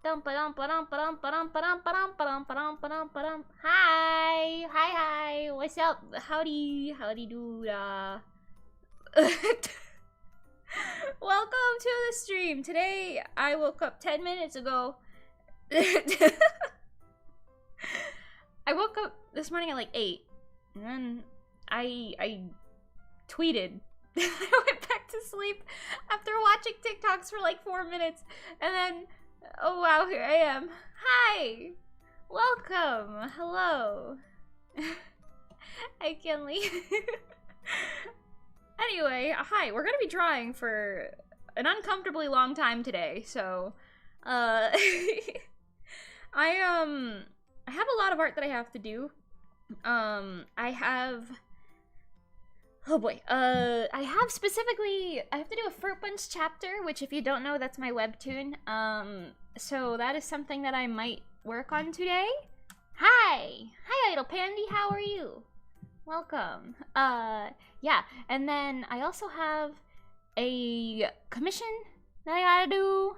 Hi. What's up? Howdy do. Welcome to the stream. Today I woke up 10 minutes ago. I woke up this morning at like 8, and then I tweeted. I went back to sleep after watching TikToks for like 4 minutes, and then, oh wow, here I am. Hi! Welcome! Hello! I can't leave. Anyway, hi, we're gonna be drawing for an uncomfortably long time today, so, I have a lot of art that I have to do. Oh boy, I have to do a Fruit Punch chapter, which if you don't know, that's my webtoon. So that is something that I might work on today. Hi, Idle Pandy, how are you? Welcome. Yeah, and then I also have a commission that I gotta do.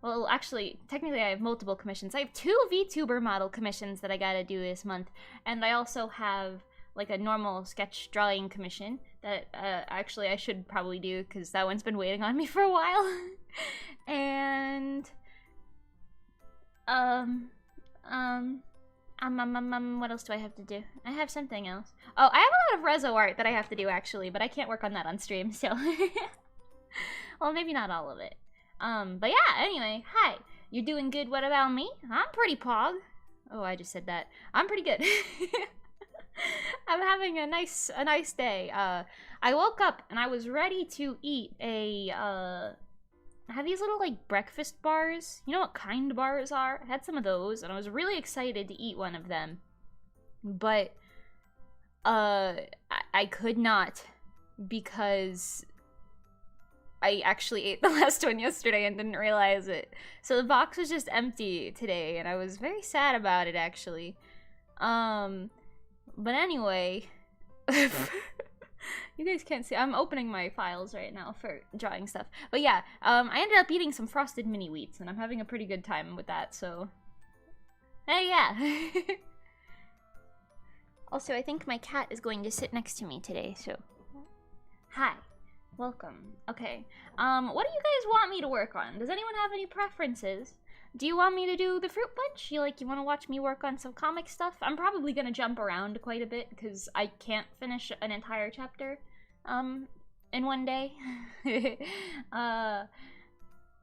Well, actually, technically I have multiple commissions. I have 2 VTuber model commissions that I gotta do this month, and I also have like a normal sketch drawing commission that actually I should probably do because that one's been waiting on me for a while. And what else do I have to do? I have something else. Oh, I have a lot of Reso art that I have to do actually, but I can't work on that on stream, so well, maybe not all of it. But yeah, anyway, hi. You're doing good, what about me? I'm pretty pog. Oh, I just said that. I'm pretty good. I'm having a nice day. I woke up and I was ready to eat I have these little like breakfast bars. You know what kind bars are? I had some of those and I was really excited to eat one of them. But I could not because I actually ate the last one yesterday and didn't realize it. So the box was just empty today and I was very sad about it actually. But anyway, you guys can't see. I'm opening my files right now for drawing stuff. But yeah, I ended up eating some frosted mini wheats, and I'm having a pretty good time with that, so. Hey, yeah. Also, I think my cat is going to sit next to me today, so. Hi. Welcome. Okay. What do you guys want me to work on? Does anyone have any preferences? Do you want me to do the Fruit Punch? You want to watch me work on some comic stuff? I'm probably gonna jump around quite a bit because I can't finish an entire chapter in one day.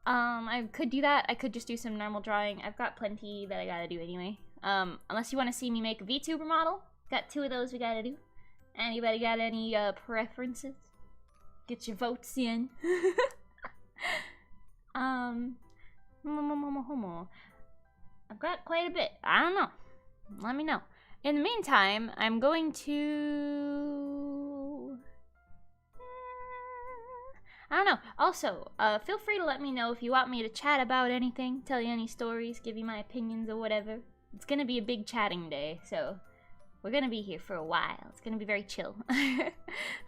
I could do that. I could just do some normal drawing. I've got plenty that I gotta do anyway. Unless you want to see me make a VTuber model. Got 2 of those we gotta do. Anybody got any preferences? Get your votes in. I've got quite a bit. I don't know. Let me know. In the meantime, I'm going to... I don't know. Also, feel free to let me know if you want me to chat about anything, tell you any stories, give you my opinions or whatever. It's gonna be a big chatting day, so we're gonna be here for a while. It's gonna be very chill.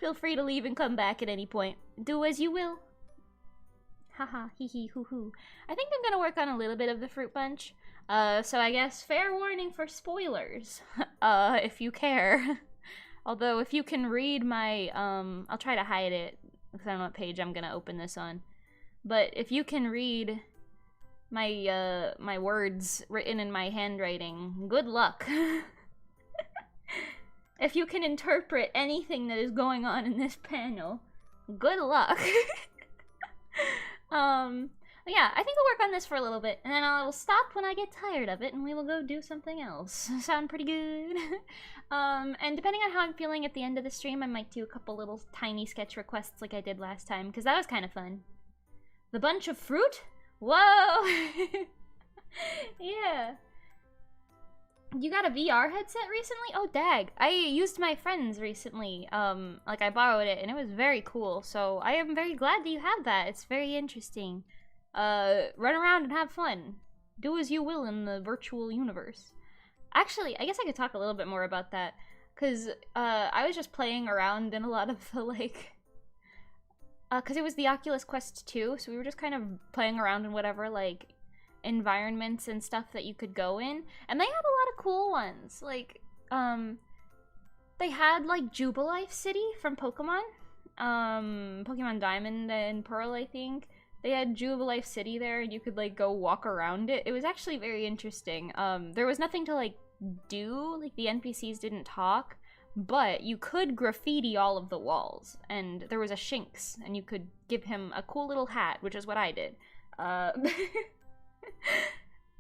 Feel free to leave and come back at any point. Do as you will. Haha, hee hee, hoo hoo. I think I'm gonna work on a little bit of the Fruit Punch. So I guess fair warning for spoilers, if you care. Although if you can read my, I'll try to hide it, because I don't know what page I'm gonna open this on. But if you can read my, my words written in my handwriting, good luck. If you can interpret anything that is going on in this panel, good luck. But yeah, I think I'll work on this for a little bit, and then I will stop when I get tired of it, and we will go do something else. Sound pretty good? And depending on how I'm feeling at the end of the stream, I might do a couple little tiny sketch requests like I did last time, because that was kind of fun. The bunch of fruit? Whoa! Yeah. You got a VR headset recently? Oh, dag. I used my friend's recently. Like I borrowed it, and it was very cool, so I am very glad that you have that. It's very interesting. Run around and have fun. Do as you will in the virtual universe. Actually, I guess I could talk a little bit more about that, because I was just playing around in a lot of the, like... because it was the Oculus Quest 2, so we were just kind of playing around in whatever, like, environments and stuff that you could go in, and they had a lot of cool ones. Like, they had, like, Jubilife City from Pokemon. Pokemon Diamond and Pearl, I think. They had Jubilife City there, and you could, like, go walk around it. It was actually very interesting. There was nothing to, like, do. Like, the NPCs didn't talk. But you could graffiti all of the walls. And there was a Shinx, and you could give him a cool little hat, which is what I did. So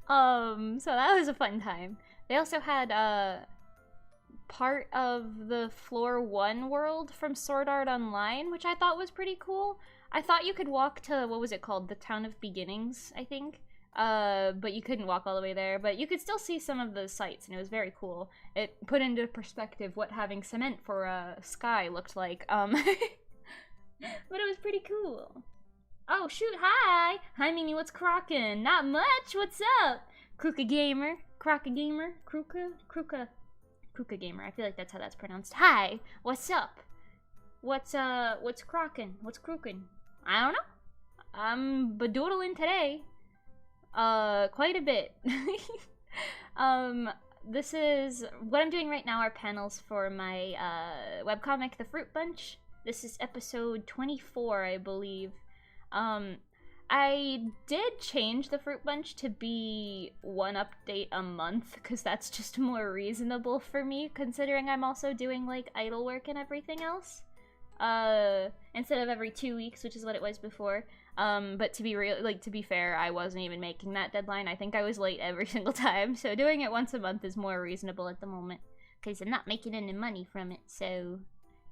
that was a fun time. They also had, part of the Floor 1 world from Sword Art Online, which I thought was pretty cool. I thought you could walk to, what was it called? The Town of Beginnings, I think. But you couldn't walk all the way there. But you could still see some of the sights, and it was very cool. It put into perspective what having cement for a sky looked like. But it was pretty cool. Oh, shoot, hi! Hi, Mimi, what's crockin'? Not much, what's up? Kruka Gamer, Kraka Gamer, Kruka Gamer, I feel like that's how that's pronounced. Hi, what's up? What's crockin'? What's crookin'? I don't know. I'm bedoodling today. Quite a bit. This is, what I'm doing right now are panels for my, webcomic, The Fruit Bunch. This is episode 24, I believe. I did change the Fruit Bunch to be one update a month, because that's just more reasonable for me, considering I'm also doing, like, idle work and everything else. Instead of every 2 weeks, which is what it was before. But to be fair, I wasn't even making that deadline. I think I was late every single time, so doing it once a month is more reasonable at the moment, because I'm not making any money from it, so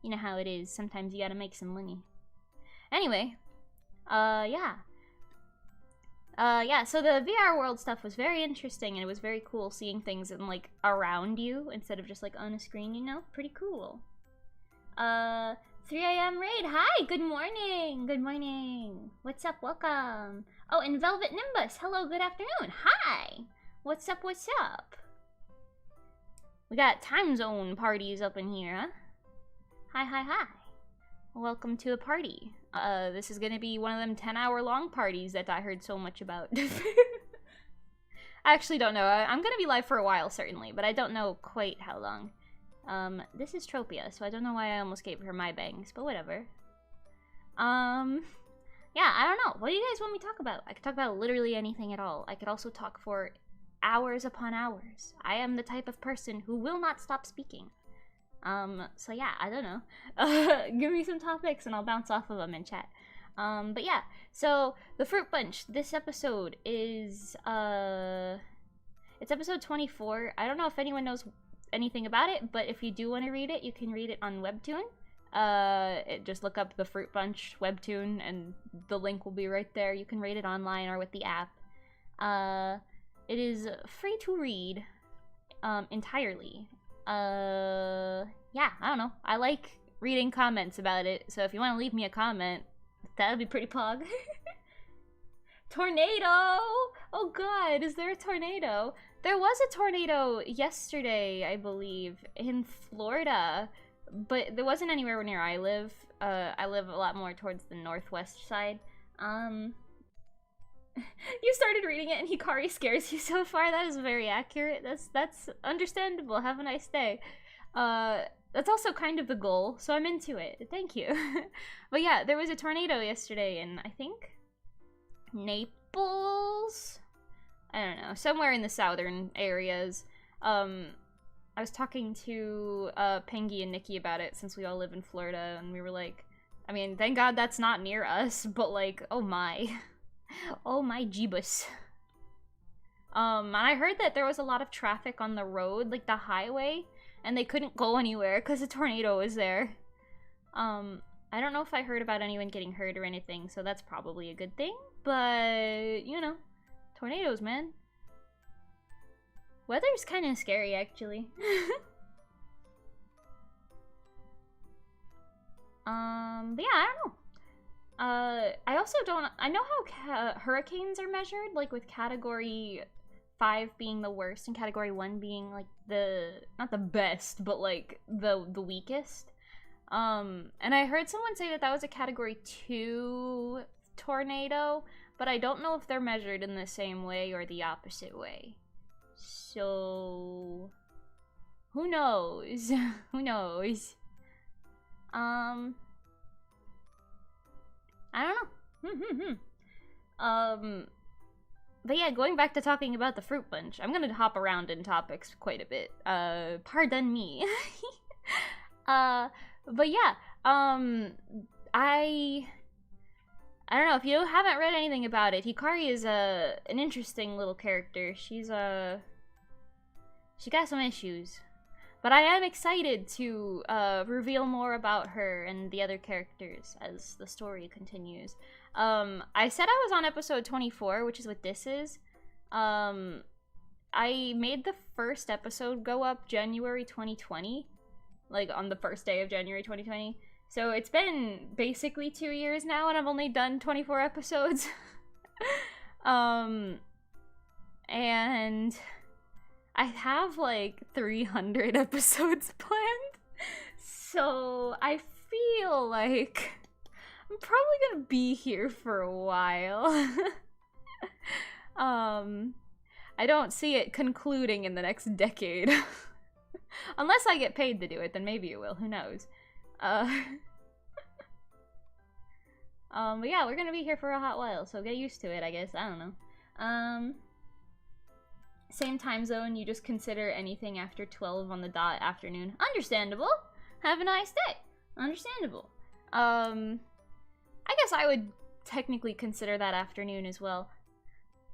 you know how it is. Sometimes you gotta make some money. Anyway, so the VR world stuff was very interesting, and it was very cool seeing things in, like, around you, instead of just, like, on a screen, you know? Pretty cool. 3 a.m. raid, hi, good morning, good morning. What's up, welcome. Oh, and Velvet Nimbus, hello, good afternoon, hi. What's up, what's up? We got time zone parties up in here, huh? Hi. Welcome to a party. This is gonna be one of them 10-hour-long parties that I heard so much about. I actually don't know. I'm gonna be live for a while, certainly, but I don't know quite how long. This is Tropia, so I don't know why I almost gave her my bangs, but whatever. Yeah, I don't know. What do you guys want me to talk about? I could talk about literally anything at all. I could also talk for hours upon hours. I am the type of person who will not stop speaking. So yeah, I don't know. Give me some topics and I'll bounce off of them in chat. But yeah, so the Fruit Bunch, this episode is, it's episode 24. I don't know if anyone knows anything about it, but if you do want to read it, you can read it on Webtoon. Just look up the Fruit Bunch Webtoon and the link will be right there. You can read it online or with the app. It is free to read, entirely. Yeah, I don't know. I like reading comments about it, so if you want to leave me a comment, that would be pretty pog. Tornado! Oh god, is there a tornado? There was a tornado yesterday, I believe, in Florida, but there wasn't anywhere near I live. I live a lot more towards the northwest side. You started reading it and Hikari scares you so far. That is very accurate. That's understandable. Have a nice day. That's also kind of the goal, so I'm into it. Thank you. But yeah, there was a tornado yesterday in, I think, Naples? I don't know, somewhere in the southern areas. I was talking to Pengy and Nikki about it since we all live in Florida, and we were like, I mean, thank God that's not near us, but like, oh my. Oh my jeebus. And I heard that there was a lot of traffic on the road, like the highway, and they couldn't go anywhere because a tornado was there. I don't know if I heard about anyone getting hurt or anything, so that's probably a good thing, but, you know, tornadoes, man. Weather's kind of scary, actually. But yeah, I don't know. I also don't, I know how hurricanes are measured, like with category 5 being the worst and category 1 being like not the best, but like the weakest. And I heard someone say that was a category 2 tornado, but I don't know if they're measured in the same way or the opposite way. So who knows? Who knows? I don't know. But yeah, going back to talking about the fruit punch, I'm gonna hop around in topics quite a bit. Pardon me. But yeah, I don't know, if you haven't read anything about it, Hikari is an interesting little character. She got some issues. But I am excited to reveal more about her and the other characters as the story continues. I said I was on episode 24, which is what this is. I made the first episode go up January 2020, like on the first day of January 2020. So it's been basically 2 years now, and I've only done 24 episodes. And I have like 300 episodes planned. So I feel like I'm probably gonna be here for a while. I don't see it concluding in the next decade. Unless I get paid to do it, then maybe it will. Who knows? But yeah, we're gonna be here for a hot while, so get used to it, I guess. I don't know. Same time zone, you just consider anything after 12 on the dot afternoon. Understandable. Have a nice day. Understandable. I guess I would technically consider that afternoon as well.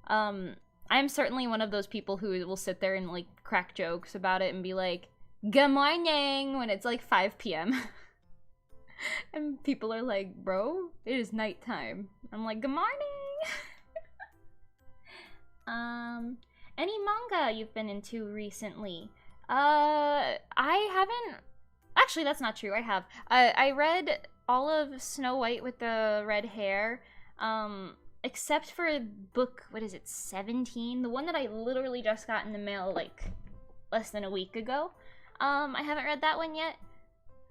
I'm certainly one of those people who will sit there and like crack jokes about it and be like, "Good morning," when it's like 5 p.m. And people are like, "Bro, it is nighttime." I'm like, "Good morning." Any manga you've been into recently? I haven't. Actually, that's not true. I have. I read all of Snow White with the red hair, except for book, what is it, 17? The one that I literally just got in the mail, like, less than a week ago. I haven't read that one yet.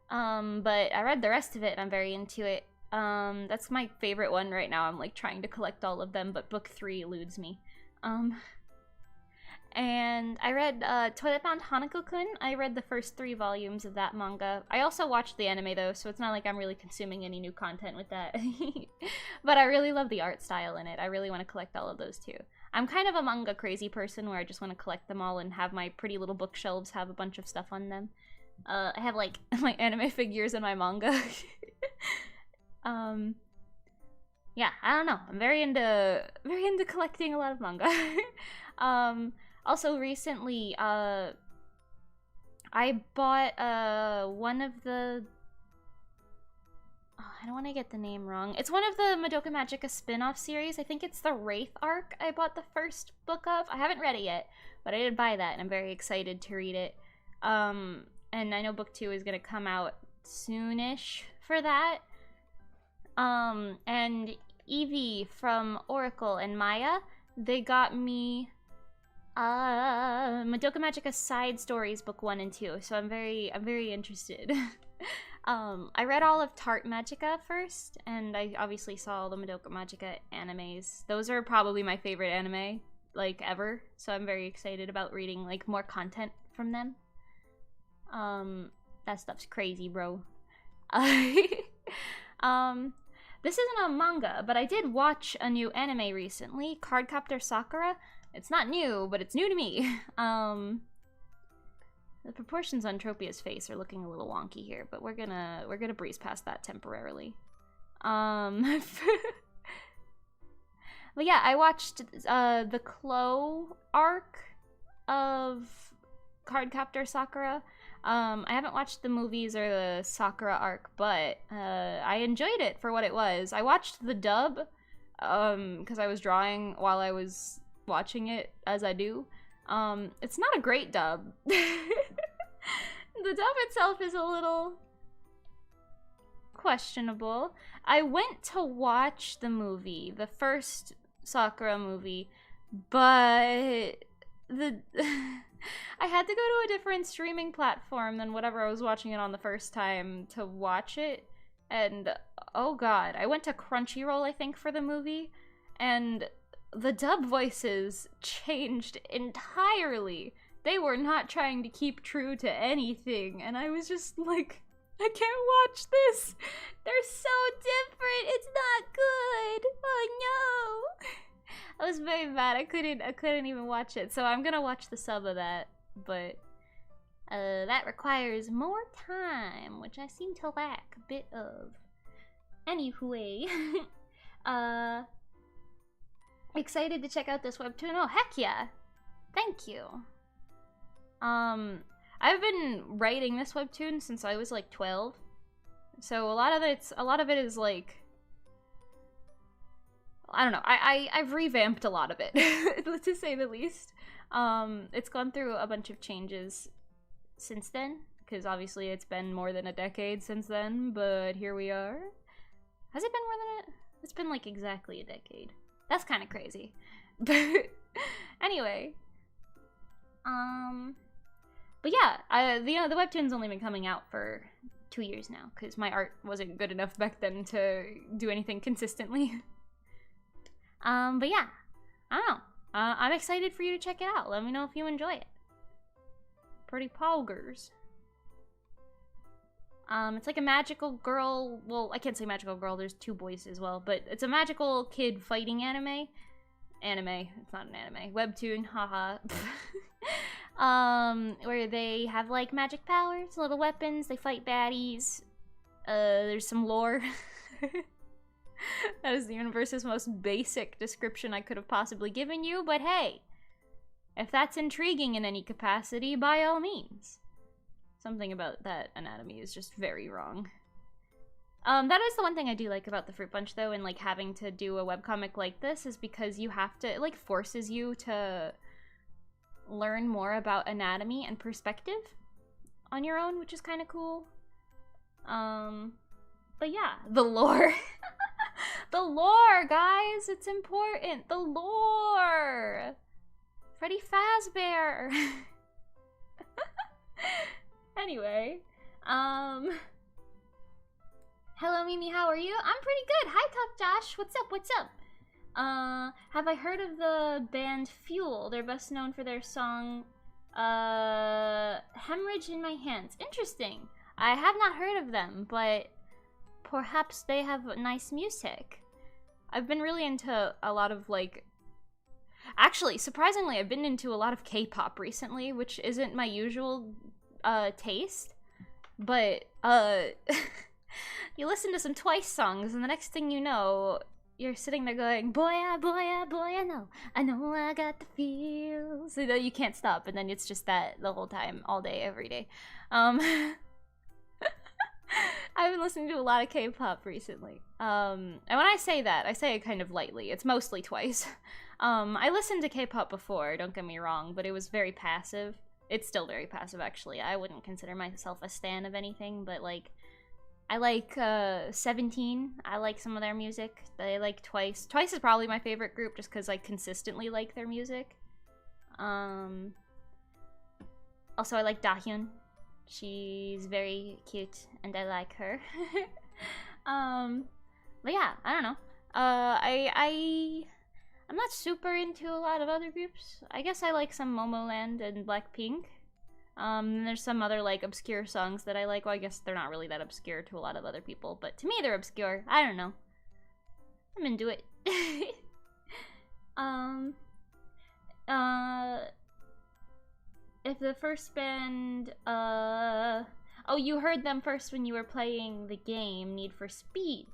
But I read the rest of it, and I'm very into it. That's my favorite one right now. I'm, like, trying to collect all of them, but book 3 eludes me. And I read Toilet Bound Hanako-kun. I read the first 3 volumes of that manga. I also watched the anime though, so it's not like I'm really consuming any new content with that. But I really love the art style in it. I really want to collect all of those too. I'm kind of a manga crazy person where I just want to collect them all and have my pretty little bookshelves have a bunch of stuff on them. I have like my anime figures and my manga. Yeah, I don't know. I'm very into collecting a lot of manga. Also recently, I bought one of the... Oh, I don't want to get the name wrong. It's one of the Madoka Magica spin-off series. I think it's the Wraith arc I bought the first book of. I haven't read it yet, but I did buy that, and I'm very excited to read it. And I know book 2 is going to come out soonish for that. And Evie from Oracle and Maya, they got me Madoka Magica Side Stories book 1 and 2, so I'm very interested. I read all of Tart Magica first, and I obviously saw all the Madoka Magica animes. Those are probably my favorite anime, like, ever, so I'm very excited about reading, like, more content from them. That stuff's crazy, bro. This isn't a manga, but I did watch a new anime recently, Cardcaptor Sakura. It's not new, but it's new to me. The proportions on Tropia's face are looking a little wonky here, but we're gonna breeze past that temporarily. But yeah, I watched the Clo arc of Cardcaptor Sakura. I haven't watched the movies or the Sakura arc, but I enjoyed it for what it was. I watched the dub because I was drawing while I was watching it, as I do. It's not a great dub. The dub itself is a little questionable. I went to watch the movie, the first Sakura movie, but I had to go to a different streaming platform than whatever I was watching it on the first time to watch it, and oh god, I went to Crunchyroll, I think, for the movie, and the dub voices changed entirely. They were not trying to keep true to anything, and I was just like, I can't watch this. They're so different. It's not good. Oh no. I was very mad. I couldn't even watch it. So I'm gonna watch the sub of that, but that requires more time, which I seem to lack a bit of. Anyway, excited to check out this webtoon. Oh heck yeah! Thank you. I've been writing this webtoon since I was like 12, so a lot of it is like, I don't know. I've revamped a lot of it, to say the least. It's gone through a bunch of changes since then, because obviously it's been more than a decade since then. But here we are. Has it been more than it's been like exactly a decade. That's kind of crazy. But anyway, but yeah, the webtoon's only been coming out for 2 years now, because my art wasn't good enough back then to do anything consistently. But yeah, I don't know. I'm excited for you to check it out. Let me know if you enjoy it. Pretty poggers. It's like a magical girl. Well, I can't say magical girl. There's 2 boys as well, but it's a magical kid fighting anime. It's not an anime. Webtoon, haha. Where they have like magic powers, little weapons, they fight baddies. There's some lore. That is the universe's most basic description I could have possibly given you, but hey, if that's intriguing in any capacity, by all means. Something about that anatomy is just very wrong. That is the one thing I do like about the Fruit Punch, though, and like having to do a webcomic like this, is because you have to, it like forces you to learn more about anatomy and perspective on your own, which is kind of cool. But yeah, the lore. The lore, guys, it's important. The lore. Freddy Fazbear. Anyway, hello Mimi, how are you? I'm pretty good. Hi Top Josh, what's up, what's up? Have I heard of the band Fuel? They're best known for their song, Hemorrhage in My Hands. Interesting. I have not heard of them, but perhaps they have nice music. I've been really into a lot of, like... Actually, surprisingly, I've been into a lot of K-pop recently, which isn't my usual, taste. But, you listen to some Twice songs, and the next thing you know, you're sitting there going, boy, I know I got the feels. So you can't stop, and then it's just that the whole time, all day, every day. I've been listening to a lot of K-pop recently. And when I say that, I say it kind of lightly. It's mostly Twice. I listened to K-pop before, don't get me wrong, but it was very passive. It's still very passive, actually. I wouldn't consider myself a stan of anything, but, like, I like 17. I like some of their music. I like Twice. Twice is probably my favorite group just because I consistently like their music. Also, I like Dahyun. She's very cute, and I like her. But yeah, I don't know. I'm not super into a lot of other groups. I guess I like some Momoland and Blackpink. There's some other, like, obscure songs that I like. Well, I guess they're not really that obscure to a lot of other people, but to me they're obscure. I don't know. I'm into it. If the first band, oh, you heard them first when you were playing the game Need for Speed.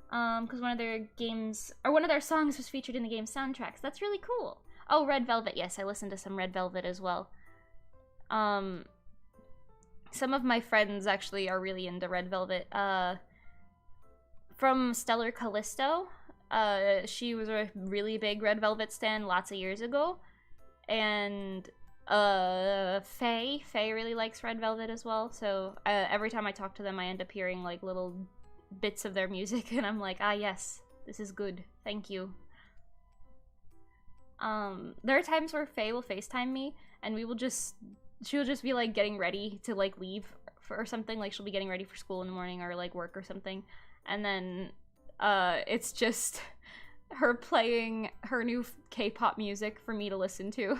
Because one of their games, or one of their songs was featured in the game's soundtracks. That's really cool. Oh, Red Velvet. Yes, I listened to some Red Velvet as well. Some of my friends actually are really into Red Velvet. From Stellar Callisto, she was a really big Red Velvet stan lots of years ago. And, Faye really likes Red Velvet as well. So, every time I talk to them, I end up hearing, like, little bits of their music, and I'm like, ah, yes, this is good. Thank you. There are times where Faye will FaceTime me, and she'll just be, like, getting ready to, like, leave or something. Like, she'll be getting ready for school in the morning or, like, work or something. And then, it's just her playing her new K-pop music for me to listen to.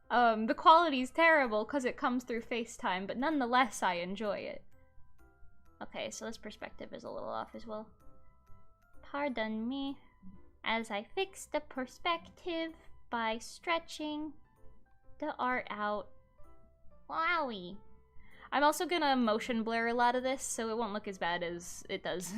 The quality's terrible because it comes through FaceTime, but nonetheless, I enjoy it. Okay, so this perspective is a little off as well. Pardon me as I fix the perspective by stretching the art out. Wowie. I'm also gonna motion blur a lot of this, so it won't look as bad as it does.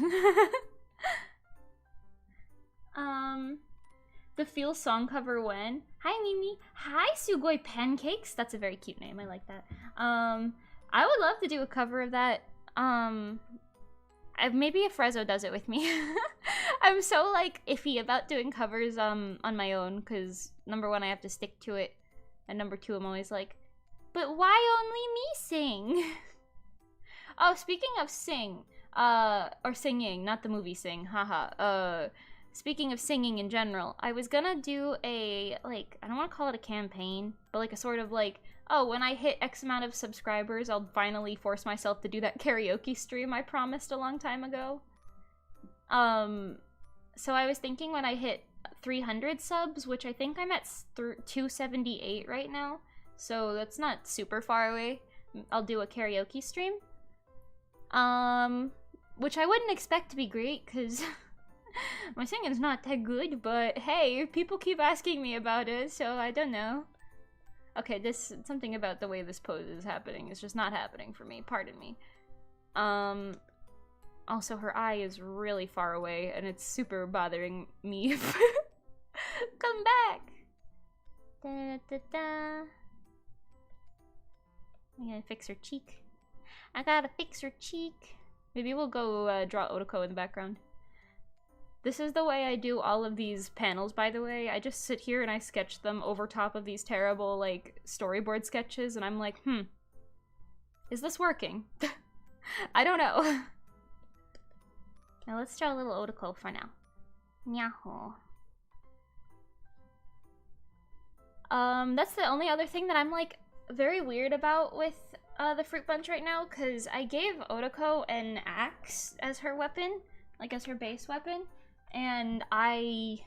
The Feel song cover when? Hi Mimi. Hi Sugoi Pancakes. That's a very cute name. I like that. I would love to do a cover of that. Maybe if Rezo does it with me. I'm so like iffy about doing covers on my own because number one, I have to stick to it, and number two, I'm always like, but why only me sing? Oh, speaking of sing, or singing, not the movie Sing, haha. Speaking of singing in general, I was gonna do a, like, I don't want to call it a campaign, but like a sort of like, oh, when I hit X amount of subscribers, I'll finally force myself to do that karaoke stream I promised a long time ago. So I was thinking when I hit 300 subs, which I think I'm at 278 right now, so that's not super far away, I'll do a karaoke stream. Which I wouldn't expect to be great, because my singing's not that good, but hey, people keep asking me about it, so I don't know. Okay, something about the way this pose is happening is just not happening for me, pardon me. Also, her eye is really far away, and it's super bothering me. Come back! Da, da, da. I'm gonna fix her cheek. I gotta fix her cheek. Maybe we'll go draw Otoko in the background. This is the way I do all of these panels, by the way. I just sit here and I sketch them over top of these terrible, like, storyboard sketches, and I'm like, is this working? I don't know. Now let's draw a little Otoko for now. Nyaho. That's the only other thing that I'm, like, very weird about with the Fruit Bunch right now, because I gave Otoko an axe as her weapon, like as her base weapon, and I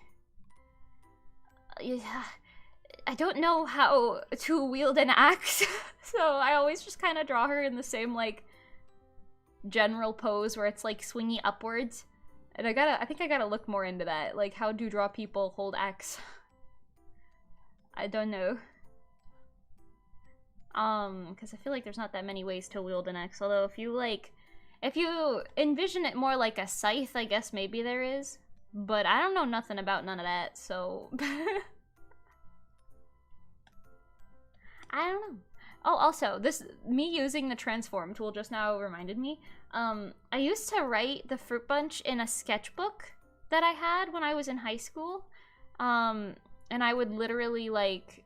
don't know how to wield an axe, so I always just kind of draw her in the same, like, general pose where it's, like, swingy upwards, and I think I gotta look more into that, like, how do draw people hold axe? I don't know. Because I feel like there's not that many ways to wield an axe, although if you envision it more like a scythe, I guess maybe there is. But I don't know nothing about none of that, so... I don't know. Oh, also, me using the transform tool just now reminded me. I used to write the Fruit Bunch in a sketchbook that I had when I was in high school. And I would literally, like,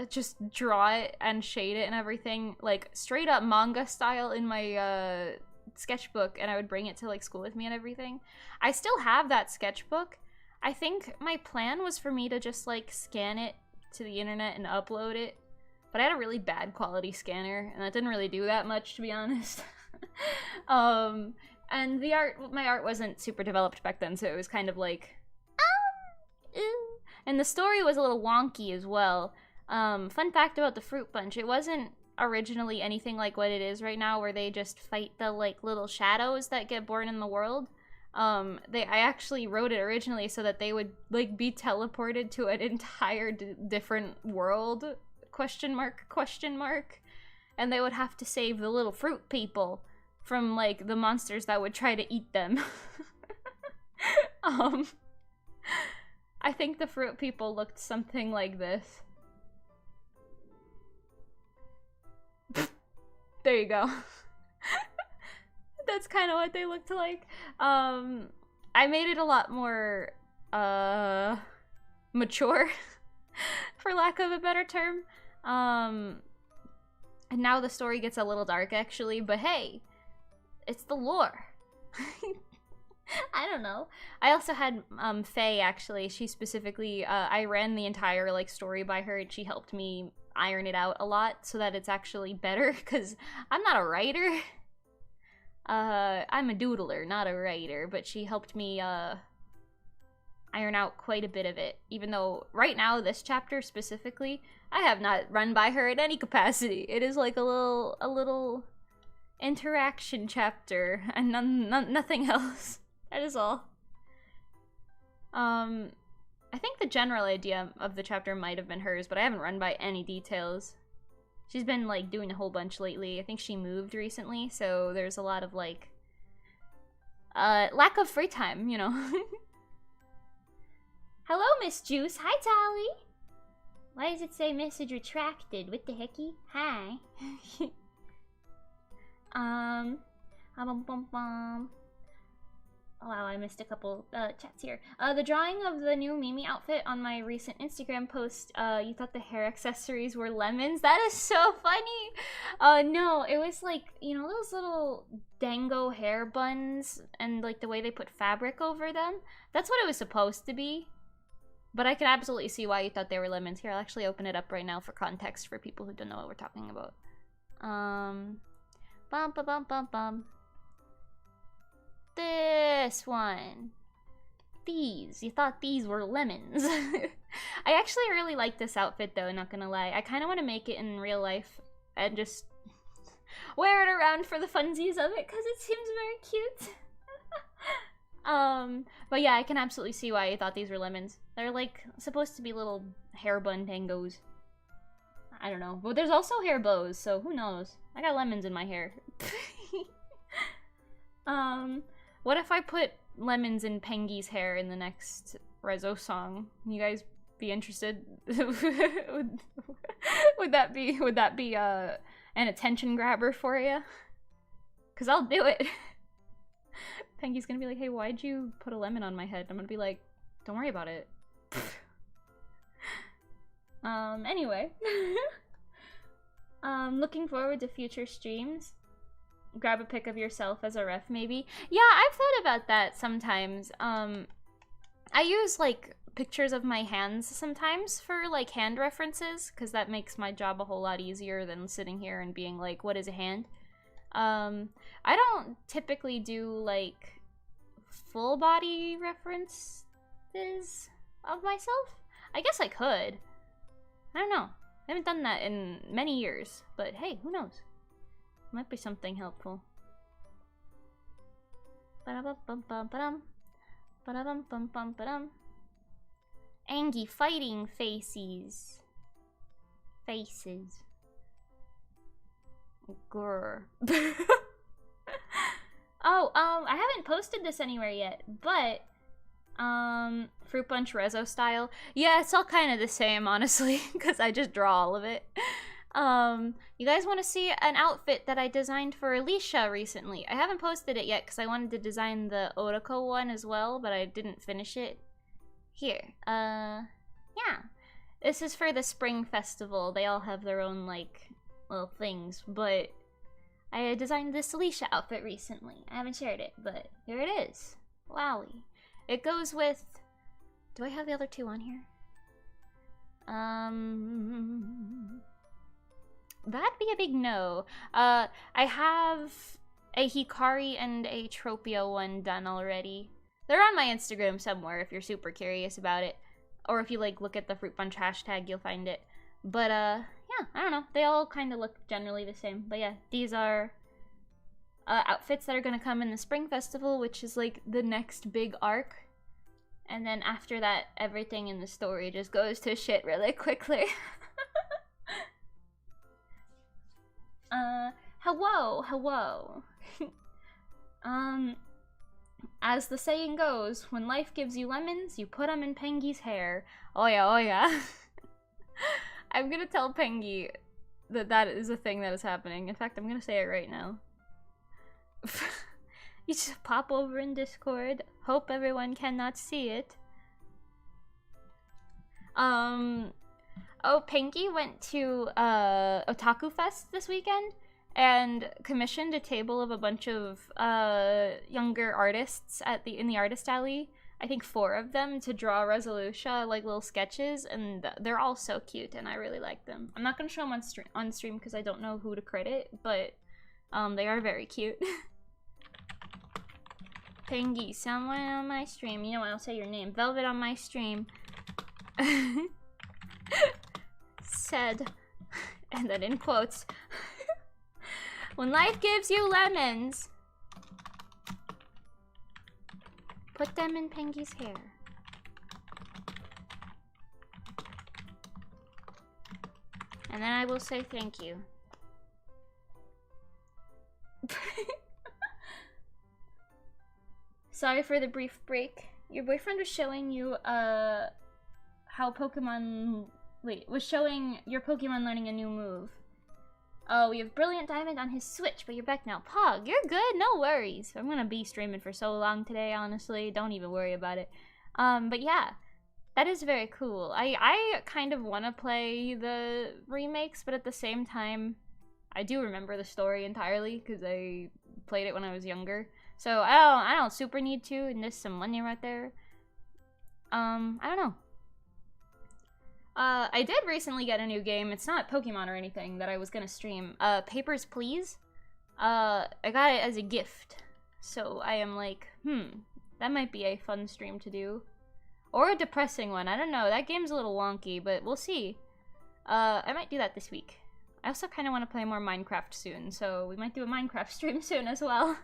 just draw it and shade it and everything, like, straight up manga style in my, sketchbook, and I would bring it to, like, school with me and everything. I still have that sketchbook. I think my plan was for me to just, like, scan it to the internet and upload it, but I had a really bad quality scanner, and that didn't really do that much, to be honest. And my art wasn't super developed back then, so it was kind of like, and the story was a little wonky as well. Fun fact about the Fruit Bunch, it wasn't originally anything like what it is right now, where they just fight the, like, little shadows that get born in the world. I actually wrote it originally so that they would, like, be teleported to an entire different world, question mark, and they would have to save the little fruit people from, like, the monsters that would try to eat them. I think the fruit people looked something like this. There you go. That's kind of what they looked like. I made it a lot more mature, for lack of a better term. And now the story gets a little dark, actually, but hey, it's the lore. I don't know. I also had Faye, actually. She specifically, I ran the entire, like, story by her, and she helped me iron it out a lot so that it's actually better, because I'm not a writer. I'm a doodler, not a writer, but she helped me iron out quite a bit of it. Even though right now, this chapter specifically, I have not run by her in any capacity. It is like a little interaction chapter and nothing else. That is all. I think the general idea of the chapter might have been hers, but I haven't run by any details. She's been, like, doing a whole bunch lately. I think she moved recently, so there's a lot of, like, lack of free time, you know. Hello, Miss Juice. Hi, Tolly. Why does it say message retracted? What the hecky? Hi. Wow, I missed a couple chats here. The drawing of the new Mimi outfit on my recent Instagram post, you thought the hair accessories were lemons? That is so funny! No, it was like, you know those little dango hair buns and like the way they put fabric over them? That's what it was supposed to be. But I can absolutely see why you thought they were lemons. Here, I'll actually open it up right now for context for people who don't know what we're talking about. Bum ba bum bum bum. This one. These. You thought these were lemons. I actually really like this outfit though, not gonna lie. I kind of want to make it in real life and just wear it around for the funsies of it because it seems very cute. But yeah, I can absolutely see why you thought these were lemons. They're like supposed to be little hair bun tangos. I don't know. But there's also hair bows, so who knows? I got lemons in my hair. What if I put lemons in Pengi's hair in the next Rezo song? You guys be interested? would that be an attention grabber for you? Cause I'll do it. Pengi's gonna be like, hey, why'd you put a lemon on my head? I'm gonna be like, don't worry about it. Anyway. Looking forward to future streams. Grab a pic of yourself as a ref, maybe. Yeah, I've thought about that sometimes. I use, like, pictures of my hands sometimes for, like, hand references, because that makes my job a whole lot easier than sitting here and being like, what is a hand? I don't typically do, like, full body references of myself. I guess I could. I don't know. I haven't done that in many years, but hey, who knows? Might be something helpful. Ba-da-bum-bum-bum-ba-dum. Ba-da-bum-bum-bum-ba-dum. Angie fighting faces. Faces. Grr. Oh, I haven't posted this anywhere yet, but Fruit Punch Rezo style. Yeah, it's all kind of the same, honestly, because I just draw all of it. You guys want to see an outfit that I designed for Alicia recently? I haven't posted it yet because I wanted to design the Otoko one as well, but I didn't finish it. Here, yeah. This is for the Spring Festival. They all have their own, like, little things, but I designed this Alicia outfit recently. I haven't shared it, but here it is. Wowie. It goes with... Do I have the other two on here? That'd be a big no. I have a Hikari and a Tropio one done already. They're on my Instagram somewhere if you're super curious about it. Or if you, like, look at the Fruit Punch hashtag, you'll find it. But, yeah, I don't know. They all kind of look generally the same. But yeah, these are outfits that are going to come in the Spring Festival, which is, like, the next big arc. And then after that, everything in the story just goes to shit really quickly. Hello. As the saying goes, when life gives you lemons, you put them in Pengi's hair. Oh yeah. I'm gonna tell Pengi that that is a thing that is happening. In fact, I'm gonna say it right now. You just pop over in Discord. Hope everyone cannot see it. Oh, Pengi went to Otaku Fest this weekend and commissioned a table of a bunch of younger artists in the artist alley. I think 4 of them to draw Resoluscia, like little sketches, and they're all so cute and I really like them. I'm not gonna show them on stream because I don't know who to credit, but they are very cute. Pengy, someone on my stream. You know what? I'll say your name. Velvet on my stream. Said, and then in quotes, when life gives you lemons, put them in Pengy's hair. And then I will say thank you. Sorry for the brief break. Your boyfriend was showing you how Pokemon was showing your Pokemon learning a new move. Oh, we have Brilliant Diamond on his Switch, but you're back now. Pog, you're good, no worries. I'm gonna be streaming for so long today, honestly. Don't even worry about it. But yeah, that is very cool. I kind of want to play the remakes, but at the same time, I do remember the story entirely because I played it when I was younger. So I don't super need to, and there's some money right there. I don't know. I did recently get a new game. It's not Pokemon or anything that I was gonna stream. Papers, Please. I got it as a gift. So I am like, that might be a fun stream to do. Or a depressing one. I don't know. That game's a little wonky, but we'll see. I might do that this week. I also kind of want to play more Minecraft soon, so we might do a Minecraft stream soon as well.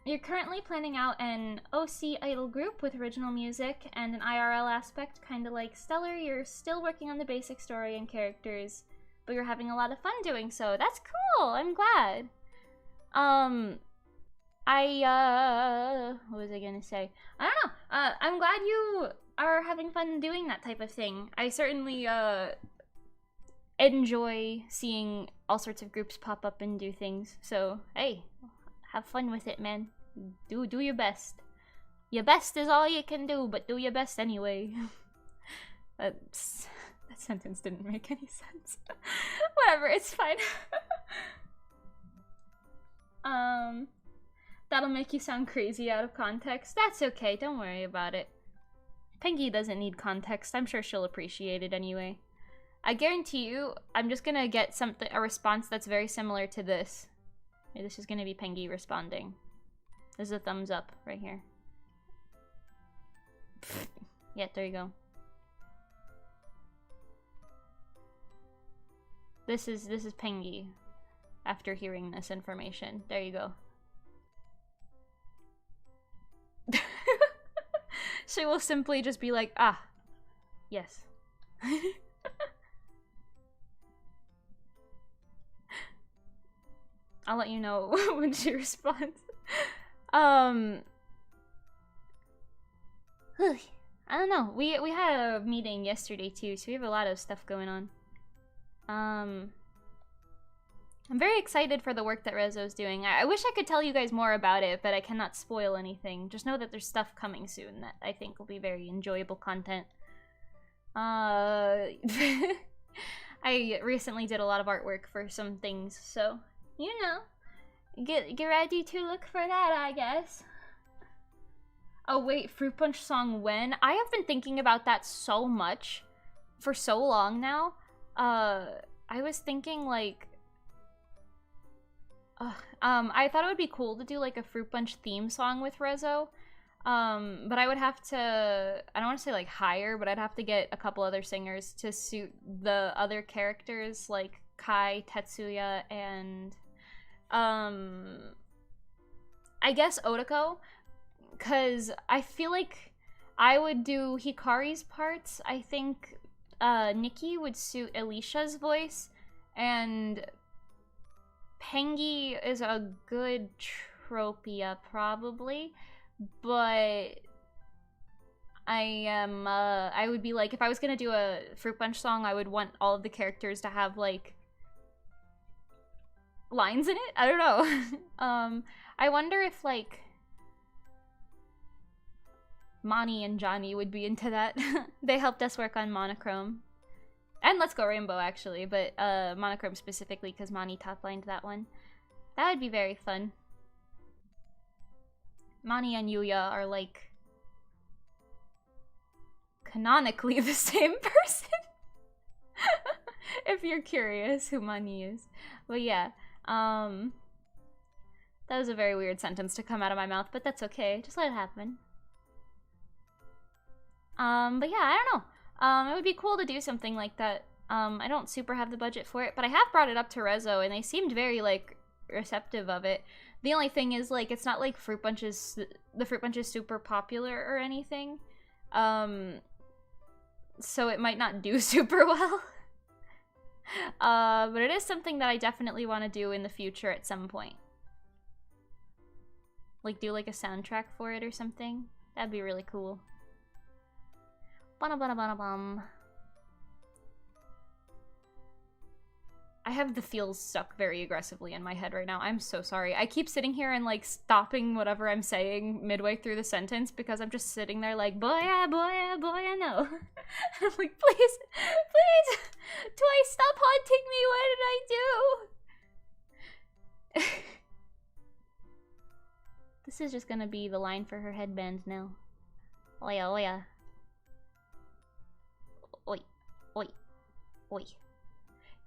You're currently planning out an OC idol group with original music and an IRL aspect, kind of like Stellar. You're still working on the basic story and characters, but you're having a lot of fun doing so. That's cool! I'm glad. What was I gonna say? I don't know. I'm glad you are having fun doing that type of thing. I certainly, enjoy seeing all sorts of groups pop up and do things. So, hey, have fun with it, man. Do your best. Your best is all you can do, but do your best anyway. That sentence didn't make any sense. Whatever, it's fine. That'll make you sound crazy out of context. That's okay, don't worry about it. Pengy doesn't need context. I'm sure she'll appreciate it anyway. I guarantee you, I'm just gonna get a response that's very similar to this. This is gonna be Pengy responding. There's a thumbs up right here. Yeah, there you go. This is Pengy after hearing this information. There you go. She will simply just be like, ah, yes. I'll let you know when she responds. I don't know. We had a meeting yesterday too, so we have a lot of stuff going on. I'm very excited for the work that Rezo's doing. I wish I could tell you guys more about it, but I cannot spoil anything. Just know that there's stuff coming soon that I think will be very enjoyable content. I recently did a lot of artwork for some things, so, you know, get ready to look for that, I guess. Oh wait, Fruit Punch song when? I have been thinking about that so much for so long now. I was thinking like, I thought it would be cool to do like a Fruit Punch theme song with Rezo. But I would have to, I don't want to say like hire, but I'd have to get a couple other singers to suit the other characters like Kai, Tetsuya, and I guess Otoko. Cause I feel like I would do Hikari's parts. I think Nikki would suit Alicia's voice, and Pengy is a good Tropia probably, but I would be like, if I was gonna do a Fruit Punch song, I would want all of the characters to have like lines in it. I don't know. I wonder if like Mani and Johnny would be into that. They helped us work on Monochrome. And Let's Go Rainbow, actually, but Monochrome specifically because Mani top-lined that one. That would be very fun. Mani and Yuya are, like, canonically the same person. If you're curious who Mani is. But yeah, That was a very weird sentence to come out of my mouth, but that's okay. Just let it happen. But yeah, I don't know. It would be cool to do something like that. I don't super have the budget for it, but I have brought it up to Rezo, and they seemed very, like, receptive of it. The only thing is, like, it's not like the Fruit Punch is super popular or anything. So it might not do super well. But it is something that I definitely want to do in the future at some point. Like, do, like, a soundtrack for it or something. That'd be really cool. Bum. I have the feels stuck very aggressively in my head right now. I'm so sorry. I keep sitting here and, like, stopping whatever I'm saying midway through the sentence because I'm just sitting there like, boy, no. I'm like, please, do I stop haunting me? What did I do? This is just gonna be the line for her headband now. Oya, oya. Oi.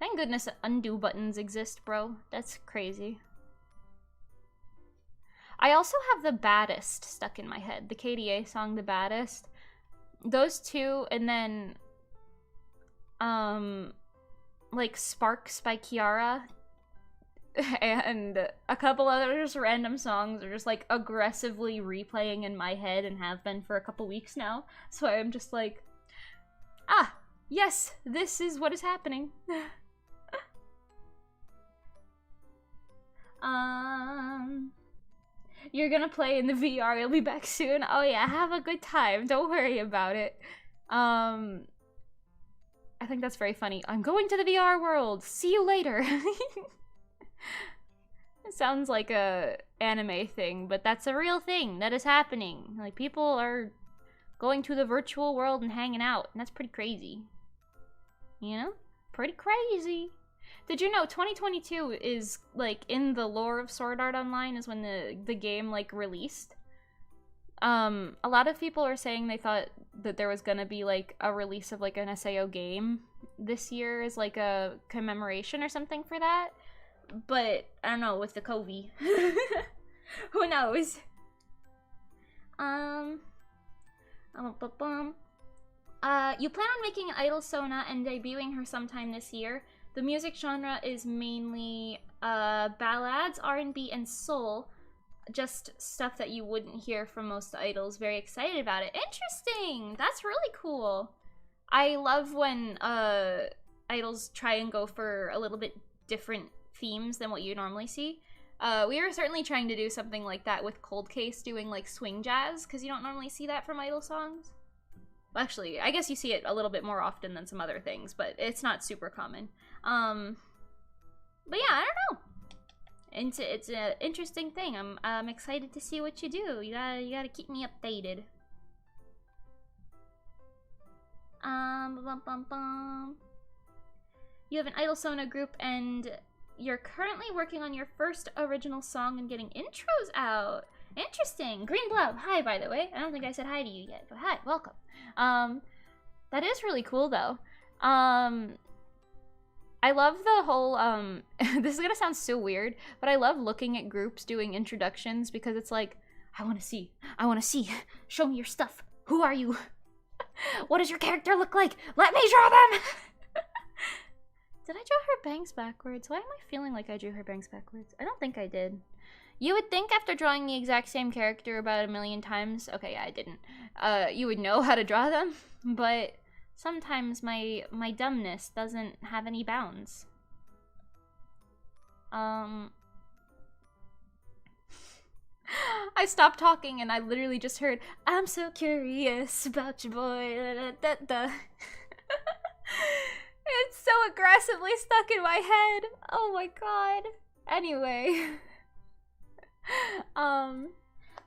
Thank goodness undo buttons exist, bro. That's crazy. I also have The Baddest stuck in my head. The KDA song, The Baddest. Those two, and then, like, Sparks by Kiara. And a couple other just random songs are just, like, aggressively replaying in my head and have been for a couple weeks now. So I'm just like, ah, yes, this is what is happening. You're gonna play in the VR, you'll be back soon. Oh yeah, have a good time, don't worry about it. I think that's very funny. I'm going to the VR world, see you later. It sounds like a anime thing, but that's a real thing that is happening. Like, people are going to the virtual world and hanging out, and that's pretty crazy. You know? Pretty crazy. Did you know 2022 is, like, in the lore of Sword Art Online is when the game, like, released? A lot of people are saying they thought that there was gonna be, like, a release of, like, an SAO game this year as, like, a commemoration or something for that. But, I don't know, with the COVID. Who knows? You plan on making Idol Sona and debuting her sometime this year. The music genre is mainly ballads, R&B, and soul. Just stuff that you wouldn't hear from most idols. Very excited about it. Interesting! That's really cool. I love when idols try and go for a little bit different themes than what you normally see. We were certainly trying to do something like that with Cold Case doing like swing jazz, because you don't normally see that from idol songs. Well, actually, I guess you see it a little bit more often than some other things, but it's not super common. But yeah, I don't know. It's an interesting thing. I'm excited to see what you do. You gotta keep me updated. You have an Idol Sona group and you're currently working on your first original song and getting intros out. Interesting. Green Blob, hi, by the way. I don't think I said hi to you yet, but hi, welcome. That is really cool, though. I love the whole, this is gonna sound so weird, but I love looking at groups doing introductions because it's like, I wanna see, show me your stuff. Who are you? What does your character look like? Let me draw them! Did I draw her bangs backwards? Why am I feeling like I drew her bangs backwards? I don't think I did. You would think after drawing the exact same character about 1,000,000 times, okay, yeah, I didn't, you would know how to draw them, but sometimes my dumbness doesn't have any bounds. I stopped talking and I literally just heard, I'm so curious about your boy, da, da, da, da. It's so aggressively stuck in my head. Oh my god. Anyway.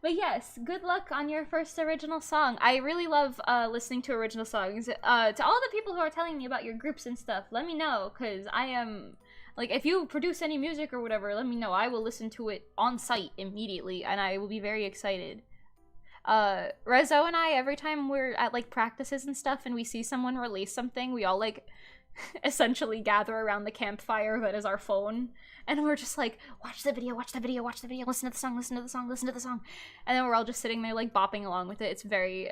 But yes, good luck on your first original song. I really love listening to original songs. To all the people who are telling me about your groups and stuff, let me know, because I am, like, if you produce any music or whatever, let me know. I will listen to it on site immediately, and I will be very excited. Rezo and I, every time we're at, like, practices and stuff, and we see someone release something, we all, like, essentially gather around the campfire that is our phone. And we're just like, watch the video, watch the video, watch the video, listen to the song, listen to the song, listen to the song. And then we're all just sitting there like bopping along with it. It's a very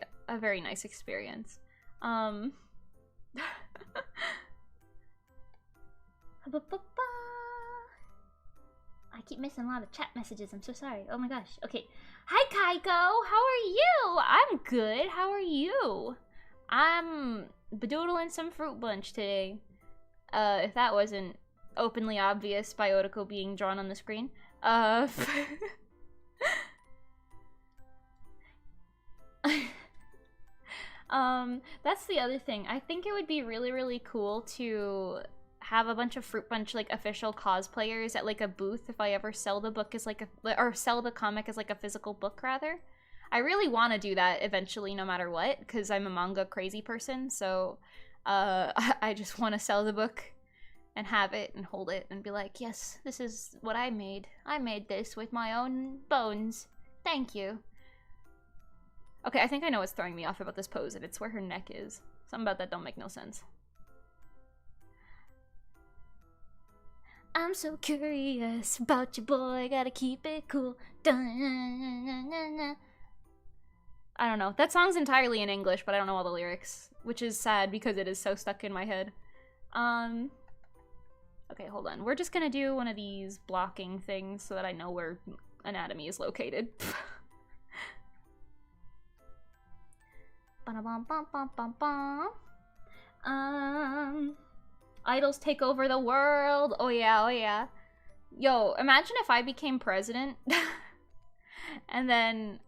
nice experience. I keep missing a lot of chat messages. I'm so sorry. Oh my gosh. Okay. Hi, Kaiko. How are you? I'm good. How are you? I'm bedoodling some fruit punch today. If that wasn't openly obvious by Otoko being drawn on the screen. That's the other thing. I think it would be really, really cool to have a bunch of Fruit Punch like official cosplayers at like a booth if I ever sell the book as like or sell the comic as like a physical book rather. I really want to do that eventually no matter what because I'm a manga crazy person, so I just want to sell the book and have it and hold it and be like, yes, this is what I made. I made this with my own bones. Thank you. Okay, I think I know what's throwing me off about this pose, and it's where her neck is. Something about that don't make no sense. I'm so curious about your boy, gotta keep it cool. Dun-na-na-na-na. I don't know. That song's entirely in English, but I don't know all the lyrics, which is sad because it is so stuck in my head. Okay, hold on. We're just gonna do one of these blocking things so that I know where anatomy is located. Idols take over the world. Oh yeah, oh yeah. Yo, imagine if I became president and then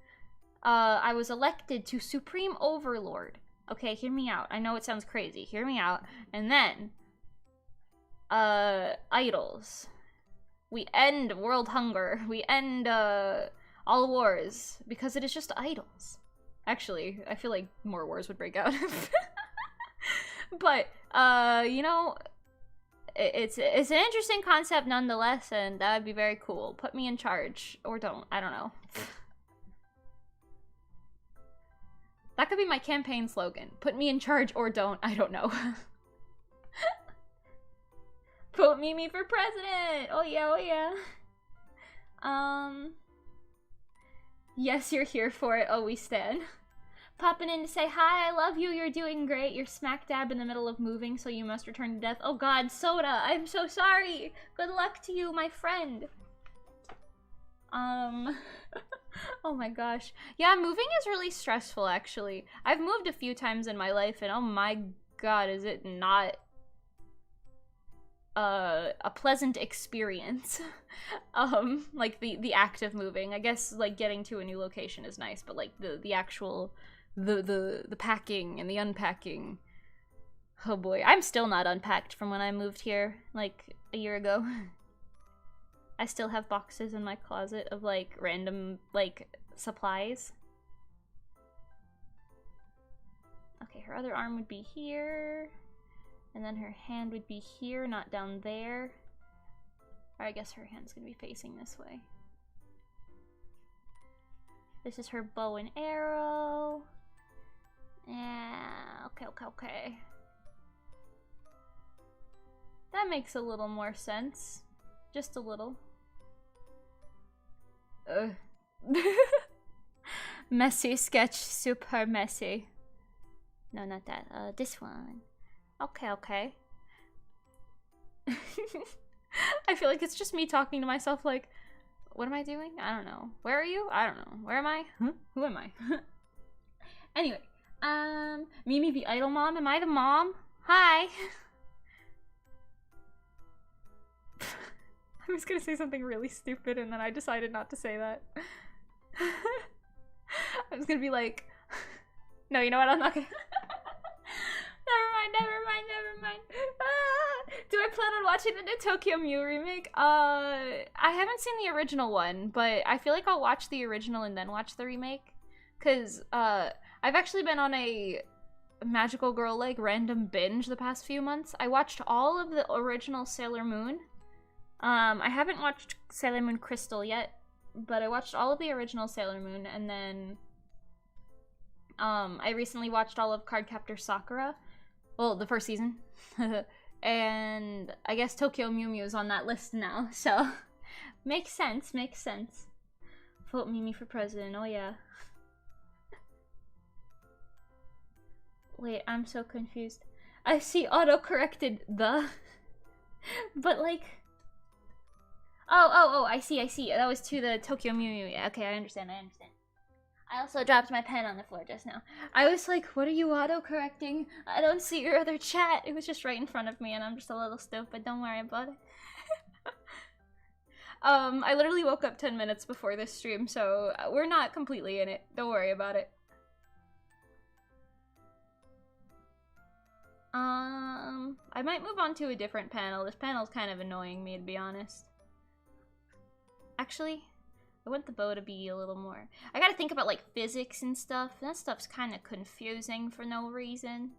I was elected to Supreme Overlord. Okay, hear me out. I know it sounds crazy. Hear me out. And then idols. We end world hunger. We end all wars because it is just idols. Actually, I feel like more wars would break out. But you know, it's an interesting concept nonetheless, and that would be very cool. Put me in charge, or don't. I don't know. That could be my campaign slogan. Put me in charge or don't. I don't know. Vote Mimi for president. Oh yeah, oh yeah. Yes, you're here for it. Oh, we stand. Popping in to say hi, I love you, you're doing great. You're smack dab in the middle of moving, so you must return to death. Oh god, Soda, I'm so sorry. Good luck to you, my friend. Oh my gosh. Yeah, moving is really stressful, actually. I've moved a few times in my life, and oh my god, is it not a pleasant experience. Like the act of moving. I guess like getting to a new location is nice, but like the actual the packing and the unpacking. Oh boy, I'm still not unpacked from when I moved here like a year ago. I still have boxes in my closet of like random like supplies. Okay, her other arm would be here. And then her hand would be here, not down there. Or I guess her hand's gonna be facing this way. This is her bow and arrow. Yeah, okay. That makes a little more sense. Just a little. Messy sketch, super messy. No, not that. This one. Okay. I feel like it's just me talking to myself like, what am I doing? I don't know. Where are you? I don't know. Where am I? Huh? Who am I? Anyway, Mimi the idol mom. Am I the mom? Hi. I was gonna say something really stupid and then I decided not to say that. I was gonna be like, no, you know what? I'm not gonna. Never mind. Do I plan on watching the new Tokyo Mew remake? I haven't seen the original one, but I feel like I'll watch the original and then watch the remake. Cause, I've actually been on a Magical Girl, like, random binge the past few months. I watched all of the original Sailor Moon. I haven't watched Sailor Moon Crystal yet, but I watched all of the original Sailor Moon, and then, I recently watched all of Cardcaptor Sakura. Well, the first season. And I guess Tokyo Mew Mew is on that list now, so makes sense, makes sense. Vote Mimi for president, oh yeah. Wait, I'm so confused. I see auto-corrected the, but like, oh, I see. That was to the Tokyo Mew Mew. Yeah, okay, I understand. I also dropped my pen on the floor just now. I was like, what are you auto-correcting? I don't see your other chat. It was just right in front of me and I'm just a little stupid. Don't worry about it. I literally woke up 10 minutes before this stream, so we're not completely in it. Don't worry about it. I might move on to a different panel. This panel's kind of annoying me, to be honest. Actually, I want the bow to be a little more... I gotta think about, like, physics and stuff. That stuff's kind of confusing for no reason.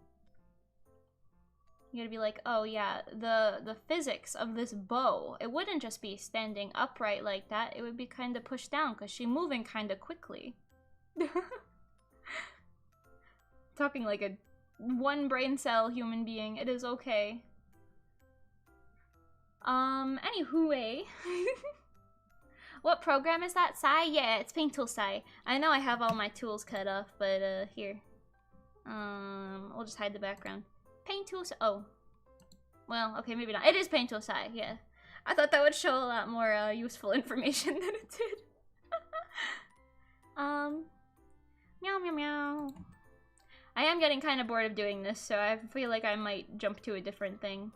You gotta be like, oh yeah, the physics of this bow, it wouldn't just be standing upright like that. It would be kind of pushed down because she's moving kind of quickly. Talking like a one brain cell human being. It is okay. Anywho. What program is that? Sai? Yeah, it's Paint Tool Sai. I know I have all my tools cut off, but here. We'll just hide the background. Paint Tool Sai. Oh. Well, okay, maybe not. It is Paint Tool Sai, yeah. I thought that would show a lot more useful information than it did. Meow meow meow. I am getting kind of bored of doing this, so I feel like I might jump to a different thing.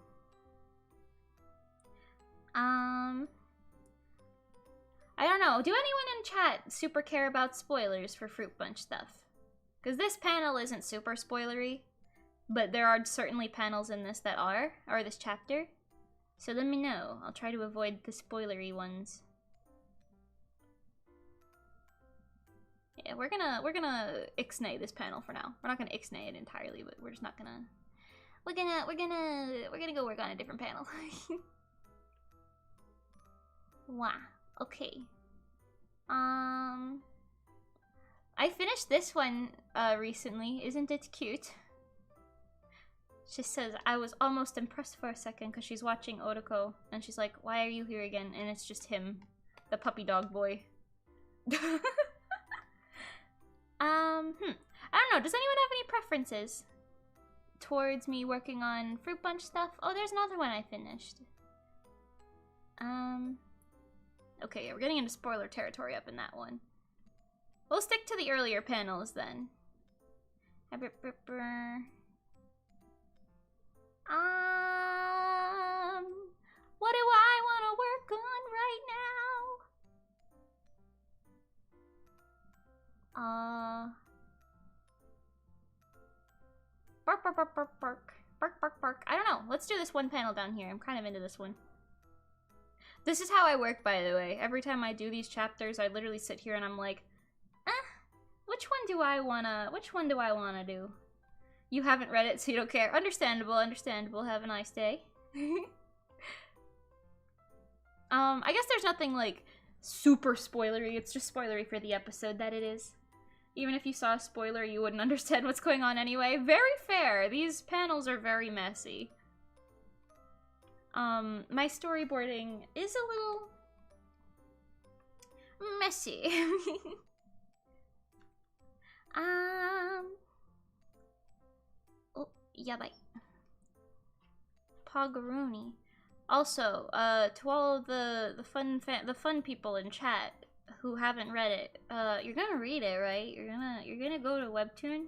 I don't know. Do anyone in chat super care about spoilers for Fruit Punch stuff? Because this panel isn't super spoilery, but there are certainly panels in this that are, or this chapter. So let me know. I'll try to avoid the spoilery ones. Yeah, we're gonna ixnay this panel for now. We're not gonna ixnay it entirely, but we're just not gonna. We're gonna go work on a different panel. Wow. Okay. I finished this one recently. Isn't it cute? She says, I was almost impressed for a second because she's watching Otoko and she's like, why are you here again? And it's just him, the puppy dog boy. I don't know. Does anyone have any preferences towards me working on Fruit Punch stuff? Oh, there's another one I finished. Okay, we're getting into spoiler territory up in that one. We'll stick to the earlier panels then. What do I want to work on right now? Bark, bark, bark, bark, bark. Bark, bark, bark. I don't know. Let's do this one panel down here. I'm kind of into this one. This is how I work, by the way. Every time I do these chapters, I literally sit here and I'm like, which one do I wanna do? You haven't read it, so you don't care. Understandable, understandable. Have a nice day. I guess there's nothing, like, super spoilery. It's just spoilery for the episode that it is. Even if you saw a spoiler, you wouldn't understand what's going on anyway. Very fair. These panels are very messy. My storyboarding is a little messy. Oh, yeah, bye. Pogoroni. Also, to all of the fun people in chat who haven't read it, you're gonna read it, right? You're gonna go to Webtoon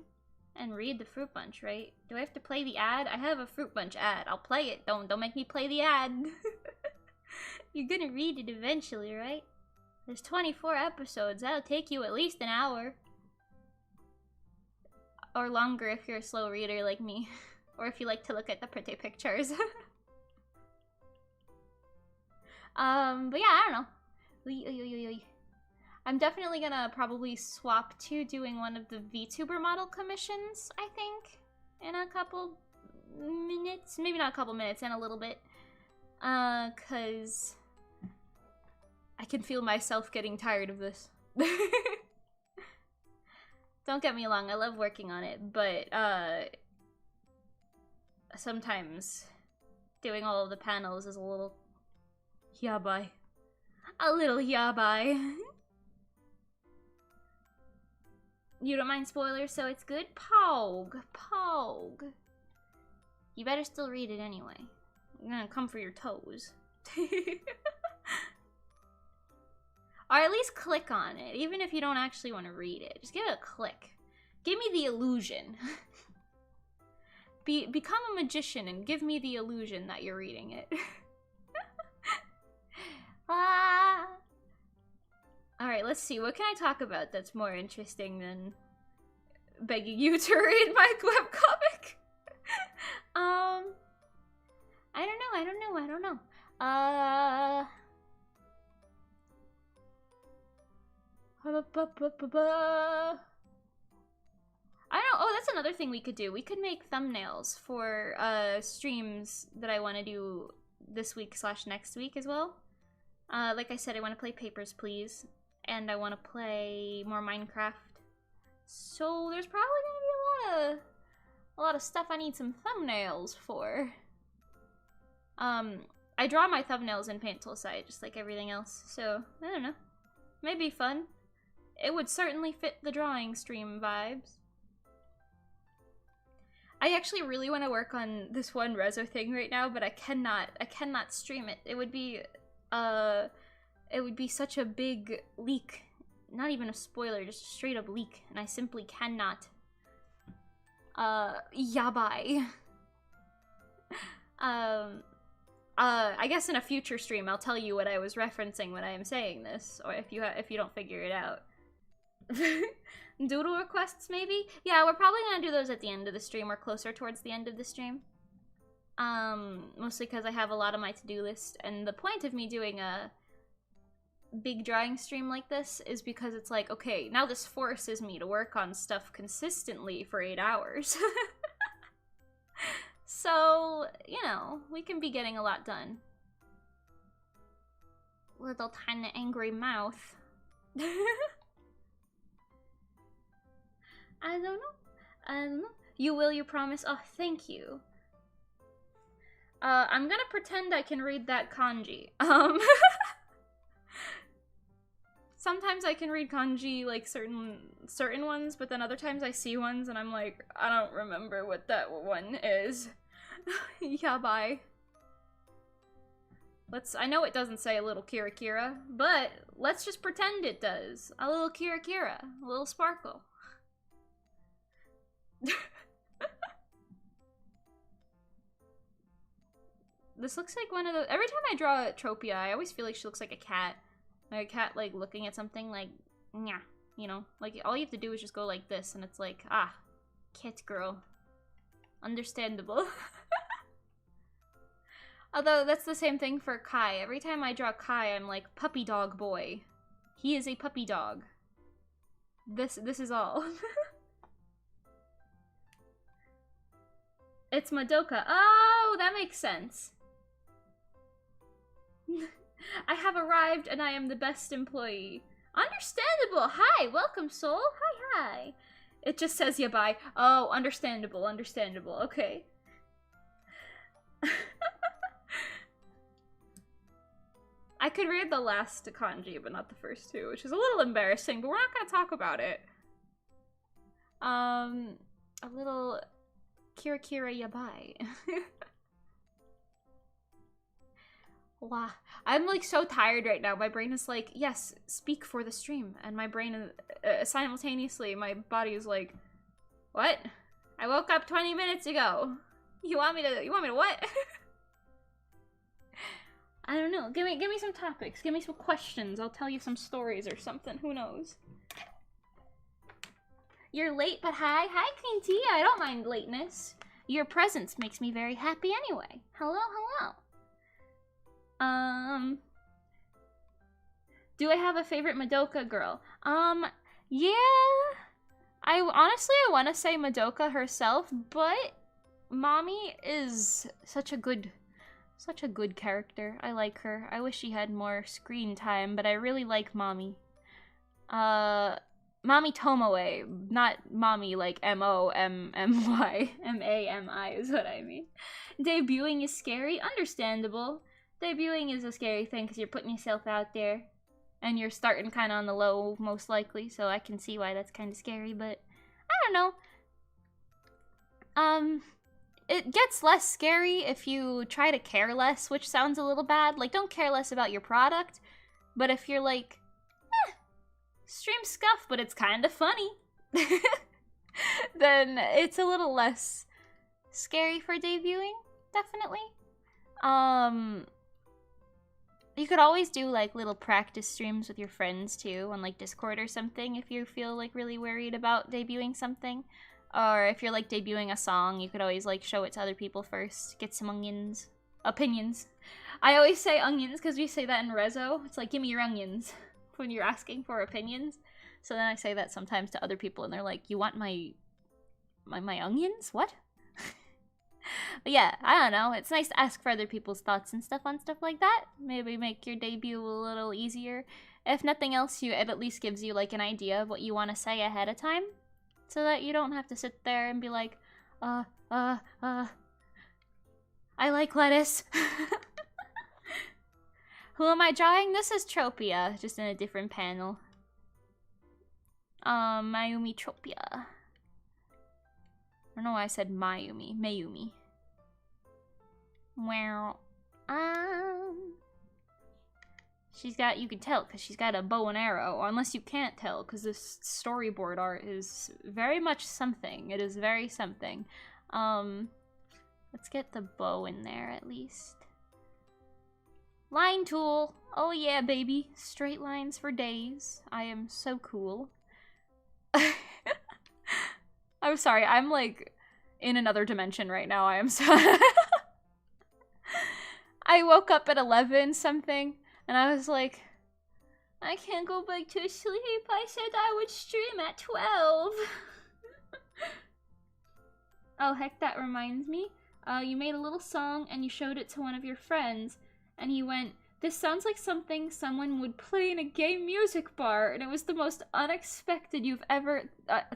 and read the Fruit Punch, right? Do I have to play the ad? I have a Fruit Punch ad. I'll play it. Don't make me play the ad. You're gonna read it eventually, right? There's 24 episodes. That'll take you at least an hour. Or longer if you're a slow reader like me. Or if you like to look at the pretty pictures. But yeah, I don't know. I'm definitely gonna probably swap to doing one of the VTuber model commissions, I think, in a couple minutes. Maybe not a couple minutes, in a little bit. 'Cause I can feel myself getting tired of this. Don't get me wrong, I love working on it, but sometimes doing all of the panels is a little yabai. A little yabai. You don't mind spoilers, so it's good? Pog. Pog. You better still read it anyway. I'm gonna come for your toes. Or at least click on it, even if you don't actually want to read it. Just give it a click. Give me the illusion. Become a magician and give me the illusion that you're reading it. Ah. Alright, let's see. What can I talk about that's more interesting than begging you to read my webcomic? I don't know. Oh, that's another thing we could do. We could make thumbnails for streams that I want to do this week / next week as well. Like I said, I want to play Papers, Please, and I want to play more Minecraft. So there's probably gonna be a lot of stuff I need some thumbnails for. I draw my thumbnails in Paint Tool Site, just like everything else. So I don't know, maybe fun. It would certainly fit the drawing stream vibes. I actually really want to work on this one Reso thing right now, but I cannot stream it. It would be such a big leak. Not even a spoiler, just a straight up leak, and I simply cannot. Yabai. I guess in a future stream I'll tell you what I was referencing when I am saying this, or if you don't figure it out. Doodle requests, maybe? Yeah, we're probably gonna do those at the end of the stream, or closer towards the end of the stream. Mostly because I have a lot on my to-do list, and the point of me doing a big drawing stream like this is because it's like, okay, now this forces me to work on stuff consistently for 8 hours. So, you know, we can be getting a lot done. Little tiny angry mouth. I don't know. You will, you promise? Oh, thank you. I'm gonna pretend I can read that kanji. Sometimes I can read kanji, like certain ones, but then other times I see ones and I'm like, I don't remember what that one is. Yabai. I know it doesn't say a little Kira Kira, but let's just pretend it does. A little Kira Kira, a little sparkle. This looks like one of those. Every time I draw Tropia, I always feel like she looks like a cat. Like a cat, like, looking at something, like, yeah, you know? Like, all you have to do is just go like this, and it's like, ah, cat girl. Understandable. Although, that's the same thing for Kai. Every time I draw Kai, I'm like, puppy dog boy. He is a puppy dog. This is all. It's Madoka. Oh, that makes sense. I have arrived and I am the best employee. Understandable. Hi, welcome, soul. Hi. It just says yabai. Oh, understandable. Okay. I could read the last kanji, but not the first two, which is a little embarrassing, but we're not gonna talk about it. A little Kira Kira yabai. Wow. I'm like so tired right now. My brain is like, yes, speak for the stream. And my brain, simultaneously, my body is like, what? I woke up 20 minutes ago. You want me to what? I don't know. Give me some topics. Give me some questions. I'll tell you some stories or something. Who knows? You're late, but hi. Hi, Queen Tia. I don't mind lateness. Your presence makes me very happy anyway. Hello. Do I have a favorite Madoka girl? Yeah. I want to say Madoka herself, but Mommy is such a good character. I like her. I wish she had more screen time, but I really like Mommy. Mommy Tomoe, not mommy like M-O-M-M-Y. M-A-M-I is what I mean. Debuting is scary, understandable. Debuting is a scary thing because you're putting yourself out there. And you're starting kind of on the low, most likely, so I can see why that's kind of scary, but I don't know. It gets less scary if you try to care less, which sounds a little bad. Like, don't care less about your product, but if you're like, stream scuff, but it's kind of funny, then it's a little less scary for debuting, definitely. You could always do like little practice streams with your friends too on like Discord or something if you feel like really worried about debuting something. Or if you're like debuting a song, you could always like show it to other people first, get some opinions. I always say onions because we say that in Rezo. It's like, give me your onions when you're asking for opinions. So then I say that sometimes to other people and they're like, you want my onions? What? But yeah, I don't know. It's nice to ask for other people's thoughts and stuff on stuff like that. Maybe make your debut a little easier. If nothing else, it at least gives you like an idea of what you want to say ahead of time. So that you don't have to sit there and be like, I like lettuce. Who am I drawing? This is Tropia, just in a different panel. Mayumi Tropia. I don't know why I said Mayumi. Well, she's got, you can tell because she's got a bow and arrow, or unless you can't tell because this storyboard art is very much something. It is very something. Let's get the bow in there at least. Line tool. Oh yeah, baby. Straight lines for days. I am so cool. I'm sorry, I'm like in another dimension right now. I am so I woke up at 11 something and I was like, I can't go back to sleep. I said I would stream at 12. Oh heck, that reminds me. You made a little song and you showed it to one of your friends and he went, this sounds like something someone would play in a gay music bar, and it was the most unexpected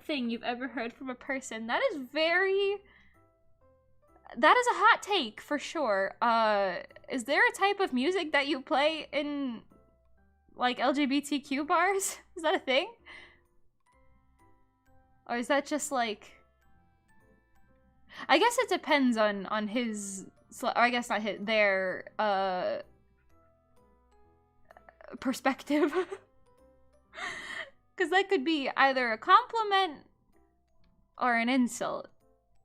thing you've ever heard from a person. That is a hot take for sure. Is there a type of music that you play in like LGBTQ bars? Is that a thing? Or is that just like, I guess it depends on his, or I guess not his, their perspective. Because that could be either a compliment or an insult.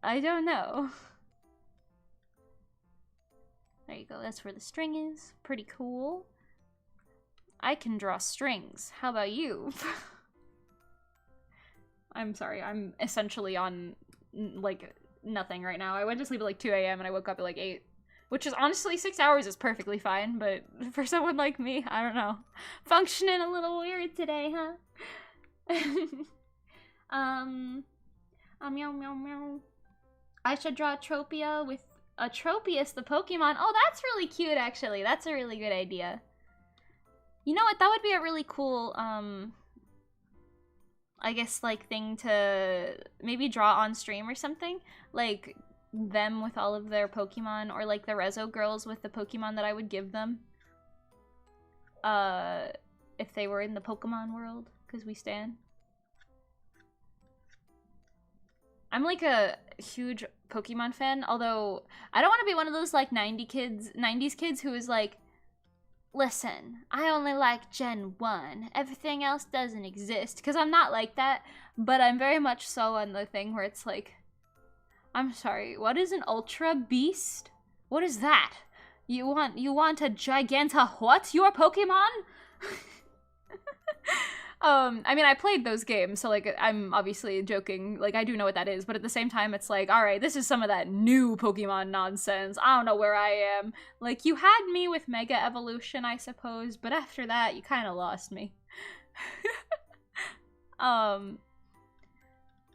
I don't know. There you go, that's where the string is. Pretty cool. I can draw strings. How about you? I'm sorry, I'm essentially on like nothing right now. I went to sleep at like 2 a.m. and I woke up at like 8. Which is honestly 6 hours is perfectly fine, but for someone like me, I don't know. Functioning a little weird today, huh? Meow meow meow. I should draw Tropia with Atropius, the Pokemon. Oh, that's really cute, actually. That's a really good idea. You know what? That would be a really cool, I guess, like, thing to maybe draw on stream or something. Like, them with all of their Pokemon, or like the Rezo girls with the Pokemon that I would give them. If they were in the Pokemon world, because we stan. I'm like a huge Pokemon fan, although I don't want to be one of those like 90s kids who is like, listen, I only like Gen 1. Everything else doesn't exist. Because I'm not like that, but I'm very much so on the thing where it's like, I'm sorry, what is an Ultra Beast? What is that? You want a Giganta what? Your Pokemon? I mean, I played those games, so, like, I'm obviously joking. Like, I do know what that is, but at the same time, it's like, alright, this is some of that new Pokemon nonsense. I don't know where I am. Like, you had me with Mega Evolution, I suppose, but after that, you kind of lost me.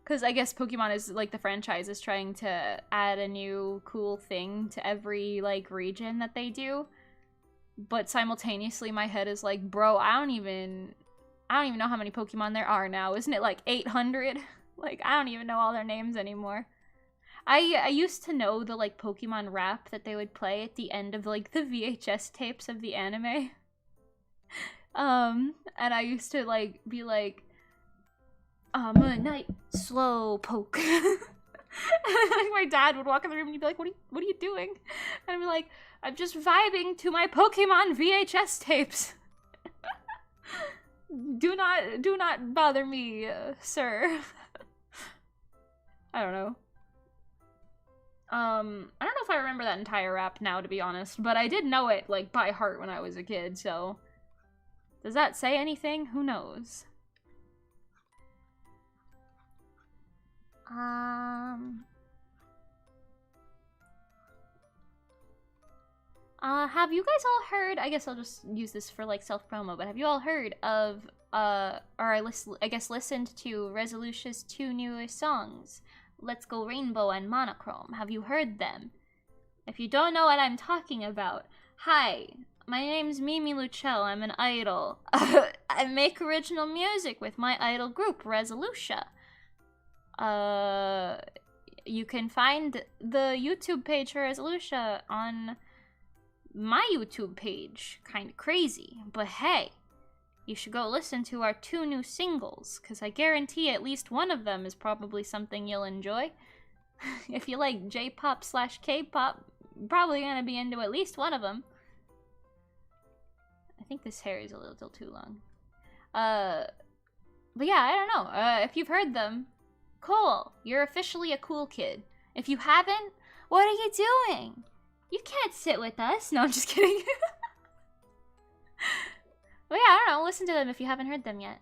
Because I guess Pokemon is, like, the franchise is trying to add a new cool thing to every, like, region that they do. But simultaneously, my head is like, bro, I don't even I don't even know how many Pokemon there are now. Isn't it like 800? Like, I don't even know all their names anymore. I used to know the, like, Pokemon rap that they would play at the end of, like, the VHS tapes of the anime. And I used to, like, be like, night slow poke. And like, my dad would walk in the room and he'd be like, what are you doing? And I'd be like, I'm just vibing to my Pokemon VHS tapes. Do not bother me, sir. I don't know. I don't know if I remember that entire rap now, to be honest, but I did know it, like, by heart when I was a kid, so... Does that say anything? Who knows? Have you guys all heard, I guess I'll just use this for, like, self-promo, but have you all heard of, or I guess listened to Resolucia's 2 newest songs? Let's Go Rainbow and Monochrome. Have you heard them? If you don't know what I'm talking about, hi, my name's Mimi Luchel, I'm an idol. I make original music with my idol group, Resolucia. You can find the YouTube page for Resolucia on my YouTube page. Kinda crazy, but hey, you should go listen to our 2 new singles, because I guarantee at least one of them is probably something you'll enjoy. If you like J-pop/K-pop, you're probably gonna be into at least one of them. I think this hair is a little too long. But yeah, I don't know. If you've heard them, cool. You're officially a cool kid. If you haven't, what are you doing? You can't sit with us. No, I'm just kidding. But yeah, I don't know. Listen to them if you haven't heard them yet.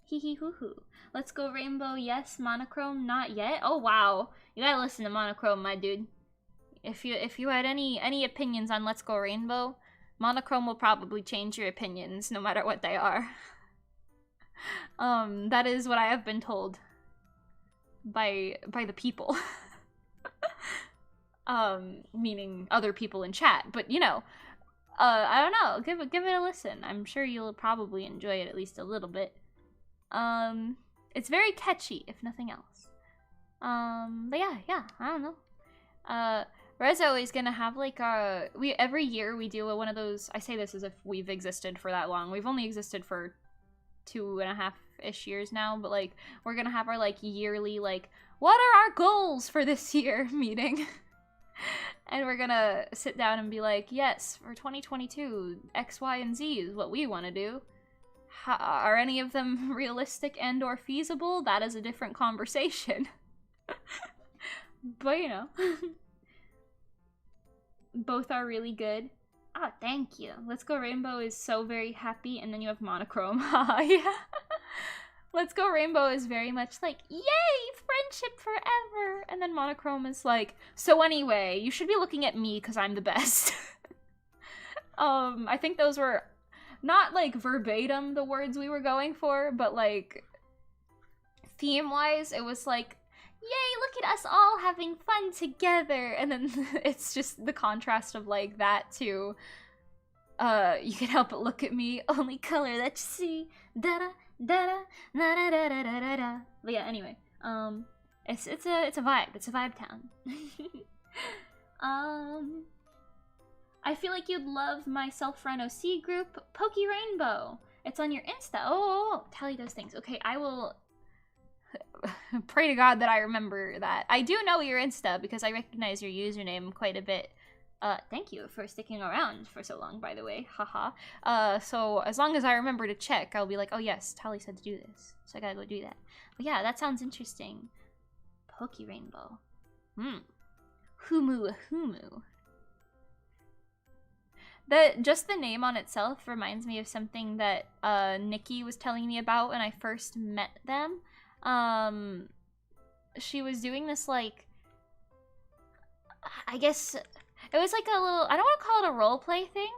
Hee hee hoo hoo. Let's Go Rainbow, yes. Monochrome, not yet. Oh wow, you gotta listen to Monochrome, my dude. If you had any opinions on Let's Go Rainbow, Monochrome will probably change your opinions, no matter what they are. That is what I have been told by the people. Meaning other people in chat, but you know. I don't know. Give it a listen. I'm sure you'll probably enjoy it at least a little bit. It's very catchy, if nothing else. But yeah, I don't know. Rezo is gonna have like every year we do one of those. I say this as if we've existed for that long. We've only existed for 2.5-ish years now, but like we're gonna have our like yearly like what are our goals for this year meeting. And we're gonna sit down and be like, yes, for 2022, X, Y, and Z is what we want to do. Are any of them realistic and or feasible? That is a different conversation. But, you know. Both are really good. Oh, thank you. Let's Go Rainbow is so very happy, and then you have Monochrome. Yeah. Let's Go Rainbow is very much like, yay, friendship forever! And then Monochrome is like, so anyway, you should be looking at me because I'm the best. I think those were not like verbatim the words we were going for, but like theme-wise, it was like, yay, look at us all having fun together! And then it's just the contrast of like that to, you can help but look at me, only color that you see, da-da. Da da da da da da da da. But yeah, anyway, it's a vibe. It's a vibe town. I feel like you'd love my self-run OC group, Poke Rainbow. It's on your Insta. Oh, tally those things. Okay, I will pray to God that I remember that. I do know your Insta because I recognize your username quite a bit. Thank you for sticking around for so long, by the way. Haha. So as long as I remember to check, I'll be like, oh yes, Tally said to do this. So I gotta go do that. But yeah, that sounds interesting. Poke Rainbow. Humu Humu. Just the name on itself reminds me of something that Nikki was telling me about when I first met them. She was doing this like, I guess it was like a little, I don't want to call it a role play thing,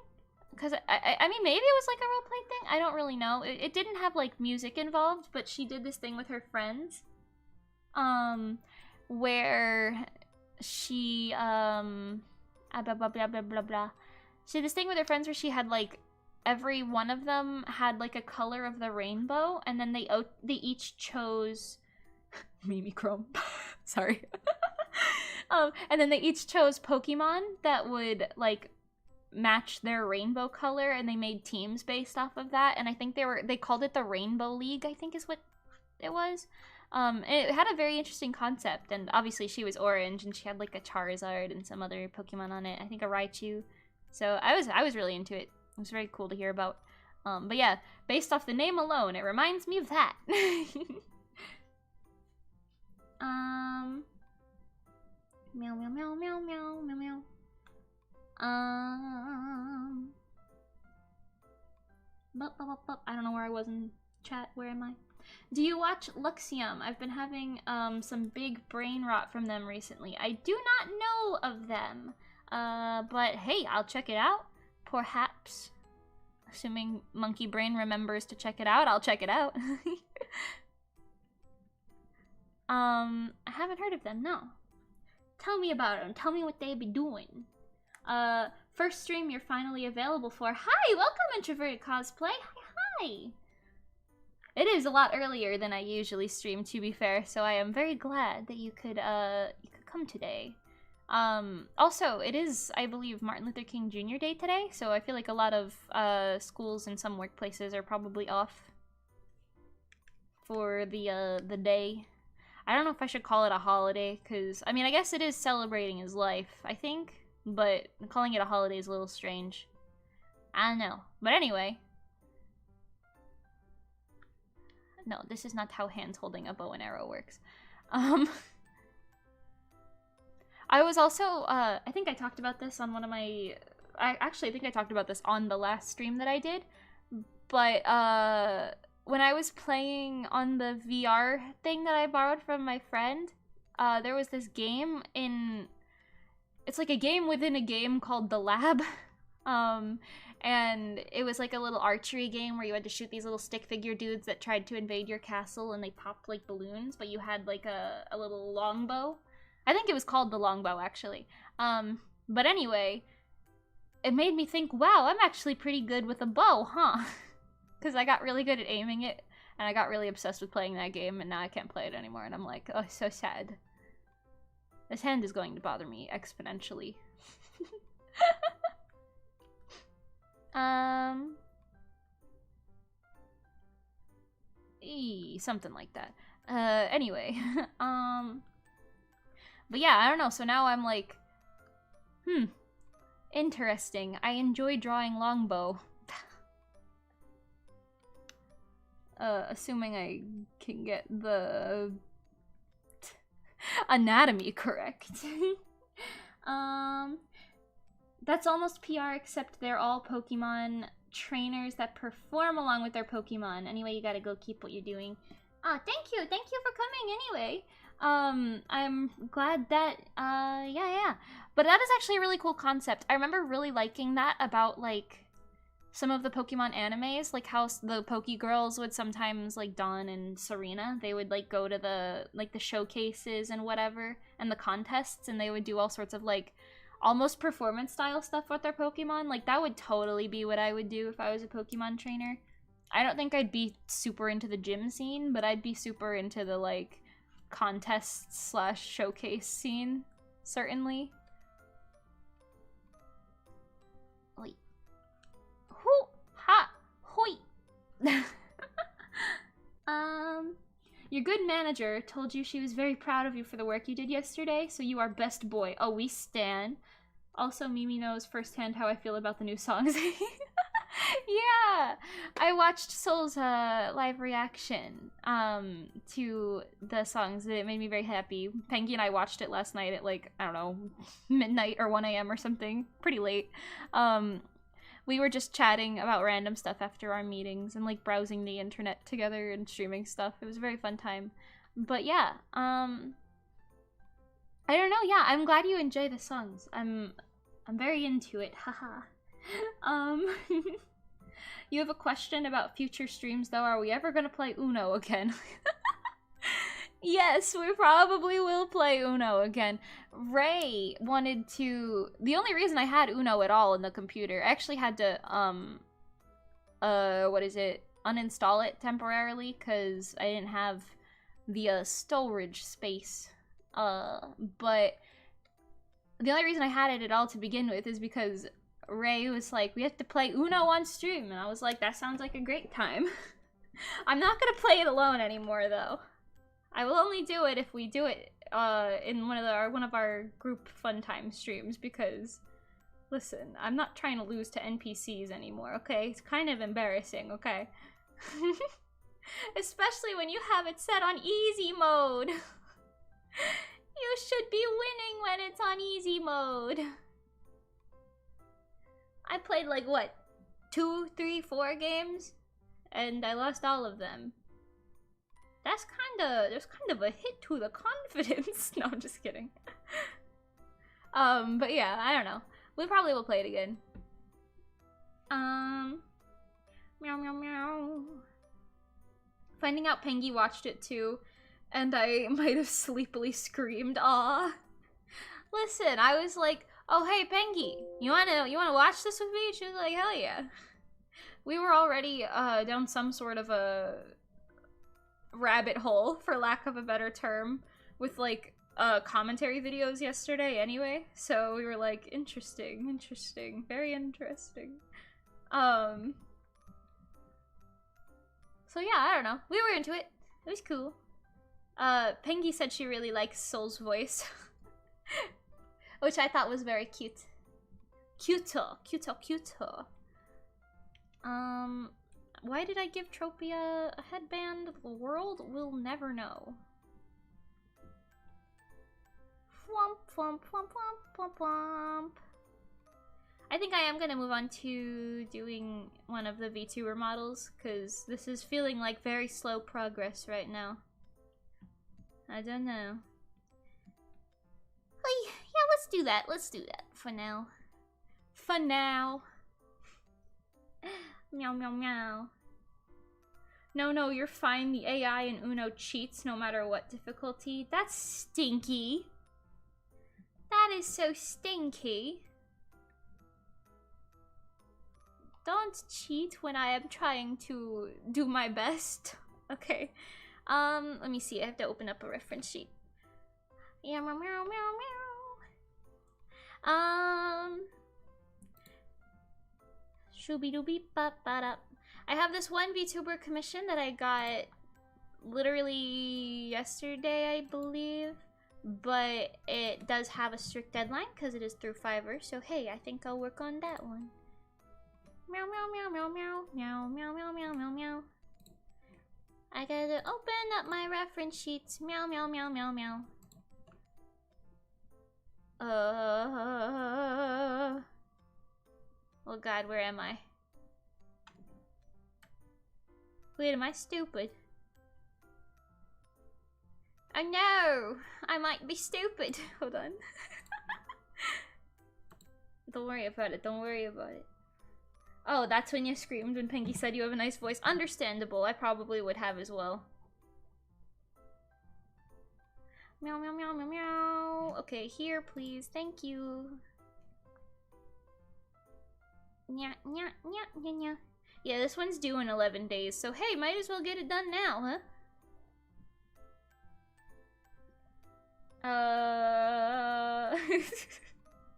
because I mean maybe it was like a role play thing, I don't really know. It didn't have like music involved, but she did this thing with her friends, where she blah blah blah blah blah blah. She did this thing with her friends where she had like every one of them had like a color of the rainbow, and then they each chose Mimi Chrome. Sorry. And then they each chose Pokemon that would like match their rainbow color, and they made teams based off of that. And I think they called it the Rainbow League, I think is what it was. It had a very interesting concept, and obviously she was orange, and she had like a Charizard and some other Pokemon on it. I think a Raichu. So I was really into it. It was very cool to hear about. But yeah, based off the name alone, it reminds me of that. Meow meow meow meow meow meow meow. I don't know where I was in chat. Where am I? Do you watch Luxium? I've been having some big brain rot from them recently. I do not know of them. But hey, I'll check it out. Perhaps. Assuming Monkey Brain remembers to check it out, I'll check it out. I haven't heard of them, no. Tell me about them. Tell me what they be doing. First stream you're finally available for. Hi, welcome Introverted Cosplay. Hi. It is a lot earlier than I usually stream, to be fair, so I am very glad that you could come today. Also, it is, I believe, Martin Luther King Jr. Day today, so I feel like a lot of schools and some workplaces are probably off for the day. I don't know if I should call it a holiday, because, I mean, I guess it is celebrating his life, I think, but calling it a holiday is a little strange. I don't know. But anyway. No, this is not how hands holding a bow and arrow works. I was also, I think I talked about this on one of my... I think I talked about this on the last stream that I did. But, when I was playing on the VR thing that I borrowed from my friend, there was this game in... It's like a game within a game called The Lab. And it was like a little archery game where you had to shoot these little stick figure dudes that tried to invade your castle, and they popped like balloons, but you had like a little longbow. I think it was called the longbow, actually. But anyway, it made me think, wow, I'm actually pretty good with a bow, huh? Because I got really good at aiming it, and I got really obsessed with playing that game, and now I can't play it anymore, and I'm like, oh, so sad. This hand is going to bother me exponentially. Something like that. Anyway, but yeah, I don't know, so now I'm like, interesting. I enjoy drawing longbow. Assuming I can get the anatomy correct. That's almost PR, except they're all Pokemon trainers that perform along with their Pokemon. Anyway, you gotta go keep what you're doing. Thank you for coming anyway. I'm glad that, yeah. But that is actually a really cool concept. I remember really liking that about, like, some of the Pokemon animes, like how the Pokegirls would sometimes, like Dawn and Serena, they would, like, go to the showcases and whatever, and the contests, and they would do all sorts of, like, almost performance style stuff with their Pokemon. Like, that would totally be what I would do if I was a Pokemon trainer. I don't think I'd be super into the gym scene, but I'd be super into the, like, contest / showcase scene, certainly. Oi. Hoo! Ha! Hoi! Your good manager told you she was very proud of you for the work you did yesterday, so you are best boy. Oh, we stan. Also, Mimi knows firsthand how I feel about the new songs. Yeah! I watched Soul's live reaction to the songs. It made me very happy. Pengy and I watched it last night at, like, I don't know, midnight or 1 a.m. or something. Pretty late. We were just chatting about random stuff after our meetings and, like, browsing the internet together and streaming stuff. It was a very fun time. But yeah, I don't know, yeah, I'm glad you enjoy the songs. I'm very into it, haha. You have a question about future streams, though. Are we ever gonna play Uno again? Yes, we probably will play Uno again. Ray wanted to... The only reason I had Uno at all in the computer, I actually had to, what is it? Uninstall it temporarily because I didn't have the storage space. But the only reason I had it at all to begin with is because Ray was like, we have to play Uno on stream, and I was like, that sounds like a great time. I'm not gonna play it alone anymore, though. I will only do it if we do it in one of our group fun time streams, because listen, I'm not trying to lose to NPCs anymore, okay? It's kind of embarrassing, okay? Especially when you have it set on easy mode. You should be winning when it's on easy mode. I played like, what, 2, 3, 4 games? And I lost all of them. There's kind of a hit to the confidence. No, I'm just kidding. But yeah, I don't know. We probably will play it again. Meow meow meow. Finding out Pengy watched it too, and I might have sleepily screamed, "Aw!" Listen, I was like, "Oh hey Pengy, you wanna watch this with me?" She was like, "Hell yeah!" We were already down some sort of a rabbit hole, for lack of a better term, with like commentary videos yesterday anyway, so we were like, interesting, very interesting. So yeah, I don't know, we were into it. It was cool. Pengy said she really likes Soul's voice, which I thought was very cute. Cuter. Why did I give Tropia a headband? The world will never know. Flump, flump, flump, flump, flump, flump. I think I am gonna move on to doing one of the VTuber models, because this is feeling like very slow progress right now. I don't know. Hey, yeah, let's do that for now. Meow meow meow. No, you're fine. The AI in Uno cheats no matter what difficulty. That's stinky. That is so stinky. Don't cheat when I am trying to do my best. Okay. Let me see. I have to open up a reference sheet. Yeah, meow meow meow meow. Shooby dooby ba ba da. I have this one VTuber commission that I got literally yesterday, I believe, but it does have a strict deadline because it is through Fiverr. So hey, I think I'll work on that one. Meow meow meow meow meow meow meow meow meow meow meow. I gotta open up my reference sheets. Meow meow meow meow meow. Oh god, where am I? Wait, am I stupid? Oh no! I might be stupid. Hold on. Don't worry about it, don't worry about it. Oh, that's when you screamed when Pengy said you have a nice voice. Understandable, I probably would have as well. Meow meow meow meow meow. Okay, here please, thank you. Nya nya nya nya nya. Yeah, this one's due in 11 days, so hey, might as well get it done now, huh?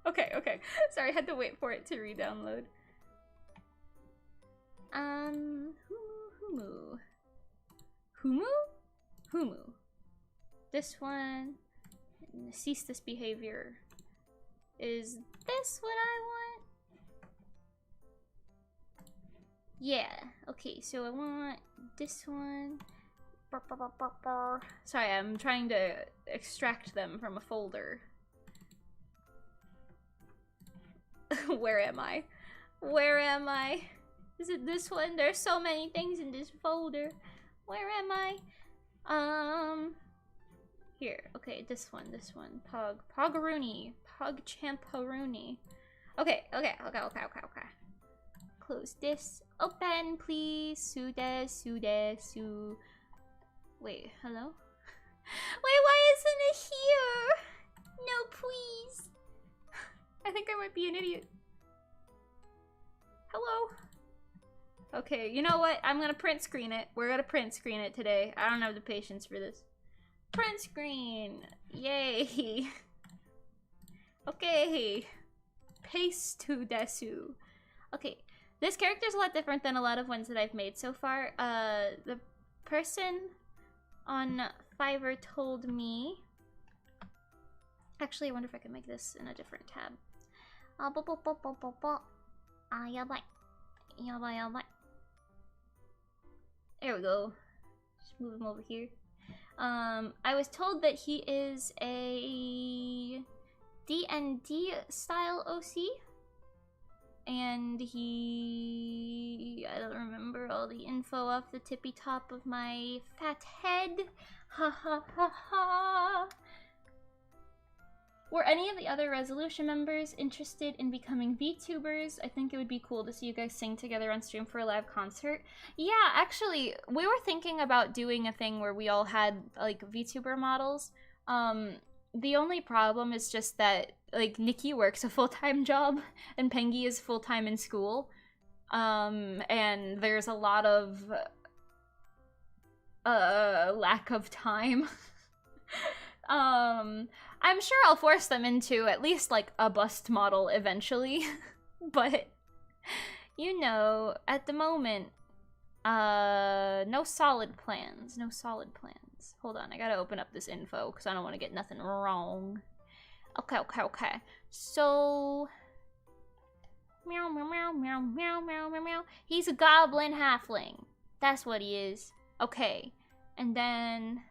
Okay. Sorry, I had to wait for it to re-download. Humu. This one. Cease this behavior. Is this what I want? Yeah, okay, so I want this one. Sorry, I'm trying to extract them from a folder. Where am I? Is it this one? There's so many things in this folder. Where am I? Here, okay, this one. Pogaroonie. Pogchamparoonie. Okay. Close this. Open, please. Su. Wait, hello? Wait, why isn't it here? No, please. I think I might be an idiot. Hello? Okay, you know what? I'm gonna print screen it. We're gonna print screen it today. I don't have the patience for this. Print screen! Yay! Okay. Paste to desu. Okay, this character's a lot different than a lot of ones that I've made so far. The person on Fiverr told me... Actually, I wonder if I can make this in a different tab. Yabai. Yabai, yabai. There we go. Just move him over here. I was told that he is a D&D style OC. And I don't remember all the info off the tippy top of my fat head. Ha ha ha ha. Were any of the other Resolution members interested in becoming VTubers? I think it would be cool to see you guys sing together on stream for a live concert. Yeah, actually, we were thinking about doing a thing where we all had, like, VTuber models. The only problem is just that, like, Nikki works a full-time job, and Pengi is full-time in school. And there's a lot of, lack of time. I'm sure I'll force them into at least, like, a bust model eventually. But, you know, at the moment, no solid plans. No solid plans. Hold on, I gotta open up this info, because I don't want to get nothing wrong. Okay. So... Meow, meow, meow, meow, meow, meow, meow, meow. He's a goblin halfling. That's what he is. Okay. And then...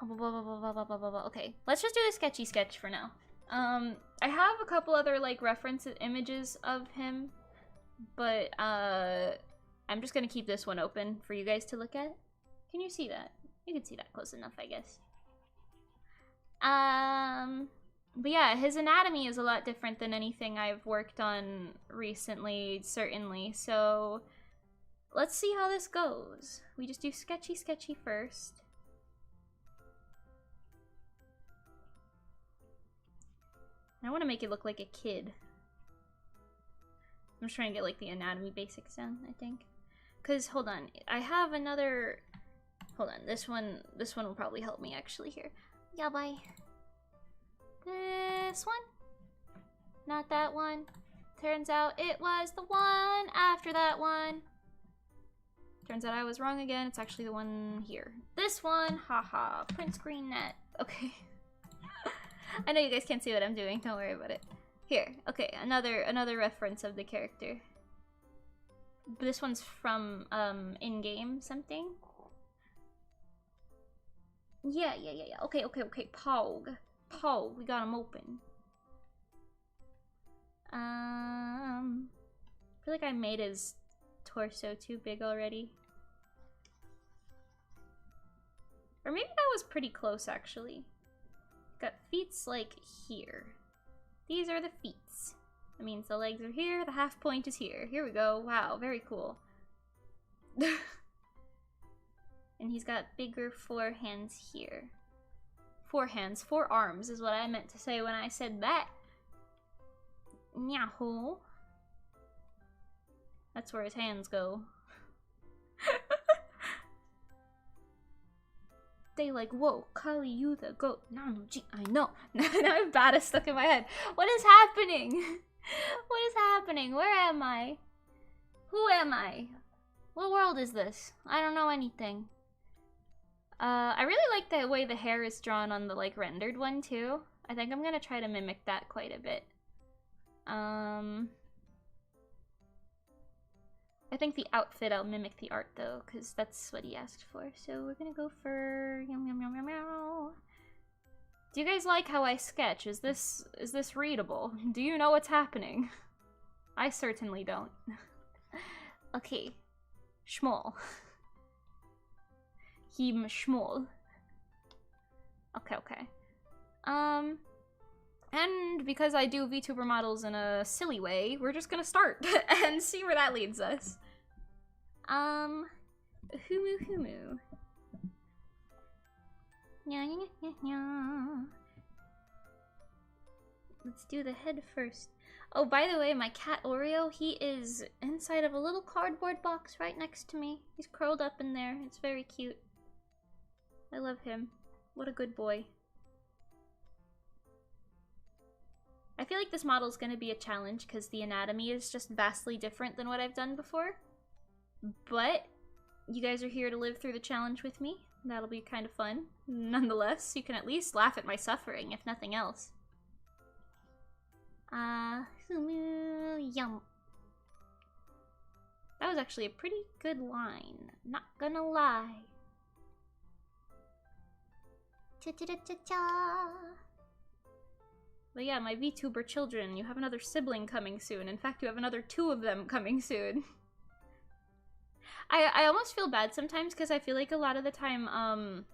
Okay, let's just do the sketchy sketch for now. I have a couple other, like, reference images of him, but, I'm just gonna keep this one open for you guys to look at. Can you see that? You can see that close enough, I guess. But yeah, his anatomy is a lot different than anything I've worked on recently, certainly, so let's see how this goes. We just do sketchy sketchy first. I want to make it look like a kid. I'm just trying to get, like, the anatomy basics down, I think. Because, hold on, I have another... Hold on, this one will probably help me actually here. Yeah, bye. This one? Not that one. Turns out it was the one after that one. Turns out I was wrong again. It's actually the one here. This one, haha, print screen net. Okay. I know you guys can't see what I'm doing, don't worry about it. Here, okay, another reference of the character. This one's from, in-game something. Yeah, okay, Pog. Pog, we got him open. I feel like I made his torso too big already. Or maybe that was pretty close, actually. Got feet's like here. These are the feets. That means the legs are here, the half point is here. Here we go. Wow, very cool. And he's got bigger forehands here. Forehands, forearms is what I meant to say when I said that. Nyahoo. That's where his hands go. They like, whoa, Kali Yuta, go, Nanuji, I know. Now I have Bada stuck in my head. What is happening? What is happening? Where am I? Who am I? What world is this? I don't know anything. I really like the way the hair is drawn on the, like, rendered one, too. I think I'm gonna try to mimic that quite a bit. I think the outfit, I'll mimic the art, though, because that's what he asked for. So we're gonna go for... Yum, yum, yum, yum, yum. Do you guys like how I sketch? Is this readable? Do you know what's happening? I certainly don't. Okay. Schmoll. Him schmoll. Okay. And because I do VTuber models in a silly way, we're just gonna start and see where that leads us. Humu. Nya. Let's do the head first. Oh, by the way, my cat Oreo, he is inside of a little cardboard box right next to me. He's curled up in there. It's very cute. I love him. What a good boy. I feel like this model is going to be a challenge because the anatomy is just vastly different than what I've done before. But you guys are here to live through the challenge with me. That'll be kind of fun. Nonetheless, you can at least laugh at my suffering, if nothing else. Yum. That was actually a pretty good line. Not gonna lie. Cha-cha-cha-cha-cha. But yeah, my VTuber children, you have another sibling coming soon. In fact, you have another 2 of them coming soon. I almost feel bad sometimes because I feel like a lot of the time,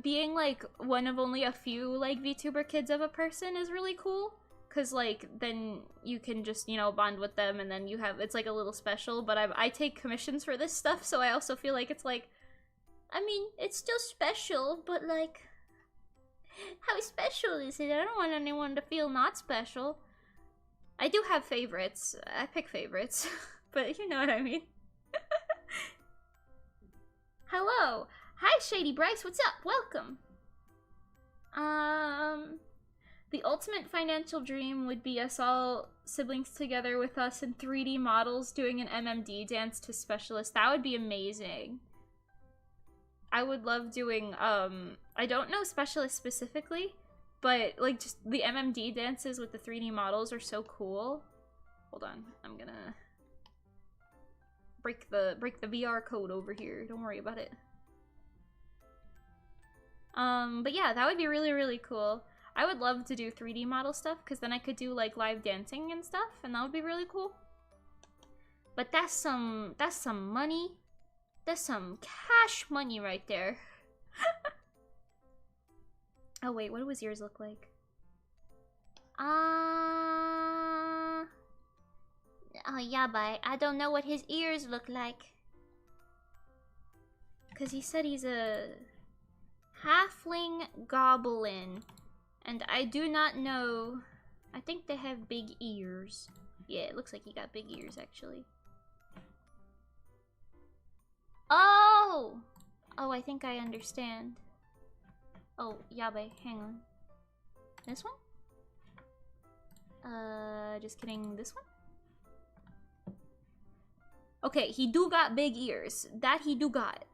being like one of only a few like VTuber kids of a person is really cool. Cause like then you can just, you know, bond with them and then you have, it's like a little special, but I take commissions for this stuff, so I also feel like it's like, I mean, it's still special, but like, how special is it? I don't want anyone to feel not special. I do have favorites. I pick favorites, but you know what I mean. Hello! Hi, Shady Bryce, what's up? Welcome! The ultimate financial dream would be us all siblings together with us in 3D models doing an MMD dance to Specialist. That would be amazing. I would love doing, I don't know Specialist specifically, but like just the MMD dances with the 3D models are so cool. Hold on, I'm gonna break the VR code over here. Don't worry about it. But yeah, that would be really, really cool. I would love to do 3D model stuff, because then I could do, like, live dancing and stuff, and that would be really cool. But that's some money. That's some cash money right there. Oh, wait, what do his ears look like? Oh, yeah, but I don't know what his ears look like. Because he said he's a halfling goblin. And I do not know. I think they have big ears. Yeah, it looks like he got big ears, actually. Oh! Oh, I think I understand. Oh, Yabe, hang on. This one? Just kidding, this one? Okay, he do got big ears. That he do got.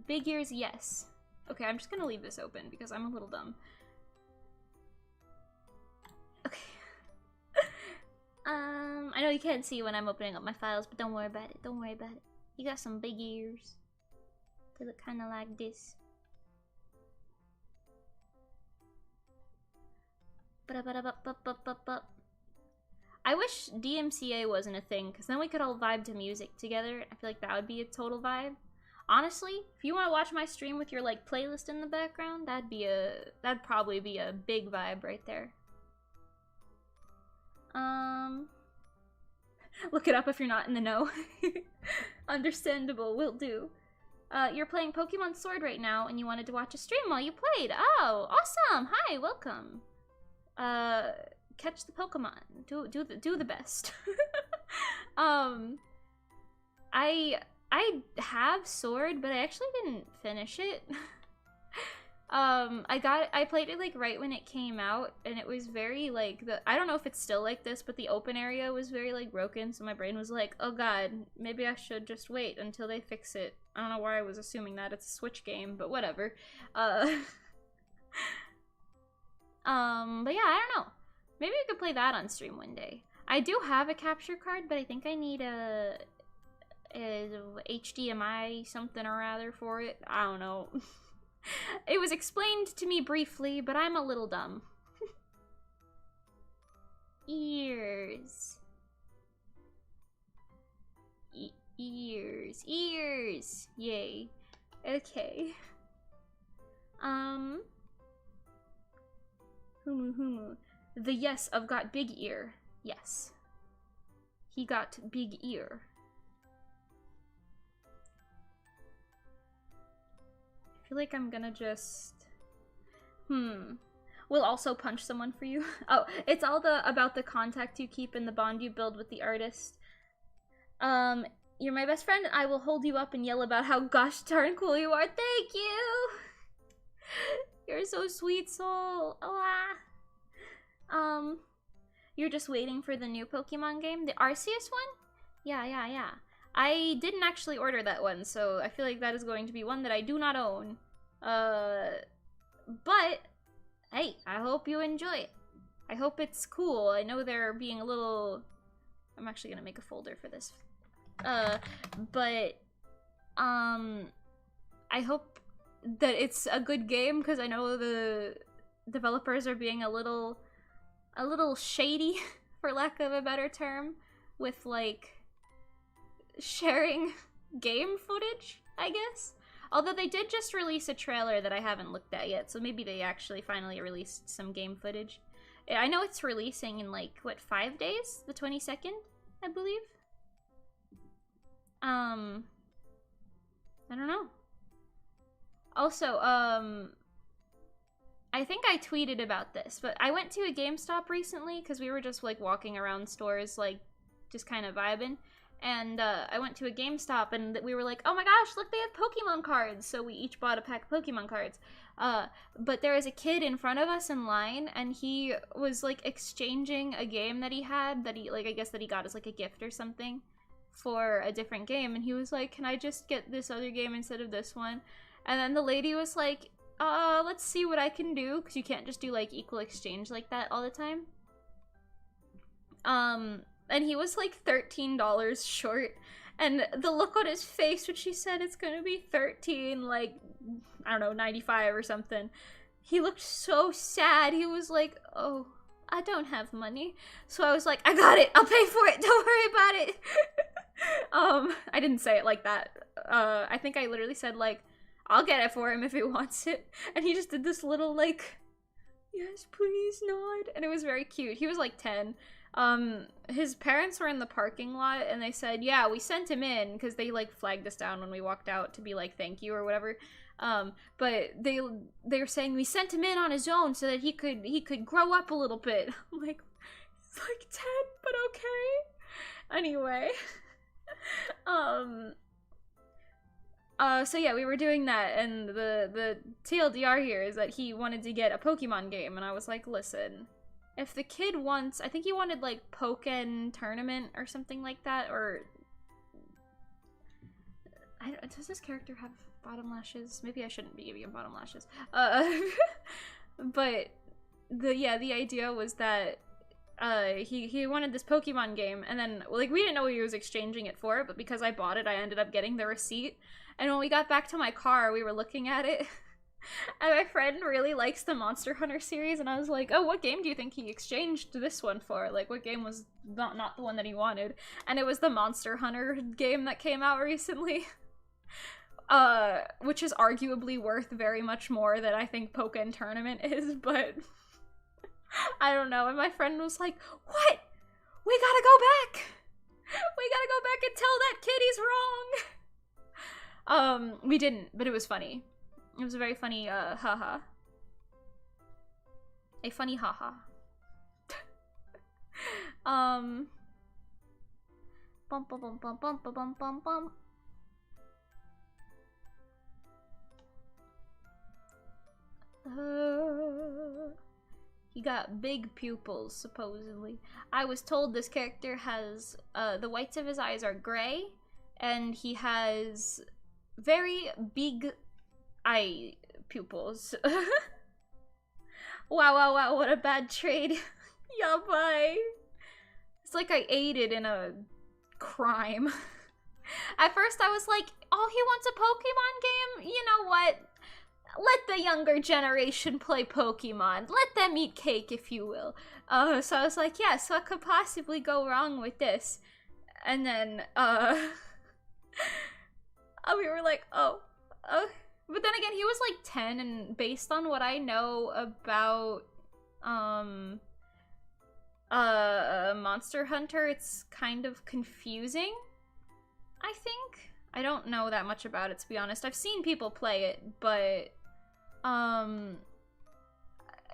Big ears, yes. Okay, I'm just gonna leave this open because I'm a little dumb. Okay. I know you can't see when I'm opening up my files, but don't worry about it. Don't worry about it. You got some big ears. They look kind of like this. I wish DMCA wasn't a thing, because then we could all vibe to music together. I feel like that would be a total vibe. Honestly, if you want to watch my stream with your like playlist in the background, that'd probably be a big vibe right there. Look it up if you're not in the know. Understandable, will do. You're playing Pokemon Sword right now and you wanted to watch a stream while you played. Oh, awesome. Hi, welcome. Catch the Pokemon. Do the best. I have Sword, but I actually didn't finish it. I played it like right when it came out, and it was very like I don't know if it's still like this, but the open area was very like broken, so my brain was like, oh god, maybe I should just wait until they fix it. I don't know why I was assuming that. It's a Switch game, but whatever. But yeah, I don't know. Maybe we could play that on stream one day. I do have a capture card, but I think I need a HDMI something or other for it. I don't know. It was explained to me briefly, but I'm a little dumb. Ears. Ears. Yay. Okay. Humu. The yes of got big ear. Yes. He got big ear. I feel like I'm gonna just... will also punch someone for you. Oh, it's all about the contact you keep and the bond you build with the artist. You're my best friend, and I will hold you up and yell about how gosh darn cool you are. Thank you! You're so sweet, soul. You're just waiting for the new Pokemon game? The Arceus one? Yeah. I didn't actually order that one, so I feel like that is going to be one that I do not own. But, hey, I hope you enjoy it. I hope it's cool. I know they're being a little... I'm actually gonna make a folder for this. I hope that it's a good game, because I know the developers are being a little shady, for lack of a better term, with, like, sharing game footage, I guess. Although they did just release a trailer that I haven't looked at yet, so maybe they actually finally released some game footage. I know it's releasing in, like, what, 5 days? The 22nd, I believe? I don't know. Also, I think I tweeted about this, but I went to a GameStop recently, because we were just, like, walking around stores, like, just kind of vibing. And I went to a GameStop, and we were like, oh my gosh, look, they have Pokemon cards! So we each bought a pack of Pokemon cards. But there was a kid in front of us in line, and he was, like, exchanging a game that he had, that he, like, I guess that he got as, like, a gift or something for a different game. And he was like, can I just get this other game instead of this one? And then the lady was like, let's see what I can do, because you can't just do, like, equal exchange like that all the time. And he was like $13 short, and the look on his face when she said it's gonna be 13, like, I don't know, 95 or something. He looked so sad. He was like, oh, I don't have money. So I was like, I got it, I'll pay for it, don't worry about it. I didn't say it like that. I think I literally said, like, I'll get it for him if he wants it. And he just did this little, like, yes, please, nod. And it was very cute. He was like 10. His parents were in the parking lot, and they said, yeah, we sent him in, because they, like, flagged us down when we walked out to be like, thank you, or whatever. But they were saying we sent him in on his own so that he could grow up a little bit. I'm like, he's like 10, but okay. Anyway. So yeah, we were doing that, and the TLDR here is that he wanted to get a Pokemon game, and I was like, listen, if the kid wants, I think he wanted, like, Pokken Tournament or something like that, or... does this character have bottom lashes? Maybe I shouldn't be giving him bottom lashes. But, the idea was that, he wanted this Pokemon game, and then, like, we didn't know what he was exchanging it for, but because I bought it, I ended up getting the receipt, and when we got back to my car, we were looking at it, and my friend really likes the Monster Hunter series, and I was like, oh, what game do you think he exchanged this one for? Like, what game was not the one that he wanted? And it was the Monster Hunter game that came out recently. Which is arguably worth very much more than I think Pokken Tournament is, but... I don't know, and my friend was like, what? We gotta go back! We gotta go back and tell that kid he's wrong! We didn't, but it was funny. It was a very funny, haha. A funny haha. Bum bum bum bum bum bum bum bum. He got big pupils, supposedly. I was told this character has, the whites of his eyes are gray, and he has very big eye pupils. Wow, what a bad trade. Yeah, bye. It's like I aided in a crime. At first I was like, oh, he wants a Pokemon game? You know what? Let the younger generation play Pokemon. Let them eat cake, if you will. So I was like, yeah, so what could possibly go wrong with this? And then, we were like, oh. But then again, he was like 10, and based on what I know about, Monster Hunter, it's kind of confusing, I think. I don't know that much about it, to be honest. I've seen people play it, but,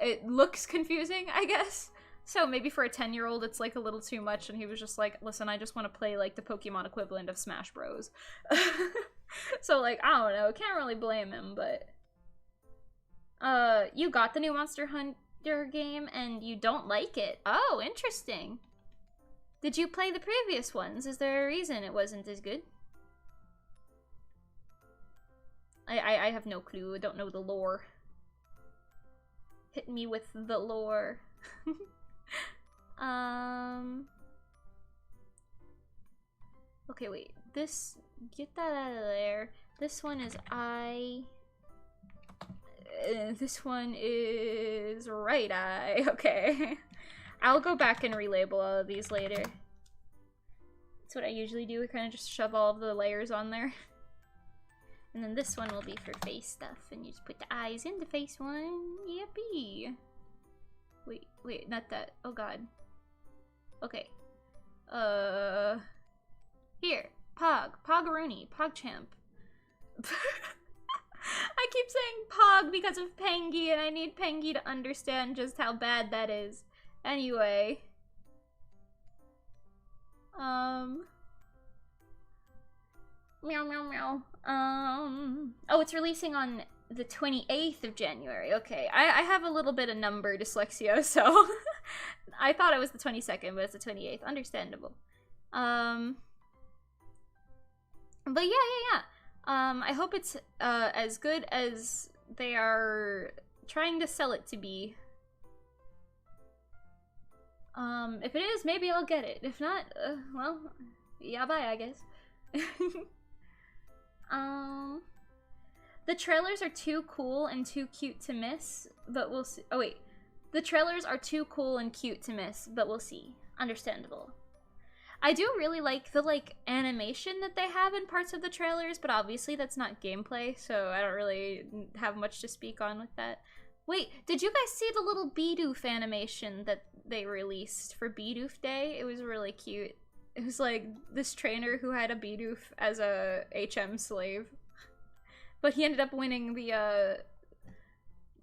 it looks confusing, I guess. So maybe for a 10-year-old it's like a little too much, and he was just like, listen, I just want to play like the Pokemon equivalent of Smash Bros. So like, I don't know, can't really blame him, but you got the new Monster Hunter game and you don't like it. Oh, interesting. Did you play the previous ones? Is there a reason it wasn't as good? I have no clue. I don't know the lore. Hit me with the lore. Okay, wait. This, get that out of there. This one is this one is right eye. Okay. I'll go back and relabel all of these later. That's what I usually do. We kind of just shove all of the layers on there. And then this one will be for face stuff. And you just put the eyes in the face one. Yippee. Wait, not that. Oh god. Okay. Here. Poggeroonie. Pogchamp. I keep saying Pog because of Pengy, and I need Pengy to understand just how bad that is. Anyway. Meow, meow, meow. Oh, it's releasing on the 28th of January. Okay, I have a little bit of number dyslexia, so I thought it was the 22nd, but it's the 28th. Understandable. But yeah. I hope it's as good as they are trying to sell it to be. If it is, maybe I'll get it. If not, well, yeah, bye, I guess. The trailers are too cool and too cute to miss, but we'll see. Oh, wait. The trailers are too cool and cute to miss, but we'll see. Understandable. I do really like the, animation that they have in parts of the trailers, but obviously that's not gameplay, so I don't really have much to speak on with that. Wait, did you guys see the little Bidoof animation that they released for Bidoof Day? It was really cute. It was like this trainer who had a Bidoof as a HM slave. But he ended up winning the, I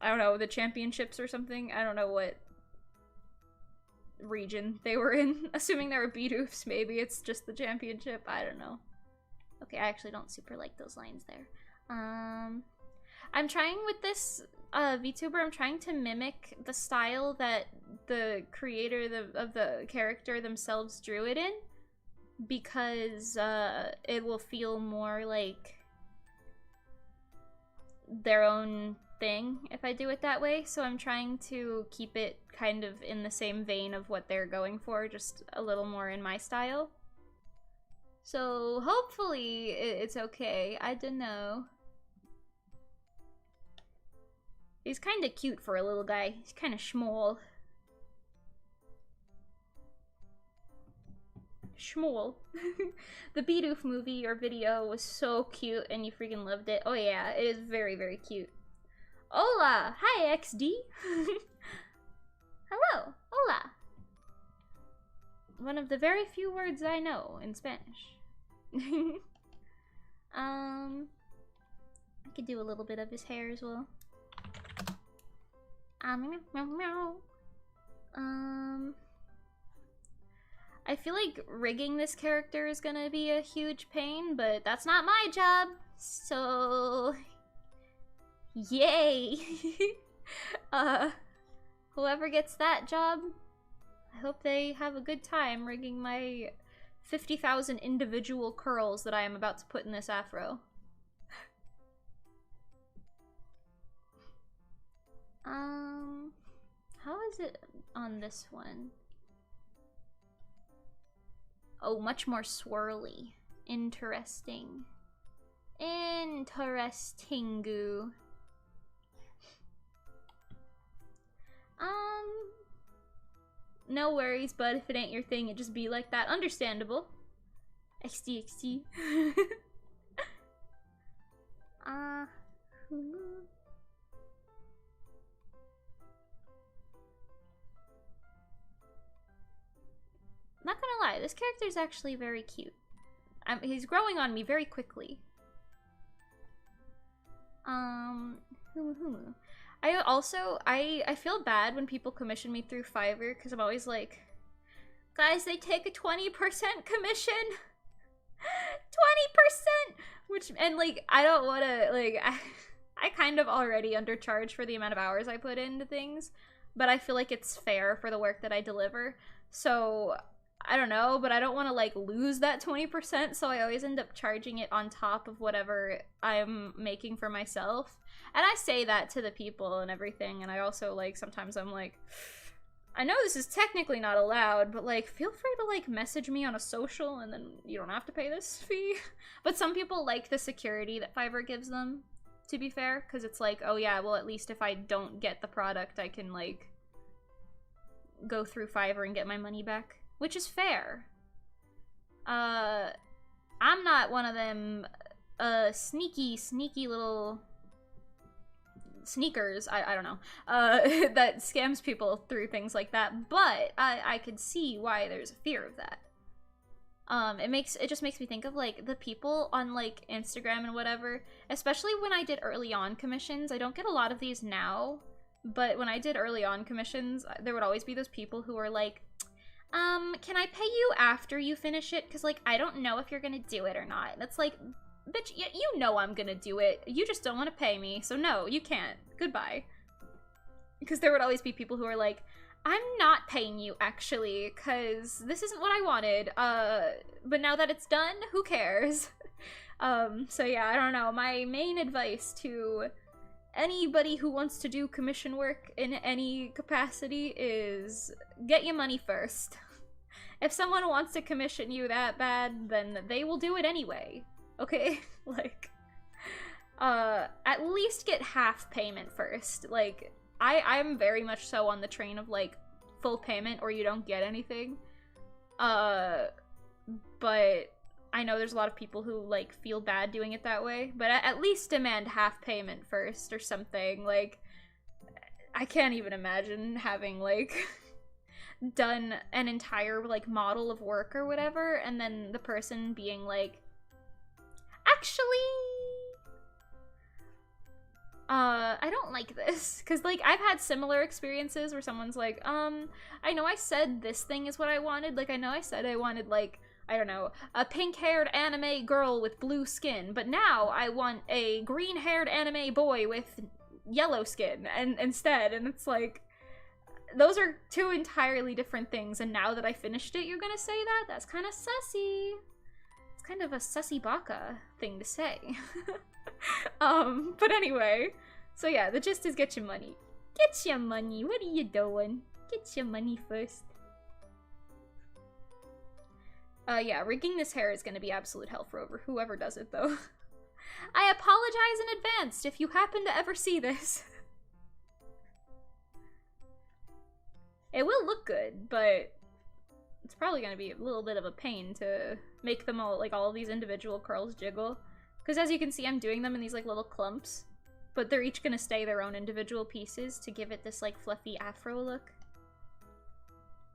don't know, the championships or something. I don't know what region they were in. Assuming they were Bidoofs, maybe it's just the championship. I don't know. Okay, I actually don't super like those lines there. I'm trying with this VTuber, I'm trying to mimic the style that the creator of the character themselves drew it in, because it will feel more like their own thing if I do it that way. So I'm trying to keep it kind of in the same vein of what they're going for, just a little more in my style. So hopefully it's okay. I don't know. He's kind of cute for a little guy. He's kind of small. Schmool. The Bidoof movie or video was so cute and you freaking loved it. Oh yeah, it is very, very cute. Hola! Hi, XD! Hello! Hola! One of the very few words I know in Spanish. I could do a little bit of his hair as well. Meow, meow. I feel like rigging this character is gonna be a huge pain, but that's not my job, so yay! Whoever gets that job, I hope they have a good time rigging my 50,000 individual curls that I am about to put in this afro. How is it on this one? Oh, much more swirly. Interesting. Interesting-goo. No worries, bud. If it ain't your thing, it just be like that. Understandable. XD. Not gonna lie, this character is actually very cute. He's growing on me very quickly. I feel bad when people commission me through Fiverr because I'm always like, guys, they take a 20% commission. 20%, which, and like, I don't want to, like, I kind of already undercharge for the amount of hours I put into things, but I feel like it's fair for the work that I deliver. So I don't know, but I don't want to like lose that 20%, so I always end up charging it on top of whatever I'm making for myself. And I say that to the people and everything, and I also like sometimes I'm like, I know this is technically not allowed, but like feel free to like message me on a social and then you don't have to pay this fee. But some people like the security that Fiverr gives them, to be fair, because it's like, oh yeah, well at least if I don't get the product I can like go through Fiverr and get my money back. Which is fair. I'm not one of them sneaky little sneakers, I don't know, that scams people through things like that, but I could see why there's a fear of that. It just makes me think of like the people on like Instagram and whatever, especially when I did early on commissions. I don't get a lot of these now, but when I did early on commissions, there would always be those people who were like, can I pay you after you finish it? Because, like, I don't know if you're gonna do it or not. And it's like, bitch, you know I'm gonna do it. You just don't want to pay me, so no, you can't. Goodbye. Because there would always be people who are like, I'm not paying you, actually, because this isn't what I wanted. But now that it's done, who cares? So yeah, I don't know. My main advice to anybody who wants to do commission work in any capacity is get your money first. If someone wants to commission you that bad, then they will do it anyway. Okay? Like, at least get half payment first. Like, I'm very much so on the train of, like, full payment or you don't get anything. But I know there's a lot of people who, like, feel bad doing it that way, but at least demand half payment first or something. Like, I can't even imagine having, like, done an entire, like, model of work or whatever, and then the person being like, actually, I don't like this. Because, like, I've had similar experiences where someone's like, I know I said this thing is what I wanted. Like, I know I said I wanted, like, I don't know, a pink-haired anime girl with blue skin, but now I want a green-haired anime boy with yellow skin instead, and it's like, those are two entirely different things, and now that I finished it, you're gonna say that? That's kind of sussy. It's kind of a sussy baka thing to say. But anyway, so yeah, the gist is get your money. Get your money, what are you doing? Get your money first. Yeah, rigging this hair is gonna be absolute hell for whoever does it, though. I apologize in advance if you happen to ever see this. It will look good, but it's probably gonna be a little bit of a pain to make them all, like, all of these individual curls jiggle. Because as you can see, I'm doing them in these, like, little clumps, but they're each gonna stay their own individual pieces to give it this, like, fluffy afro look.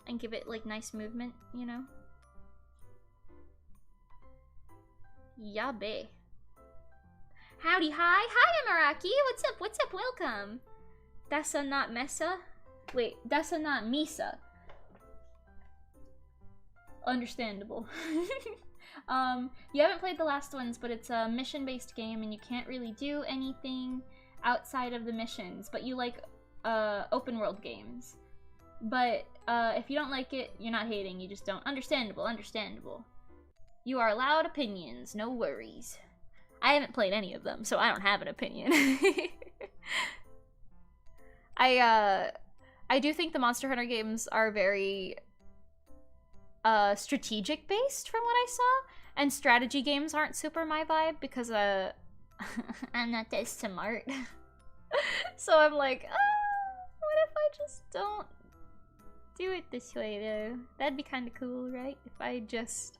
And give it, like, nice movement, you know? Yabe. Howdy, hi. Hiya, Maraki. What's up, welcome. Dasa not Mesa? Wait, Dasa not Misa. Understandable. You haven't played the last ones, but it's a mission-based game, and you can't really do anything outside of the missions, but you like, open-world games. But, if you don't like it, you're not hating, you just don't. Understandable. You are allowed opinions, no worries. I haven't played any of them, so I don't have an opinion. I do think the Monster Hunter games are very strategic based from what I saw, and strategy games aren't super my vibe because I'm not that smart. So I'm like, what if I just don't do it this way though? That'd be kind of cool, right? If I just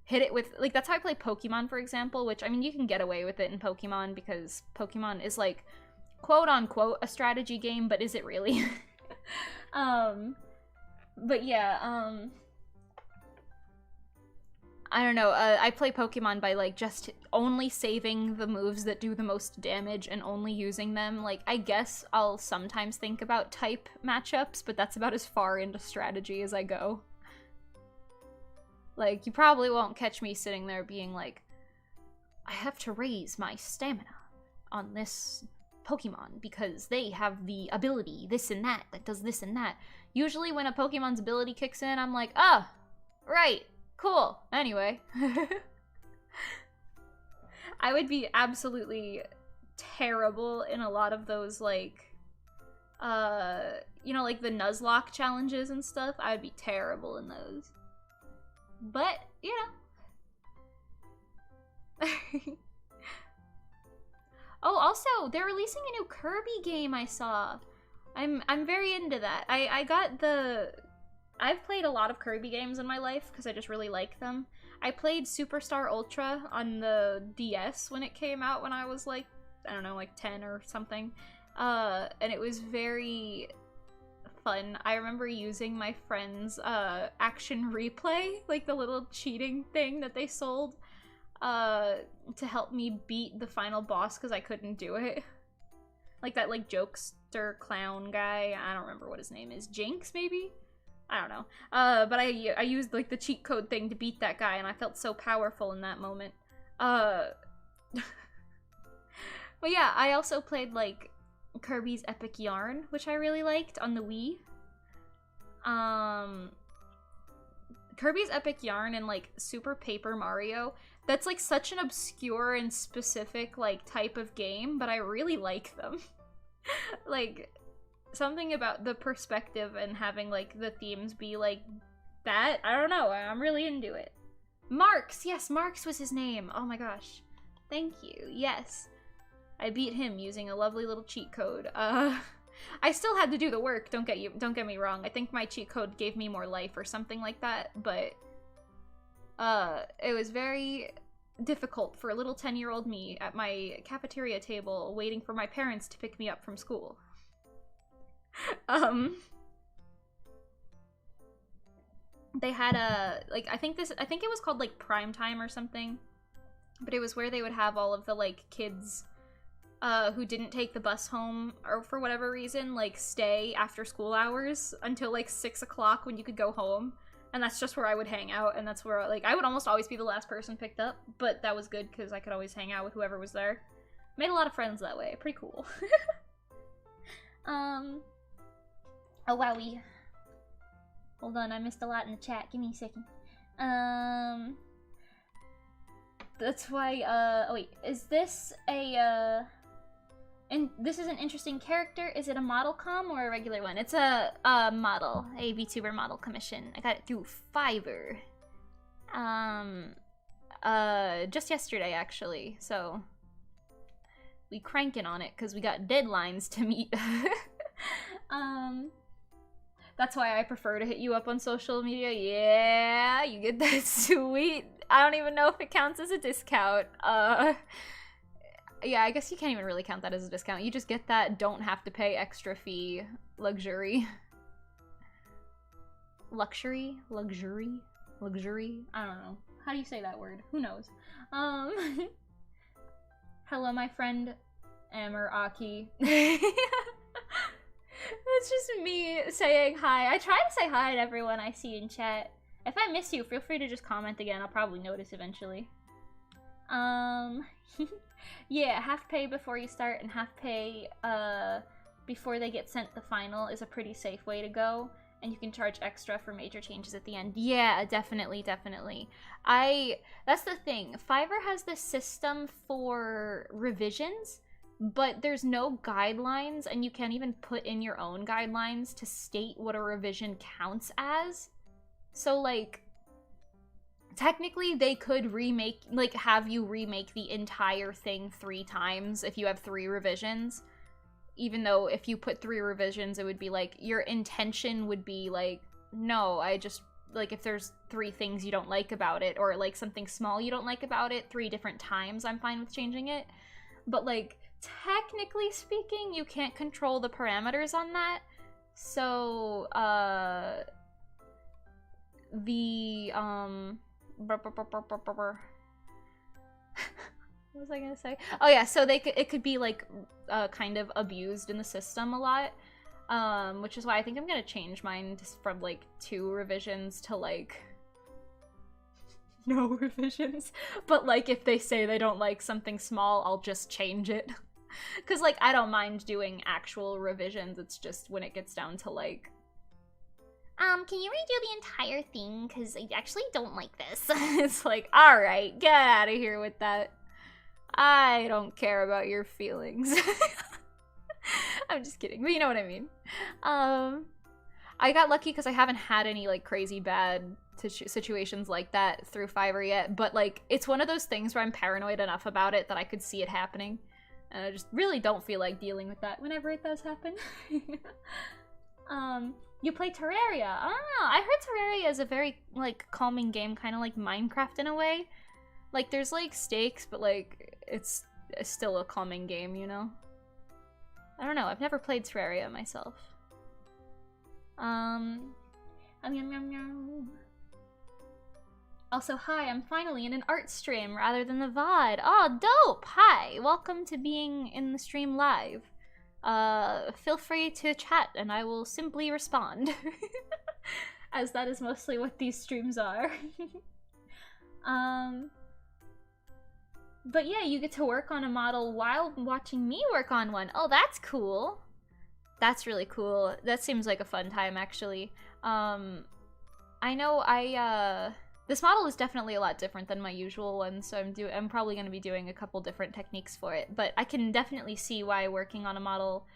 hit it with, like, that's how I play Pokemon, for example, which, I mean, you can get away with it in Pokemon because Pokemon is, like, quote-unquote a strategy game, but is it really? But yeah, I don't know, I play Pokemon by, like, just only saving the moves that do the most damage and only using them. Like, I guess I'll sometimes think about type matchups, but that's about as far into strategy as I go. Like, you probably won't catch me sitting there being like, I have to raise my stamina on this Pokemon because they have the ability this and that does this and that. Usually when a Pokemon's ability kicks in, I'm like, oh, right. Cool. Anyway. I would be absolutely terrible in a lot of those, like, you know, like the Nuzlocke challenges and stuff. I would be terrible in those. But, you know. Oh, also, they're releasing a new Kirby game I saw. I'm very into that. I've played a lot of Kirby games in my life because I just really like them. I played Superstar Ultra on the DS when it came out when I was like, I don't know, like 10 or something. And it was very fun. I remember using my friend's action replay, like the little cheating thing that they sold, to help me beat the final boss because I couldn't do it. Like that like jokester clown guy, I don't remember what his name is. Jinx, maybe? I don't know. But I used like the cheat code thing to beat that guy, and I felt so powerful in that moment. But yeah, I also played like Kirby's Epic Yarn, which I really liked on the Wii. Kirby's Epic Yarn and like Super Paper Mario, that's like such an obscure and specific like type of game, but I really like them. Like, something about the perspective and having like the themes be like that, I don't know, I'm really into it. Marks, yes, Marks was his name. Oh my gosh, thank you. Yes, I beat him using a lovely little cheat code. I still had to do the work, don't get me wrong. I think my cheat code gave me more life or something like that, but it was very difficult for a little 10-year-old me at my cafeteria table waiting for my parents to pick me up from school. They had a, like, I think it was called like Prime Time or something, but it was where they would have all of the like kids who didn't take the bus home or for whatever reason, like stay after school hours until like 6 o'clock when you could go home. And that's just where I would hang out, and that's where, like, I would almost always be the last person picked up, but that was good because I could always hang out with whoever was there. Made a lot of friends that way. Pretty cool. Oh, wowie. Hold on, I missed a lot in the chat. Give me a second. That's why, oh wait, is this a, and this is an interesting character. Is it a model comm or a regular one? It's a model, a VTuber model commission. I got it through Fiverr. Just yesterday, actually. So, we cranking on it because we got deadlines to meet. That's why I prefer to hit you up on social media. Yeah, you get that sweet. I don't even know if it counts as a discount. Yeah, I guess you can't even really count that as a discount. You just get that don't have to pay extra fee luxury. Luxury? Luxury? Luxury? I don't know. How do you say that word? Who knows? Hello, my friend Amber Aki. It's just me saying hi. I try to say hi to everyone I see in chat. If I miss you, feel free to just comment again. I'll probably notice eventually. Yeah, half pay before you start and half pay before they get sent the final is a pretty safe way to go, and you can charge extra for major changes at the end. Yeah, definitely, definitely. That's the thing. Fiverr has this system for revisions, but there's no guidelines, and you can't even put in your own guidelines to state what a revision counts as. So, like, technically, they could remake, like, have you remake the entire thing 3 times if you have 3 revisions. Even though if you put 3 revisions, it would be, like, your intention would be, like, no, I just, like, if there's 3 things you don't like about it, or, like, something small you don't like about it 3 different times, I'm fine with changing it. But, like, technically speaking, you can't control the parameters on that. So, What was I gonna say? Oh yeah, so it could be like kind of abused in the system a lot, which is why I think I'm gonna change mine from like 2 revisions to like no revisions. But like if they say they don't like something small, I'll just change it. Cause like I don't mind doing actual revisions. It's just when it gets down to like, can you redo the entire thing? Cause I actually don't like this. It's like, all right, get out of here with that. I don't care about your feelings. I'm just kidding, but you know what I mean. I got lucky because I haven't had any like crazy bad situations like that through Fiverr yet, but like it's one of those things where I'm paranoid enough about it that I could see it happening, and I just really don't feel like dealing with that whenever it does happen. You play Terraria. I don't know. I heard Terraria is a very like calming game, kind of like Minecraft in a way. Like there's like stakes, but like it's still a calming game, you know? I don't know, I've never played Terraria myself. Also, hi, I'm finally in an art stream rather than the VOD. Oh, dope! Hi, welcome to being in the stream live. Feel free to chat and I will simply respond. As that is mostly what these streams are. But yeah, you get to work on a model while watching me work on one. Oh, that's cool. That's really cool. That seems like a fun time, actually. I know this model is definitely a lot different than my usual one, so I'm probably going to be doing a couple different techniques for it. But I can definitely see why working on a model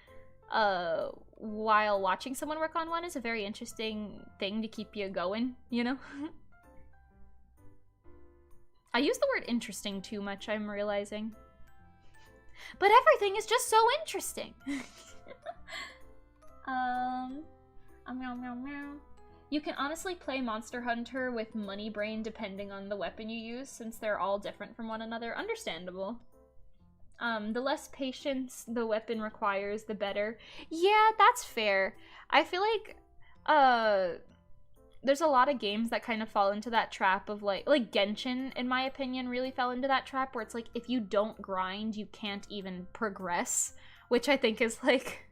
while watching someone work on one is a very interesting thing to keep you going, you know? I use the word interesting too much, I'm realizing. But everything is just so interesting. You can honestly play Monster Hunter with Money Brain depending on the weapon you use, since they're all different from one another. Understandable. The less patience the weapon requires, the better. Yeah, that's fair. I feel like, there's a lot of games that kind of fall into that trap of like Genshin, in my opinion, really fell into that trap where it's like, if you don't grind, you can't even progress, which I think is like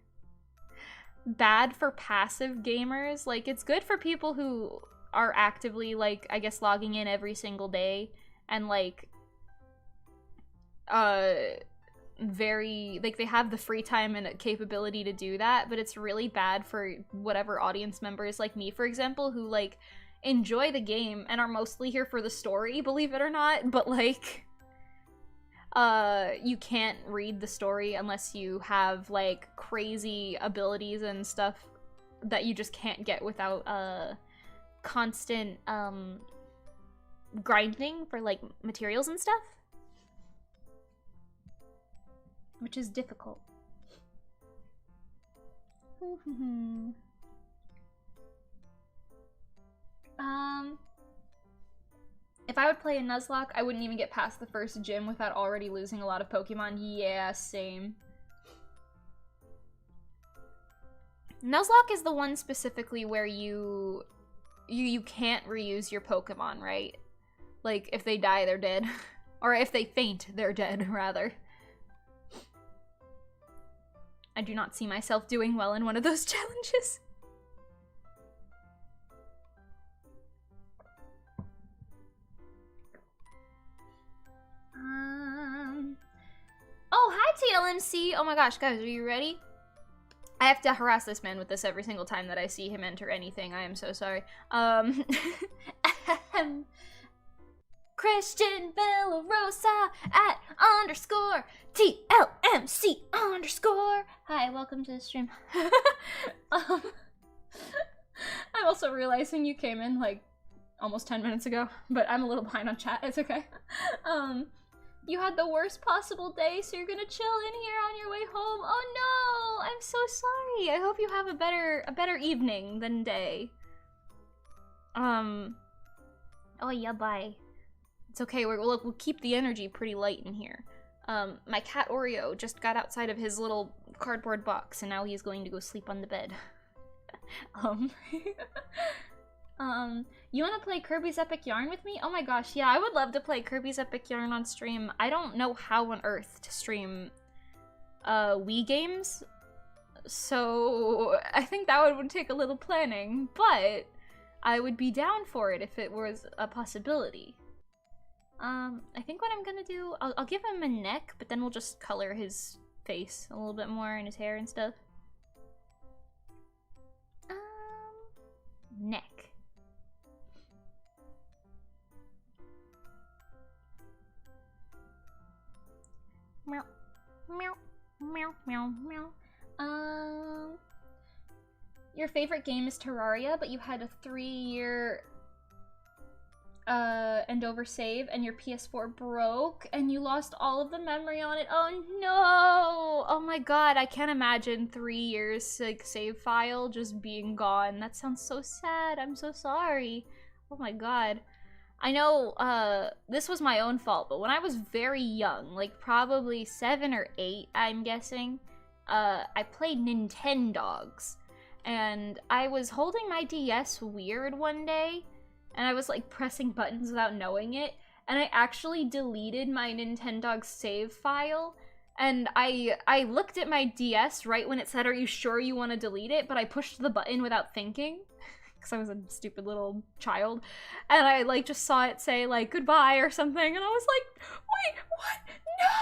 bad for passive gamers. Like, it's good for people who are actively like, I guess, logging in every single day and like, very like they have the free time and capability to do that, but it's really bad for whatever audience members like me, for example, who like enjoy the game and are mostly here for the story, believe it or not, but like you can't read the story unless you have like crazy abilities and stuff that you just can't get without constant grinding for like materials and stuff, which is difficult. If I would play a Nuzlocke, I wouldn't even get past the first gym without already losing a lot of Pokemon. Yeah, same. Nuzlocke is the one specifically where you can't reuse your Pokemon, right? Like, if they die, they're dead. Or if they faint, they're dead, rather. I do not see myself doing well in one of those challenges. Oh, hi TLMC! Oh my gosh, guys, are you ready? I have to harass this man with this every single time that I see him enter anything. I am so sorry. Christian Villarosa at _ TLMC _. Hi, welcome to the stream. I'm also realizing you came in like almost 10 minutes ago, but I'm a little behind on chat. It's okay. You had the worst possible day, so you're gonna chill in here on your way home. Oh no, I'm so sorry. I hope you have a better evening than day. Oh yeah, bye. It's okay. We'll keep the energy pretty light in here. My cat Oreo just got outside of his little cardboard box, and now he's going to go sleep on the bed. You want to play Kirby's Epic Yarn with me? Oh my gosh, yeah, I would love to play Kirby's Epic Yarn on stream. I don't know how on earth to stream Wii games, so I think that would take a little planning, but I would be down for it if it was a possibility. I think what I'm gonna do, I'll give him a neck, but then we'll just color his face a little bit more and his hair and stuff. Neck. Meow, meow, meow, meow, meow. Your favorite game is Terraria, but you had a 3-year end over save and your PS4 broke and you lost all of the memory on it. Oh no! Oh my god, I can't imagine 3 years like save file just being gone. That sounds so sad. I'm so sorry. Oh my god. I know this was my own fault, but when I was very young, like probably 7 or 8, I'm guessing, I played Nintendogs. And I was holding my DS weird one day, and I was like pressing buttons without knowing it, and I actually deleted my Nintendogs save file, and I looked at my DS right when it said, "Are you sure you want to delete it?" But I pushed the button without thinking, because I was a stupid little child, and I like just saw it say like goodbye or something, and I was like, wait, what? No!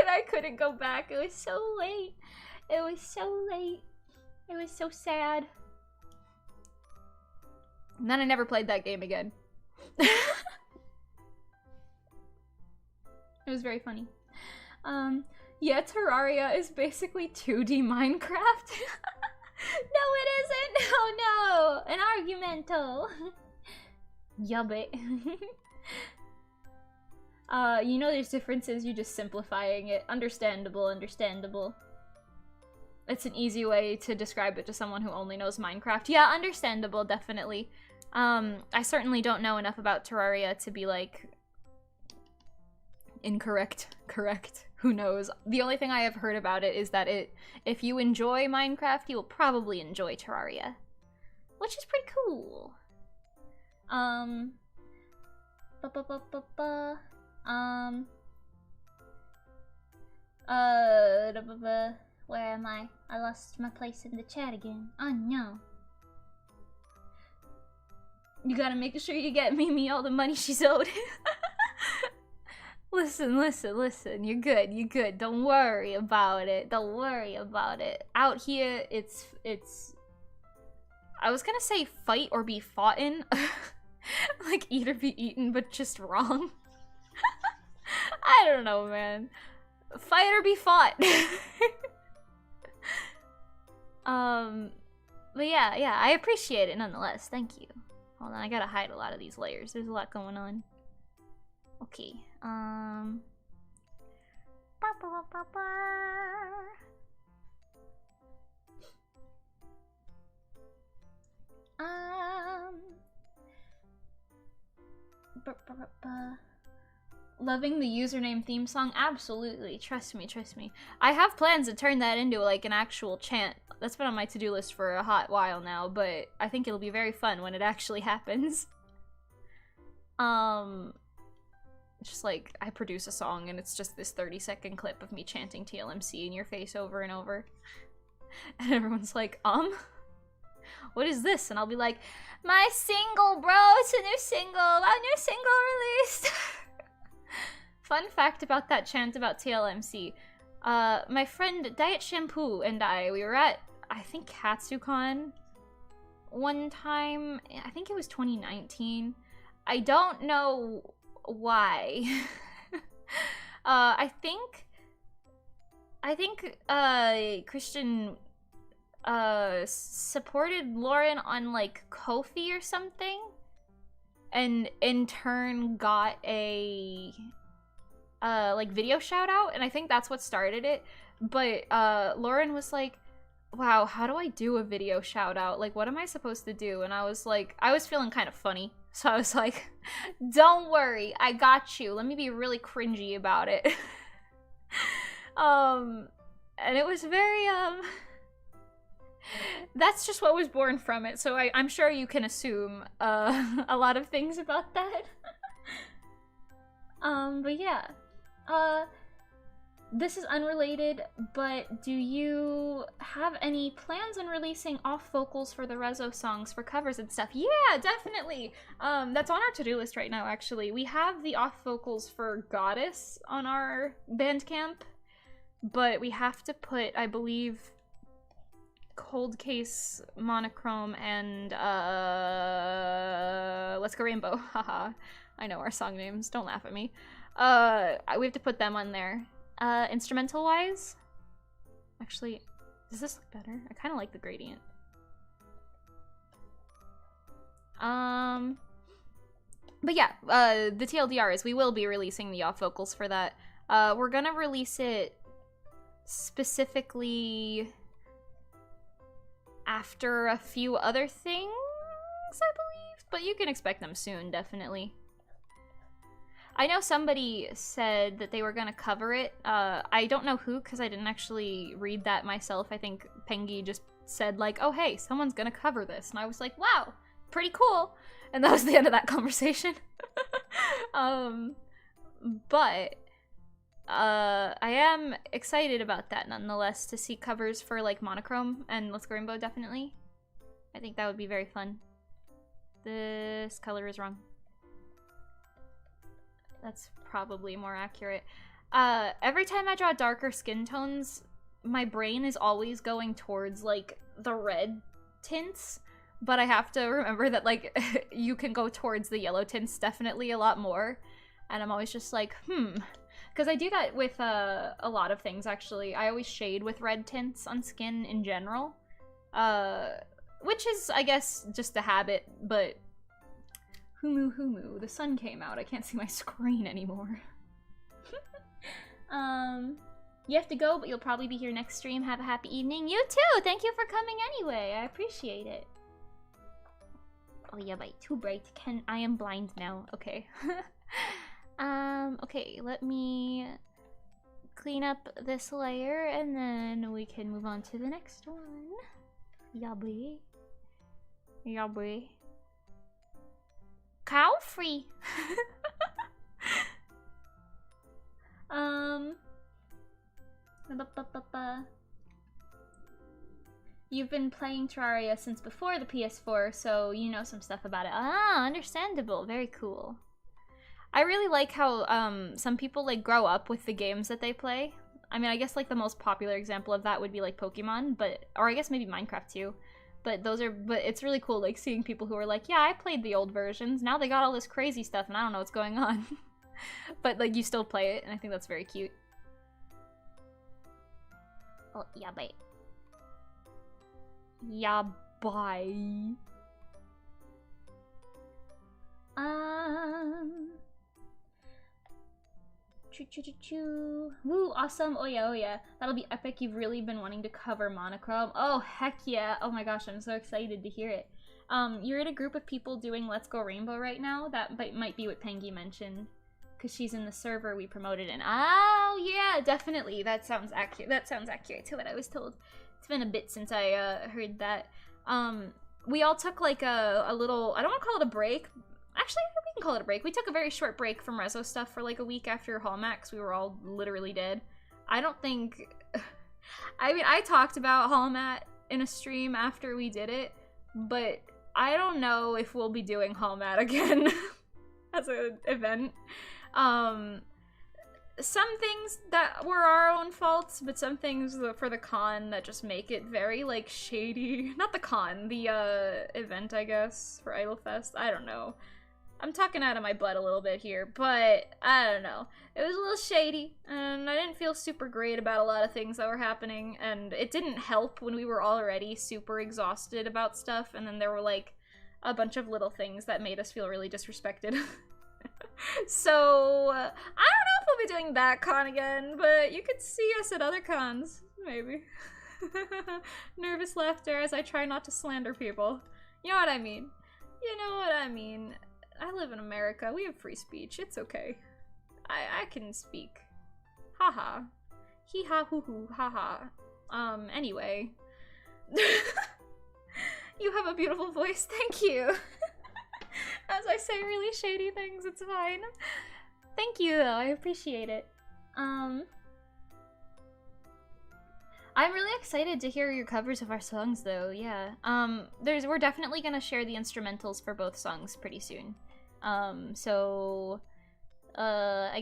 And I couldn't go back. It was so late. It was so late. It was so sad. And then I never played that game again. It was very funny. Yeah, Terraria is basically 2D Minecraft. No, it isn't! Oh no! An argumento! Yubbit. You know there's differences, you're just simplifying it. Understandable, understandable. It's an easy way to describe it to someone who only knows Minecraft. Yeah, understandable, definitely. I certainly don't know enough about Terraria to be like incorrect, correct, who knows. The only thing I have heard about it is that if you enjoy Minecraft, you will probably enjoy Terraria, which is pretty cool. Where am I? I lost my place in the chat again. Oh no. You gotta make sure you get Mimi all the money she's owed. Listen, listen, listen. You're good, you're good. Don't worry about it. Don't worry about it. Out here, it's... I was gonna say fight or be fought in. Like eat or be eaten, but just wrong. I don't know, man. Fight or be fought. But yeah, I appreciate it nonetheless. Thank you. Hold on, I gotta hide a lot of these layers. There's a lot going on. Okay, loving the username theme song? Absolutely. Trust me, trust me. I have plans to turn that into like an actual chant. That's been on my to-do list for a hot while now, but I think it'll be very fun when it actually happens. Just like, I produce a song and it's just this 30-second clip of me chanting TLMC in your face over and over. And everyone's like, what is this? And I'll be like, my single, bro! It's a new single! A new single released! Fun fact about that chant about TLMC. My friend Diet Shampoo and we were at, I think, Katsucon one time. I think it was 2019. I don't know why. I think Christian supported Lauren on like Ko-fi or something, and in turn got a like video shout out, and I think that's what started it. But Lauren was like, wow, how do I do a video shout out? Like, what am I supposed to do? And I was like, I was feeling kind of funny. So I was like, don't worry, I got you. Let me be really cringy about it. And it was very, That's just what was born from it, so I'm sure you can assume a lot of things about that. But yeah. This is unrelated, but do you have any plans on releasing off vocals for the Rezo songs for covers and stuff? Yeah, definitely. That's on our to-do list right now, actually. We have the off vocals for Goddess on our Bandcamp, but we have to put, I believe, Cold Case, Monochrome, and Let's Go Rainbow. Haha. I know our song names. Don't laugh at me. We have to put them on there. Instrumental wise, actually, does this look better? I kind of like the gradient. But yeah, the TLDR is we will be releasing the off vocals for that. We're gonna release it specifically after a few other things, I believe, but you can expect them soon, definitely. I know somebody said that they were gonna cover it. I don't know who, because I didn't actually read that myself. I think Pengi just said, like, oh, hey, someone's gonna cover this. And I was like, wow, pretty cool. And that was the end of that conversation. But I am excited about that, nonetheless, to see covers for, like, Monochrome and Let's Go Rainbow, definitely. I think that would be very fun. This color is wrong. That's probably more accurate. Every time I draw darker skin tones, my brain is always going towards, like, the red tints, but I have to remember that, like, you can go towards the yellow tints definitely a lot more, and I'm always just like, because I do that with a lot of things, actually. I always shade with red tints on skin in general, which is, I guess, just a habit, but Humu, the sun came out. I can't see my screen anymore. You have to go, but you'll probably be here next stream. Have a happy evening. You too! Thank you for coming anyway. I appreciate it. Oh yeah, but too bright. I am blind now. Okay. Okay, let me clean up this layer and then we can move on to the next one. Yeah, boy. Yeah, boy. Cow free. You've been playing Terraria since before the PS4, so you know some stuff about it. Ah, understandable. Very cool. I really like how some people like grow up with the games that they play. I mean, I guess like the most popular example of that would be like Pokemon, or I guess maybe Minecraft too. But it's really cool, like, seeing people who are like, yeah, I played the old versions, now they got all this crazy stuff and I don't know what's going on. But, like, you still play it, and I think that's very cute. Oh, yeah, bye. Yeah, bye. Choo. Woo, awesome. Oh yeah. That'll be epic. You've really been wanting to cover Monochrome. Oh, heck yeah. Oh my gosh, I'm so excited to hear it. You're in a group of people doing Let's Go Rainbow right now. That might be what Pengi mentioned, because she's in the server we promoted in. Oh yeah, definitely. That sounds accurate. That sounds accurate to what I was told. It's been a bit since I heard that. We all took like a little, I don't want to call it a break. Actually, we can call it a break. We took a very short break from Rezo stuff for like a week after Hallmax. We were all literally dead. I don't think... I mean, I talked about Hallmat in a stream after we did it, but I don't know if we'll be doing Hallmat again as an event. Some things that were our own faults, but some things for the con that just make it very, like, shady. Not the con, the event, I guess, for Idolfest. I don't know. I'm talking out of my butt a little bit here, but I don't know. It was a little shady, and I didn't feel super great about a lot of things that were happening, and it didn't help when we were already super exhausted about stuff, and then there were, like, a bunch of little things that made us feel really disrespected. So, I don't know if we'll be doing that con again, but you could see us at other cons, maybe. Nervous laughter as I try not to slander people. You know what I mean? You know what I mean. I live in America. We have free speech. It's okay. I can speak. Haha. Hee ha hoo hoo. Haha. Anyway. You have a beautiful voice, thank you. As I say really shady things, it's fine. Thank you, though, I appreciate it. I'm really excited to hear your covers of our songs, though, yeah. We're definitely gonna share the instrumentals for both songs pretty soon. I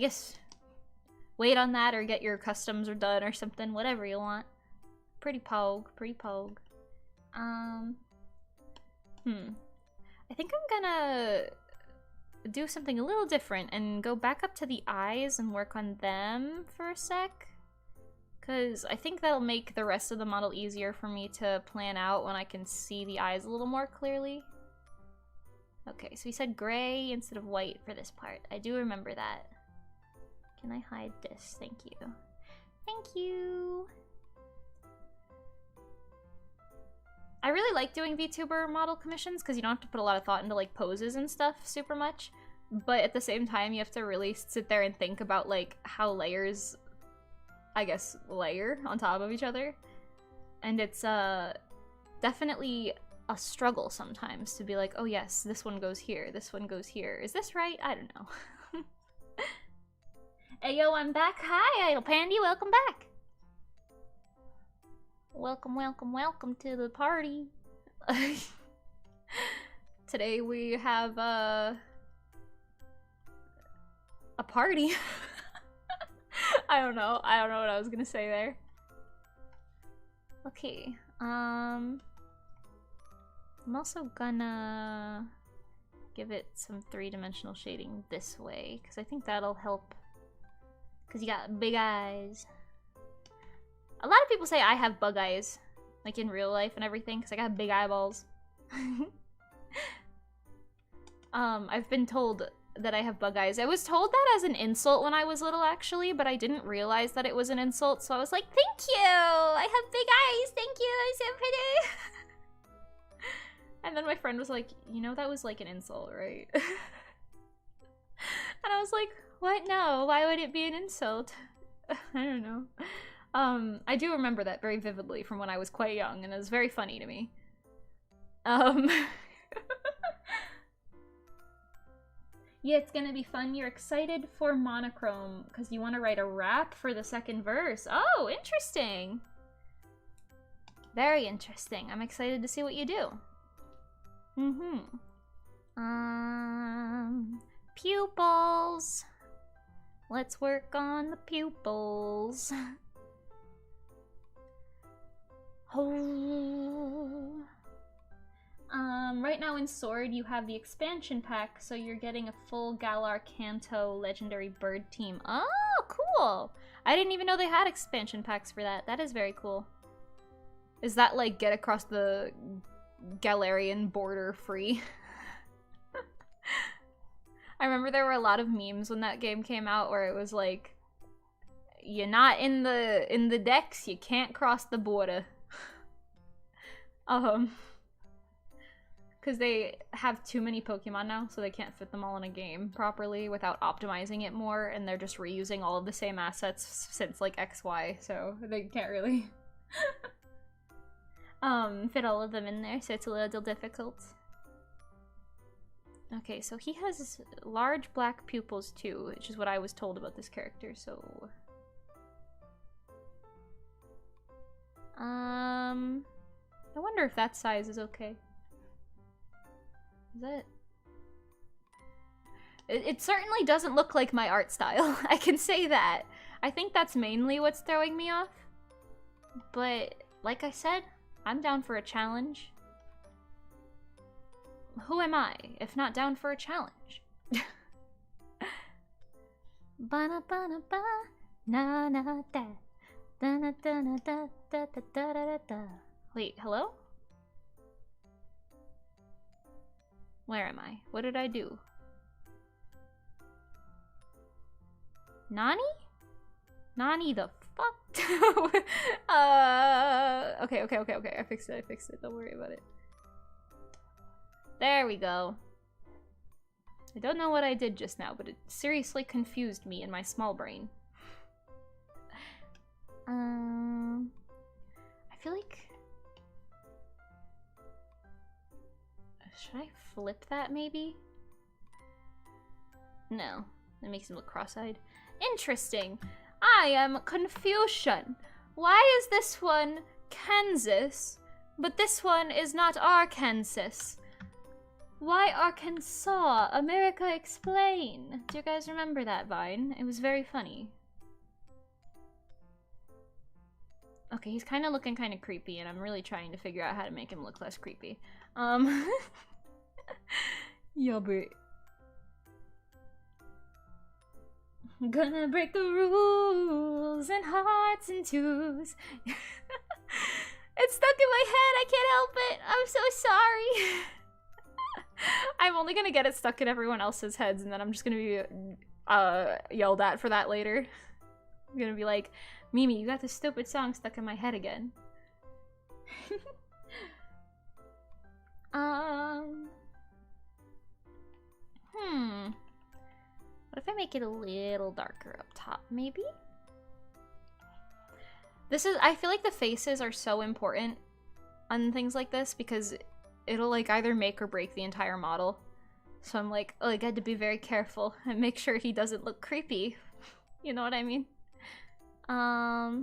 guess wait on that or get your customs or done or something, whatever you want. Pretty pogue, pretty pogue. I think I'm gonna do something a little different and go back up to the eyes and work on them for a sec. Because I think that'll make the rest of the model easier for me to plan out when I can see the eyes a little more clearly. Okay, so he said gray instead of white for this part. I do remember that. Can I hide this? Thank you. Thank you! I really like doing VTuber model commissions because you don't have to put a lot of thought into like poses and stuff super much. But at the same time, you have to really sit there and think about like how layers, I guess, layer on top of each other. And it's definitely a struggle sometimes to be like, oh yes, this one goes here, this one goes here. Is this right? I don't know. Hey yo, I'm back. Hi, Idle Pandy, welcome back. Welcome, welcome, welcome to the party. Today we have a party. I don't know what I was gonna say there. Okay, I'm also gonna give it some three-dimensional shading this way, because I think that'll help, because you got big eyes. A lot of people say I have bug eyes, like in real life and everything, because I got big eyeballs. I've been told that I have bug eyes. I was told that as an insult when I was little, actually, but I didn't realize that it was an insult, so I was like, thank you! I have big eyes, thank you, I'm so pretty! And then my friend was like, you know that was like an insult, right? And I was like, what? No, why would it be an insult? I don't know. I do remember that very vividly from when I was quite young, and it was very funny to me. Yeah, it's gonna be fun. You're excited for monochrome because you want to write a rap for the second verse. Oh, interesting. Very interesting. I'm excited to see what you do. Pupils. Let's work on the pupils. Oh. Right now in Sword, you have the expansion pack, so you're getting a full Galar Kanto legendary bird team. Oh, cool! I didn't even know they had expansion packs for that. That is very cool. Is that like get across the Galarian border free? I remember there were a lot of memes when that game came out where it was like, you're not in the decks, you can't cross the border. Because they have too many Pokemon now, so they can't fit them all in a game properly without optimizing it more, and they're just reusing all of the same assets since, like, XY, so they can't really fit all of them in there, so it's a little difficult. Okay, so he has large black pupils too, which is what I was told about this character, so... I wonder if that size is okay. Is that... It certainly doesn't look like my art style, I can say that. I think that's mainly what's throwing me off. But, like I said, I'm down for a challenge. Who am I, if not down for a challenge? Ba-na-ba-na-ba, na-na-da, da-na-da-na-da-da-da-da-da-da. Wait, hello? Where am I? What did I do? Nani? Nani the fuck? Okay. I fixed it. Don't worry about it. There we go. I don't know what I did just now, but it seriously confused me in my small brain. I feel like Should I flip that maybe? No, that makes him look cross-eyed. Interesting. I am Confucian. Why is this one Kansas, but this one is not Arkansas? Why Arkansas? America, explain. Do you guys remember that Vine? It was very funny. Okay, he's kind of looking kind of creepy, and I'm really trying to figure out how to make him look less creepy. Yubber. Gonna break the rules and hearts in twos. It's stuck in my head, I can't help it. I'm so sorry. I'm only gonna get it stuck in everyone else's heads, and then I'm just gonna be yelled at for that later. I'm gonna be like, Mimi, you got this stupid song stuck in my head again. What if I make it a little darker up top, maybe? I feel like the faces are so important on things like this because it'll like either make or break the entire model. So I'm like, oh, I got to be very careful and make sure he doesn't look creepy. You know what I mean? I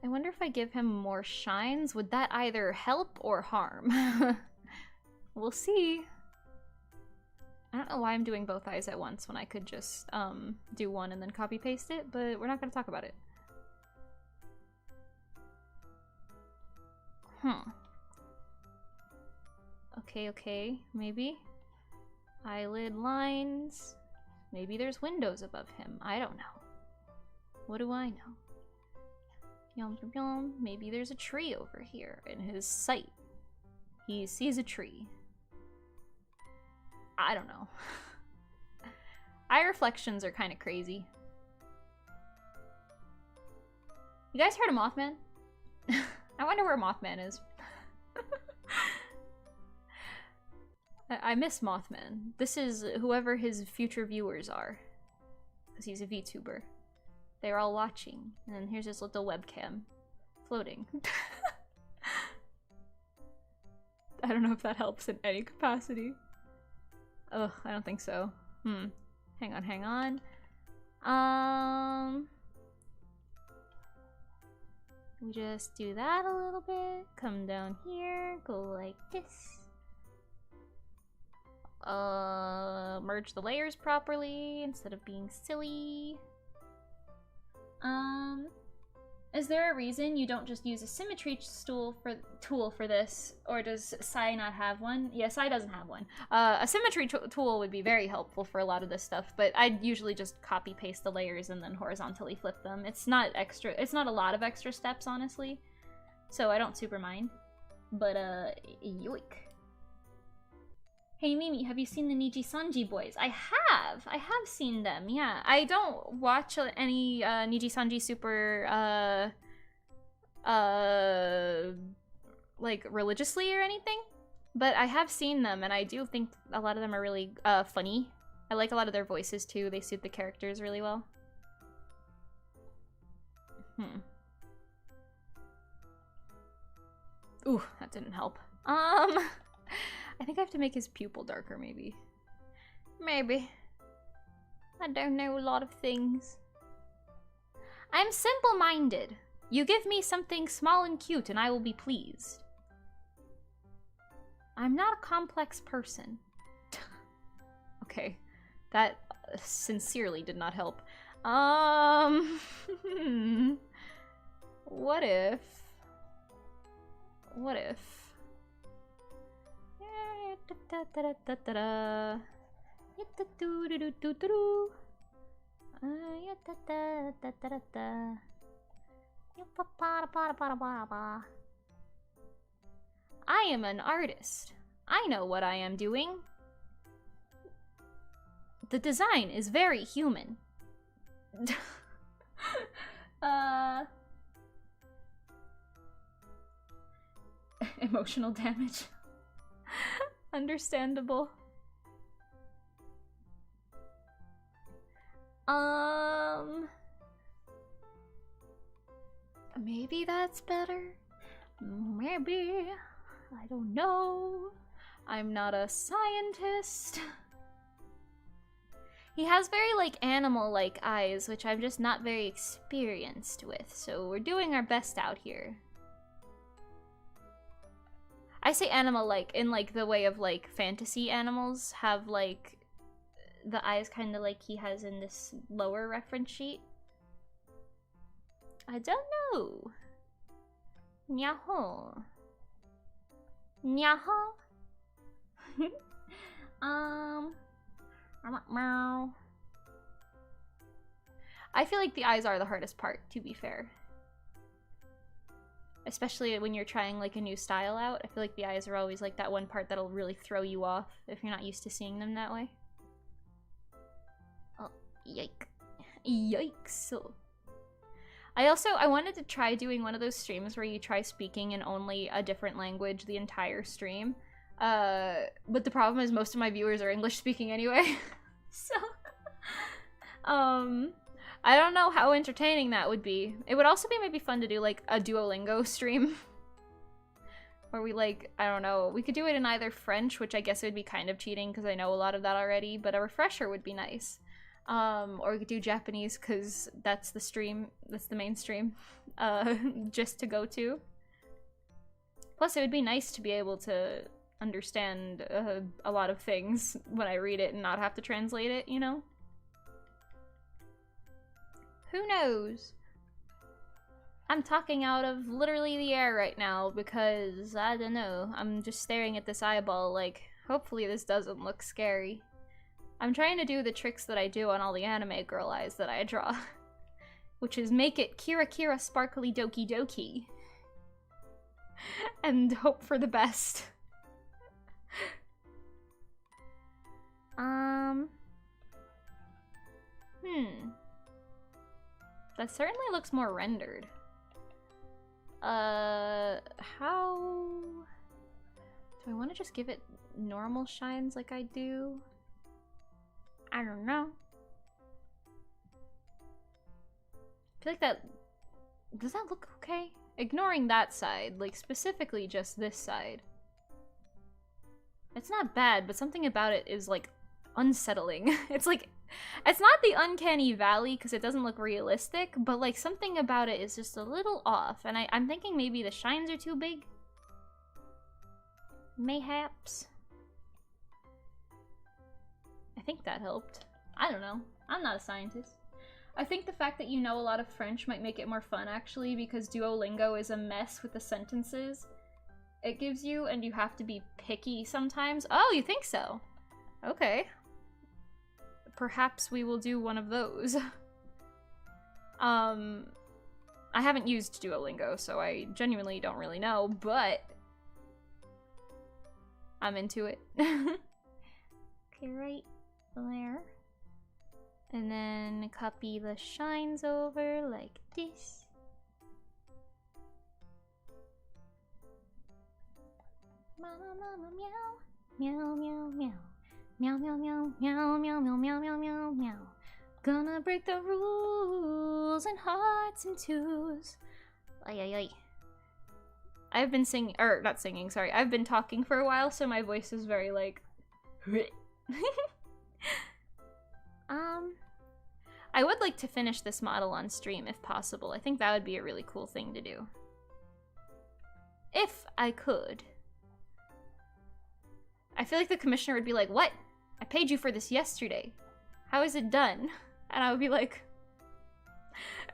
wonder if I give him more shines, would that either help or harm? We'll see. I don't know why I'm doing both eyes at once when I could just do one and then copy paste it, but we're not gonna talk about it. Okay, maybe. Eyelid lines. Maybe there's windows above him. I don't know. What do I know? Yum yum yum. Maybe there's a tree over here in his sight. He sees a tree. I don't know. Eye reflections are kind of crazy. You guys heard of Mothman? I wonder where Mothman is. I miss Mothman. This is whoever his future viewers are. Because he's a VTuber. They're all watching. And here's his little webcam. Floating. I don't know if that helps in any capacity. Ugh, I don't think so. Hang on. We just do that a little bit. Come down here. Go like this. Merge the layers properly instead of being silly. Is there a reason you don't just use a symmetry tool for this, or does Sai not have one? Yeah, Sai doesn't have one. A symmetry tool would be very helpful for a lot of this stuff, but I'd usually just copy paste the layers and then horizontally flip them. It's not a lot of extra steps, honestly, so I don't super mind. But yoik. Hey Mimi, have you seen the Niji Sanji boys? I have seen them, yeah. I don't watch any Niji Sanji super, like, religiously or anything. But I have seen them, and I do think a lot of them are really, funny. I like a lot of their voices, too. They suit the characters really well. Ooh, that didn't help. I think I have to make his pupil darker, maybe. Maybe. I don't know a lot of things. I'm simple-minded. You give me something small and cute and I will be pleased. I'm not a complex person. Okay, that sincerely did not help. What if... I am an artist. I know what I am doing. The design is very human. Emotional damage. Understandable. Maybe that's better. Maybe. I don't know. I'm not a scientist. He has very, like, animal-like eyes, which I'm just not very experienced with, so we're doing our best out here. I say animal-like in, like, the way of, like, fantasy animals have, like, the eyes kind of like he has in this lower reference sheet. I don't know. Nyaho. Nyaho? I feel like the eyes are the hardest part, to be fair. Especially when you're trying like a new style out. I feel like the eyes are always like that one part that'll really throw you off if you're not used to seeing them that way. Oh, yike. Yikes. I wanted to try doing one of those streams where you try speaking in only a different language the entire stream. But the problem is most of my viewers are English speaking anyway. So, I don't know how entertaining that would be. It would also be maybe fun to do like a Duolingo stream. Where we like, I don't know, we could do it in either French, which I guess it would be kind of cheating because I know a lot of that already, but a refresher would be nice. Or we could do Japanese because that's the stream, that's the main stream, just to go to. Plus it would be nice to be able to understand a lot of things when I read it and not have to translate it, you know? Who knows? I'm talking out of literally the air right now because, I don't know, I'm just staring at this eyeball like, hopefully this doesn't look scary. I'm trying to do the tricks that I do on all the anime girl eyes that I draw. Which is make it Kira Kira sparkly doki doki. And hope for the best. That certainly looks more rendered. How... Do I want to just give it normal shines like I do? I don't know. I feel like that... Does that look okay? Ignoring that side, like specifically just this side. It's not bad, but something about it is like unsettling. It's like, it's not the uncanny valley because it doesn't look realistic, but like something about it is just a little off. And I'm thinking maybe the shines are too big. Mayhaps. I think that helped. I don't know. I'm not a scientist. I think the fact that you know a lot of French might make it more fun actually because Duolingo is a mess with the sentences it gives you and you have to be picky sometimes. Oh, you think so? Okay. Perhaps we will do one of those. I haven't used Duolingo, so I genuinely don't really know, but I'm into it. Okay, right there. And then copy the shines over like this. Mama, mama, meow. Meow, meow, meow. Meow, meow, meow, meow, meow, meow, meow, meow, meow, meow. Gonna break the rules and hearts and twos. Ay, ay, ay. I've been singing, or not singing, sorry. I've been talking for a while, so my voice is very like... I would like to finish this model on stream if possible. I think that would be a really cool thing to do. If I could. I feel like the commissioner would be like, what? I paid you for this yesterday. How is it done? And I would be like,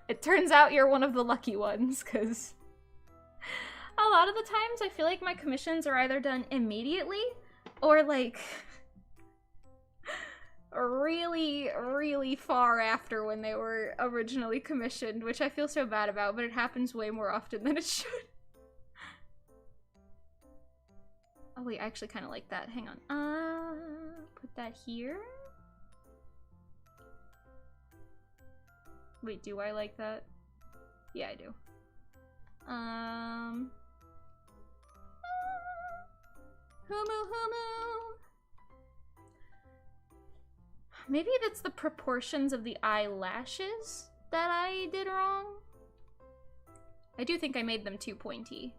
it turns out you're one of the lucky ones, because a lot of the times I feel like my commissions are either done immediately or like really, really far after when they were originally commissioned, which I feel so bad about, but it happens way more often than it should. Oh wait, I actually kind of like that. Hang on. Put that here. Wait, do I like that? Yeah, I do. Humu humu. Maybe that's the proportions of the eyelashes that I did wrong. I do think I made them too pointy.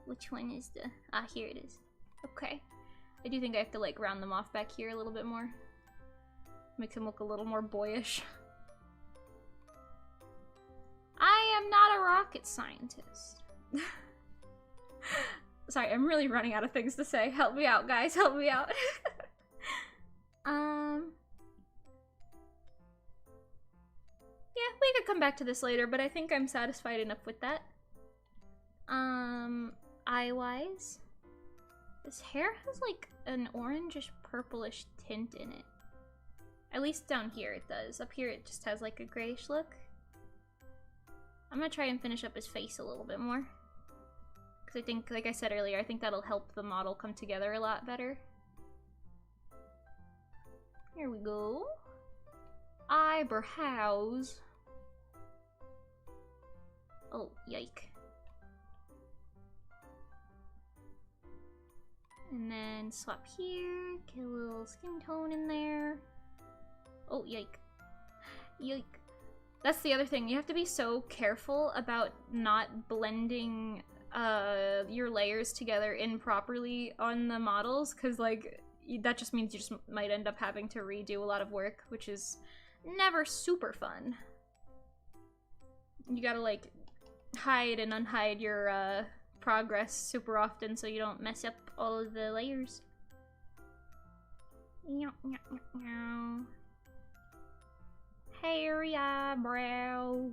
Which one is the... Ah, here it is. Okay. I do think I have to, like, round them off back here a little bit more. Makes them look a little more boyish. I am not a rocket scientist. Sorry, I'm really running out of things to say. Help me out, guys. Help me out. Yeah, we could come back to this later, but I think I'm satisfied enough with that. Eye-wise, this hair has like an orangish purplish tint in it. At least down here it does. Up here it just has like a grayish look. I'm gonna try and finish up his face a little bit more. Because I think, like I said earlier, I think that'll help the model come together a lot better. Here we go. Eyebrows. Oh, yike. And then swap here, get a little skin tone in there. Oh, yike. Yike. That's the other thing. You have to be so careful about not blending your layers together improperly on the models, because, like, that just means you just might end up having to redo a lot of work, which is never super fun. You gotta, like, hide and unhide your progress super often so you don't mess up all of the layers. Hairy eyebrow.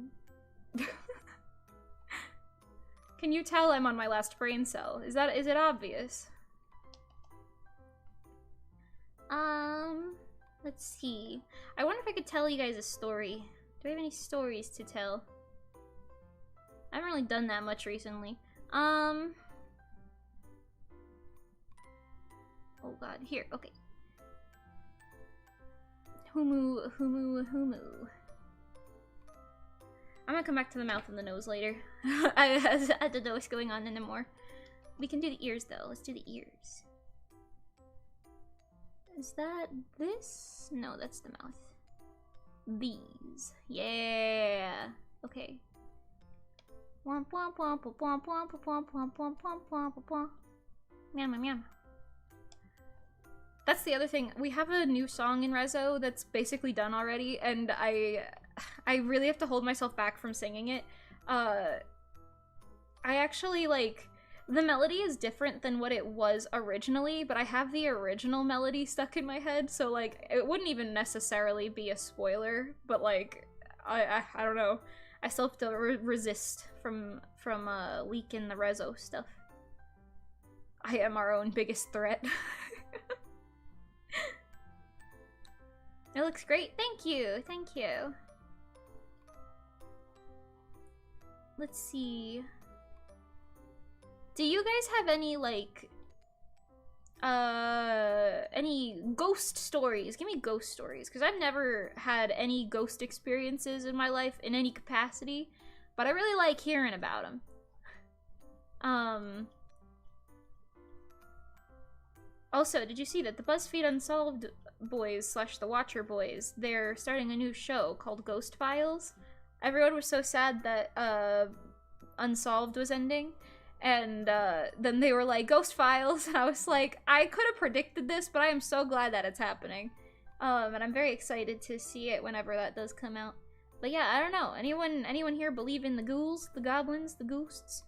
Can you tell I'm on my last brain cell? Is it obvious? Let's see. I wonder if I could tell you guys a story. Do I have any stories to tell? I haven't really done that much recently. Oh god, here, okay. Humu. I'm gonna come back to the mouth and the nose later. I don't know what's going on anymore. We can do the ears though. Let's do the ears. Is that this? No, that's the mouth. These. Yeah. Okay. Womp womp womp womp womp womp womp womp womp womp. Meow meow meow. That's the other thing. We have a new song in Rezo that's basically done already, and I really have to hold myself back from singing it. I actually, like, the melody is different than what it was originally, but I have the original melody stuck in my head, so, like, it wouldn't even necessarily be a spoiler, but, like, I don't know. I still have to resist from leaking the Rezo stuff. I am our own biggest threat. It looks great. Thank you. Thank you. Let's see. Do you guys have any, like, any ghost stories? Give me ghost stories, because I've never had any ghost experiences in my life in any capacity, but I really like hearing about them. Also, did you see that the BuzzFeed Unsolved boys / the Watcher boys, they're starting a new show called Ghost Files? Everyone was so sad that Unsolved was ending, and then they were like, Ghost Files, and I was like, I could have predicted this, but I am so glad that it's happening. And I'm very excited to see it whenever that does come out. But yeah, I don't know. Anyone here believe in the ghouls, the goblins, the ghosts?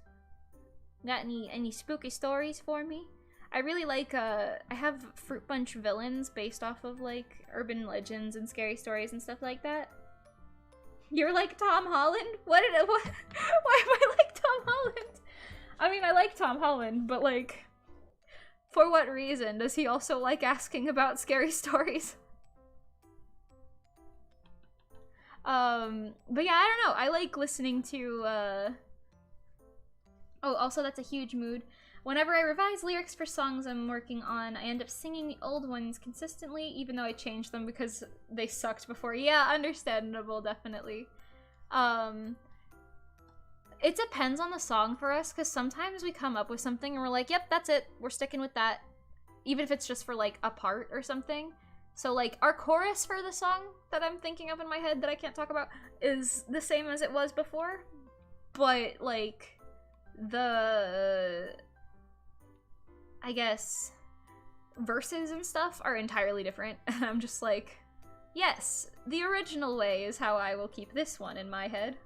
Got any spooky stories for me? I really like, I have Fruit Punch villains based off of, like, urban legends and scary stories and stuff like that. You're like Tom Holland? Why am I like Tom Holland? I mean, I like Tom Holland, but, like, for what reason? Does he also like asking about scary stories? But yeah, I don't know. I like listening to, Oh, also, that's a huge mood. Whenever I revise lyrics for songs I'm working on, I end up singing the old ones consistently, even though I changed them because they sucked before. Yeah, understandable, definitely. It depends on the song for us, because sometimes we come up with something and we're like, yep, that's it, we're sticking with that. Even if it's just for, like, a part or something. So, like, our chorus for the song that I'm thinking of in my head that I can't talk about is the same as it was before, but, like, the I guess, verses and stuff are entirely different. And I'm just like, yes, the original way is how I will keep this one in my head.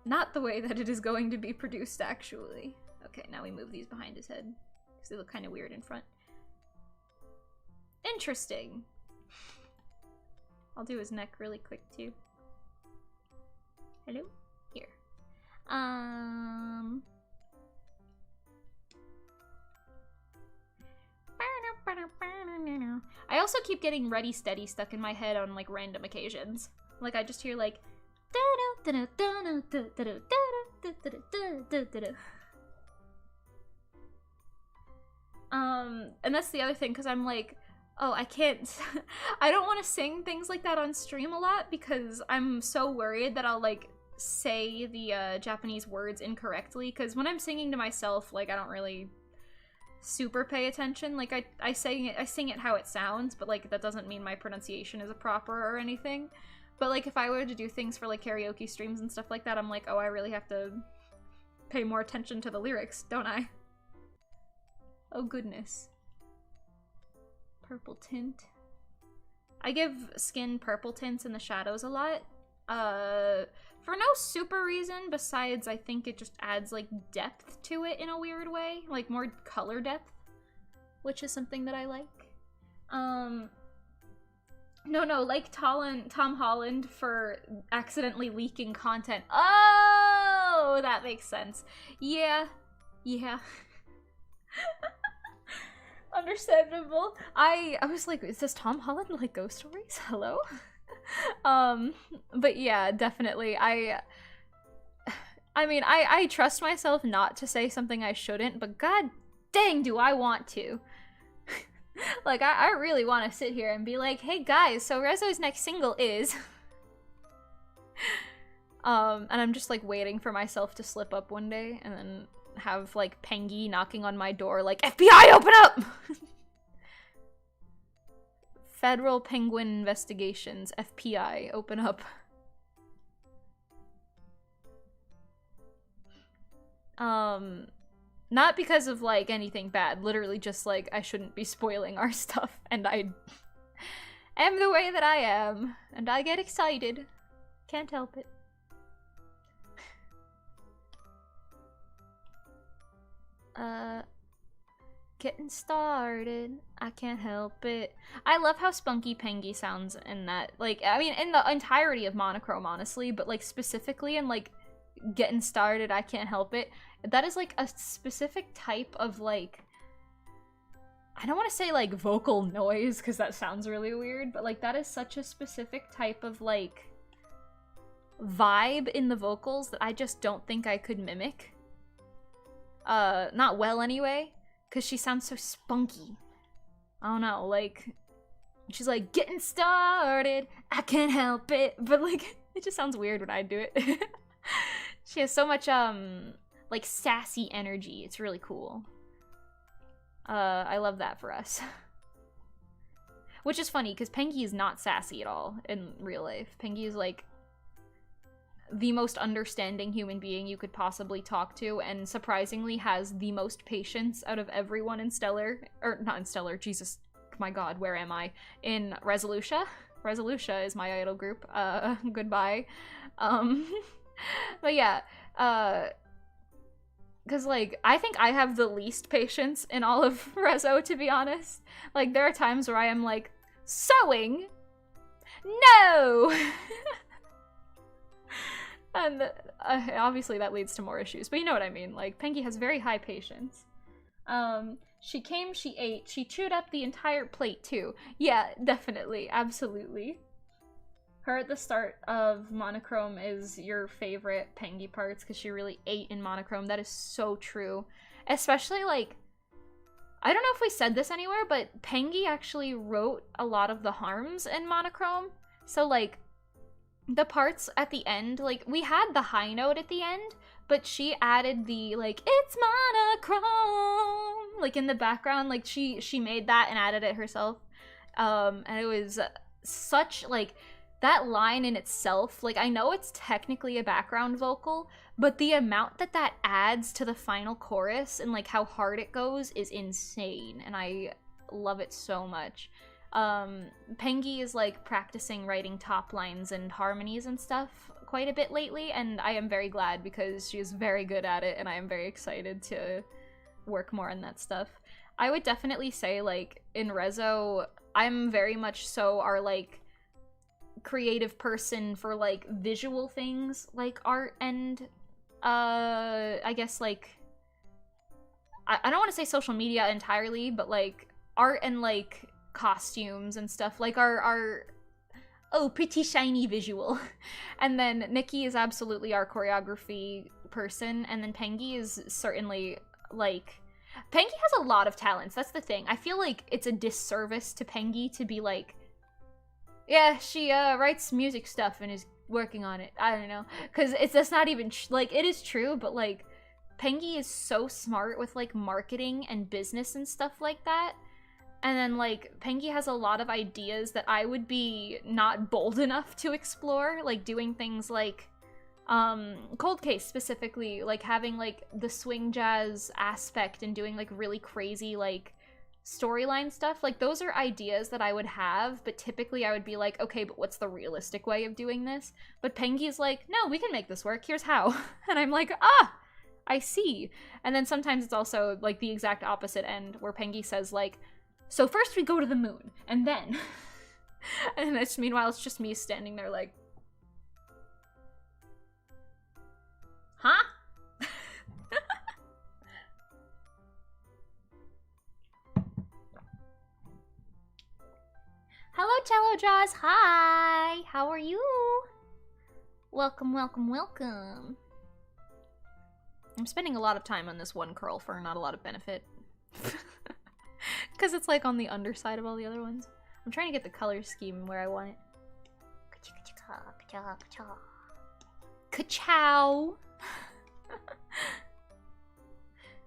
Not the way that it is going to be produced, actually. Okay, now we move these behind his head, because they look kind of weird in front. Interesting. I'll do his neck really quick, too. Hello? Here. I also keep getting Ready Steady stuck in my head on like random occasions. Like I just hear like and that's the other thing, because I'm like, oh, I can't I don't want to sing things like that on stream a lot because I'm so worried that I'll like say the Japanese words incorrectly, because when I'm singing to myself, like I don't really super pay attention. Like I sing it how it sounds, but like that doesn't mean my pronunciation is proper or anything. But like if I were to do things for like karaoke streams and stuff like that, I'm like, oh, I really have to pay more attention to the lyrics, don't I? Oh goodness. Purple tint. I give skin purple tints in the shadows a lot. For no super reason besides I think it just adds like depth to it in a weird way, like more color depth, which is something that I like. No, like Tom Holland for accidentally leaking content. Oh, that makes sense. Yeah. Understandable. I was like, is this Tom Holland like Ghost Stories? Hello? But yeah, definitely. I mean, I trust myself not to say something I shouldn't, but god dang do I want to. Like, I really want to sit here and be like, hey guys, so Rezo's next single is... and I'm just like waiting for myself to slip up one day and then have like Pengi knocking on my door like, FBI, open up! Federal Penguin Investigations, FPI, open up. Not because of like anything bad, literally just like I shouldn't be spoiling our stuff, and I am the way that I am, and I get excited. Can't help it. Getting started. I can't help it. I love how spunky Pengi sounds in that. Like, I mean, in the entirety of Monochrome, honestly, but like specifically in like getting started, I can't help it. That is like a specific type of like, I don't want to say like vocal noise because that sounds really weird, but like that is such a specific type of like vibe in the vocals that I just don't think I could mimic. Not well anyway. Because she sounds so spunky. I don't know, like... She's like, getting started, I can't help it. But, like, it just sounds weird when I do it. She has so much, like, sassy energy. It's really cool. I love that for us. Which is funny, because Pengi is not sassy at all in real life. Pengi is, like, the most understanding human being you could possibly talk to, and surprisingly has the most patience out of everyone in Stellar, or not in Stellar, Jesus, my god, where am I? In Resolucia? Resolucia is my idol group, goodbye. But yeah, cause like, I think I have the least patience in all of Rezo, to be honest. Like, there are times where I am like, sewing? No! And obviously that leads to more issues, but you know what I mean. Like, Pengi has very high patience. She came, she ate, she chewed up the entire plate too. Yeah, definitely, absolutely. Her at the start of Monochrome is your favorite Pengi parts because she really ate in Monochrome. That is so true. Especially like, I don't know if we said this anywhere, but Pengi actually wrote a lot of the harms in Monochrome. So like, the parts at the end, like, we had the high note at the end, but she added the, like, it's monochrome, like, in the background. Like, she made that and added it herself. And it was such, like, that line in itself, like, I know it's technically a background vocal, but the amount that that adds to the final chorus and, like, how hard it goes is insane, and I love it so much. Pengi is, like, practicing writing top lines and harmonies and stuff quite a bit lately, and I am very glad because she is very good at it, and I am very excited to work more on that stuff. I would definitely say, like, in Rezo, I'm very much so our, like, creative person for, like, visual things, like art and, I guess, like, I don't want to say social media entirely, but, like, art and, like, costumes and stuff, like, our oh, pretty shiny visual. And then Nikki is absolutely our choreography person, and then Pengi is certainly, like, Pengi has a lot of talents, that's the thing. I feel like it's a disservice to Pengi to be like, yeah, she writes music stuff and is working on it. I don't know, because it's just not even like, it is true, but like Pengi is so smart with like marketing and business and stuff like that. And then like Pengi has a lot of ideas that I would be not bold enough to explore, like doing things like Cold Case specifically, like having like the swing jazz aspect and doing like really crazy like storyline stuff. Like those are ideas that I would have, but typically I would be like, okay, but what's the realistic way of doing this? But Pengi's like, no, we can make this work, here's how. And I'm like, ah, I see. And then sometimes it's also like the exact opposite end where Pengi says like, so first we go to the moon, and then and it's, meanwhile it's just me standing there like, huh? Hello, Cello Jaws. Hi. How are you? Welcome, welcome, welcome. I'm spending a lot of time on this one curl for not a lot of benefit. Because it's like on the underside of all the other ones. I'm trying to get the color scheme where I want it. Ka-chow.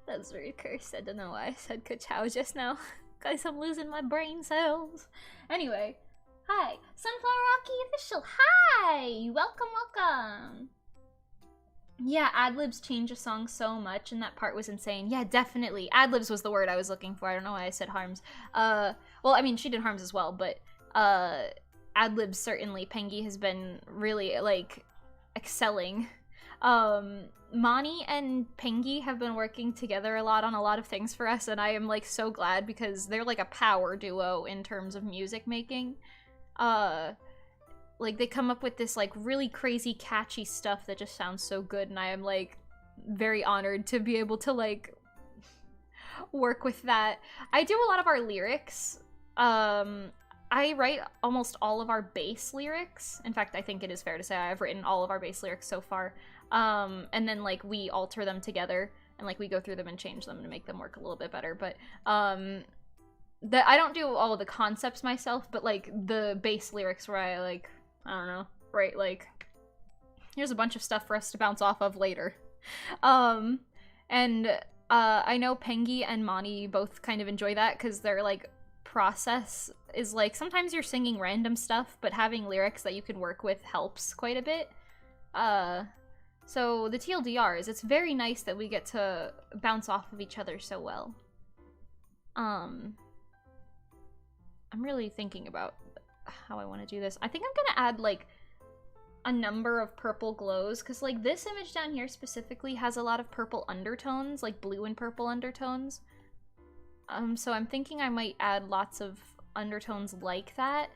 That was very cursed. I don't know why I said ka-chow just now. Guys, I'm losing my brain cells. Anyway, hi, Sunflower Rocky Official. Hi, welcome, welcome. Yeah, ad-libs change a song so much, and that part was insane. Yeah, definitely. Ad-libs was the word I was looking for. I don't know why I said harms. Well, I mean, she did harms as well, but ad-libs certainly. Pengi has been really, like, excelling. Mani and Pengi have been working together a lot on a lot of things for us, and I am, like, so glad because they're, like, a power duo in terms of music making. Like, they come up with this, like, really crazy, catchy stuff that just sounds so good, and I am, like, very honored to be able to, like, work with that. I do a lot of our lyrics. I write almost all of our bass lyrics. In fact, I think it is fair to say I've written all of our bass lyrics so far. And then, like, we alter them together, and, like, we go through them and change them to make them work a little bit better, but, I don't do all of the concepts myself, but, like, the bass lyrics where I, like, I don't know, right, like, here's a bunch of stuff for us to bounce off of later. I know Pengi and Mani both kind of enjoy that, because their, like, process is, like, sometimes you're singing random stuff, but having lyrics that you can work with helps quite a bit. So the TLDR is, it's very nice that we get to bounce off of each other so well. I'm really thinking about how I want to do this. I think I'm gonna add, like, a number of purple glows, because, like, this image down here specifically has a lot of purple undertones, like blue and purple undertones. So I'm thinking I might add lots of undertones like that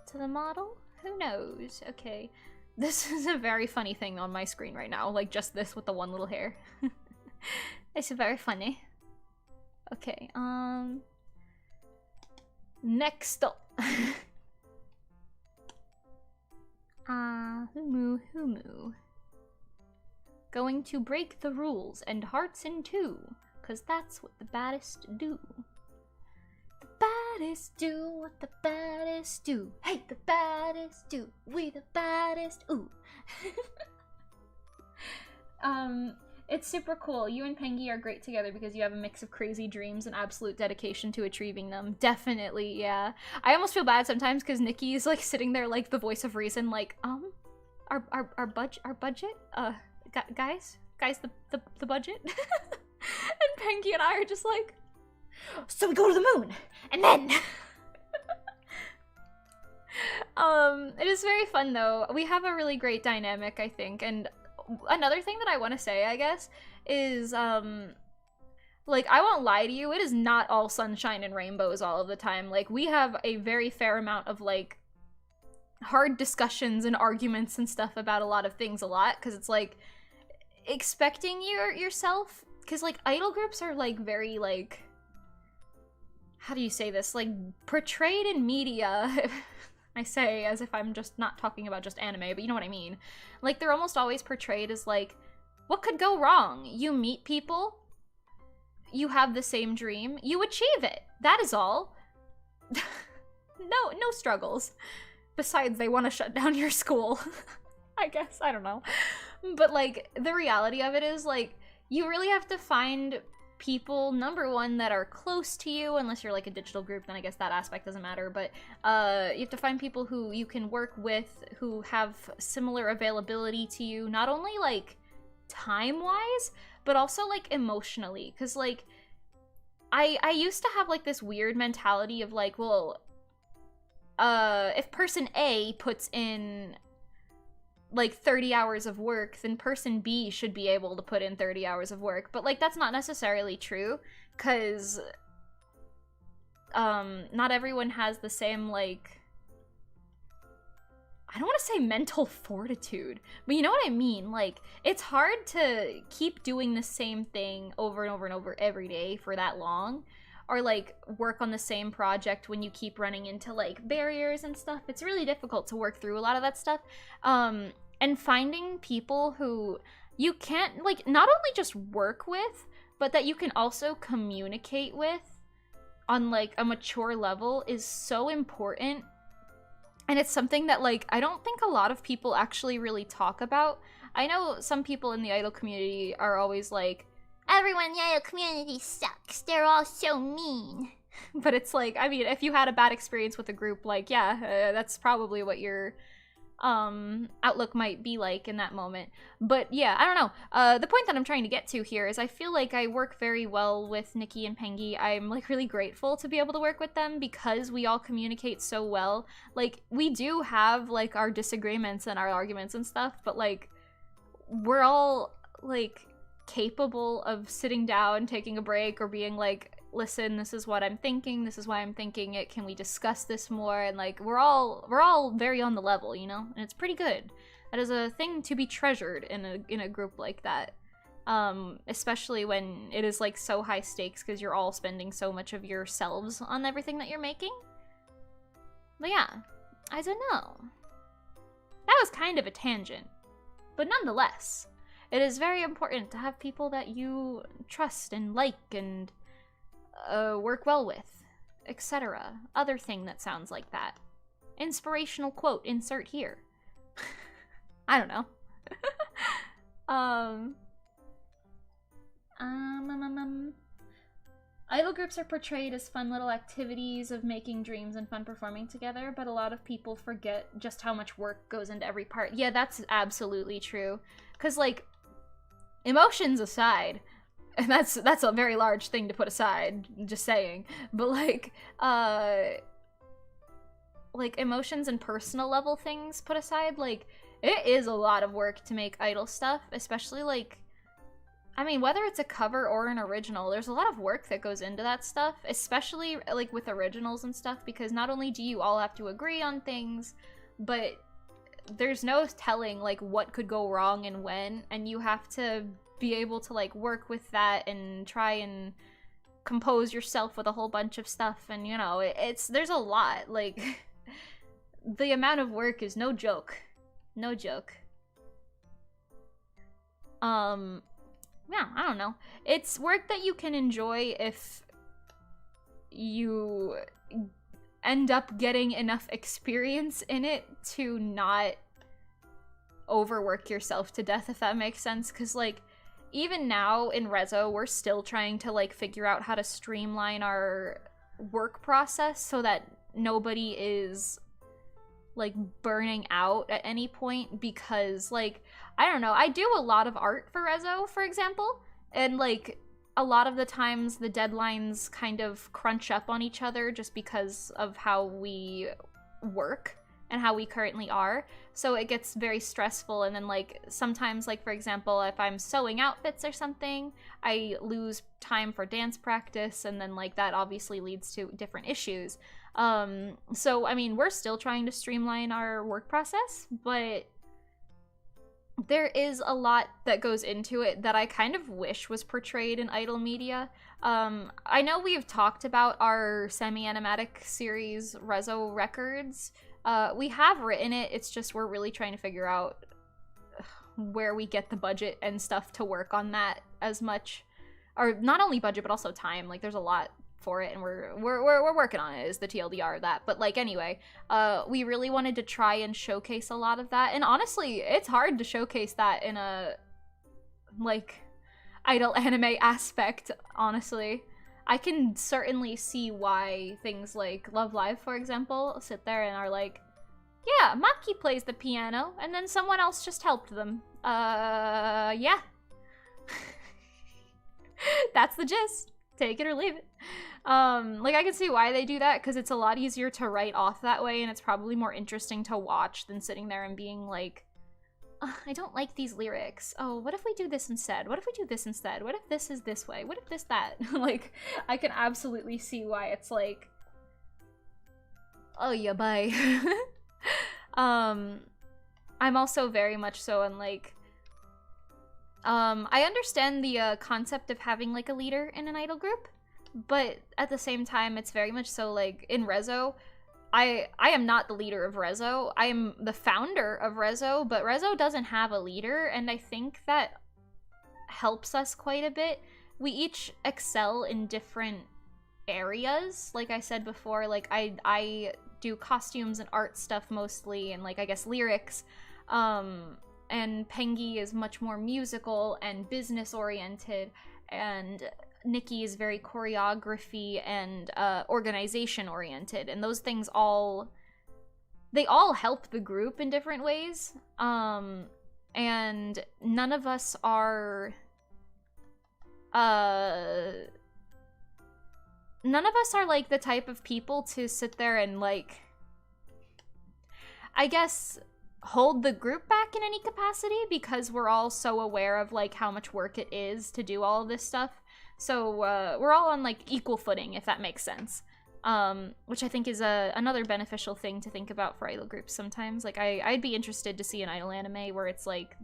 to the model? Who knows? Okay. This is a very funny thing on my screen right now, like just this with the one little hair. It's very funny. Okay, next up. Humu. Going to break the rules and hearts in two, 'cause that's what the baddest do. The baddest do what the baddest do. Hey, the baddest do. We the baddest. Ooh. It's super cool. You and Pengy are great together because you have a mix of crazy dreams and absolute dedication to achieving them. Definitely, yeah. I almost feel bad sometimes because Nikki is like sitting there like the voice of reason, like, our budget? Guys, the budget? And Pengy and I are just like, so we go to the moon, and then... It is very fun though. We have a really great dynamic, I think, and another thing that I want to say, I guess, is, like, I won't lie to you, it is not all sunshine and rainbows all of the time. Like, we have a very fair amount of, like, hard discussions and arguments and stuff about a lot of things a lot, because it's, like, expecting yourself, because, like, idol groups are, like, very, like, how do you say this? Like, portrayed in media... I say as if I'm just not talking about just anime, but you know what I mean. Like, they're almost always portrayed as, like, what could go wrong? You meet people, you have the same dream, you achieve it. That is all. No struggles. Besides, they want to shut down your school. I guess, I don't know. But, like, the reality of it is, like, you really have to find people, number one, that are close to you, unless you're like a digital group, then I guess that aspect doesn't matter, but you have to find people who you can work with, who have similar availability to you, not only like time-wise, but also like emotionally, because like I used to have like this weird mentality of like, well, if person A puts in like 30 hours of work, then person B should be able to put in 30 hours of work. But like, that's not necessarily true, because not everyone has the same, like, I don't want to say mental fortitude, but you know what I mean? Like, it's hard to keep doing the same thing over and over and over every day for that long, or like work on the same project when you keep running into like barriers and stuff. It's really difficult to work through a lot of that stuff. And finding people who you can't, like, not only just work with, but that you can also communicate with on, like, a mature level is so important. And it's something that, like, I don't think a lot of people actually really talk about. I know some people in the idol community are always like, everyone in the idol community sucks, they're all so mean. But it's like, I mean, if you had a bad experience with a group, like, yeah, that's probably what your outlook might be like in that moment. But yeah, I don't know. The point that I'm trying to get to here is I feel like I work very well with Nikki and Pengy. I'm like really grateful to be able to work with them because we all communicate so well. Like, we do have like our disagreements and our arguments and stuff, but like we're all like capable of sitting down, taking a break, or being like, listen, this is what I'm thinking, this is why I'm thinking it, can we discuss this more? And like, we're all very on the level, you know? And it's pretty good. That is a thing to be treasured in a group like that. Especially when it is like so high stakes because you're all spending so much of yourselves on everything that you're making. But yeah, I don't know. That was kind of a tangent. But nonetheless, it is very important to have people that you trust and like and work well with, etc. Other thing that sounds like that. Inspirational quote, insert here. I don't know. Idol groups are portrayed as fun little activities of making dreams and fun performing together, but a lot of people forget just how much work goes into every part. Yeah, that's absolutely true. Because, like, emotions aside, and that's a very large thing to put aside, just saying. But like emotions and personal level things put aside, like, it is a lot of work to make idol stuff, especially like, I mean, whether it's a cover or an original, there's a lot of work that goes into that stuff, especially like with originals and stuff, because not only do you all have to agree on things, but there's no telling like what could go wrong and when, and you have to be able to like work with that and try and compose yourself with a whole bunch of stuff, and you know, there's a lot, like the amount of work is no joke. Yeah, I don't know. It's work that you can enjoy if you end up getting enough experience in it to not overwork yourself to death, if that makes sense. Because, like, even now in Rezo, we're still trying to, like, figure out how to streamline our work process so that nobody is, like, burning out at any point, because, like, I don't know, I do a lot of art for Rezo, for example, and, like, a lot of the times the deadlines kind of crunch up on each other just because of how we work and how we currently are. So it gets very stressful, and then, like, sometimes, like, for example, if I'm sewing outfits or something, I lose time for dance practice, and then, like, that obviously leads to different issues. So, I mean, we're still trying to streamline our work process, but there is a lot that goes into it that I kind of wish was portrayed in idol media. I know we've talked about our semi-animatic series, Rezo Records. We have written it, it's just we're really trying to figure out where we get the budget and stuff to work on that as much. Or not only budget, but also time. Like, there's a lot for it, and we're working on it, is the TLDR of that. But, like, anyway, we really wanted to try and showcase a lot of that. And honestly, it's hard to showcase that in a, like, idol anime aspect, honestly. I can certainly see why things like Love Live, for example, sit there and are like, yeah, Maki plays the piano, and then someone else just helped them. Yeah. That's the gist. Take it or leave it. Like, I can see why they do that, because it's a lot easier to write off that way, and it's probably more interesting to watch than sitting there and being like, I don't like these lyrics. Oh, what if we do this instead? What if we do this instead? What if this is this way? What if this that? Like, I can absolutely see why it's like, oh yeah, bye. I'm also very much so in, like, I understand the concept of having, like, a leader in an idol group, but at the same time, it's very much so, like, in Rezo, I am not the leader of Rezo. I am the founder of Rezo, but Rezo doesn't have a leader, and I think that helps us quite a bit. We each excel in different areas. Like I said before, like, I do costumes and art stuff mostly, and, like, I guess lyrics. And Pengi is much more musical and business oriented, and Nikki is very choreography and organization oriented, and those things all help the group in different ways. And none of us are like the type of people to sit there and, like, I guess, hold the group back in any capacity, because we're all so aware of, like, how much work it is to do all of this stuff. So we're all on, like, equal footing, if that makes sense. Which I think is another beneficial thing to think about for idol groups sometimes. Like, I'd be interested to see an idol anime where it's, like,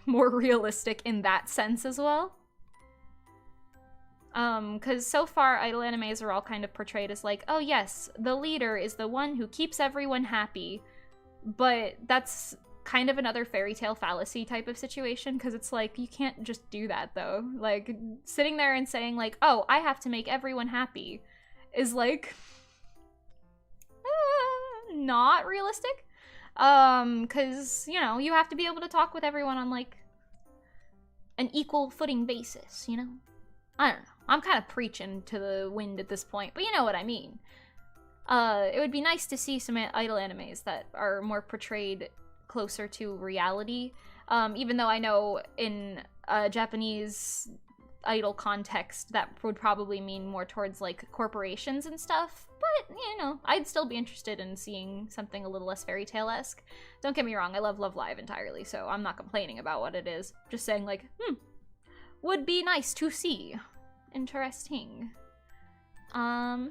more realistic in that sense as well. Because so far, idol animes are all kind of portrayed as, like, oh yes, the leader is the one who keeps everyone happy. But that's kind of another fairy tale fallacy type of situation, because it's like, you can't just do that, though. Like, sitting there and saying, like, oh, I have to make everyone happy is, like, not realistic. Because, you know, you have to be able to talk with everyone on, like, an equal footing basis, you know? I don't know. I'm kind of preaching to the wind at this point, but you know what I mean. It would be nice to see some idol animes that are more portrayed closer to reality, even though I know in a Japanese idol context that would probably mean more towards, like, corporations and stuff, but, you know, I'd still be interested in seeing something a little less fairy tale-esque. Don't get me wrong, I love Love Live entirely, so I'm not complaining about what it is. Just saying, like, would be nice to see. Interesting. Yeah,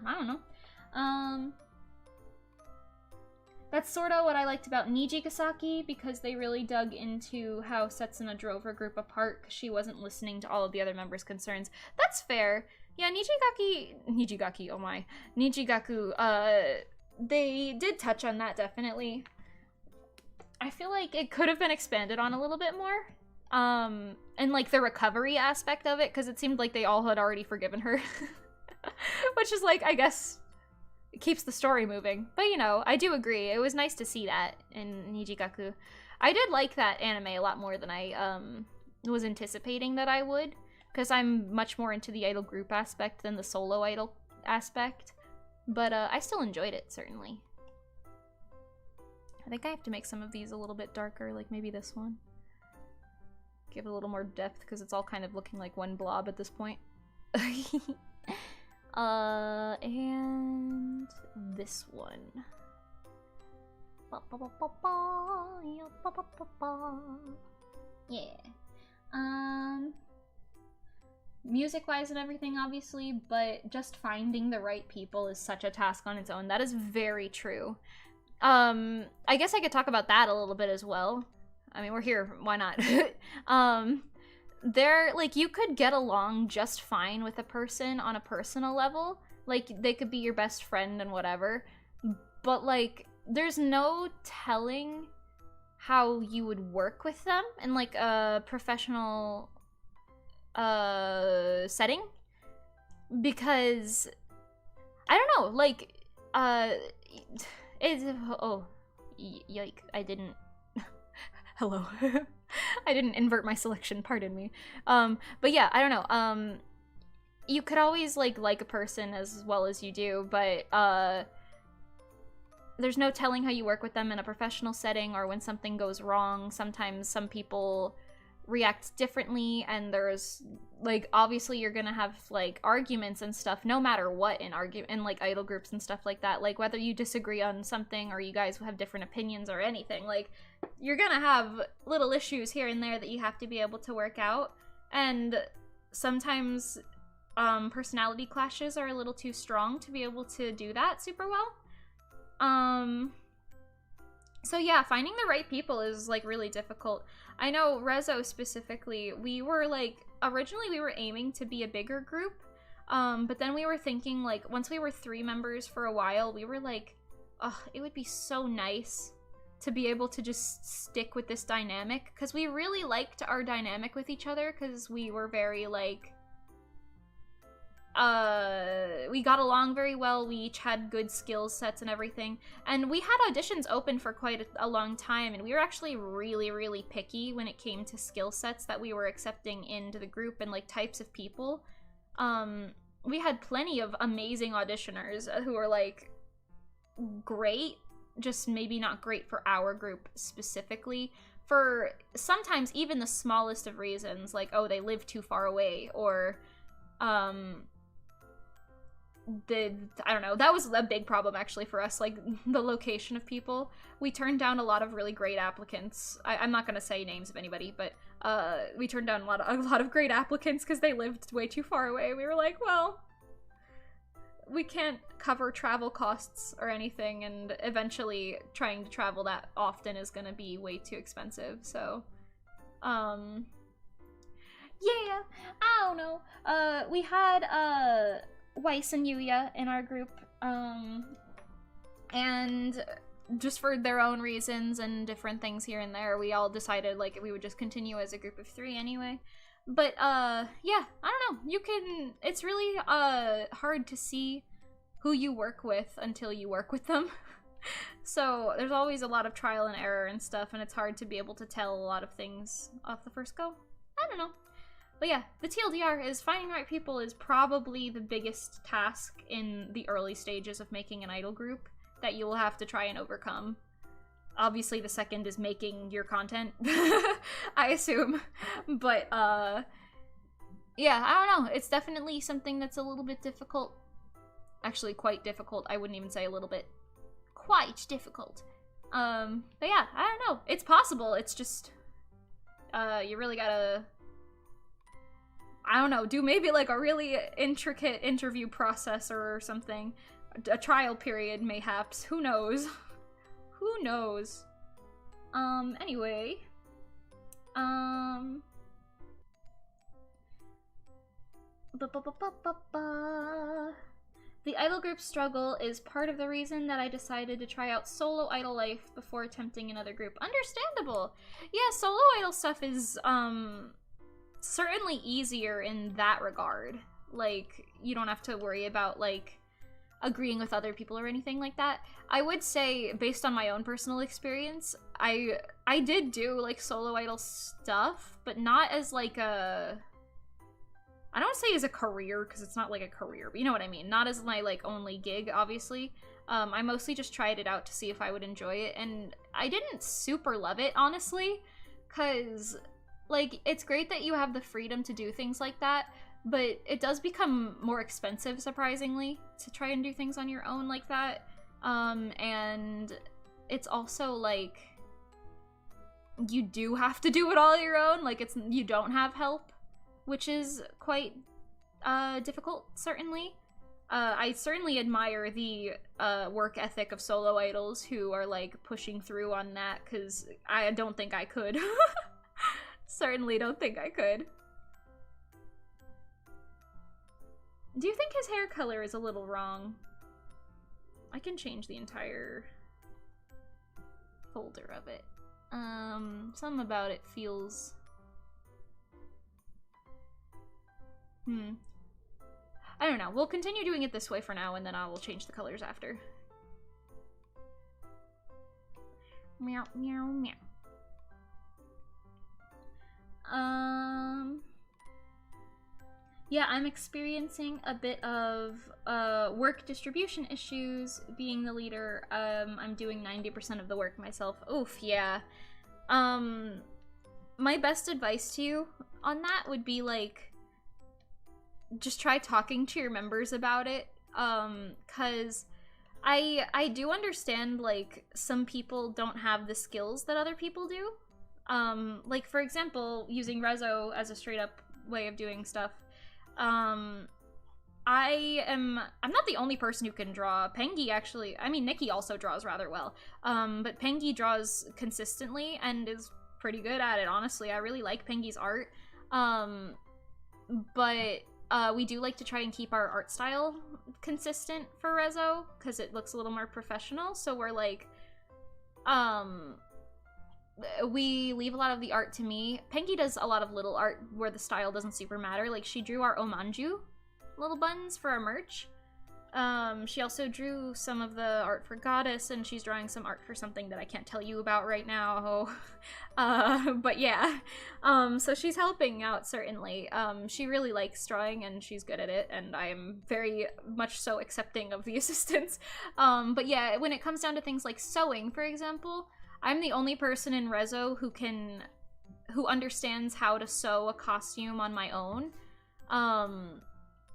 I don't know. That's sort of what I liked about Nijigasaki, because they really dug into how Setsuna drove her group apart because she wasn't listening to all of the other members' concerns. That's fair. Yeah, Nijigaku, they did touch on that, definitely. I feel like it could have been expanded on a little bit more. And, like, the recovery aspect of it, because it seemed like they all had already forgiven her. Which is, like, I guess, it keeps the story moving. But, you know, I do agree. It was nice to see that in Nijikaku. I did like that anime a lot more than I was anticipating that I would, because I'm much more into the idol group aspect than the solo idol aspect. But I still enjoyed it, certainly. I think I have to make some of these a little bit darker, like maybe this one. Give it a little more depth, because it's all kind of looking like one blob at this point. And this one. Yeah. Music-wise and everything, obviously, but just finding the right people is such a task on its own. That is very true. I guess I could talk about that a little bit as well. I mean, we're here, why not? Like, you could get along just fine with a person on a personal level. Like, they could be your best friend and whatever. But, like, there's no telling how you would work with them in, like, a professional setting. Because, I don't know, like, yike, I didn't... Hello. I didn't invert my selection, pardon me. But yeah, I don't know. You could always like a person as well as you do, but there's no telling how you work with them in a professional setting or when something goes wrong. Sometimes some people react differently, and there's like, obviously you're gonna have like arguments and stuff no matter what in like idol groups and stuff like that. Like, whether you disagree on something or you guys have different opinions or anything, like, you're gonna have little issues here and there that you have to be able to work out. And sometimes personality clashes are a little too strong to be able to do that super well. So yeah, finding the right people is like really difficult. I know Rezo specifically, we were like, originally we were aiming to be a bigger group, but then we were thinking, like, once we were 3 members for a while, we were like, oh, it would be so nice to be able to just stick with this dynamic, because we really liked our dynamic with each other, because we were very like, we got along very well, we each had good skill sets and everything, and we had auditions open for quite a long time, and we were actually really picky when it came to skill sets that we were accepting into the group and like types of people. We had plenty of amazing auditioners who were like great, just maybe not great for our group specifically, for sometimes even the smallest of reasons, like, oh, they live too far away, or I don't know, that was a big problem actually for us, like the location of people. We turned down a lot of really great applicants. I'm not gonna say names of anybody, but we turned down a lot of great applicants because they lived way too far away. We were like, well, we can't cover travel costs or anything, and eventually trying to travel that often is gonna be way too expensive, so yeah, I don't know. We had Weiss and Yuya in our group, and just for their own reasons and different things here and there, we all decided like we would just continue as a group of 3 anyway. But yeah, I don't know, it's really hard to see who you work with until you work with them. So there's always a lot of trial and error and stuff, and it's hard to be able to tell a lot of things off the first go. I don't know. But yeah, the TLDR is finding the right people is probably the biggest task in the early stages of making an idol group that you will have to try and overcome. Obviously, the second is making your content, I assume. But, yeah, I don't know. It's definitely something that's a little bit difficult. Actually, quite difficult. I wouldn't even say a little bit. Quite difficult. But yeah, I don't know. It's possible. It's just, you really gotta, I don't know, do maybe like a really intricate interview process or something. A trial period, mayhaps. Who knows? Who knows? Anyway. The idol group struggle is part of the reason that I decided to try out solo idol life before attempting another group. Understandable! Yeah, solo idol stuff is, certainly easier in that regard. Like, you don't have to worry about, like, agreeing with other people or anything like that. I would say, based on my own personal experience, I did do like solo idol stuff, but not as like a, I don't say as a career, because it's not like a career, but you know what I mean. Not as my like only gig, obviously. I mostly just tried it out to see if I would enjoy it, and I didn't super love it, honestly, because like it's great that you have the freedom to do things like that, but it does become more expensive, surprisingly, to try and do things on your own like that. And it's also like you do have to do it all your own. Like you don't have help, which is quite difficult, certainly. I certainly admire the work ethic of solo idols who are like pushing through on that, because I don't think I could. Certainly don't think I could. Do you think his hair color is a little wrong? I can change the entire folder of it. Something about it feels... I don't know. We'll continue doing it this way for now, and then I will change the colors after. Meow, meow, meow. Yeah, I'm experiencing a bit of work distribution issues being the leader. I'm doing 90% of the work myself. Oof, yeah. My best advice to you on that would be, like, just try talking to your members about it, cause I do understand, like, some people don't have the skills that other people do. Like, for example, using Reso as a straight up way of doing stuff, I'm not the only person who can draw. Pengi actually, I mean, Nikki also draws rather well, but Pengi draws consistently and is pretty good at it, honestly. I really like Pengi's art, but we do like to try and keep our art style consistent for Reso, because it looks a little more professional, so we're like, we leave a lot of the art to me. Pengi does a lot of little art where the style doesn't super matter. Like, she drew our Omanju little buttons for our merch. She also drew some of the art for Goddess, and she's drawing some art for something that I can't tell you about right now. But yeah. So she's helping out, certainly. She really likes drawing, and she's good at it, and I am very much so accepting of the assistance. But yeah, when it comes down to things like sewing, for example, I'm the only person in Reso who understands how to sew a costume on my own.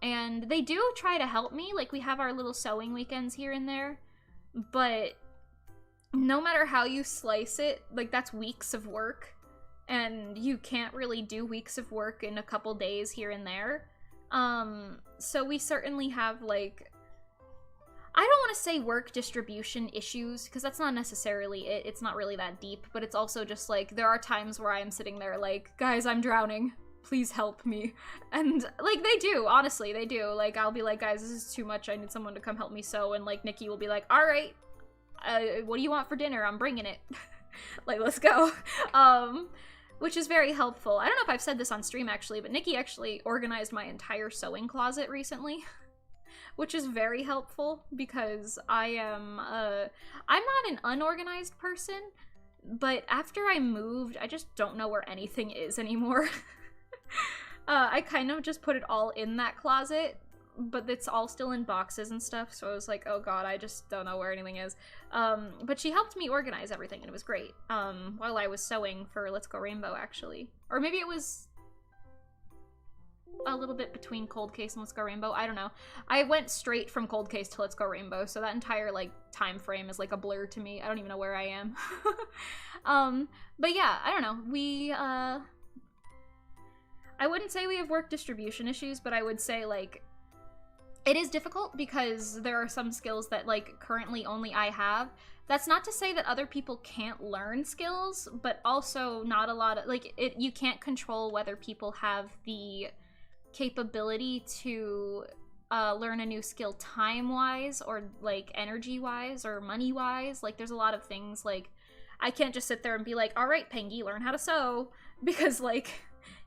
And they do try to help me, like we have our little sewing weekends here and there, but no matter how you slice it, like that's weeks of work, and you can't really do weeks of work in a couple days here and there. So we certainly have, like, I don't want to say work distribution issues, because that's not necessarily it. It's not really that deep, but it's also just like, there are times where I'm sitting there like, guys, I'm drowning. Please help me. And, like, they do, honestly, they do. Like, I'll be like, guys, this is too much. I need someone to come help me sew. And, like, Nikki will be like, all right, what do you want for dinner? I'm bringing it. Like, let's go. Which is very helpful. I don't know if I've said this on stream, actually, but Nikki actually organized my entire sewing closet recently. Which is very helpful, because I'm not an unorganized person, but after I moved, I just don't know where anything is anymore. I kind of just put it all in that closet, but it's all still in boxes and stuff, so I was like, oh god, I just don't know where anything is. But she helped me organize everything, and it was great, while I was sewing for Let's Go Rainbow, actually. Or maybe it was a little bit between Cold Case and Let's Go Rainbow, I don't know. I went straight from Cold Case to Let's Go Rainbow, so that entire, like, time frame is like a blur to me. I don't even know where I am. But yeah, I don't know. I wouldn't say we have work distribution issues, but I would say, like, it is difficult because there are some skills that, like, currently only I have. That's not to say that other people can't learn skills, but also not a lot of, like, you can't control whether people have the capability to learn a new skill time-wise, or, like, energy-wise, or money-wise. Like, there's a lot of things, like, I can't just sit there and be like, all right, Pengi, learn how to sew, because, like,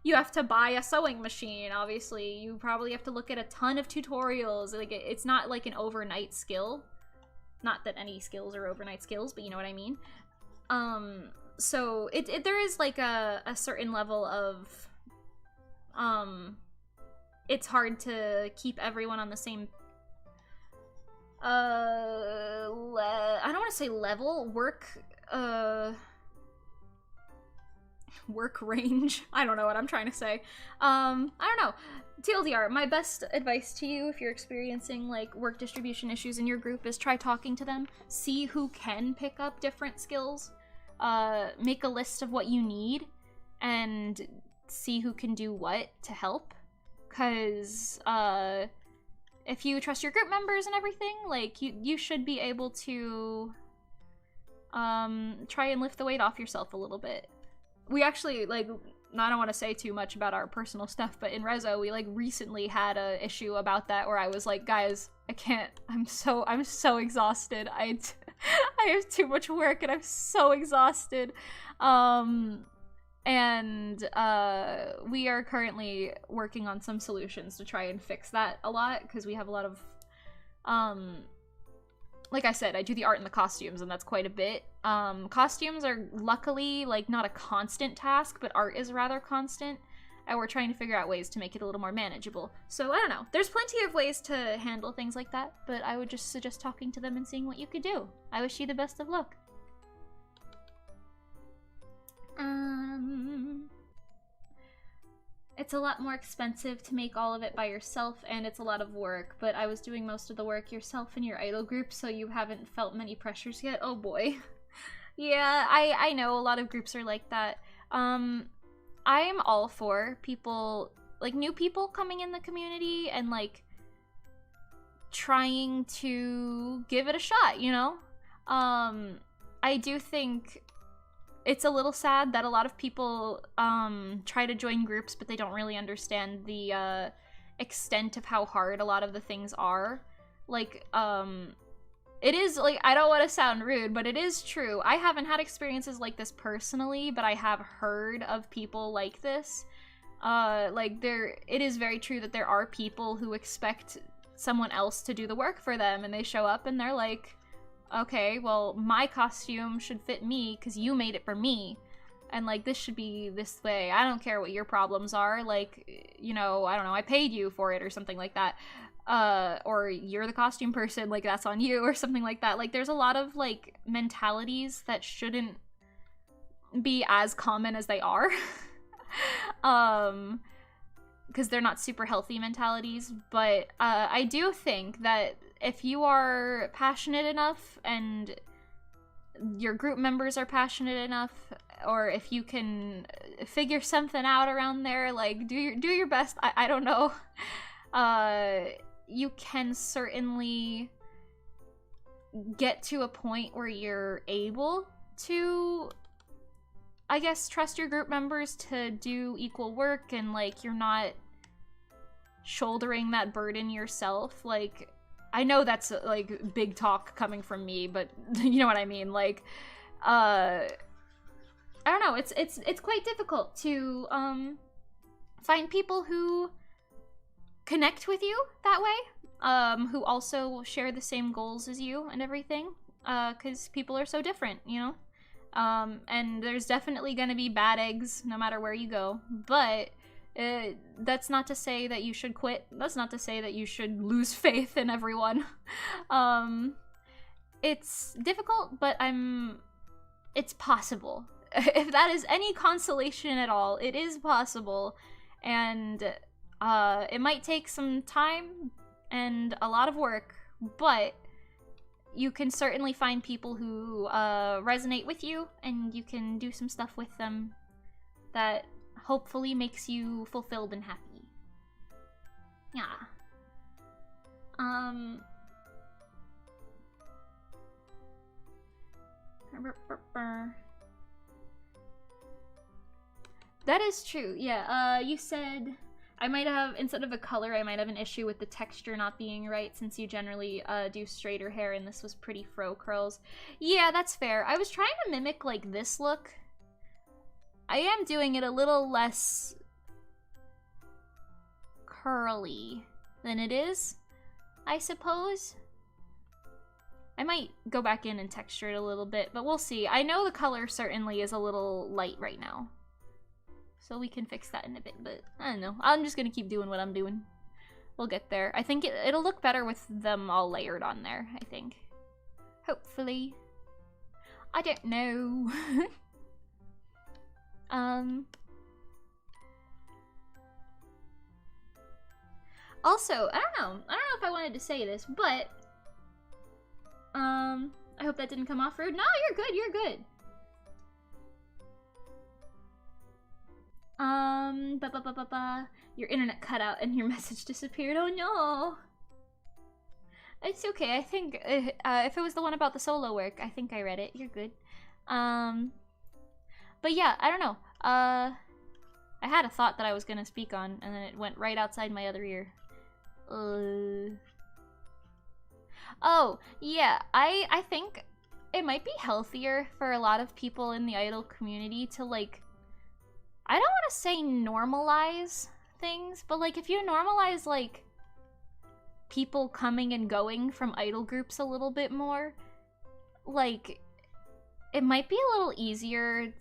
you have to buy a sewing machine, obviously. You probably have to look at a ton of tutorials. Like, it's not like an overnight skill. Not that any skills are overnight skills, but you know what I mean. So there is like a certain level of, it's hard to keep everyone on the same, I don't want to say level, work range. I don't know what I'm trying to say. I don't know. TLDR, my best advice to you if you're experiencing like work distribution issues in your group is try talking to them. See who can pick up different skills. Make a list of what you need and see who can do what to help. Cause if you trust your group members and everything, like you should be able to try and lift the weight off yourself a little bit. We actually, like, I don't want to say too much about our personal stuff, but in Reso, we, like, recently had a issue about that where I was like, guys, I can't, I'm so exhausted. I have too much work and I'm so exhausted. And we are currently working on some solutions to try and fix that a lot, because we have a lot of, like I said, I do the art and the costumes, and that's quite a bit. Costumes are luckily, like, not a constant task, but art is rather constant, and we're trying to figure out ways to make it a little more manageable. So, I don't know. There's plenty of ways to handle things like that, but I would just suggest talking to them and seeing what you could do. I wish you the best of luck. It's a lot more expensive to make all of it by yourself, and it's a lot of work, but I was doing most of the work yourself in your idol group, so you haven't felt many pressures yet. Oh boy. Yeah, I know a lot of groups are like that. I'm all for people, like, new people coming in the community and, like, trying to give it a shot, you know? I do think it's a little sad that a lot of people try to join groups, but they don't really understand the extent of how hard a lot of the things are. Like, it is, like, I don't want to sound rude, but it is true. I haven't had experiences like this personally, but I have heard of people like this. Like, it is very true that there are people who expect someone else to do the work for them, and they show up and they're like, okay, well, my costume should fit me because you made it for me. And, like, this should be this way. I don't care what your problems are. Like, you know, I don't know, I paid you for it or something like that. Or you're the costume person, like, that's on you or something like that. Like, there's a lot of, like, mentalities that shouldn't be as common as they are. Because they're not super healthy mentalities. But I do think that if you are passionate enough and your group members are passionate enough, or if you can figure something out around there, like, do your best. I don't know. You can certainly get to a point where you're able to, I guess, trust your group members to do equal work, and, like, you're not shouldering that burden yourself. Like, I know that's, like, big talk coming from me, but you know what I mean. Like, I don't know. It's quite difficult to find people who connect with you that way, who also share the same goals as you and everything, because people are so different, you know? And there's definitely gonna be bad eggs no matter where you go, but that's not to say that you should quit. That's not to say that you should lose faith in everyone. It's difficult, but it's possible. If that is any consolation at all, it is possible, and it might take some time and a lot of work, but you can certainly find people who resonate with you, and you can do some stuff with them that hopefully makes you fulfilled and happy. Yeah. That is true, yeah. You said I might have, instead of a color, I might have an issue with the texture not being right, since you generally do straighter hair and this was pretty fro curls. Yeah, that's fair. I was trying to mimic, like, this look. I am doing it a little less pearly than it is, I suppose. I might go back in and texture it a little bit, but we'll see. I know the color certainly is a little light right now, so we can fix that in a bit, but I don't know. I'm just gonna keep doing what I'm doing. We'll get there. I think it'll look better with them all layered on there, I think. Hopefully. I don't know. Also, I don't know if I wanted to say this, but I hope that didn't come off rude. No, you're good, you're good. Your internet cut out and your message disappeared. Oh no. It's okay. I think if it was the one about the solo work, I think I read it. You're good. But yeah, I don't know. I had a thought that I was gonna speak on, and then it went right outside my other ear. Oh, yeah. I think it might be healthier for a lot of people in the idol community to, like, I don't want to say normalize things, but, like, if you normalize, like, people coming and going from idol groups a little bit more, like, it might be a little easier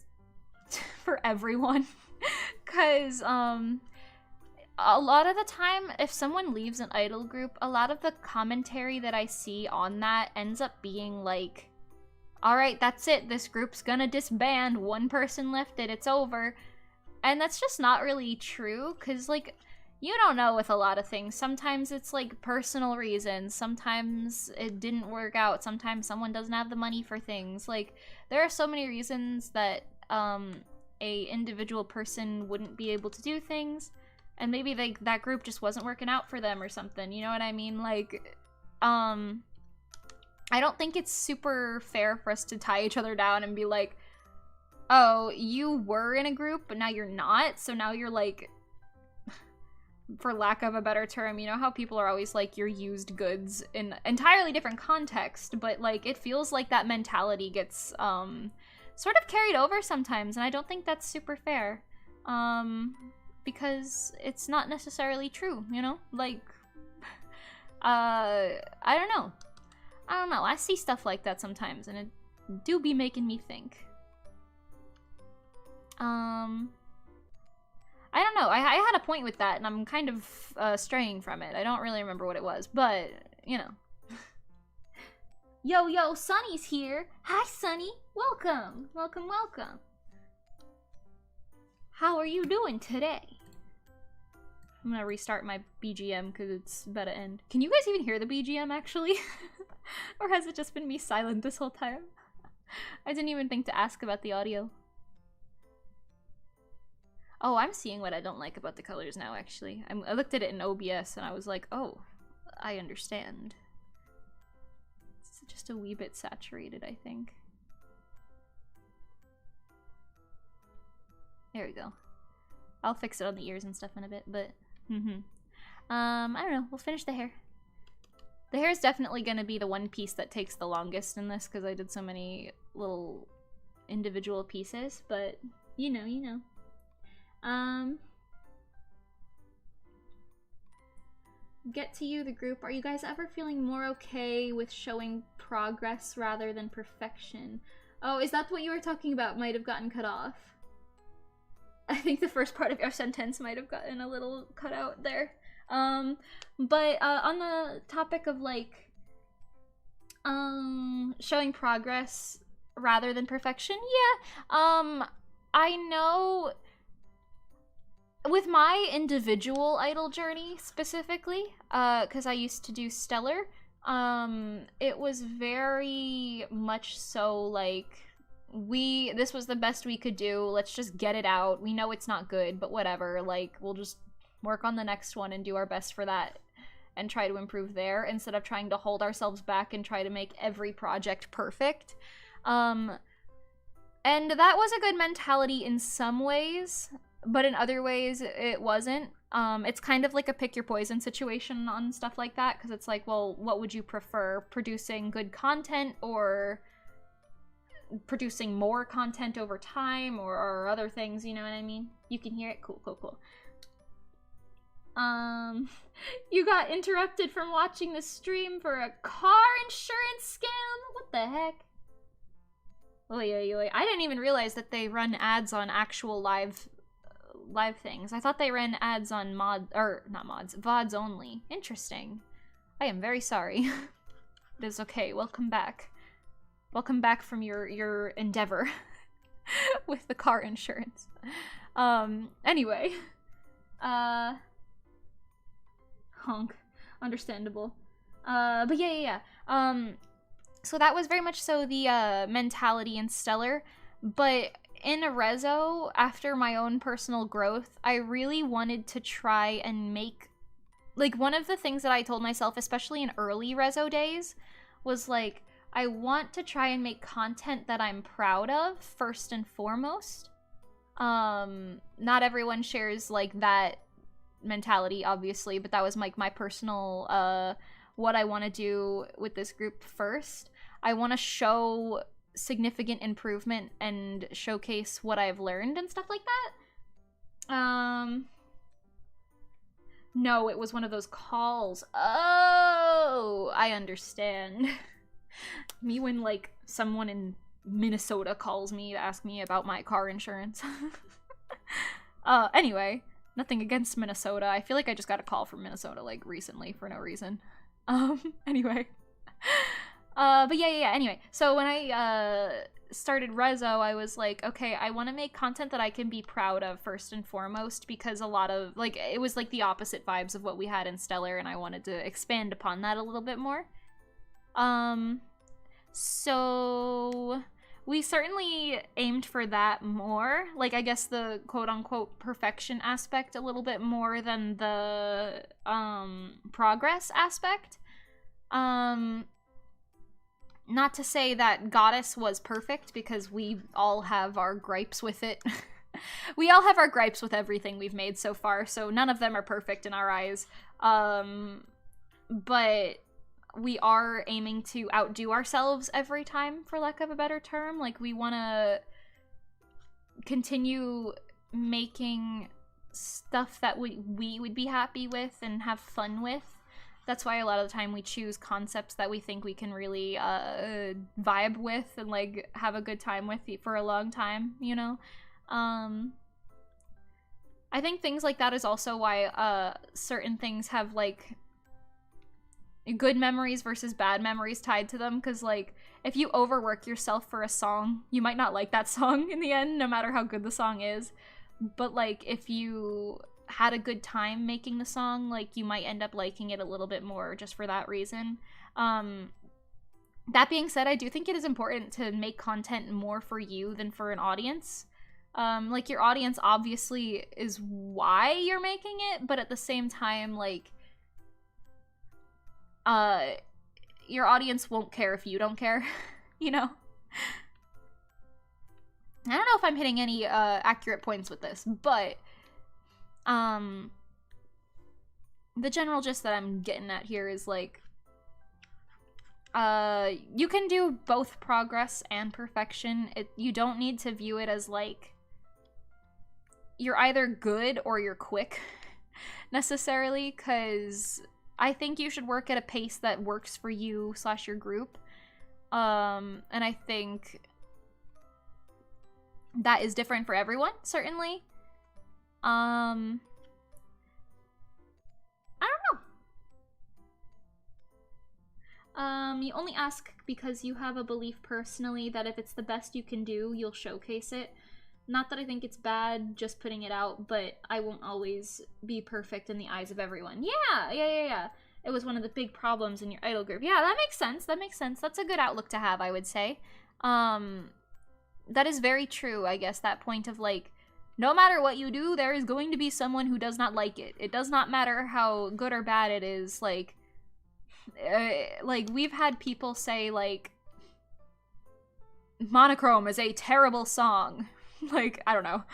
for everyone. Because, a lot of the time, if someone leaves an idol group, a lot of the commentary that I see on that ends up being like, alright, that's it, this group's gonna disband, one person left it, it's over. And that's just not really true, because, like, you don't know with a lot of things. Sometimes it's, like, personal reasons. Sometimes it didn't work out. Sometimes someone doesn't have the money for things. Like, there are so many reasons that, a individual person wouldn't be able to do things. And maybe that group just wasn't working out for them or something. You know what I mean? Like, I don't think it's super fair for us to tie each other down and be like, oh, you were in a group, but now you're not, so now you're, like, for lack of a better term, you know how people are always like, you're used goods in entirely different context, but, like, it feels like that mentality gets, sort of carried over sometimes, and I don't think that's super fair, because it's not necessarily true, you know? Like, I don't know. I see stuff like that sometimes, and it do be making me think. I don't know. I had a point with that, and I'm kind of straying from it. I don't really remember what it was, but, you know. Yo, Sunny's here. Hi, Sunny. Welcome. Welcome. How are you doing today? I'm gonna restart my BGM because it's about to end. Can you guys even hear the BGM, actually? Or has it just been me silent this whole time? I didn't even think to ask about the audio. Oh, I'm seeing what I don't like about the colors now, actually. I looked at it in OBS and I was like, oh, I understand. It's just a wee bit saturated, I think. There we go. I'll fix it on the ears and stuff in a bit, but... I don't know. We'll finish the hair. The hair is definitely going to be the one piece that takes the longest in this because I did so many little individual pieces, but you know. Get to you, the group. Are you guys ever feeling more okay with showing progress rather than perfection? Oh, is that what you were talking about? Might have gotten cut off. I think the first part of your sentence might have gotten a little cut out there. But on the topic of, like, showing progress rather than perfection, yeah, I know with my individual idol journey specifically, because I used to do Stellar, it was very much so like, this was the best we could do, let's just get it out, we know it's not good, but whatever, like, we'll just work on the next one and do our best for that and try to improve there instead of trying to hold ourselves back and try to make every project perfect. And that was a good mentality in some ways, but in other ways it wasn't. It's kind of like a pick your poison situation on stuff like that, because it's like, well, what would you prefer, producing good content or producing more content over time, or other things, you know what I mean? You can hear it? Cool. You got interrupted from watching the stream for a car insurance scam? What the heck? Oy, oy, oy. I didn't even realize that they run ads on actual live things. I thought they ran ads on VODs only. Interesting. I am very sorry. It is okay. Welcome back. Welcome back from your endeavor with the car insurance. Anyway. Honk. Understandable. But yeah. So that was very much so the mentality in Stellar, but in Rezo, after my own personal growth, I really wanted to try and make, like, one of the things that I told myself, especially in early Rezo days, was like, I want to try and make content that I'm proud of, first and foremost. Not everyone shares, like, that mentality, obviously, but that was, like, my personal, what I want to do with this group first. I want to show significant improvement and showcase what I've learned and stuff like that. No, it was one of those calls. Oh, I understand. Me when, like, someone in Minnesota calls me to ask me about my car insurance. Anyway, nothing against Minnesota. I feel like I just got a call from Minnesota, like, recently for no reason. Anyway. But yeah, anyway. So when I, started Rezo, I was like, okay, I want to make content that I can be proud of first and foremost, because a lot of, like, it was, like, the opposite vibes of what we had in Stellar, and I wanted to expand upon that a little bit more. So we certainly aimed for that more. Like, I guess the quote-unquote perfection aspect a little bit more than the, progress aspect. Not to say that Goddess was perfect, because we all have our gripes with it. We all have our gripes with everything we've made so far, so none of them are perfect in our eyes. But we are aiming to outdo ourselves every time, for lack of a better term. Like, we want to continue making stuff that we would be happy with and have fun with. That's why a lot of the time we choose concepts that we think we can really vibe with and, like, have a good time with for a long time, you know? I think things like that is also why certain things have, like, good memories versus bad memories tied to them, because, like, if you overwork yourself for a song, you might not like that song in the end, no matter how good the song is. But, like, if you had a good time making the song, like, you might end up liking it a little bit more just for that reason. That being said, I do think it is important to make content more for you than for an audience. Like, your audience obviously is why you're making it, but at the same time, like, your audience won't care if you don't care, you know? I don't know if I'm hitting any accurate points with this, but the general gist that I'm getting at here is, like, you can do both progress and perfection. You don't need to view it as, like, you're either good or you're quick, necessarily, because I think you should work at a pace that works for you / your group. And I think that is different for everyone, certainly. I don't know. You only ask because you have a belief personally that if it's the best you can do, you'll showcase it. Not that I think it's bad just putting it out, but I won't always be perfect in the eyes of everyone. Yeah. It was one of the big problems in your idol group. Yeah, that makes sense. That's a good outlook to have, I would say. That is very true, I guess, that point of, like, no matter what you do, there is going to be someone who does not like it. It does not matter how good or bad it is. Like, we've had people say, like, Monochrome is a terrible song. Like, I don't know.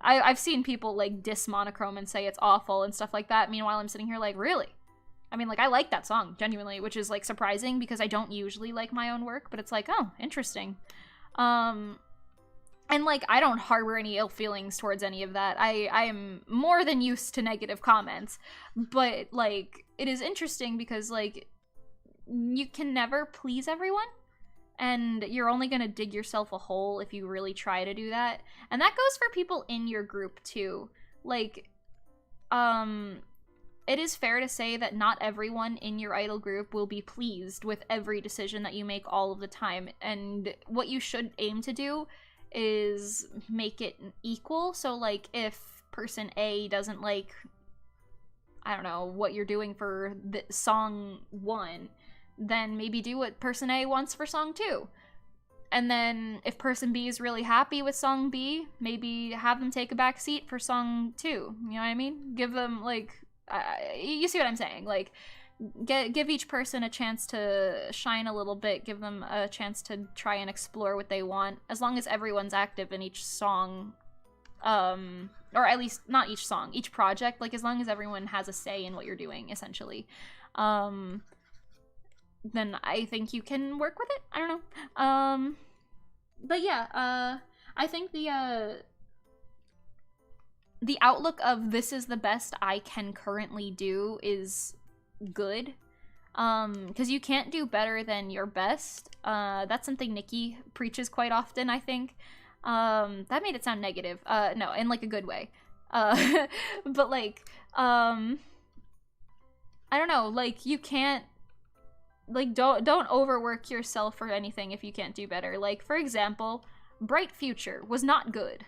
I've seen people, like, diss Monochrome and say it's awful and stuff like that. Meanwhile, I'm sitting here like, really? I mean, like, I like that song, genuinely, which is, like, surprising because I don't usually like my own work, but it's like, oh, interesting. And, like, I don't harbor any ill feelings towards any of that. I am more than used to negative comments. But, like, it is interesting because, like, you can never please everyone. And you're only gonna dig yourself a hole if you really try to do that. And that goes for people in your group, too. Like, it is fair to say that not everyone in your idol group will be pleased with every decision that you make all of the time. And what you should aim to do is make it equal. So, like, if person A doesn't like, I don't know, what you're doing for the song 1, then maybe do what person A wants for song 2. And then if person B is really happy with song B, maybe have them take a back seat for song 2. You know what I mean? Give them, like, you see what I'm saying? Like, give each person a chance to shine a little bit, give them a chance to try and explore what they want, as long as everyone's active in each song, or at least not each song, each project, like, as long as everyone has a say in what you're doing, essentially, then I think you can work with it. I don't know. But yeah, I think the outlook of this is the best I can currently do is good, because you can't do better than your best. That's something Nikki preaches quite often, I think. That made it sound negative. No, in, like, a good way. But, like, I don't know, like, you can't, like, don't overwork yourself or anything if you can't do better. Like, for example, Bright Future was not good.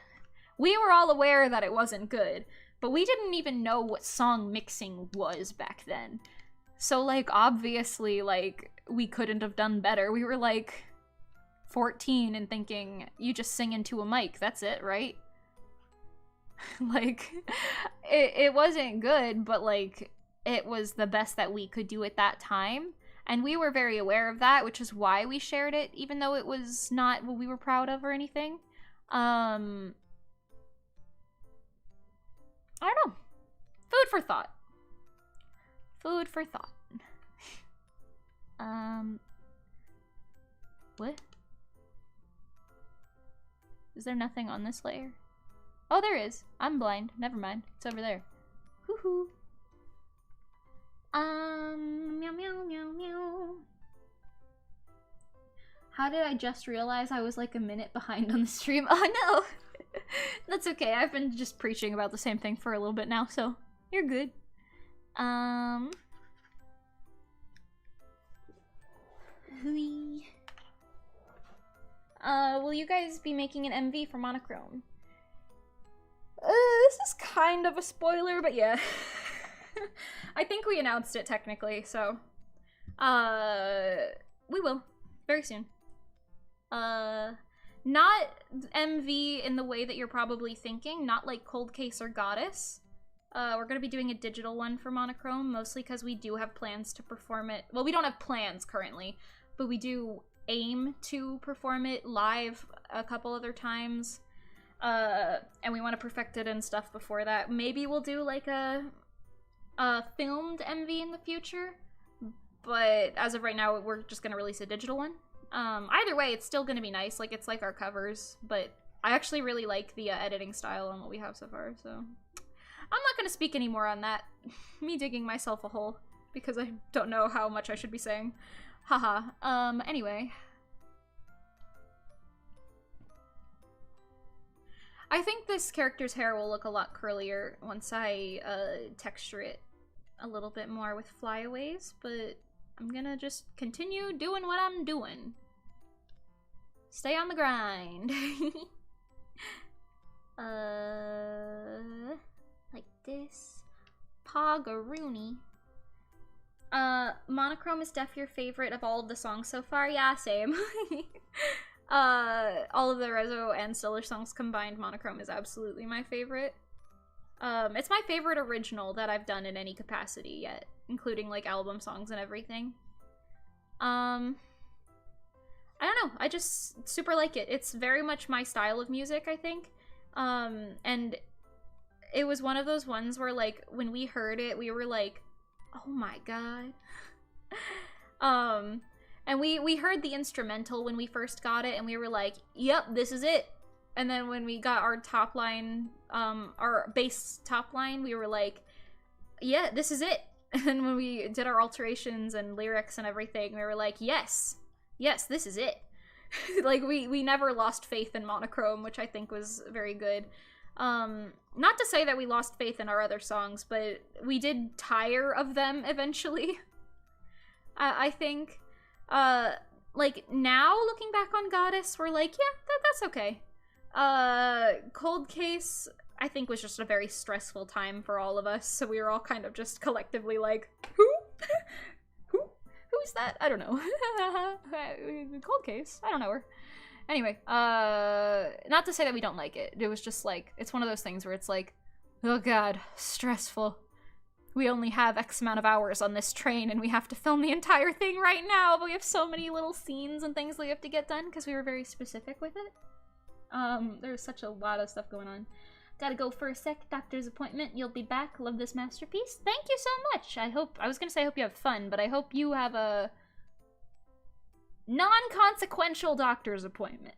We were all aware that it wasn't good, but we didn't even know what song mixing was back then. So, like, obviously, like, we couldn't have done better. We were, like, 14 and thinking, you just sing into a mic, that's it, right? Like, it wasn't good, but, like, it was the best that we could do at that time. And we were very aware of that, which is why we shared it, even though it was not what we were proud of or anything. I don't know. Food for thought. Food for thought. What? Is there nothing on this layer? Oh, there is. I'm blind. Never mind. It's over there. Hoo-hoo. Meow, meow, meow, meow. How did I just realize I was, like, a minute behind on the stream? Oh, no! That's okay. I've been just preaching about the same thing for a little bit now, so you're good. Will you guys be making an MV for Monochrome? This is kind of a spoiler, but yeah. I think we announced it technically, so we will very soon. Not MV in the way that you're probably thinking, not like Cold Case or Goddess. We're gonna be doing a digital one for Monochrome, mostly because we do have plans to perform it. Well, we don't have plans currently, but we do aim to perform it live a couple other times. And we want to perfect it and stuff before that. Maybe we'll do like a filmed MV in the future, but as of right now, we're just gonna release a digital one. Either way, it's still gonna be nice. Like, it's like our covers, but I actually really like the editing style on what we have so far, so I'm not gonna speak any more on that. Me digging myself a hole because I don't know how much I should be saying. Haha. Anyway. I think this character's hair will look a lot curlier once I texture it a little bit more with flyaways, but I'm gonna just continue doing what I'm doing. Stay on the grind. Like this. Pogaroony. Monochrome is def your favorite of all of the songs so far? Yeah, same. All of the Rezo and Stiller songs combined, Monochrome is absolutely my favorite. It's my favorite original that I've done in any capacity yet, including like album songs and everything. I don't know, I just super like it. It's very much my style of music, I think. And it was one of those ones where, like, when we heard it, we were like, oh my god. And we heard the instrumental when we first got it, and we were like, yep, this is it. and then when we got our top line, our base top line, we were like, yeah, this is it. And then when we did our alterations and lyrics and everything, we were like, yes, this is it. Like, we never lost faith in Monochrome, which I think was very good. Not to say that we lost faith in our other songs, but we did tire of them eventually. I think. Like, now, looking back on Goddess, we're like, yeah, that's okay. Cold Case, I think, was just a very stressful time for all of us, so we were all kind of just collectively like, who? Who's that? I don't know. Cold Case? I don't know her. Anyway, not to say that we don't like it. It was just like, it's one of those things where it's like, oh god, stressful. We only have X amount of hours on this train and we have to film the entire thing right now, but we have so many little scenes and things that we have to get done because we were very specific with it. There's such a lot of stuff going on. Gotta go for a sec, doctor's appointment. You'll be back. Love this masterpiece. Thank you so much. I was gonna say I hope you have fun, but I hope you have a non-consequential doctor's appointment.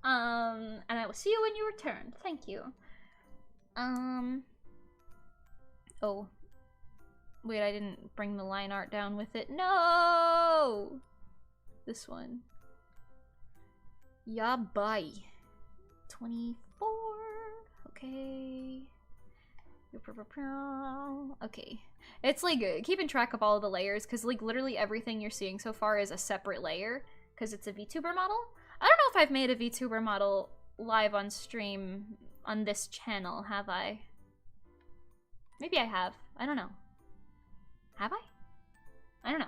And I will see you when you return. Thank you. Oh. Wait, I didn't bring the line art down with it. No! This one. Yeah, bye. 24. Okay. Okay. It's like keeping track of all of the layers, because like literally everything you're seeing so far is a separate layer, because it's a VTuber model. I don't know if I've made a VTuber model live on stream on this channel, have I? Maybe I have. I don't know. Have I? I don't know.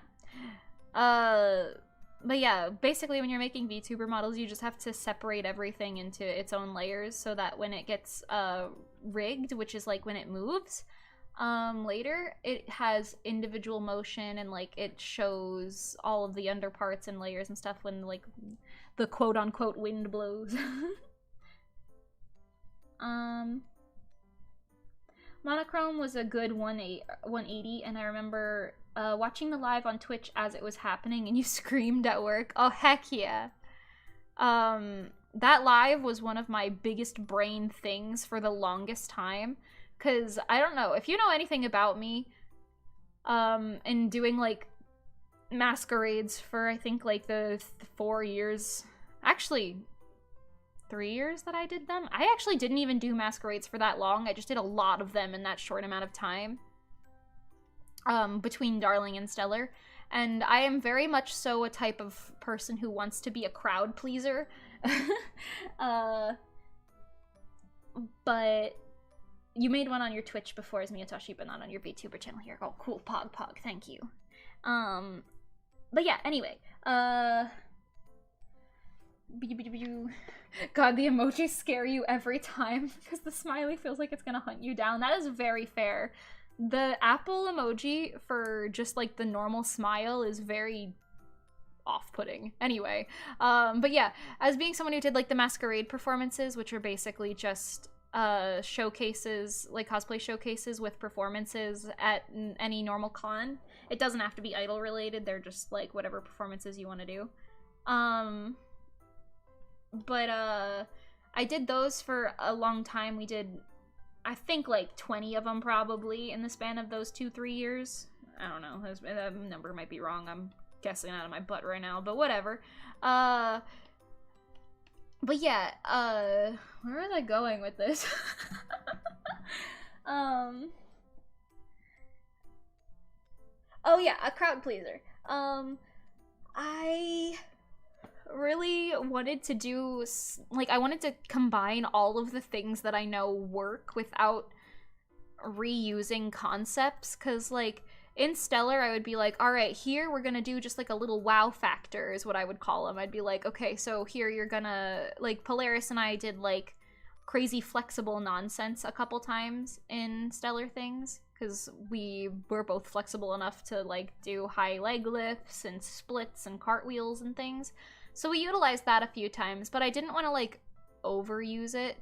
But yeah, basically when you're making VTuber models, you just have to separate everything into its own layers so that when it gets rigged, which is like when it moves, later, it has individual motion and like it shows all of the underparts and layers and stuff when like the quote-unquote wind blows. Monochrome was a good 180, and I remember watching the live on Twitch as it was happening, and you screamed at work. Oh, heck yeah. That live was one of my biggest brain things for the longest time, because I don't know, if you know anything about me, and doing, like, masquerades for, I think, like, the 4 years, actually 3 years that I did them. I actually didn't even do masquerades for that long. I just did a lot of them in that short amount of time. Between Darling and Stellar. And I am very much so a type of person who wants to be a crowd pleaser. But you made one on your Twitch before as Miyatoshi, but not on your VTuber channel here. Oh, cool. Pog. Thank you. But yeah, anyway. God, the emojis scare you every time because the smiley feels like it's gonna hunt you down. That is very fair. The apple emoji for just like the normal smile is very off-putting. Anyway, but yeah, as being someone who did like the masquerade performances, which are basically just showcases, like cosplay showcases with performances at any normal con. It doesn't have to be idol related, they're just like whatever performances you want to do. But I did those for a long time. We did, I think, like 20 of them probably in the span of those 2-3 years. I don't know, that number might be wrong. I'm guessing out of my butt right now, but whatever. But yeah, where was I going with this? Oh yeah, a crowd pleaser. I really wanted to do, like, I wanted to combine all of the things that I know work without reusing concepts, because, like, in Stellar, I would be like, alright, here we're gonna do just, like, a little wow factor, is what I would call them. I'd be like, okay, so here you're gonna, like, Polaris and I did, like, crazy flexible nonsense a couple times in Stellar things, because we were both flexible enough to, like, do high leg lifts and splits and cartwheels and things. So we utilized that a few times, but I didn't want to, like, overuse it.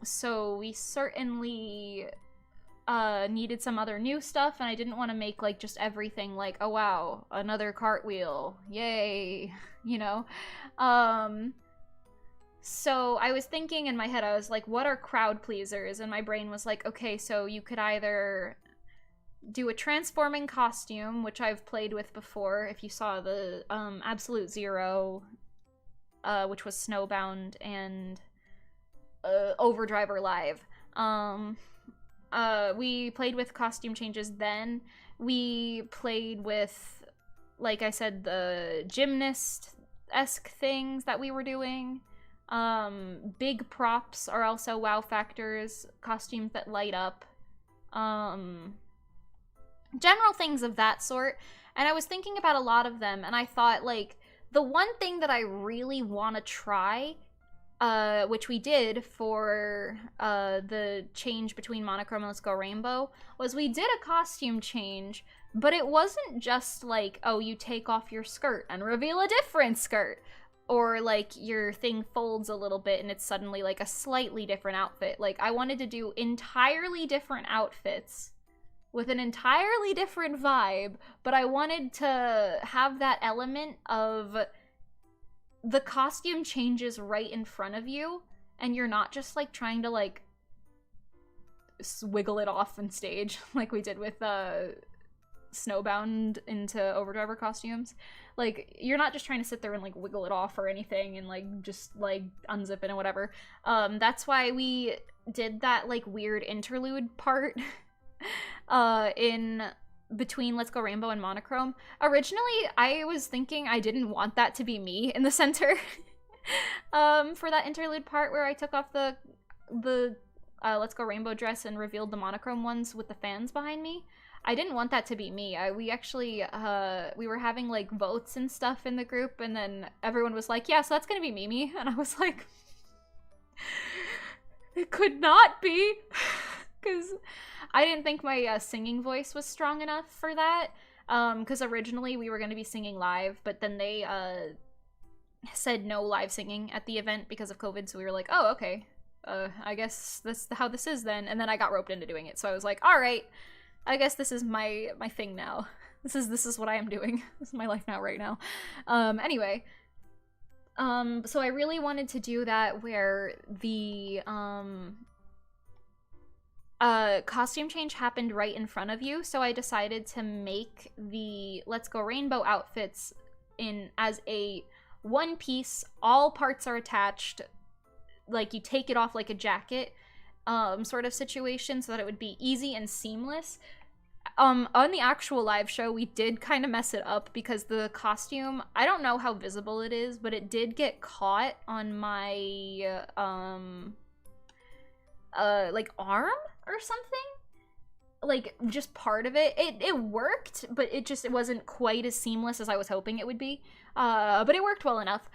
So we certainly needed some other new stuff, and I didn't want to make, like, just everything like, oh wow, another cartwheel, yay. you know? So I was thinking in my head, I was like, what are crowd pleasers? And my brain was like, okay, so you could either do a transforming costume, which I've played with before, if you saw the Absolute Zero, which was Snowbound, and Overdriver Live. We played with costume changes then. We played with, like I said, the gymnast-esque things that we were doing. Big props are also wow factors, costumes that light up. General things of that sort. And I was thinking about a lot of them, and I thought, like, the one thing that I really want to try, which we did for the change between Monochrome and Let's Go Rainbow, was we did a costume change, but it wasn't just like, oh, you take off your skirt and reveal a different skirt, or like your thing folds a little bit and it's suddenly like a slightly different outfit. Like, I wanted to do entirely different outfits with an entirely different vibe, but I wanted to have that element of the costume changes right in front of you, and you're not just like trying to like wiggle it off on stage like we did with Snowbound into Overdriver costumes. Like, you're not just trying to sit there and like wiggle it off or anything and like just like unzip it and whatever. That's why we did that like weird interlude part in between Let's Go Rainbow and Monochrome. Originally, I was thinking I didn't want that to be me in the center for that interlude part where I took off the Let's Go Rainbow dress and revealed the Monochrome ones with the fans behind me. I didn't want that to be me. We actually, we were having like votes and stuff in the group, and then everyone was like, yeah, so that's gonna be Mimi. And I was like, it could not be, because I didn't think my singing voice was strong enough for that, because originally we were going to be singing live, but then they said no live singing at the event because of COVID, so we were like, oh, okay, I guess that's how this is then, and then I got roped into doing it, so I was like, alright, I guess this is my thing now. This is what I am doing. This is my life now, right now. Anyway, so I really wanted to do that where the, costume change happened right in front of you, so I decided to make the Let's Go Rainbow outfits as a one piece, all parts are attached, like you take it off like a jacket, sort of situation, so that it would be easy and seamless. On the actual live show, we did kind of mess it up because the costume, I don't know how visible it is, but it did get caught on my, like arm or something, like just part of it. It worked, but it wasn't quite as seamless as I was hoping it would be, but it worked well enough.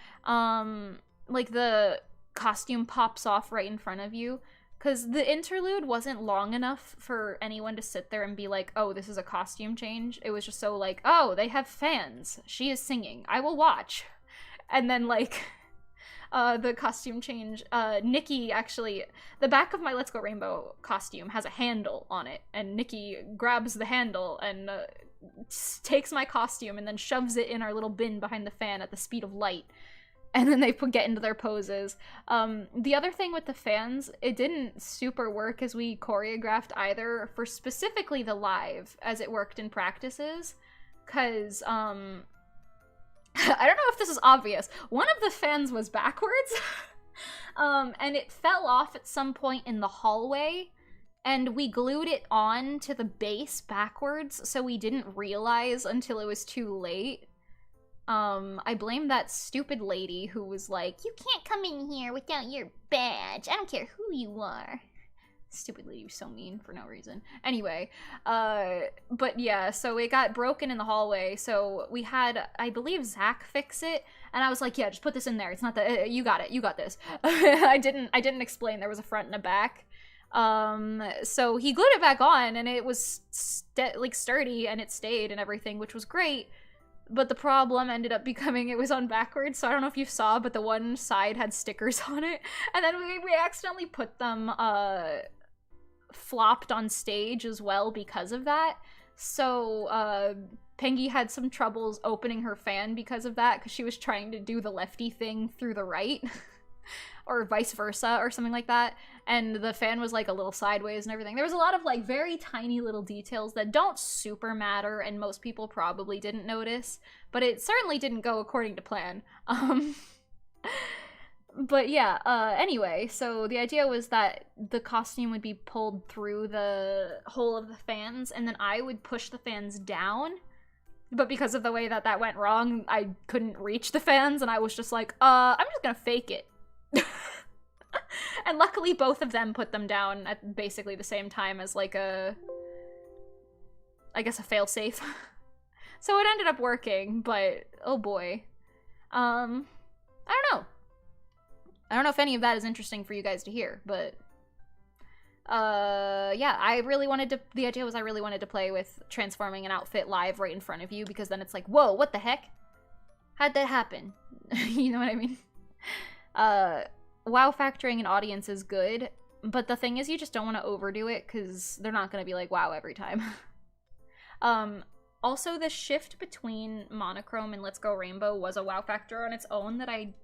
Like the costume pops off right in front of you, because the interlude wasn't long enough for anyone to sit there and be like, oh, this is a costume change. It was just so like, oh, they have fans, she is singing, I will watch. And then like the costume change, Nikki actually, the back of my Let's Go Rainbow costume has a handle on it, and Nikki grabs the handle and takes my costume and then shoves it in our little bin behind the fan at the speed of light, and then they get into their poses. The other thing with the fans, it didn't super work as we choreographed either for specifically the live as it worked in practices, because I don't know if this is obvious. One of the fans was backwards, and it fell off at some point in the hallway, and we glued it on to the base backwards, so we didn't realize until it was too late. I blame that stupid lady who was like, you can't come in here without your badge. I don't care who you are. Stupid lady was so mean for no reason. Anyway, but yeah, so it got broken in the hallway, so we had, I believe, Zach fix it, and I was like, yeah, just put this in there. It's not that, you got it, you got this. I didn't explain there was a front and a back. So he glued it back on, and it was sturdy, and it stayed and everything, which was great. But the problem ended up becoming it was on backwards, so I don't know if you saw, but the one side had stickers on it, and then we accidentally put them flopped on stage as well because of that. So Pengy had some troubles opening her fan because of that, because she was trying to do the lefty thing through the right. Or vice versa, or something like that. And the fan was like a little sideways and everything. There was a lot of like very tiny little details that don't super matter, and most people probably didn't notice. But it certainly didn't go according to plan. But yeah, anyway, so the idea was that the costume would be pulled through the hole of the fans, and then I would push the fans down. But because of the way that that went wrong, I couldn't reach the fans, and I was just like, I'm just gonna fake it. And luckily both of them put them down at basically the same time as like I guess a failsafe. So it ended up working, but oh boy. I don't know. I don't know if any of that is interesting for you guys to hear, but yeah, the idea was I really wanted to play with transforming an outfit live right in front of you, because then it's like, whoa, what the heck? How'd that happen? You know what I mean? Wow factoring an audience is good, but the thing is you just don't want to overdo it, because they're not going to be like, wow, every time. Also, the shift between Monochrome and Let's Go Rainbow was a wow factor on its own that I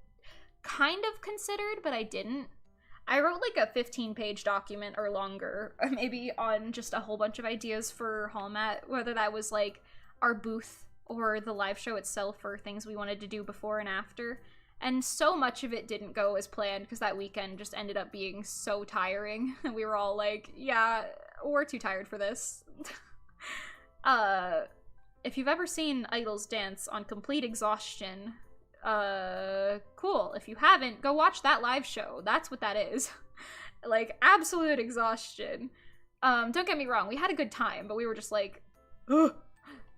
kind of considered, but I didn't. I wrote like a 15-page document or longer, maybe, on just a whole bunch of ideas for Hallmat, whether that was like our booth or the live show itself or things we wanted to do before and after. And so much of it didn't go as planned, because that weekend just ended up being so tiring. And we were all like, yeah, we're too tired for this. If you've ever seen idols dance on complete exhaustion, cool. If you haven't, go watch that live show. That's what that is. Like, absolute exhaustion. Don't get me wrong, we had a good time, but we were just like, ugh,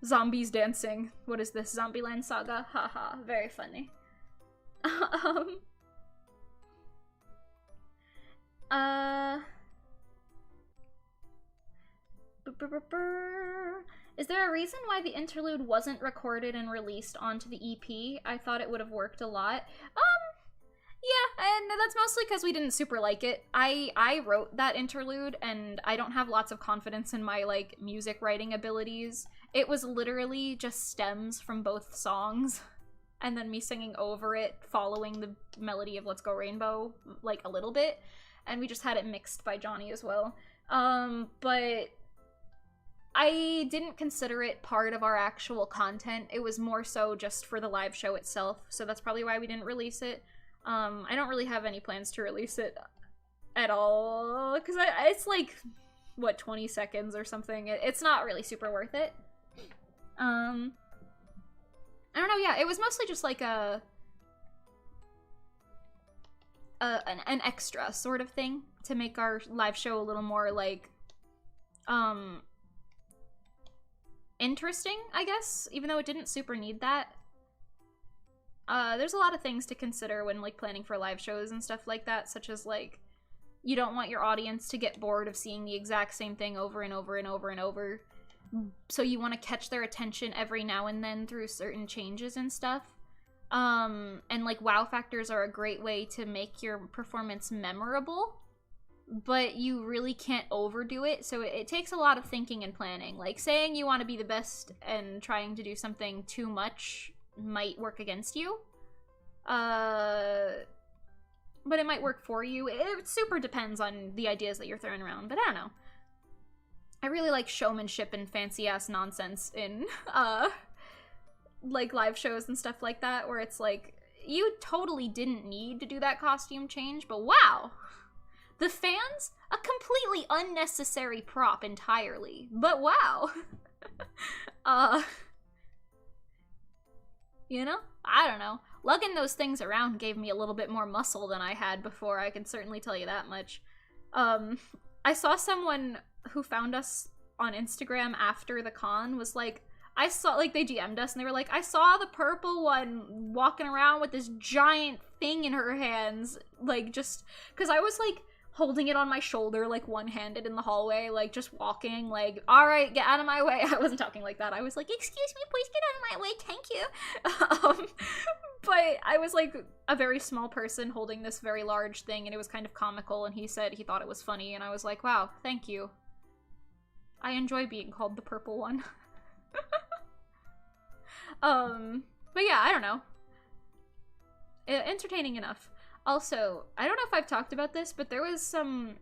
zombies dancing. What is this, Zombieland Saga? Haha, very funny. Is there a reason why the interlude wasn't recorded and released onto the EP? I thought it would have worked a lot. Yeah, and that's mostly because we didn't super like it. I wrote that interlude, and I don't have lots of confidence in my, like, music writing abilities. It was literally just stems from both songs, and then me singing over it, following the melody of Let's Go Rainbow, like, a little bit, and we just had it mixed by Johnny as well. But I didn't consider it part of our actual content. It was more so just for the live show itself, so that's probably why we didn't release it. I don't really have any plans to release it at all, because it's like, what, 20 seconds or something? It's not really super worth it. I don't know, yeah, it was mostly just like an extra sort of thing to make our live show a little more, like, interesting, I guess, even though it didn't super need that. There's a lot of things to consider when, like, planning for live shows and stuff like that, such as, like, you don't want your audience to get bored of seeing the exact same thing over and over and over and over. So you want to catch their attention every now and then through certain changes and stuff. And, like, wow factors are a great way to make your performance memorable, but you really can't overdo it, so it takes a lot of thinking and planning. Like, saying you want to be the best and trying to do something too much might work against you. But it might work for you. It super depends on the ideas that you're throwing around, but I don't know. I really like showmanship and fancy-ass nonsense in, like, live shows and stuff like that, where it's like, you totally didn't need to do that costume change, but wow! The fans? A completely unnecessary prop entirely, but wow! You know? I don't know. Lugging those things around gave me a little bit more muscle than I had before, I can certainly tell you that much. I saw someone who found us on Instagram after the con was like, I saw, like, they DM'd us and they were like, I saw the purple one walking around with this giant thing in her hands, like, just, because I was, like, holding it on my shoulder, like, one-handed in the hallway, like, just walking, like, alright, get out of my way. I wasn't talking like that. I was like, excuse me, please get out of my way, thank you. But I was, like, a very small person holding this very large thing, and it was kind of comical, and he said he thought it was funny, and I was like, wow, thank you. I enjoy being called the purple one. But yeah, I don't know. Entertaining enough. Also, I don't know if I've talked about this, but there was some...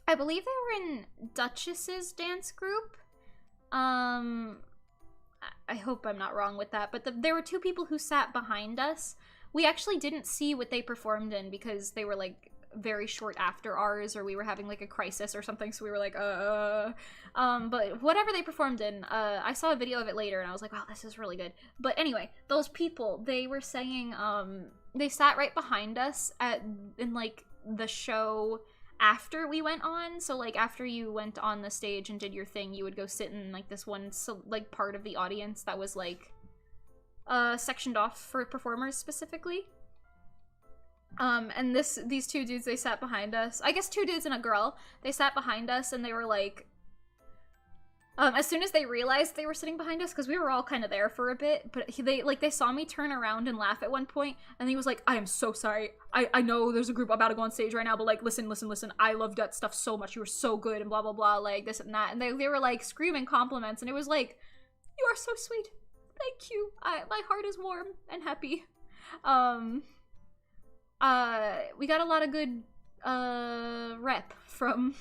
I believe they were in Duchess's dance group. I hope I'm not wrong with that, but there were two people who sat behind us. We actually didn't see what they performed in because they were, like, very short after ours, or we were having, like, a crisis or something, so we were like, but whatever they performed in, I saw a video of it later, and I was like, wow, this is really good. But anyway, those people, they were saying, they sat right behind us in, like, the show after we went on, so, like, after you went on the stage and did your thing, you would go sit in, like, this one, like, part of the audience that was, like, sectioned off for performers specifically. And these two dudes, they sat behind us. I guess two dudes and a girl. They sat behind us, and they were like, as soon as they realized they were sitting behind us, because we were all kind of there for a bit, but they saw me turn around and laugh at one point, and he was like, I am so sorry. I know there's a group about to go on stage right now, but, like, listen. I loved that stuff so much. You were so good, and blah, blah, blah, like, this and that. And they were, like, screaming compliments, and it was like, you are so sweet. Thank you. My heart is warm and happy. We got a lot of good, rep from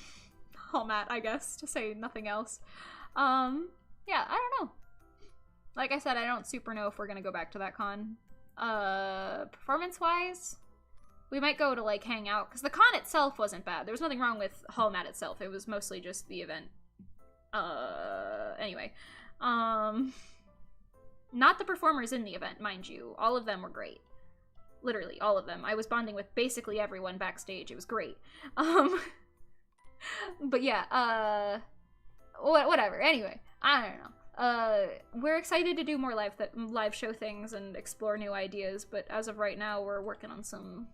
Hallmat, I guess, to say nothing else. Yeah, I don't know. Like I said, I don't super know if we're gonna go back to that con. Performance-wise, we might go to, like, hang out, because the con itself wasn't bad. There was nothing wrong with Hallmat itself. It was mostly just the event. Anyway. Not the performers in the event, mind you. All of them were great. Literally, all of them. I was bonding with basically everyone backstage. It was great. But yeah, whatever. Anyway, I don't know. We're excited to do more live show things and explore new ideas, but as of right now, we're working on some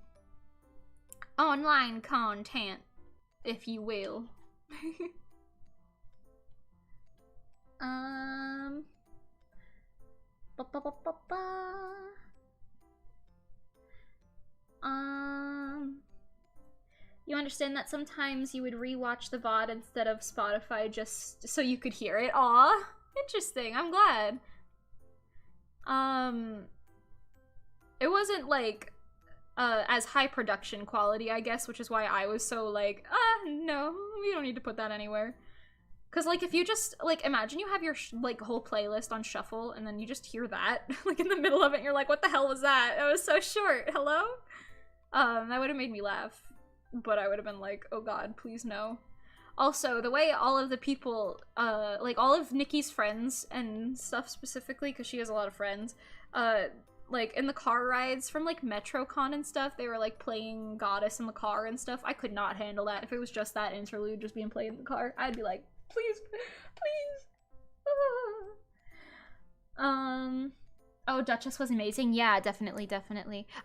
online content, if you will. You understand that sometimes you would rewatch the VOD instead of Spotify just so you could hear it. Aw, interesting. I'm glad. It wasn't, like, as high production quality, I guess, which is why I was so, like, no, we don't need to put that anywhere. Because, like, if you just, like, imagine you have your, like, whole playlist on shuffle, and then you just hear that, like, in the middle of it, and you're like, what the hell was that? It was so short. Hello? That would have made me laugh. But I would have been like, oh god, please no. Also, the way all of the people, like, all of Nikki's friends and stuff specifically, because she has a lot of friends, like, in the car rides from, like, MetroCon and stuff, they were, like, playing Goddess in the car and stuff. I could not handle that. If it was just that interlude just being played in the car, I'd be like, please, please. Oh, Duchess was amazing. Yeah, definitely.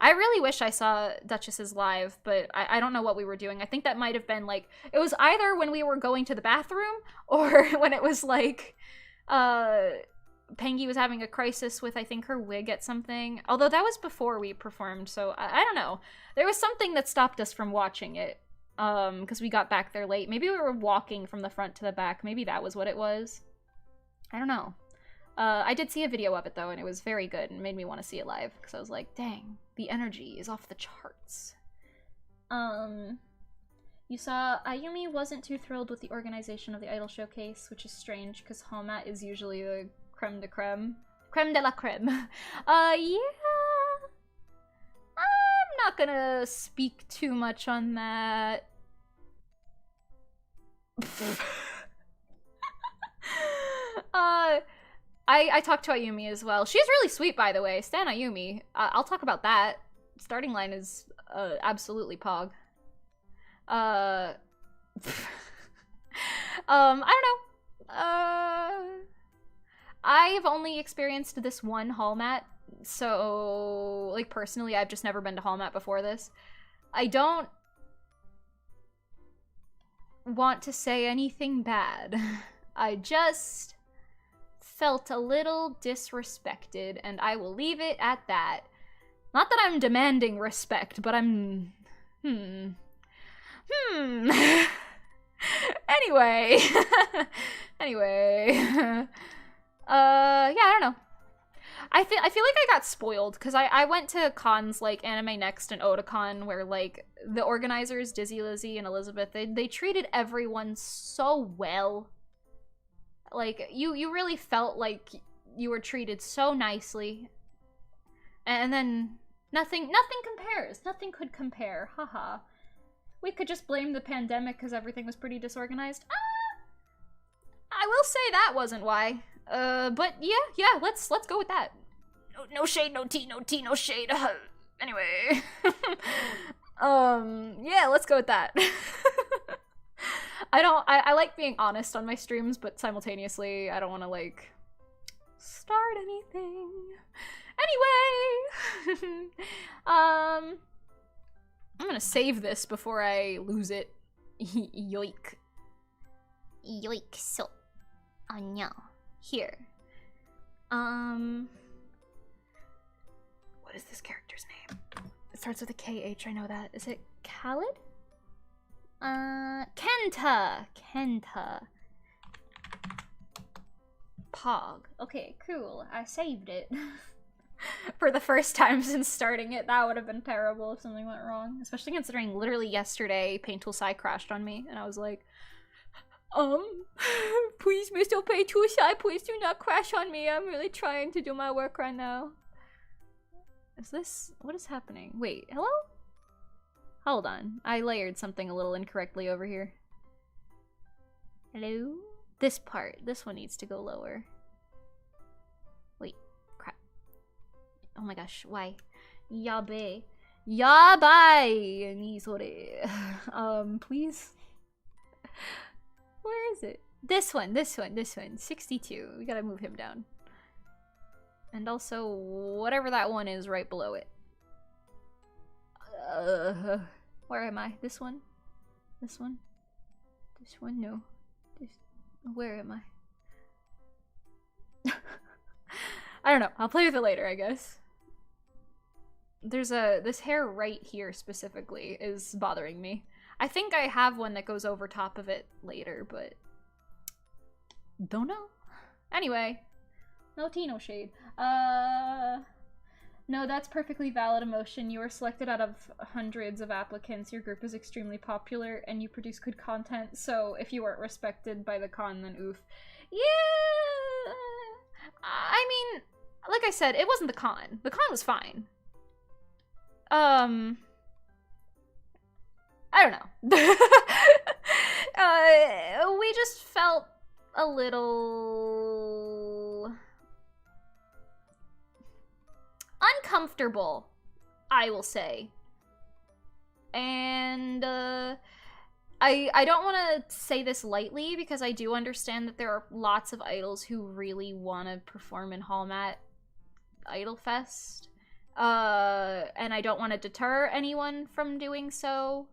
I really wish I saw Duchess's live, but I don't know what we were doing. I think that might have been, like, it was either when we were going to the bathroom or when it was, like, Pengy was having a crisis with, I think, her wig at something. Although that was before we performed, so I don't know. There was something that stopped us from watching it, because we got back there late. Maybe we were walking from the front to the back. Maybe that was what it was. I don't know. I did see a video of it, though, and it was very good and made me want to see it live, because I was like, dang, the energy is off the charts. You saw Ayumi wasn't too thrilled with the organization of the Idol Showcase, which is strange, because Hallmat is usually the creme de creme. Creme de la creme. Yeah. I'm not gonna speak too much on that. I talked to Ayumi as well. She's really sweet, by the way. Stan Ayumi. I'll talk about that. Starting line is absolutely pog. I don't know. I've only experienced this one Hallmat, so, like, personally, I've just never been to Hallmat before this. I don't want to say anything bad. I just felt a little disrespected, and I will leave it at that. Not that I'm demanding respect, but I'm... Anyway. Anyway. Yeah, I don't know. I feel like I got spoiled because I went to cons like Anime Next and Otakon where like the organizers, Dizzy, Lizzie, and Elizabeth, they treated everyone so well. Like you really felt like you were treated so nicely. And then nothing compares. Nothing could compare. Haha. We could just blame the pandemic because everything was pretty disorganized. I will say that wasn't why. But yeah, let's go with that. No shade, no tea, no shade. Anyway. Yeah, let's go with that. I like being honest on my streams, but simultaneously, I don't want to, like, start anything. Anyway! I'm gonna save this before I lose it. Yoik. Yoik, so. Oh no. Here. What is this character's name? It starts with a KH, I know that. Is it Khaled? Kenta! Pog. Okay, cool. I saved it. For the first time since starting it, that would have been terrible if something went wrong. Especially considering literally yesterday, Paintool Sai crashed on me, and I was like, please, Mr. Paintool Sai, please do not crash on me. I'm really trying to do my work right now. Is this... what is happening? Wait, hello? Hold on. I layered something a little incorrectly over here. Hello? This part. This one needs to go lower. Wait. Crap. Oh my gosh. Why? Yabe. Yabai! Nisore. Please? Where is it? This one. 62. We gotta move him down. And also, whatever that one is right below it. Where am I? This one? This one? This one? No. This... where am I? I don't know. I'll play with it later, I guess. There's this hair right here specifically is bothering me. I think I have one that goes over top of it later, but... don't know. Anyway. No tea, no shade. No, that's perfectly valid emotion. You were selected out of hundreds of applicants. Your group is extremely popular, and you produce good content, so if you weren't respected by the con, then oof. Yeah! I mean, like I said, it wasn't the con. The con was fine. I don't know. We just felt a little... uncomfortable, I will say. And I don't want to say this lightly because I do understand that there are lots of idols who really want to perform in Hallmat Idol Fest. And I don't want to deter anyone from doing so.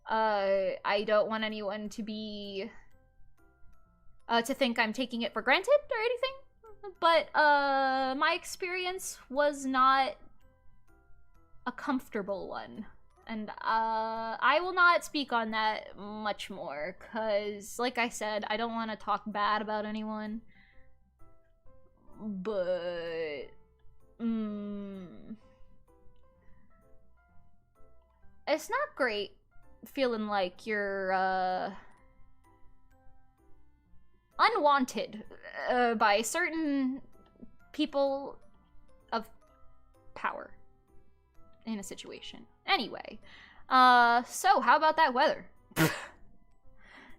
I don't want anyone to be to think I'm taking it for granted or anything. But, my experience was not a comfortable one. And, I will not speak on that much more, because, like I said, I don't want to talk bad about anyone. But, it's not great feeling like you're, unwanted by certain people of power in a situation. Anyway, so how about that weather?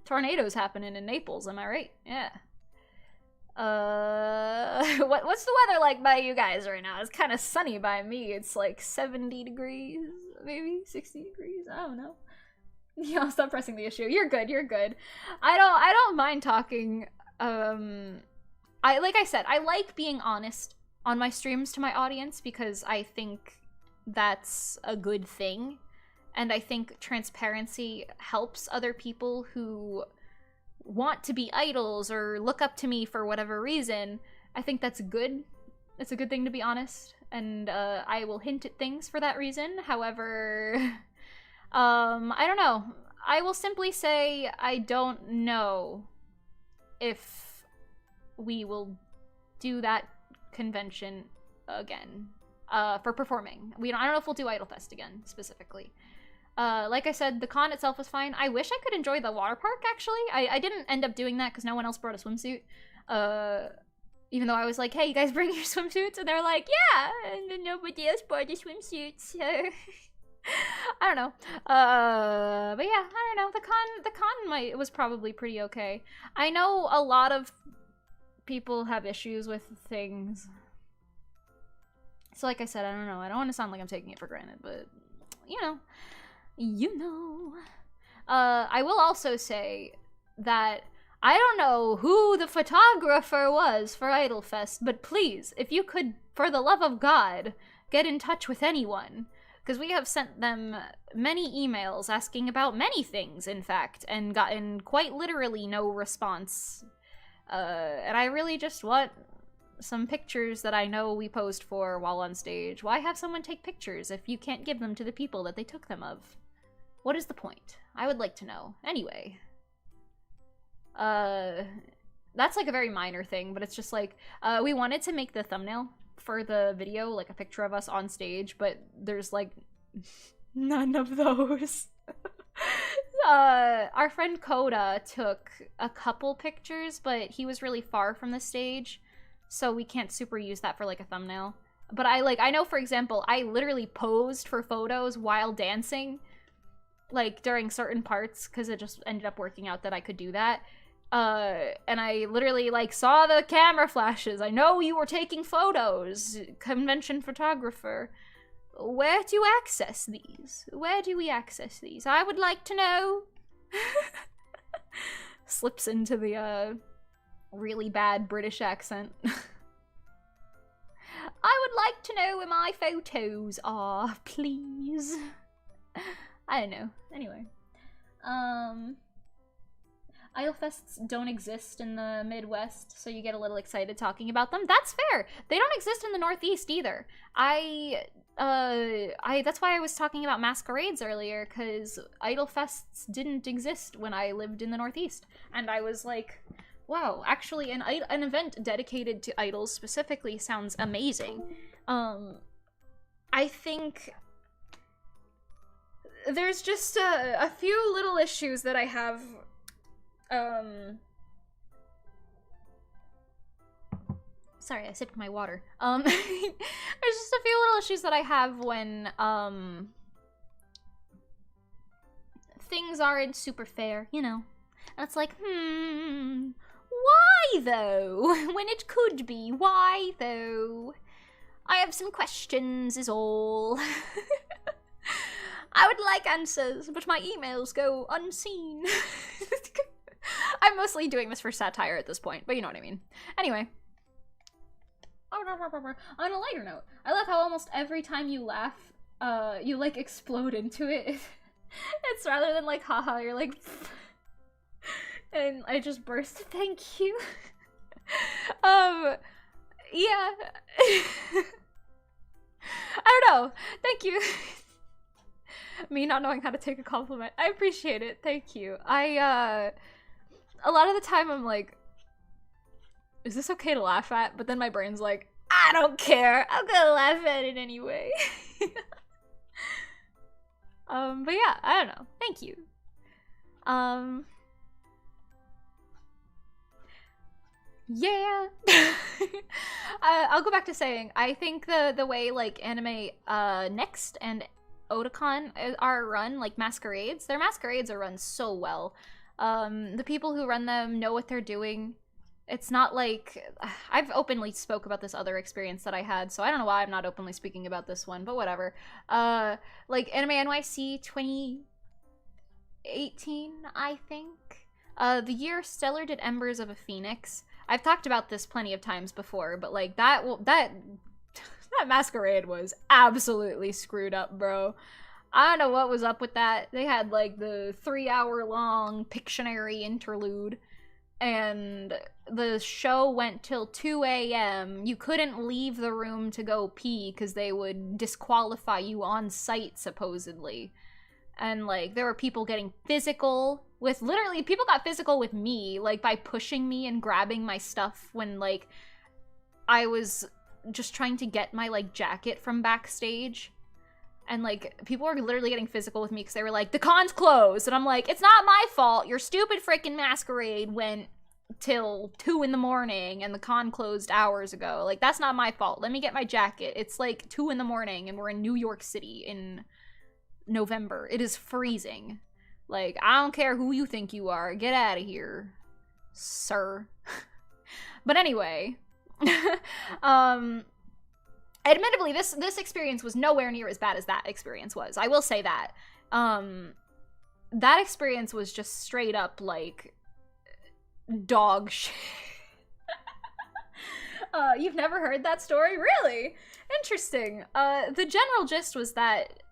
Tornadoes happening in Naples, am I right? Yeah. What's the weather like by you guys right now? It's kind of sunny by me. It's like 70 degrees, maybe 60 degrees. I don't know. Yeah, stop pressing the issue. You're good. I don't mind talking. Like I said, I like being honest on my streams to my audience because I think that's a good thing. And I think transparency helps other people who want to be idols or look up to me for whatever reason. I think that's good. It's a good thing to be honest. And I will hint at things for that reason. However... I don't know. I will simply say I don't know if we will do that convention again for performing. I don't know if we'll do Idolfest again, specifically. Like I said, the con itself was fine. I wish I could enjoy the water park, actually. I didn't end up doing that because no one else brought a swimsuit. Even though I was like, hey, you guys bring your swimsuits? And they're like, yeah, and then nobody else brought a swimsuit, so... I don't know. But yeah, I don't know. The con was probably pretty okay. I know a lot of people have issues with things. So like I said, I don't know. I don't want to sound like I'm taking it for granted, but you know. I will also say that I don't know who the photographer was for Idolfest, but please, if you could, for the love of God, get in touch with anyone. Because we have sent them many emails asking about many things, in fact, and gotten quite literally no response. And I really just want some pictures that I know we posed for while on stage. Why have someone take pictures if you can't give them to the people that they took them of? What is the point? I would like to know. Anyway. That's like a very minor thing, but it's just like, we wanted to make the thumbnail for the video, like a picture of us on stage, but there's like none of those. Our friend Coda took a couple pictures, but he was really far from the stage, so we can't super use that for like a thumbnail. But I know, for example, I literally posed for photos while dancing, like during certain parts, because it just ended up working out that I could do that. And I literally, like, saw the camera flashes. I know you were taking photos, convention photographer. Where do you access these? Where do we access these? I would like to know. Slips into the, really bad British accent. I would like to know where my photos are, please. I don't know. Anyway. Idolfests don't exist in the Midwest, so you get a little excited talking about them. That's fair. They don't exist in the Northeast either. That's why I was talking about masquerades earlier, because Idolfests didn't exist when I lived in the Northeast. And I was like, wow, actually an event dedicated to idols specifically sounds amazing. I think there's just a few little issues that I have. Sorry, I sipped my water. There's just a few little issues that I have when, things aren't super fair, you know? And it's like, why though? When it could be, why though? I have some questions is all. I would like answers, but my emails go unseen. I'm mostly doing this for satire at this point, but you know what I mean. Anyway. On a lighter note, I love how almost every time you laugh, you like explode into it. It's rather than like, haha, you're like, and I just burst. Thank you. Yeah. I don't know. Thank you. Me not knowing how to take a compliment. I appreciate it. Thank you. A lot of the time I'm like, is this okay to laugh at? But then my brain's like, I don't care. I'm gonna laugh at it anyway. But yeah, I don't know. Thank you. Yeah. I'll go back to saying, I think the way like anime Next and Otakon are run, like masquerades, their masquerades are run so well. The people who run them know what they're doing. It's not like, I've openly spoke about this other experience that I had, so I don't know why I'm not openly speaking about this one, but whatever. Like Anime NYC 2018, I think. The year Stellar did Embers of a Phoenix. I've talked about this plenty of times before, but like that masquerade was absolutely screwed up, bro. I don't know what was up with that. They had like the 3-hour-long Pictionary interlude, and the show went till 2 a.m. You couldn't leave the room to go pee because they would disqualify you on site, supposedly. And like there were people getting physical with, literally people got physical with me, like by pushing me and grabbing my stuff when like I was just trying to get my, like, jacket from backstage. And, like, people were literally getting physical with me because they were like, the con's closed. And I'm like, it's not my fault. Your stupid freaking masquerade went till 2 in the morning and the con closed hours ago. Like, that's not my fault. Let me get my jacket. It's, like, 2 in the morning and we're in New York City in November. It is freezing. Like, I don't care who you think you are. Get out of here, sir. But anyway, admittedly, this experience was nowhere near as bad as that experience was. I will say that. That experience was just straight up, like, dog shit. You've never heard that story? Really? Interesting. The general gist was that,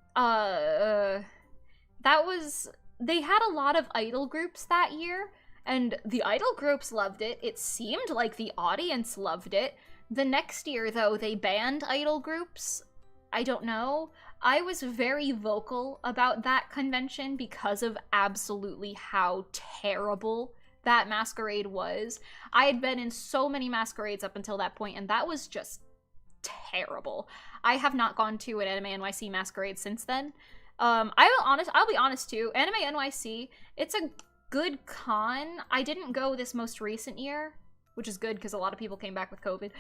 they had a lot of idol groups that year, and the idol groups loved it. It seemed like the audience loved it. The next year, though, they banned idol groups. I don't know. I was very vocal about that convention because of absolutely how terrible that masquerade was. I had been in so many masquerades up until that point, and that was just terrible. I have not gone to an Anime NYC masquerade since then. I'll be honest too, Anime NYC, it's a good con. I didn't go this most recent year, which is good because a lot of people came back with COVID.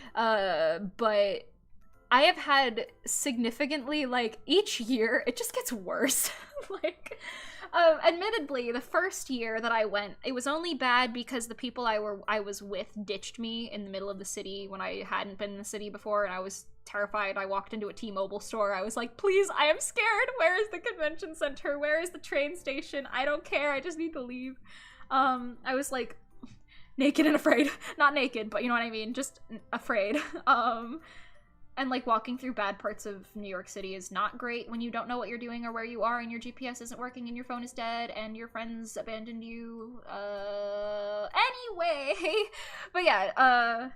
But I have had significantly, like, each year, it just gets worse. Like, admittedly, the first year that I went, it was only bad because the people I was with ditched me in the middle of the city when I hadn't been in the city before, and I was terrified. I walked into a T-Mobile store. I was like, please, I am scared. Where is the convention center? Where is the train station? I don't care. I just need to leave. I was like naked and afraid. Not naked, but you know what I mean? Just afraid. And like walking through bad parts of New York City is not great when you don't know what you're doing or where you are and your GPS isn't working and your phone is dead and your friends abandoned you. Anyway. But yeah,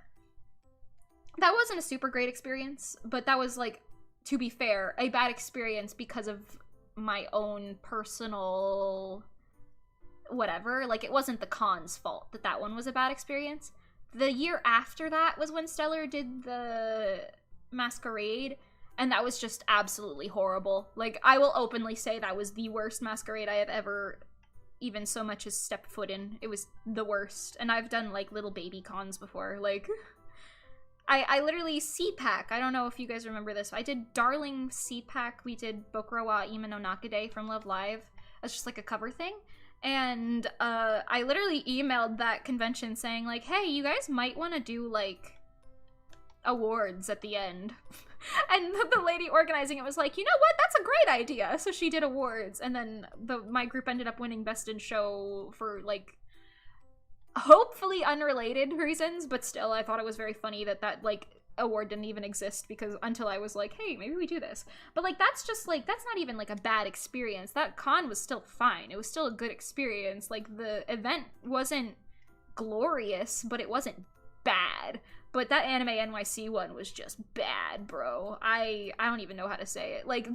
that wasn't a super great experience, but that was, like, to be fair, a bad experience because of my own personal whatever. Like, it wasn't the con's fault that that one was a bad experience. The year after that was when Stellar did the masquerade, and that was just absolutely horrible. Like, I will openly say that was the worst masquerade I have ever even so much as stepped foot in. It was the worst. And I've done, like, little baby cons before. Like, I literally CPAC. I don't know if you guys remember this. I did Darling CPAC. We did Bokura wa Ima no Nakade from Love Live. That's just like a cover thing. And I literally emailed that convention saying, like, hey, you guys might want to do, like, awards at the end. And the lady organizing it was like, you know what, that's a great idea. So she did awards, and then my group ended up winning Best in Show for, like, hopefully unrelated reasons, but still I thought it was very funny that like award didn't even exist, because until I was like, hey, maybe we do this. But like, that's just like, that's not even like a bad experience. That con was still fine. It was still a good experience. Like, the event wasn't glorious, but it wasn't bad. But that Anime NYC one was just bad, bro. I don't even know how to say it. Like,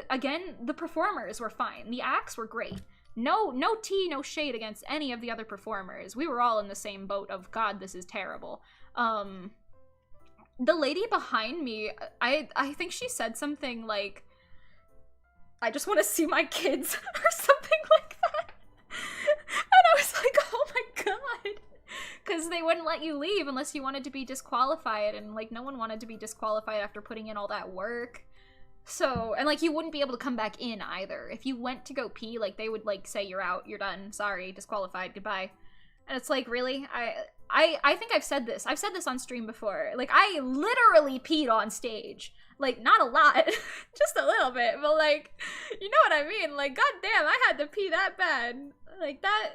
again, the performers were fine. The acts were great. No tea, no shade against any of the other performers. We were all in the same boat of, God, this is terrible. The lady behind me, I think she said something like, I just want to see my kids, or something like that. And I was like, oh my God. Because they wouldn't let you leave unless you wanted to be disqualified, and like, no one wanted to be disqualified after putting in all that work. So, and like, you wouldn't be able to come back in either. If you went to go pee, like, they would like say, you're out, you're done, sorry, disqualified, goodbye. And it's like, really? I think I've said this on stream before. Like, I literally peed on stage. Like, not a lot, just a little bit, but like, you know what I mean? Like, goddamn, I had to pee that bad. Like, that,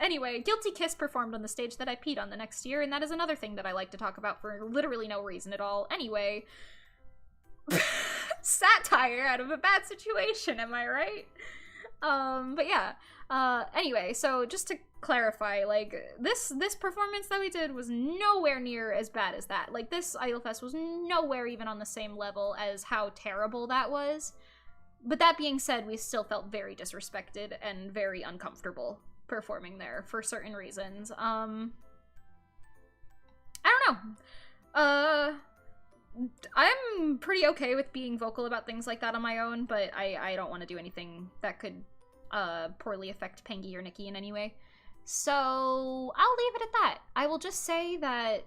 Anyway, Guilty Kiss performed on the stage that I peed on the next year, and that is another thing that I like to talk about for literally no reason at all. Anyway, satire out of a bad situation, am I right? But yeah, anyway, so just to clarify, like, this performance that we did was nowhere near as bad as that. Like, this Idolfest was nowhere even on the same level as how terrible that was. But that being said, we still felt very disrespected and very uncomfortable performing there for certain reasons. I don't know. I'm pretty okay with being vocal about things like that on my own, but I don't want to do anything that could poorly affect Pengy or Nikki in any way. So I'll leave it at that. I will just say that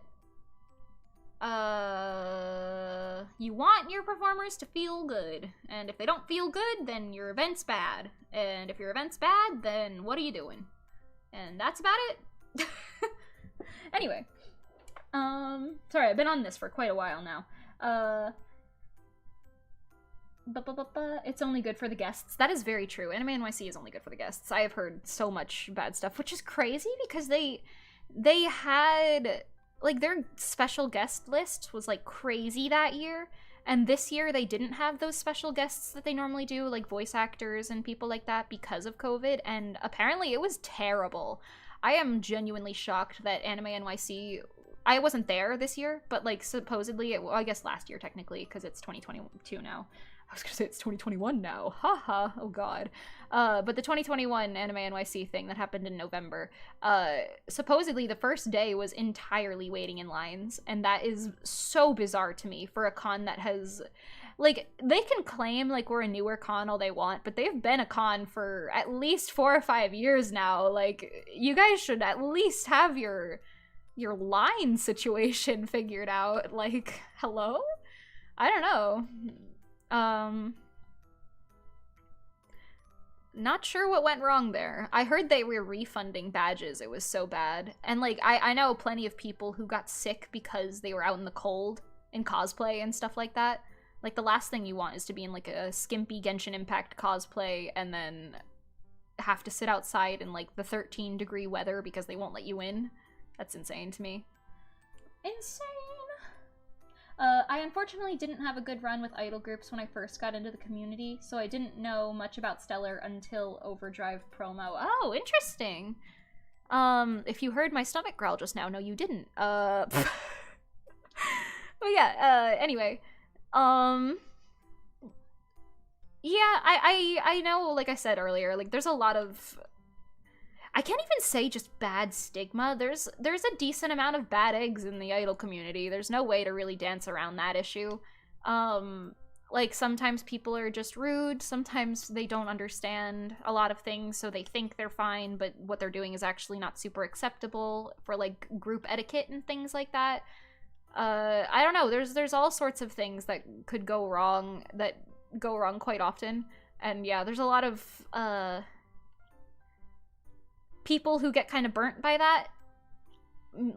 you want your performers to feel good, and if they don't feel good, then your event's bad, and if your event's bad, then what are you doing? And that's about it. Anyway, sorry, I've been on this for quite a while now. It's only good for the guests. That is very true. Anime NYC is only good for the guests. I have heard so much bad stuff, which is crazy because they had, like, their special guest list was, like, crazy that year. And this year they didn't have those special guests that they normally do, like voice actors and people like that, because of COVID. And apparently it was terrible. I am genuinely shocked that Anime NYC, I wasn't there this year, but, like, supposedly, well, I guess last year technically, because it's 2022 now. I was gonna say it's 2021 now. Haha, oh god. But the 2021 Anime NYC thing that happened in November, supposedly the first day was entirely waiting in lines, and that is so bizarre to me for a con that has, like, they can claim, like, we're a newer con all they want, but they've been a con for at least 4 or 5 years now. Like, you guys should at least have your line situation figured out. Like, hello? I don't know. Not sure what went wrong there. I heard they were refunding badges. It was so bad. And, like, I know plenty of people who got sick because they were out in the cold in cosplay and stuff like that. Like, the last thing you want is to be in, like, a skimpy Genshin Impact cosplay and then have to sit outside in, like, the 13-degree weather because they won't let you in. That's insane to me. Insane! I unfortunately didn't have a good run with idol groups when I first got into the community, so I didn't know much about Stellar until Overdrive promo. Oh, interesting. If you heard my stomach growl just now, no you didn't. But yeah, anyway. Yeah, I know, like I said earlier, like, there's a lot of, I can't even say just bad stigma. There's a decent amount of bad eggs in the idol community. There's no way to really dance around that issue. Like, sometimes people are just rude. Sometimes they don't understand a lot of things, so they think they're fine, but what they're doing is actually not super acceptable for, like, group etiquette and things like that. I don't know. There's all sorts of things that could go wrong, that go wrong quite often. And yeah, there's a lot of, people who get kind of burnt by that.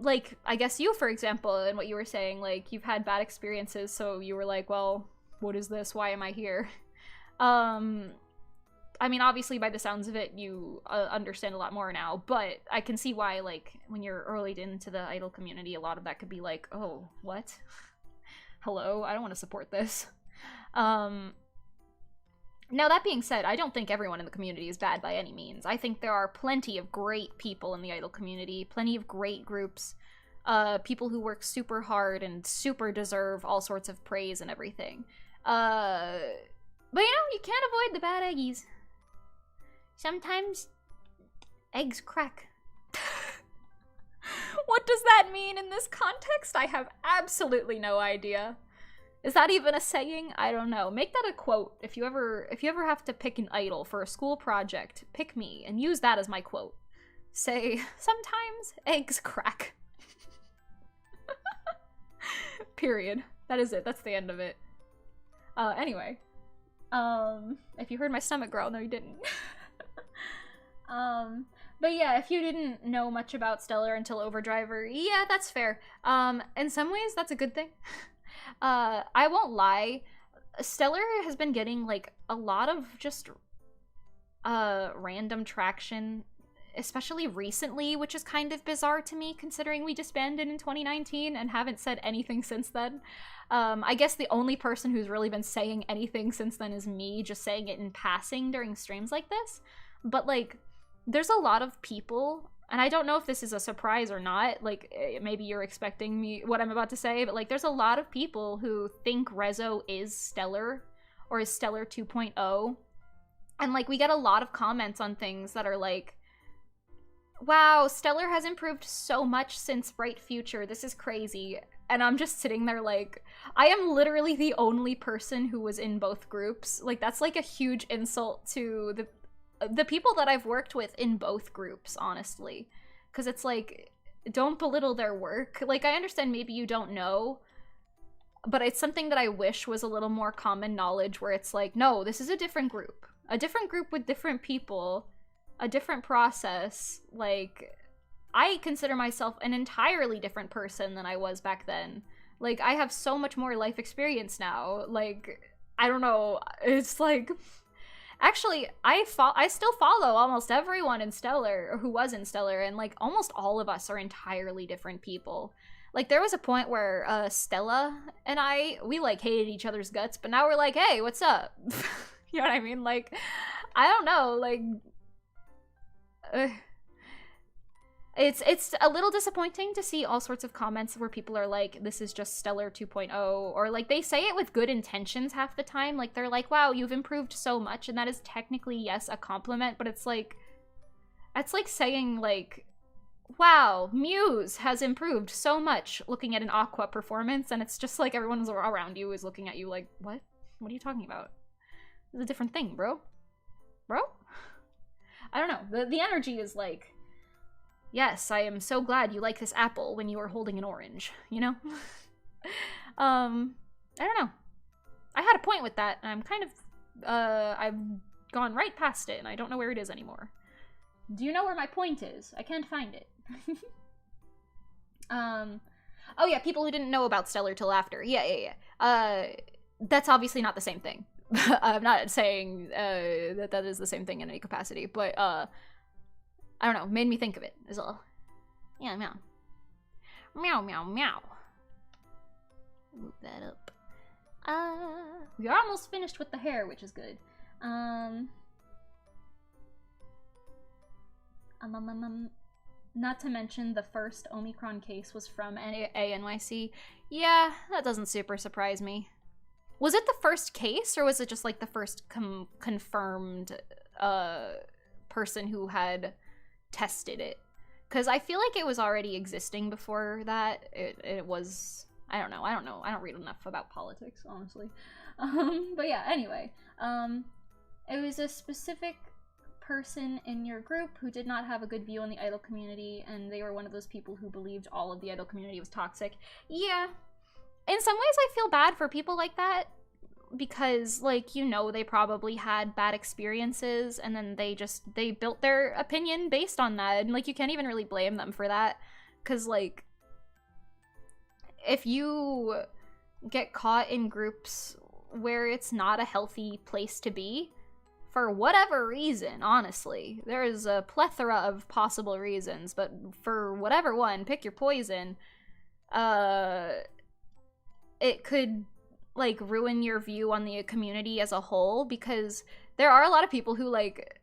Like, I guess you, for example, and what you were saying, like, you've had bad experiences, so you were like, well, what is this? Why am I here? I mean, obviously, by the sounds of it, you understand a lot more now, but I can see why, like, when you're early into the idol community, a lot of that could be like, oh, what? Hello? I don't want to support this. Now, that being said, I don't think everyone in the community is bad by any means. I think there are plenty of great people in the idol community, plenty of great groups, people who work super hard and super deserve all sorts of praise and everything. But, you know, you can't avoid the bad eggies. Sometimes eggs crack. What does that mean in this context? I have absolutely no idea. Is that even a saying? I don't know. Make that a quote. If you ever have to pick an idol for a school project, pick me and use that as my quote. Say, sometimes eggs crack. Period. That is it. That's the end of it. Anyway. If you heard my stomach growl, no you didn't. But yeah, if you didn't know much about Stellar until Overdriver, yeah, that's fair. In some ways, that's a good thing. I won't lie, Stellar has been getting, like, a lot of just, random traction, especially recently, which is kind of bizarre to me, considering we disbanded in 2019 and haven't said anything since then. I guess the only person who's really been saying anything since then is me, just saying it in passing during streams like this. But, like, there's a lot of people, and I don't know if this is a surprise or not, like, maybe you're expecting me, what I'm about to say, but, like, there's a lot of people who think Rezo is Stellar, or is Stellar 2.0, and, like, we get a lot of comments on things that are like, wow, Stellar has improved so much since Bright Future, this is crazy, and I'm just sitting there like, I am literally the only person who was in both groups. Like, that's like a huge insult to the people that I've worked with in both groups, honestly. Because it's like, don't belittle their work. Like, I understand maybe you don't know, but it's something that I wish was a little more common knowledge, where it's like, no, this is a different group with different people, a different process. Like, I consider myself an entirely different person than I was back then. Like, I have so much more life experience now. Like, I don't know. It's like, actually, I still follow almost everyone in Stellar, or who was in Stellar, and like almost all of us are entirely different people. Like, there was a point where Stella and we like hated each other's guts, but now we're like, hey, what's up? You know what I mean? Like, I don't know, like, it's a little disappointing to see all sorts of comments where people are like, this is just Stellar 2.0, or like they say it with good intentions half the time. Like, they're like, wow, you've improved so much, and that is technically, yes, a compliment, but it's like saying like, wow, Muse has improved so much, looking at an Aqua performance, and it's just like everyone around you is looking at you like, what are you talking about? It's a different thing, bro. I don't know, the energy is like, yes, I am so glad you like this apple when you are holding an orange, you know? I don't know. I had a point with that, and I'm kind of, I've gone right past it, and I don't know where it is anymore. Do you know where my point is? I can't find it. Oh yeah, people who didn't know about Stellar till after. Yeah. That's obviously not the same thing. I'm not saying, that is the same thing in any capacity, but, I don't know, made me think of it, is all. Yeah, meow. Meow, meow, meow. Move that up. We are almost finished with the hair, which is good. Not to mention the first Omicron case was from ANYC. Yeah, that doesn't super surprise me. Was it the first case, or was it just like the first confirmed person who had tested it? Because I feel like it was already existing before that. It was, I don't know. I don't read enough about politics, honestly. But yeah, anyway. It was a specific person in your group who did not have a good view on the idol community, and they were one of those people who believed all of the idol community was toxic. Yeah. In some ways, I feel bad for people like that, because, like, you know, they probably had bad experiences, and then they built their opinion based on that, and, like, you can't even really blame them for that, because, like, if you get caught in groups where it's not a healthy place to be, for whatever reason, honestly, there is a plethora of possible reasons, but for whatever one, pick your poison, it could, like, ruin your view on the community as a whole, because there are a lot of people who, like,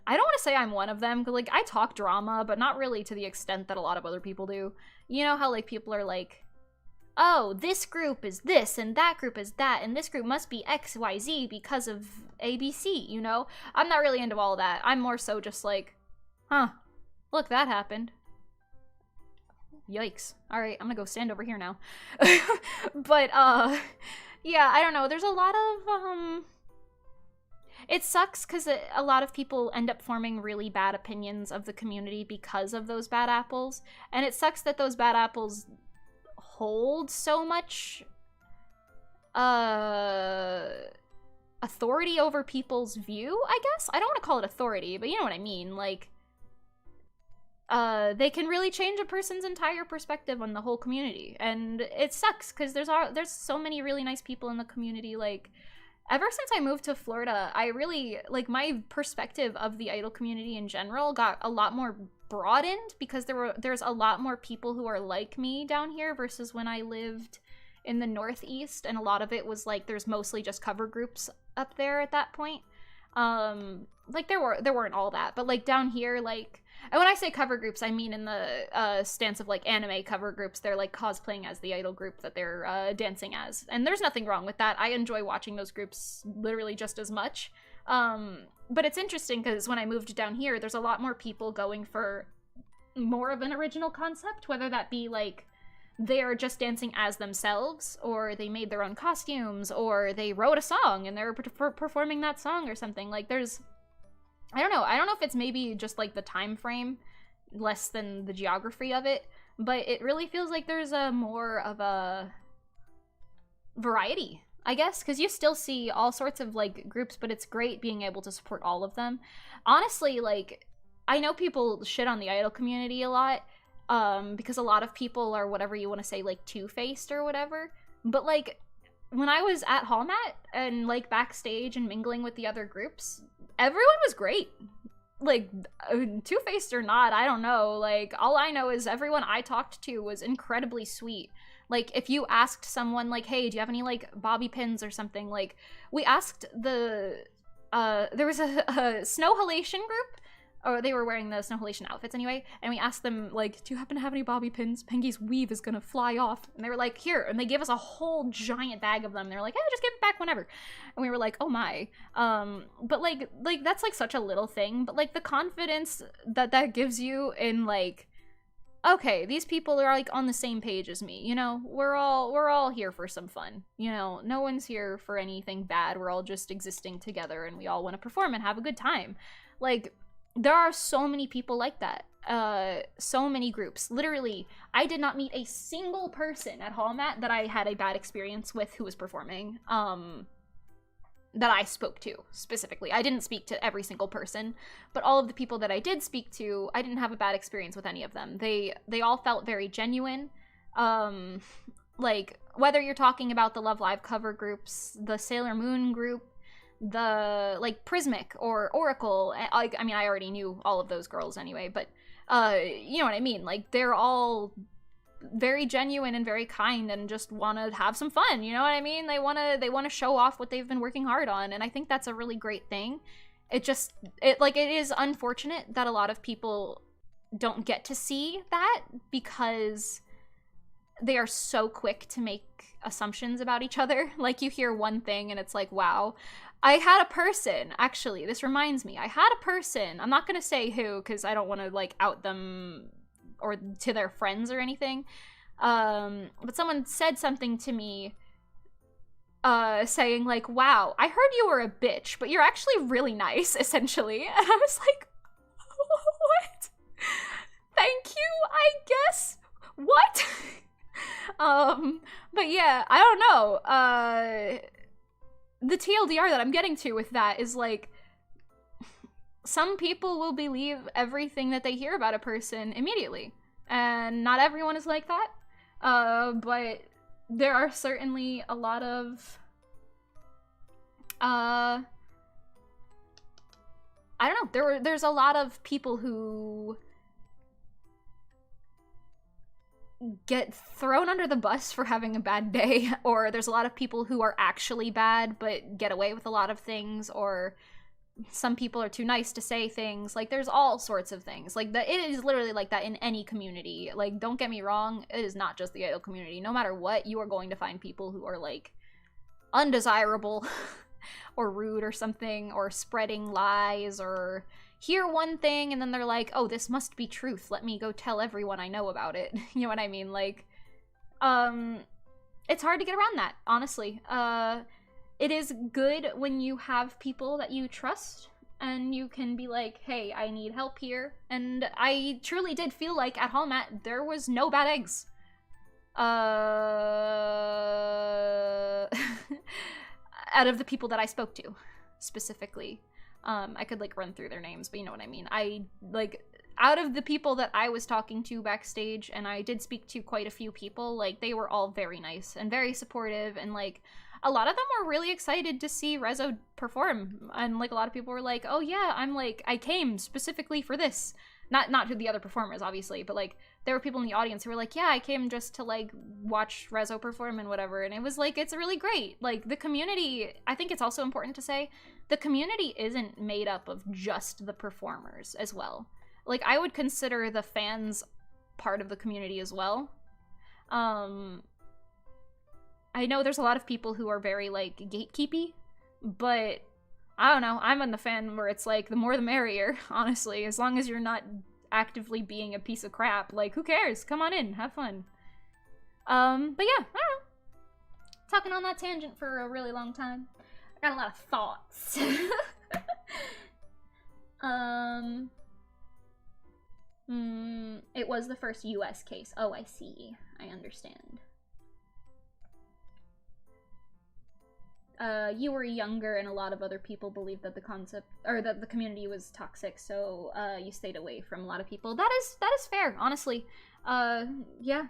I don't want to say I'm one of them, because, like, I talk drama, but not really to the extent that a lot of other people do. You know how, like, people are like, oh, this group is this, and that group is that, and this group must be XYZ because of ABC, you know? I'm not really into all that. I'm more so just like, huh, look, that happened. Yikes. Alright, I'm gonna go stand over here now. But, yeah, I don't know. There's a lot of, it sucks because a lot of people end up forming really bad opinions of the community because of those bad apples. And it sucks that those bad apples hold so much authority over people's view, I guess? I don't want to call it authority, but you know what I mean. Like, they can really change a person's entire perspective on the whole community. And it sucks because there's so many really nice people in the community. Like, ever since I moved to Florida, I really, like, my perspective of the idol community in general got a lot more broadened because there's a lot more people who are like me down here versus when I lived in the Northeast, and a lot of it was like there's mostly just cover groups up there at that point. Like there weren't all that, but like down here, like, and when I say cover groups, I mean in the stance of like anime cover groups. They're like cosplaying as the idol group that they're dancing as, and there's nothing wrong with that. I enjoy watching those groups literally just as much. But it's interesting because when I moved down here, there's a lot more people going for more of an original concept, whether that be like they are just dancing as themselves, or they made their own costumes, or they wrote a song and they're performing that song or something. Like, there's, I don't know if it's maybe just like the time frame less than the geography of it, but it really feels like there's a more of a variety, I guess, because you still see all sorts of like groups, but it's great being able to support all of them. Honestly, like, I know people shit on the idol community a lot, because a lot of people are, whatever you want to say, like, two-faced or whatever, but like, when I was at Hallmat and like backstage and mingling with the other groups, everyone was great. Like, two-faced or not, I don't know. Like, all I know is everyone I talked to was incredibly sweet. Like, if you asked someone, like, hey, do you have any, like, bobby pins or something? Like, we asked there was a Snow Halation group, or they were wearing the Snow Halation outfits anyway, and we asked them, like, do you happen to have any bobby pins? Pengy's weave is gonna fly off. And they were like, here, and they gave us a whole giant bag of them. They were like, just give it back whenever. And we were like, oh my. But like that's like such a little thing, but like the confidence that gives you in like, okay, these people are like on the same page as me, you know? We're all here for some fun, you know? No one's here for anything bad. We're all just existing together and we all want to perform and have a good time. Like, there are so many people like that. So many groups. Literally, I did not meet a single person at Hallmat that I had a bad experience with who was performing, that I spoke to, specifically. I didn't speak to every single person, but all of the people that I did speak to, I didn't have a bad experience with any of them. They all felt very genuine. Like, whether you're talking about the Love Live cover groups, the Sailor Moon group, the, like, Prismic or Oracle, I mean, I already knew all of those girls anyway, but, you know what I mean? Like, they're all very genuine and very kind and just want to have some fun, you know what I mean? They want to show off what they've been working hard on, and I think that's a really great thing. It is unfortunate that a lot of people don't get to see that because they are so quick to make assumptions about each other. Like, you hear one thing and it's like, wow. I had a person, actually, this reminds me, I had a person, I'm not gonna say who, because I don't want to, like, out them or to their friends or anything, but someone said something to me, saying, like, wow, I heard you were a bitch, but you're actually really nice, essentially, and I was like, what? Thank you, I guess? What? But yeah, I don't know, the TLDR that I'm getting to with that is, like, some people will believe everything that they hear about a person immediately, and not everyone is like that, but there are certainly a lot of, I don't know, there's a lot of people who get thrown under the bus for having a bad day, or there's a lot of people who are actually bad but get away with a lot of things, or some people are too nice to say things. Like, there's all sorts of things. Like, it is literally like that in any community. Like, don't get me wrong, it is not just the idol community. No matter what, you are going to find people who are, like, undesirable or rude or something, or spreading lies, or hear one thing and then they're like, oh, this must be truth, let me go tell everyone I know about it. You know what I mean? Like, it's hard to get around that, honestly. It is good when you have people that you trust and you can be like, hey, I need help here. And I truly did feel like at Hallmat there was no bad eggs. Out of the people that I spoke to, specifically. I could, like, run through their names, but you know what I mean. Out of the people that I was talking to backstage, and I did speak to quite a few people, like, they were all very nice and very supportive, and, like, a lot of them were really excited to see Rezo perform, and, like, a lot of people were like, oh yeah, I came specifically for this. Not to the other performers, obviously, but, like, there were people in the audience who were like, yeah, I came just to, like, watch Rezo perform and whatever, and it was, like, it's really great. Like, the community, I think it's also important to say, the community isn't made up of just the performers as well. Like, I would consider the fans part of the community as well. I know there's a lot of people who are very, like, gatekeepy, but I don't know, I'm in the fan where it's like, the more the merrier, honestly, as long as you're not actively being a piece of crap. Like, who cares? Come on in, have fun. But yeah, I don't know. Talking on that tangent for a really long time. I got a lot of thoughts. It was the first US case. Oh, I see. I understand. You were younger and a lot of other people believed that the concept, or that the community was toxic, so you stayed away from a lot of people. That is fair, honestly. Yeah,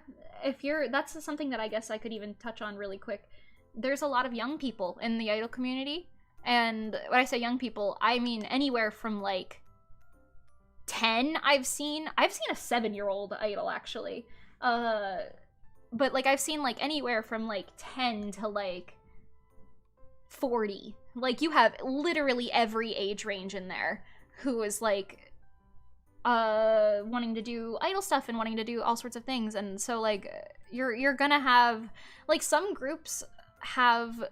that's something that I guess I could even touch on really quick. There's a lot of young people in the idol community, and when I say young people, I mean anywhere from like 10. I've seen a 7-year-old idol actually, but like I've seen like anywhere from like 10 to like 40. Like you have literally every age range in there who is like wanting to do idol stuff and wanting to do all sorts of things. And so like you're gonna have like some groups have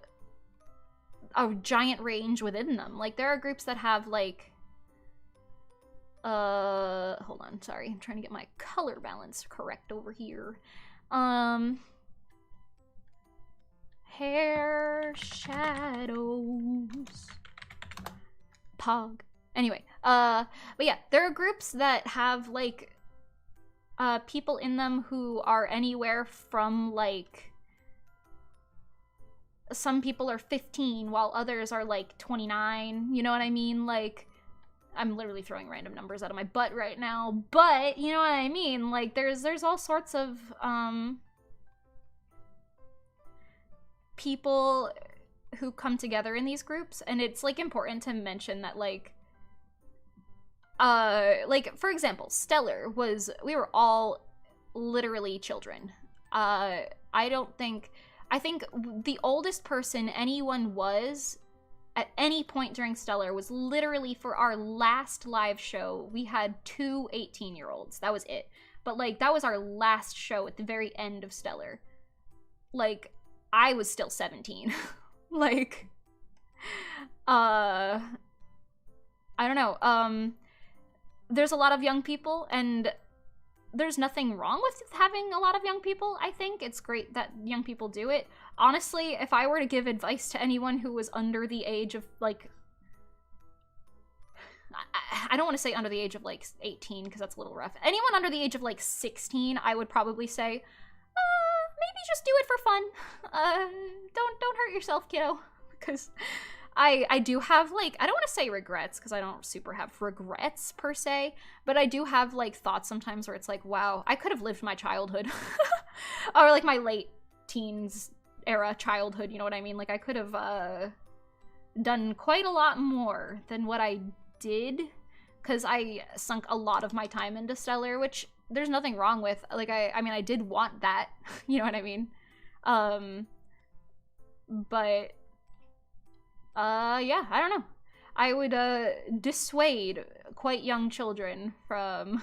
a giant range within them. Like there are groups that have like hold on, sorry, I'm trying to get my color balance correct over here. Hair shadows pog. Anyway, but yeah, there are groups that have like people in them who are anywhere from like, some people are 15 while others are like 29, you know what I mean? Like I'm literally throwing random numbers out of my butt right now, but you know what I mean? Like there's all sorts of people who come together in these groups, and it's like important to mention that like for example, Stellar we were all literally children. I think the oldest person anyone was at any point during Stellar was literally, for our last live show, we had 2 18-year-olds. That was it. But like that was our last show at the very end of Stellar. Like I was still 17. Like I don't know. There's a lot of young people, and there's nothing wrong with having a lot of young people. I think it's great that young people do it. Honestly, if I were to give advice to anyone who was under the age of like, I don't want to say under the age of like 18 because that's a little rough. Anyone under the age of like 16, I would probably say, maybe just do it for fun. Don't hurt yourself, kiddo. Because I do have like, I don't want to say regrets because I don't super have regrets per se, but I do have like thoughts sometimes where it's like, wow, I could have lived my childhood or like my late teens era childhood, you know what I mean? Like I could have done quite a lot more than what I did, because I sunk a lot of my time into Stellar, which there's nothing wrong with. Like I mean I did want that, you know what I mean? But yeah, I don't know. I would dissuade quite young children from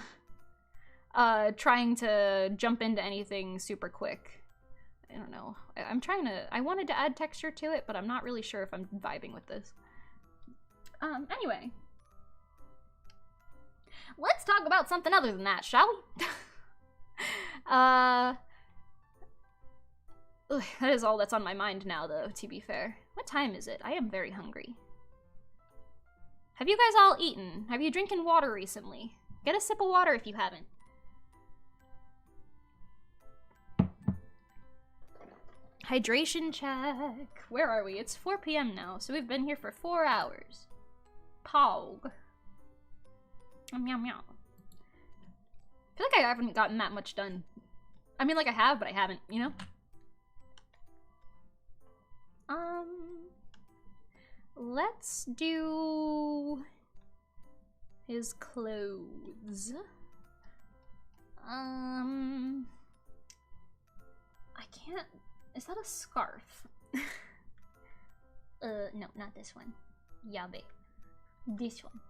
trying to jump into anything super quick. I don't know. I wanted to add texture to it, but I'm not really sure if I'm vibing with this. Anyway. Let's talk about something other than that, shall we? That is all that's on my mind now, though, to be fair. What time is it? I am very hungry. Have you guys all eaten? Have you drinking water recently? Get a sip of water if you haven't. Hydration check. Where are we? It's 4 p.m. now, so we've been here for 4 hours. Pog. Meow meow. I feel like I haven't gotten that much done. I mean, like I have, but I haven't, you know? Let's do his clothes. I can't. Is that a scarf? No, not this one. Yabe. This one.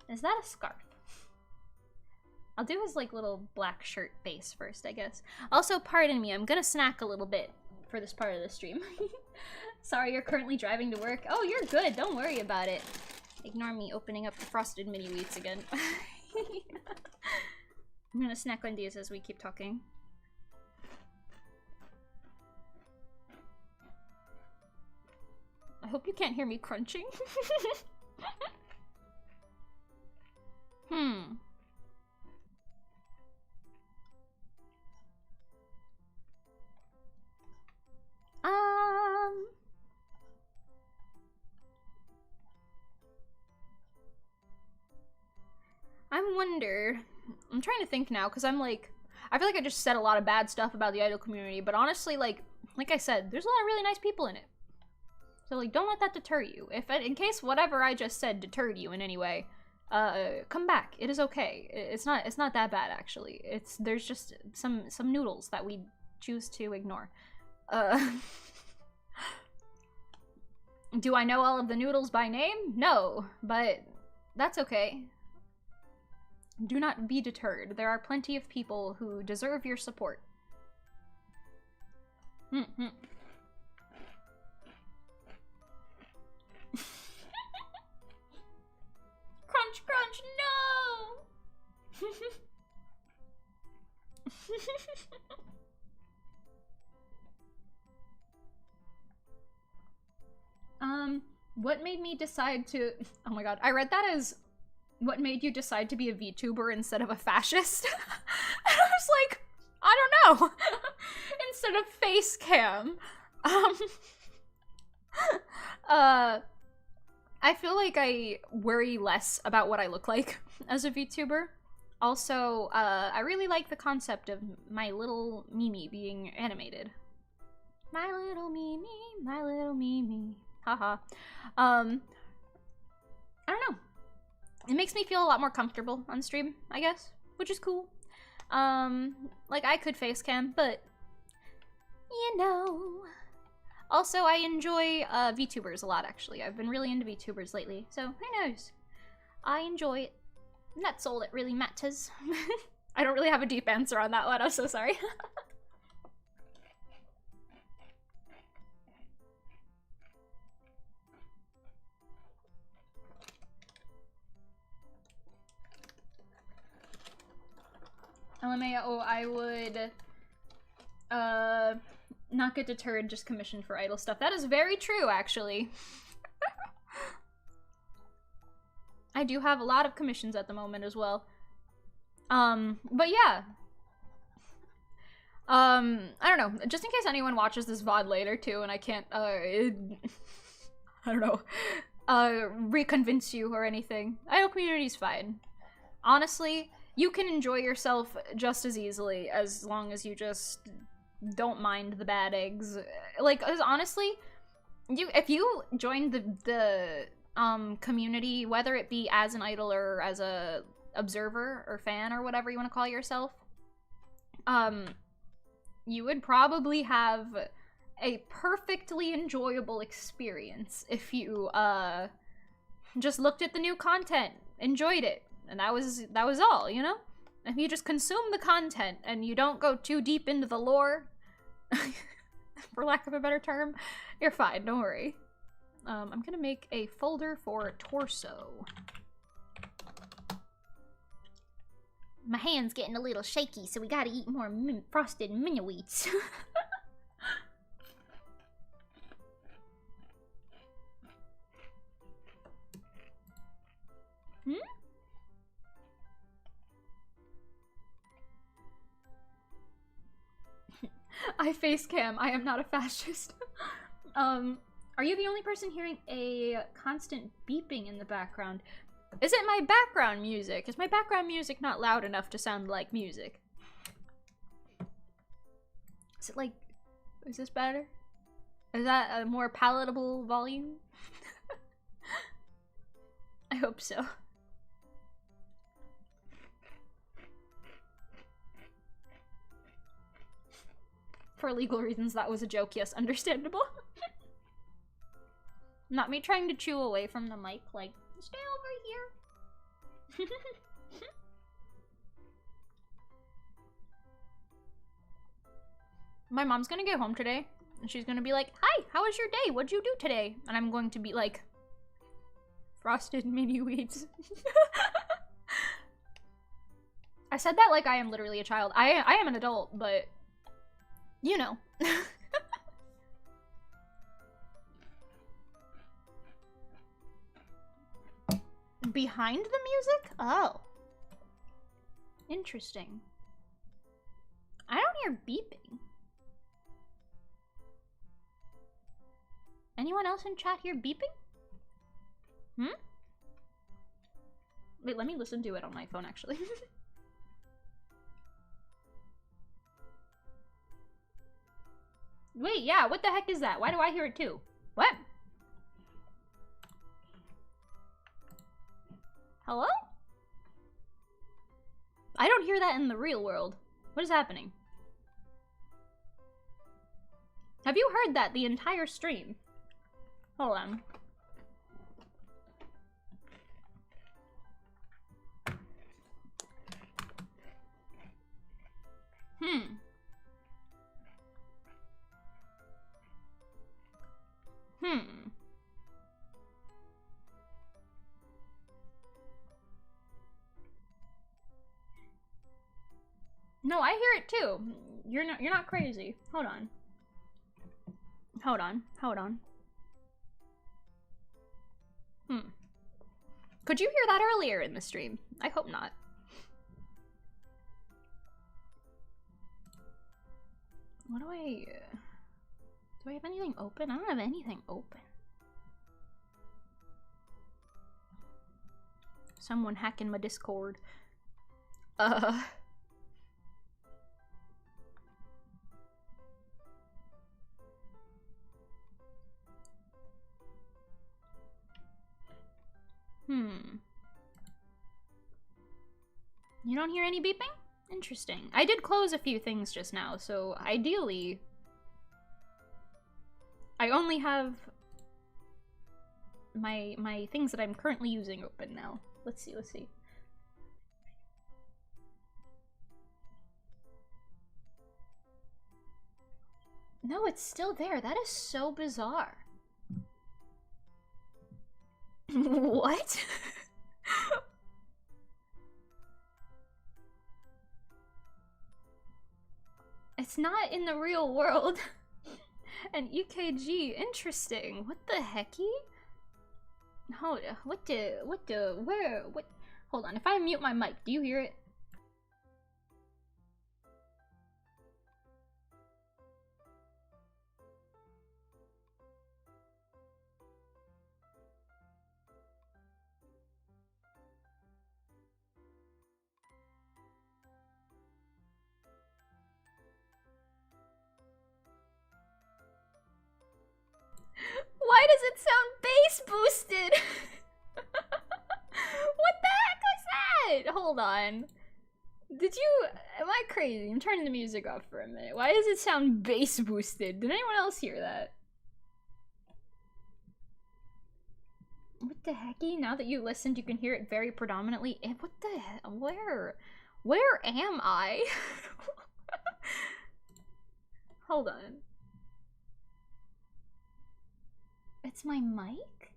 Is that a scarf? I'll do his like little black shirt base first, I guess. Also, pardon me, I'm gonna snack a little bit for this part of the stream. Sorry, you're currently driving to work. Oh, you're good, don't worry about it. Ignore me opening up the frosted mini wheats again. I'm gonna snack on these as we keep talking. hope you can't hear me crunching. I wonder. I'm trying to think now, because I'm like, I feel like I just said a lot of bad stuff about the idol community, but honestly, like I said, there's a lot of really nice people in it. So, like, don't let that deter you. If, in case whatever I just said deterred you in any way, come back. It is okay. It's not that bad, actually. There's just some noodles that we choose to ignore. Do I know all of the noodles by name? No, but that's okay. Do not be deterred. There are plenty of people who deserve your support. Crunch, crunch, no! What made me decide to... Oh my god, I read that as... What made you decide to be a VTuber instead of a fascist? And I was like, I don't know. Instead of face cam. I feel like I worry less about what I look like as a VTuber. Also, I really like the concept of my little Mimi being animated. My little Mimi, my little Mimi. Haha. I don't know. It makes me feel a lot more comfortable on stream, I guess, which is cool. Like, I could face cam, but, you know. Also, I enjoy VTubers a lot, actually. I've been really into VTubers lately, so who knows? I enjoy it. And that's all that really matters. I don't really have a deep answer on that one, I'm so sorry. LMAO, I would not get deterred, just commissioned for idol stuff. That is very true, actually. I do have a lot of commissions at the moment as well. But yeah. I don't know, just in case anyone watches this VOD later too and I can't, I don't know, reconvince you or anything. Idol community's fine. Honestly, you can enjoy yourself just as easily as long as you just don't mind the bad eggs. Like, 'cause honestly, if you join the community, whether it be as an idol or as a observer or fan or whatever you want to call yourself, you would probably have a perfectly enjoyable experience if you just looked at the new content, enjoyed it, and that was all, you know? If you just consume the content and you don't go too deep into the lore, for lack of a better term, you're fine, don't worry. I'm gonna make a folder for torso. My hand's getting a little shaky, so we gotta eat more frosted mini-wheats. I face cam. I am not a fascist. Are you the only person hearing a constant beeping in the background? Is it my background music? Is my background music not loud enough to sound like music? Is it like... Is this better? Is that a more palatable volume? I hope so. For legal reasons, that was a joke. Yes, understandable. Not me trying to chew away from the mic, like, stay over here. My mom's gonna get home today, and she's gonna be like, hi, how was your day? What'd you do today? And I'm going to be like, frosted mini-wheats. I said that like I am literally a child. I am an adult, but... You know. Behind the music? Oh. Interesting. I don't hear beeping. Anyone else in chat hear beeping? Hmm? Wait, let me listen to it on my phone, actually. Wait, yeah, what the heck is that? Why do I hear it too? What? Hello? I don't hear that in the real world. What is happening? Have you heard that the entire stream? Hold on. No, I hear it too. You're not crazy. Hold on. Hold on. Hold on. Could you hear that earlier in the stream? I hope not. What do I have anything open? I don't have anything open. Someone hacking my Discord. You don't hear any beeping? Interesting. I did close a few things just now, so ideally I only have my things that I'm currently using open now. Let's see, let's see. No, it's still there. That is so bizarre. What? It's not in the real world. An EKG, interesting. What the hecky? Hold on, what? Hold on, if I mute my mic, do you hear it? Why does it sound bass boosted? What the heck was that? Hold on. Am I crazy? I'm turning the music off for a minute. Why does it sound bass boosted? Did anyone else hear that? What the hecky? Now that you listened, you can hear it very predominantly. What the heck? Where am I? Hold on. It's my mic?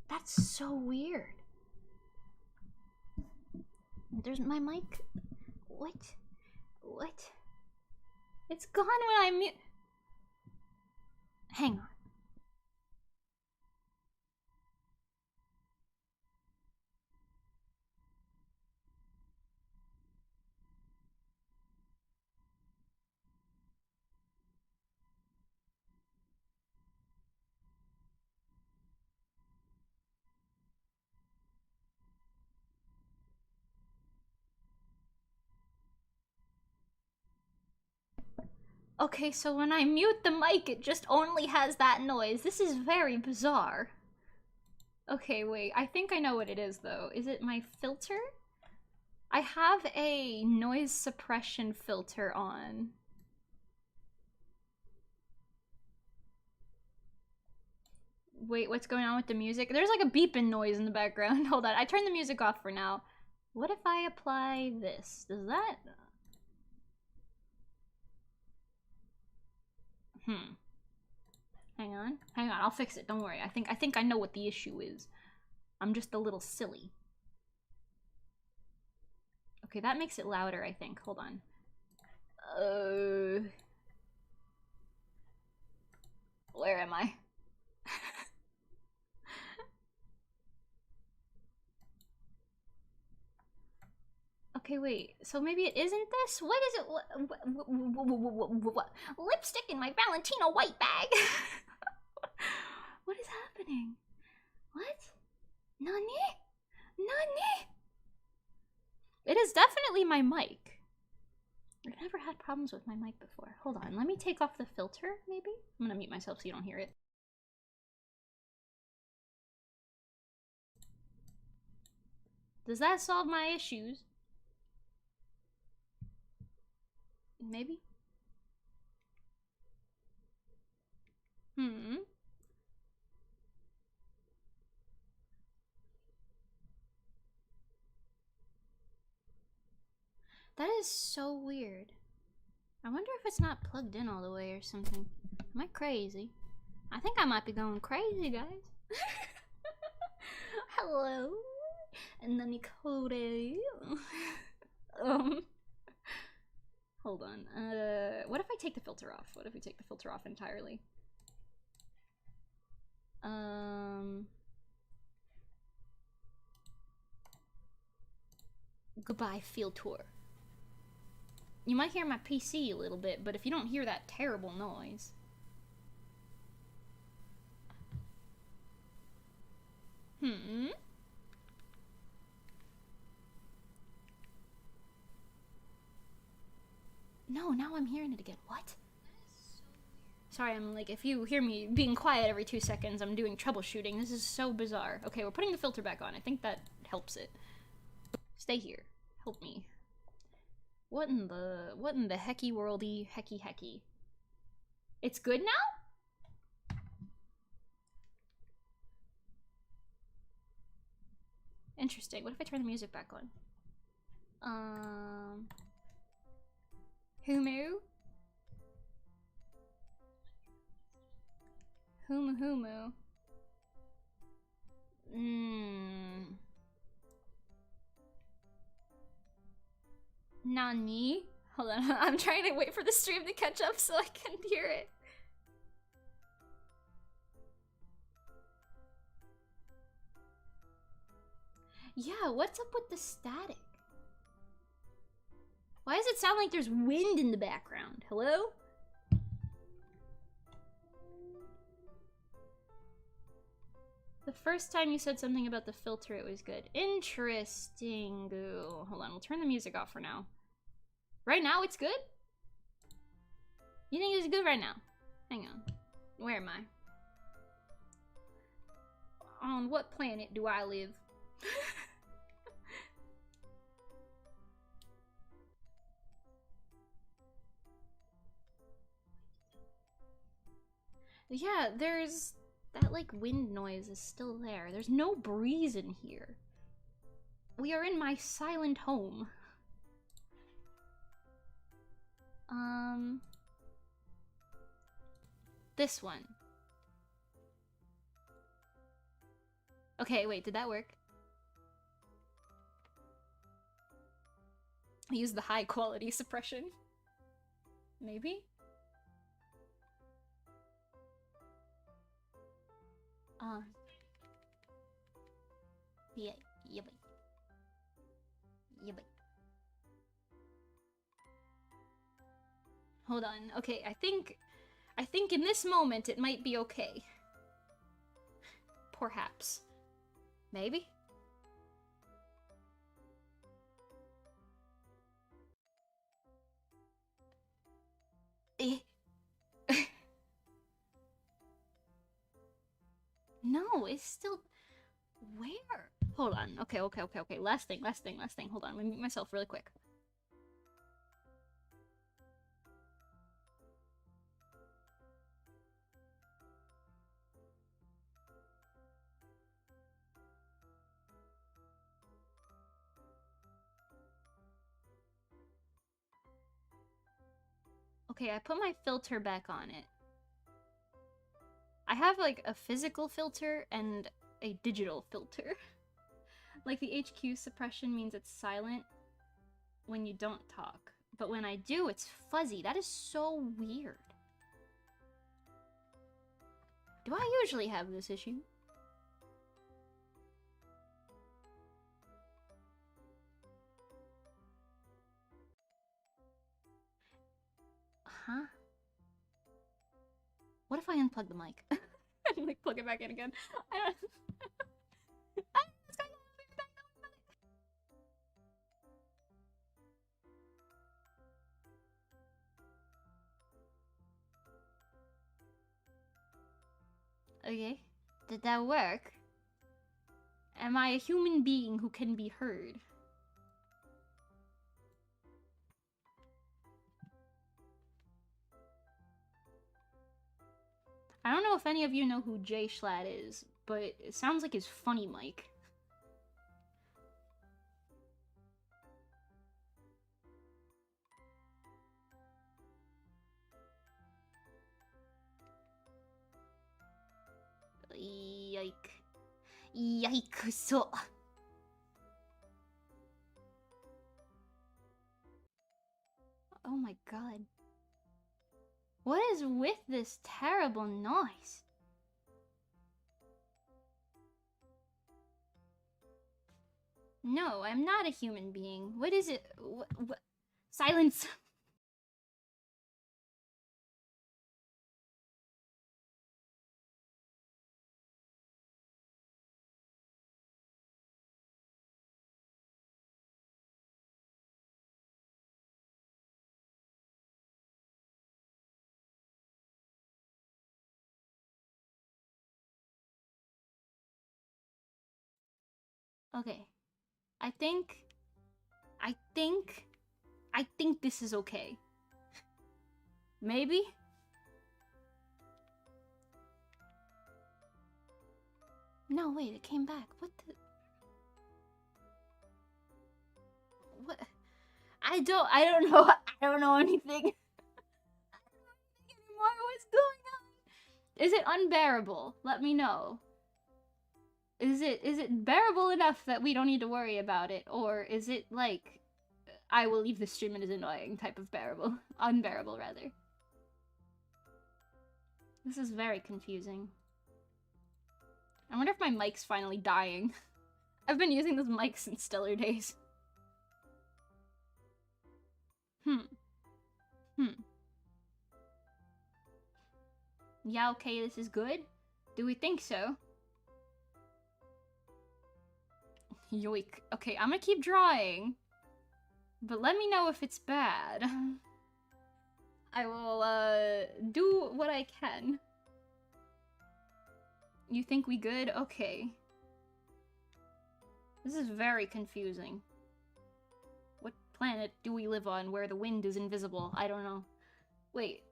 That's so weird. There's my mic. What? It's gone when I mute. Hang on. Okay, so when I mute the mic, it just only has that noise. This is very bizarre. Okay, wait. I think I know what it is, though. Is it my filter? I have a noise suppression filter on. Wait, what's going on with the music? There's like a beeping noise in the background. Hold on, I turned the music off for now. What if I apply this? Does that... Hang on, I'll fix it, don't worry. I think I know what the issue is. I'm just a little silly. Okay, that makes it louder, I think. Hold on. Where am I? Okay, wait. So maybe it isn't this? What is it? What? Lipstick in my Valentino white bag. What is happening? What? Nani? Nani? It is definitely my mic. I've never had problems with my mic before. Hold on, let me take off the filter, maybe? I'm gonna mute myself so you don't hear it. Does that solve my issues? Maybe? That is so weird. I wonder if it's not plugged in all the way or something. Am I crazy? I think I might be going crazy, guys. Hello. And then Cody. Hold on. What if I take the filter off? What if we take the filter off entirely? Goodbye, field tour. You might hear my PC a little bit, but if you don't hear that terrible noise. No, now I'm hearing it again. What? Sorry, I'm like, if you hear me being quiet every 2 seconds, I'm doing troubleshooting. This is so bizarre. Okay, we're putting the filter back on. I think that helps it. Stay here. Help me. What in the hecky worldy hecky? It's good now? Interesting. What if I turn the music back on? Humu? Humu. Nani? Hold on, I'm trying to wait for the stream to catch up so I can hear it. Yeah, what's up with the static? Why does it sound like there's wind in the background? Hello? The first time you said something about the filter, it was good. Interesting. Ooh, hold on, we'll turn the music off for now. Right now, it's good? You think it's good right now? Hang on. Where am I? On what planet do I live? Yeah, there's... that, like, wind noise is still there. There's no breeze in here. We are in my silent home. This one. Okay, wait, did that work? I used the high quality suppression. Maybe? Yeah, yeah, hold on. Okay, I think in this moment it might be okay. Perhaps. Maybe? No, it's still... Where? Hold on. Okay. Last thing. Hold on, let me mute myself really quick. Okay, I put my filter back on it. I have, like, a physical filter and a digital filter. Like, the HQ suppression means it's silent when you don't talk. But when I do, it's fuzzy. That is so weird. Do I usually have this issue? Huh? What if I unplug the mic? And like plug it back in again? I don't Okay. Did that work? Am I a human being who can be heard? I don't know if any of you know who Jay Schlatt is, but it sounds like his funny mic. Yike. Yikes. Oh my god. What is with this terrible noise? No, I'm not a human being. What is it? What? Silence! Okay. I think this is okay. Maybe? No, wait, it came back. What the... What? I don't know. I don't know anything. I don't know anything anymore. What's going on? Is it unbearable? Let me know. Is it bearable enough that we don't need to worry about it? Or is it like, I will leave the stream and is annoying type of bearable? Unbearable, rather. This is very confusing. I wonder if my mic's finally dying. I've been using this mic since Stellar days. Yeah, okay, this is good? Do we think so? Yoink. Okay, I'm gonna keep drawing. But let me know if it's bad. I will, do what I can. You think we good? Okay. This is very confusing. What planet do we live on where the wind is invisible? I don't know. Wait.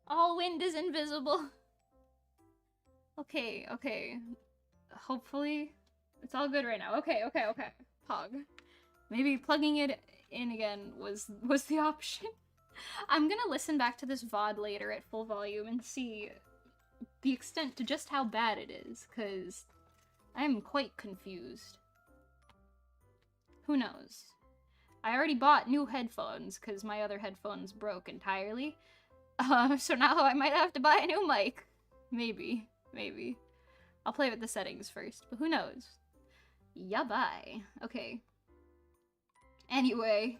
All wind is invisible. Okay, okay. Hopefully, it's all good right now. Okay, okay, okay. Pog. Maybe plugging it in again was the option. I'm gonna listen back to this VOD later at full volume and see the extent to just how bad it is, because I am quite confused. Who knows? I already bought new headphones because my other headphones broke entirely. So now I might have to buy a new mic. Maybe. Maybe. I'll play with the settings first, but who knows? Yeah, bye. Okay. Anyway.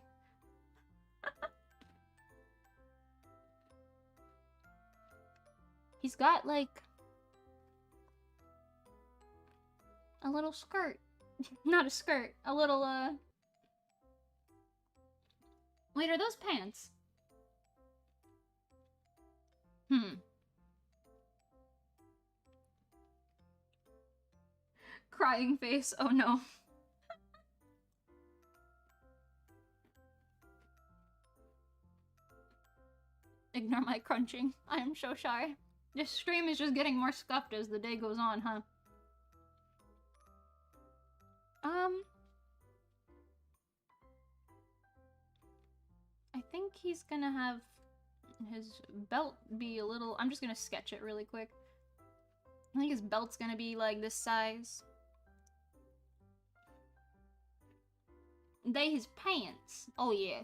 He's got, like, a little skirt. Not a skirt. A little, Wait, are those pants? Crying face. Oh no. Ignore my crunching. I am so shy. This stream is just getting more scuffed as the day goes on, huh? I think he's gonna have his belt be a little... I'm just gonna sketch it really quick. I think his belt's gonna be like this size. They his pants. Oh yeah.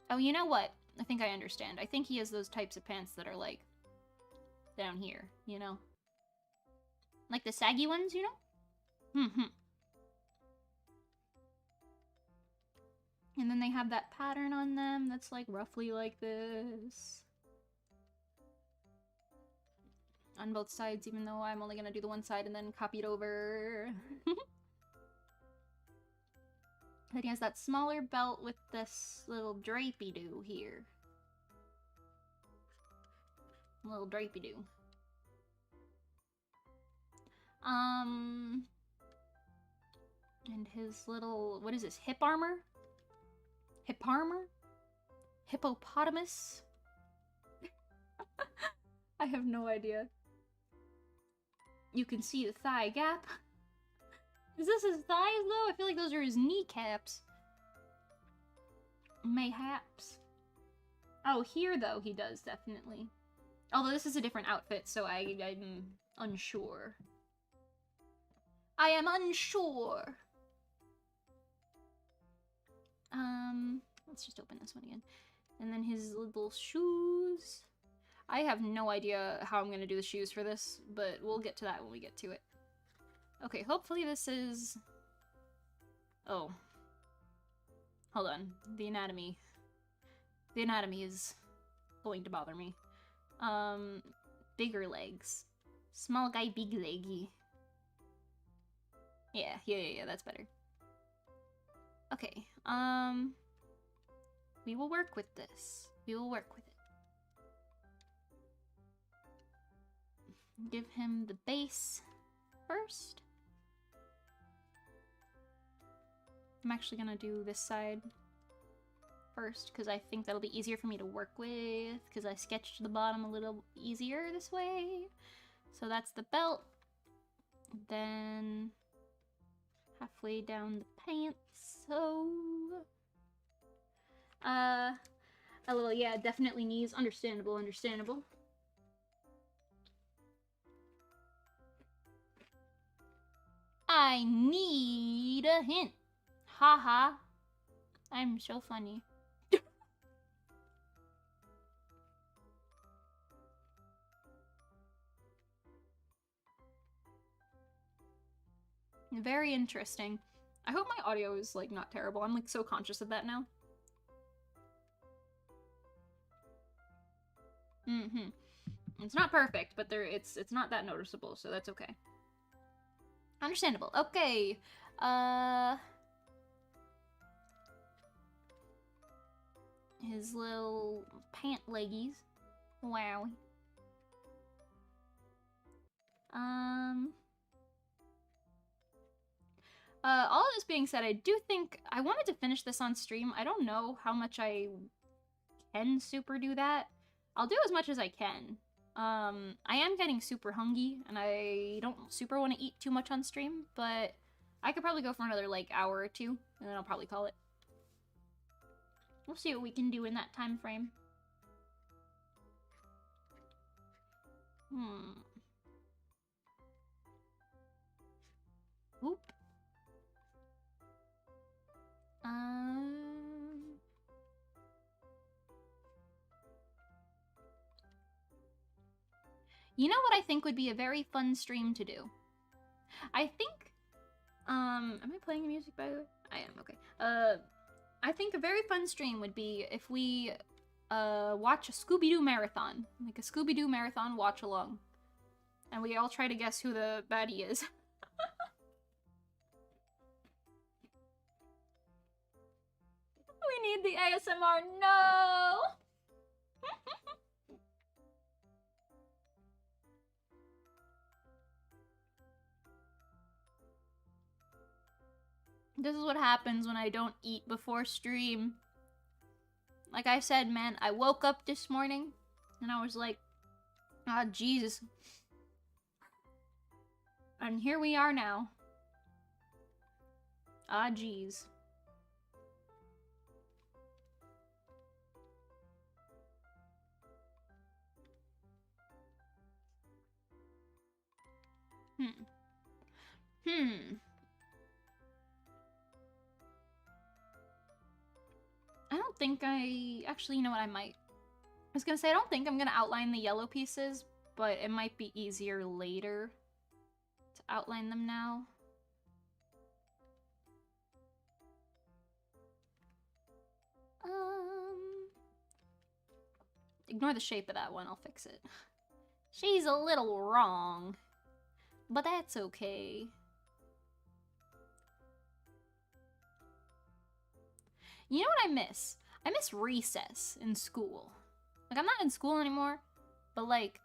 Oh, you know what? I think I understand. I think he has those types of pants that are like down here, you know? Like the saggy ones, you know? And then they have that pattern on them that's like roughly like this. On both sides, even though I'm only gonna do the one side and then copy it over. Then he has that smaller belt with this little drapey-doo here. Little drapey-doo. And his little, what is this, hip armor? Hip armor? Hippopotamus? I have no idea. You can see the thigh gap. Is this his thighs, though? I feel like those are his kneecaps. Mayhaps. Oh, here, though, he does, definitely. Although this is a different outfit, so I'm unsure. I am unsure! Let's just open this one again. And then his little shoes. I have no idea how I'm gonna do the shoes for this, but we'll get to that when we get to it. Okay, hopefully this is... Oh. Hold on. The anatomy. The anatomy is going to bother me. Bigger legs. Small guy, big leggy. Yeah, that's better. Okay, we will work with this. We will work with it. Give him the base first. I'm actually gonna do this side first, because I think that'll be easier for me to work with, because I sketched the bottom a little easier this way. So that's the belt. Then halfway down the pants, so... a little, yeah, definitely knees. Understandable, understandable. I need a hint. Haha. I'm so funny. Very interesting. I hope my audio is, like, not terrible. I'm, like, so conscious of that now. It's not perfect, but it's not that noticeable, so that's okay. Understandable. Okay. His little pant leggies. Wow. All of this being said, I do think I wanted to finish this on stream. I don't know how much I can super do that. I'll do as much as I can. I am getting super hungry, and I don't super want to eat too much on stream, but I could probably go for another, like, hour or two, and then I'll probably call it. We'll see what we can do in that time frame. Oop. You know what I think would be a very fun stream to do? I think, am I playing music, by the way? I am, okay. I think a very fun stream would be if we, watch a Scooby-Doo marathon. Like a Scooby-Doo marathon watch-along. And we all try to guess who the baddie is. We need the ASMR, no! This is what happens when I don't eat before stream. Like I said, man, I woke up this morning and I was like, ah, Jesus. And here we are now. Ah, jeez. I don't think actually, you know what, I might. I was gonna say, I don't think I'm gonna outline the yellow pieces, but it might be easier later to outline them now. Ignore the shape of that one, I'll fix it. She's a little wrong, but that's okay. You know what I miss? I miss recess in school. Like, I'm not in school anymore, but like,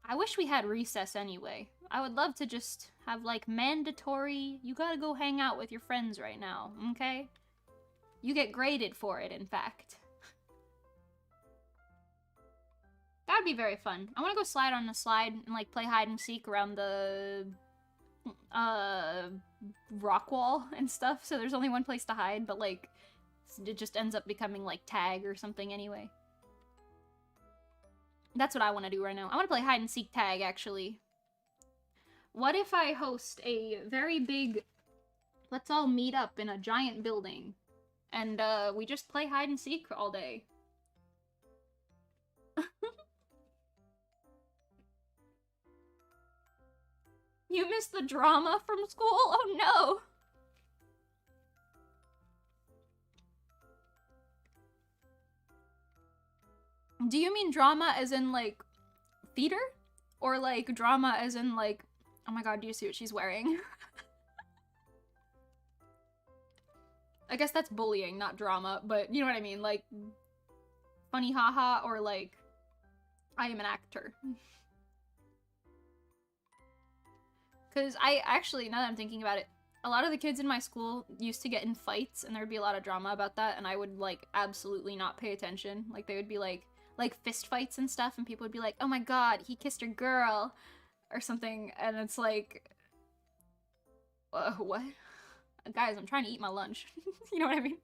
I wish we had recess anyway. I would love to just have like mandatory, you gotta go hang out with your friends right now, okay? You get graded for it, in fact. That would be very fun. I want to go slide on a slide and like play hide and seek around the rock wall and stuff. So there's only one place to hide, but like it just ends up becoming like tag or something anyway. That's what I want to do right now. I want to play hide and seek tag, actually. What if I host a very big, let's all meet up in a giant building and we just play hide and seek all day? You missed the drama from school? Oh no! Do you mean drama as in, like, theater? Or, like, drama as in, like, oh my god, do you see what she's wearing? I guess that's bullying, not drama, but you know what I mean? Like, funny haha, or, like, I am an actor. Because I actually, now that I'm thinking about it, a lot of the kids in my school used to get in fights, and there would be a lot of drama about that, and I would, like, absolutely not pay attention. Like, they would be, like fist fights and stuff, and people would be like, oh my god, he kissed a girl, or something, and it's like, what? Guys, I'm trying to eat my lunch. You know what I mean?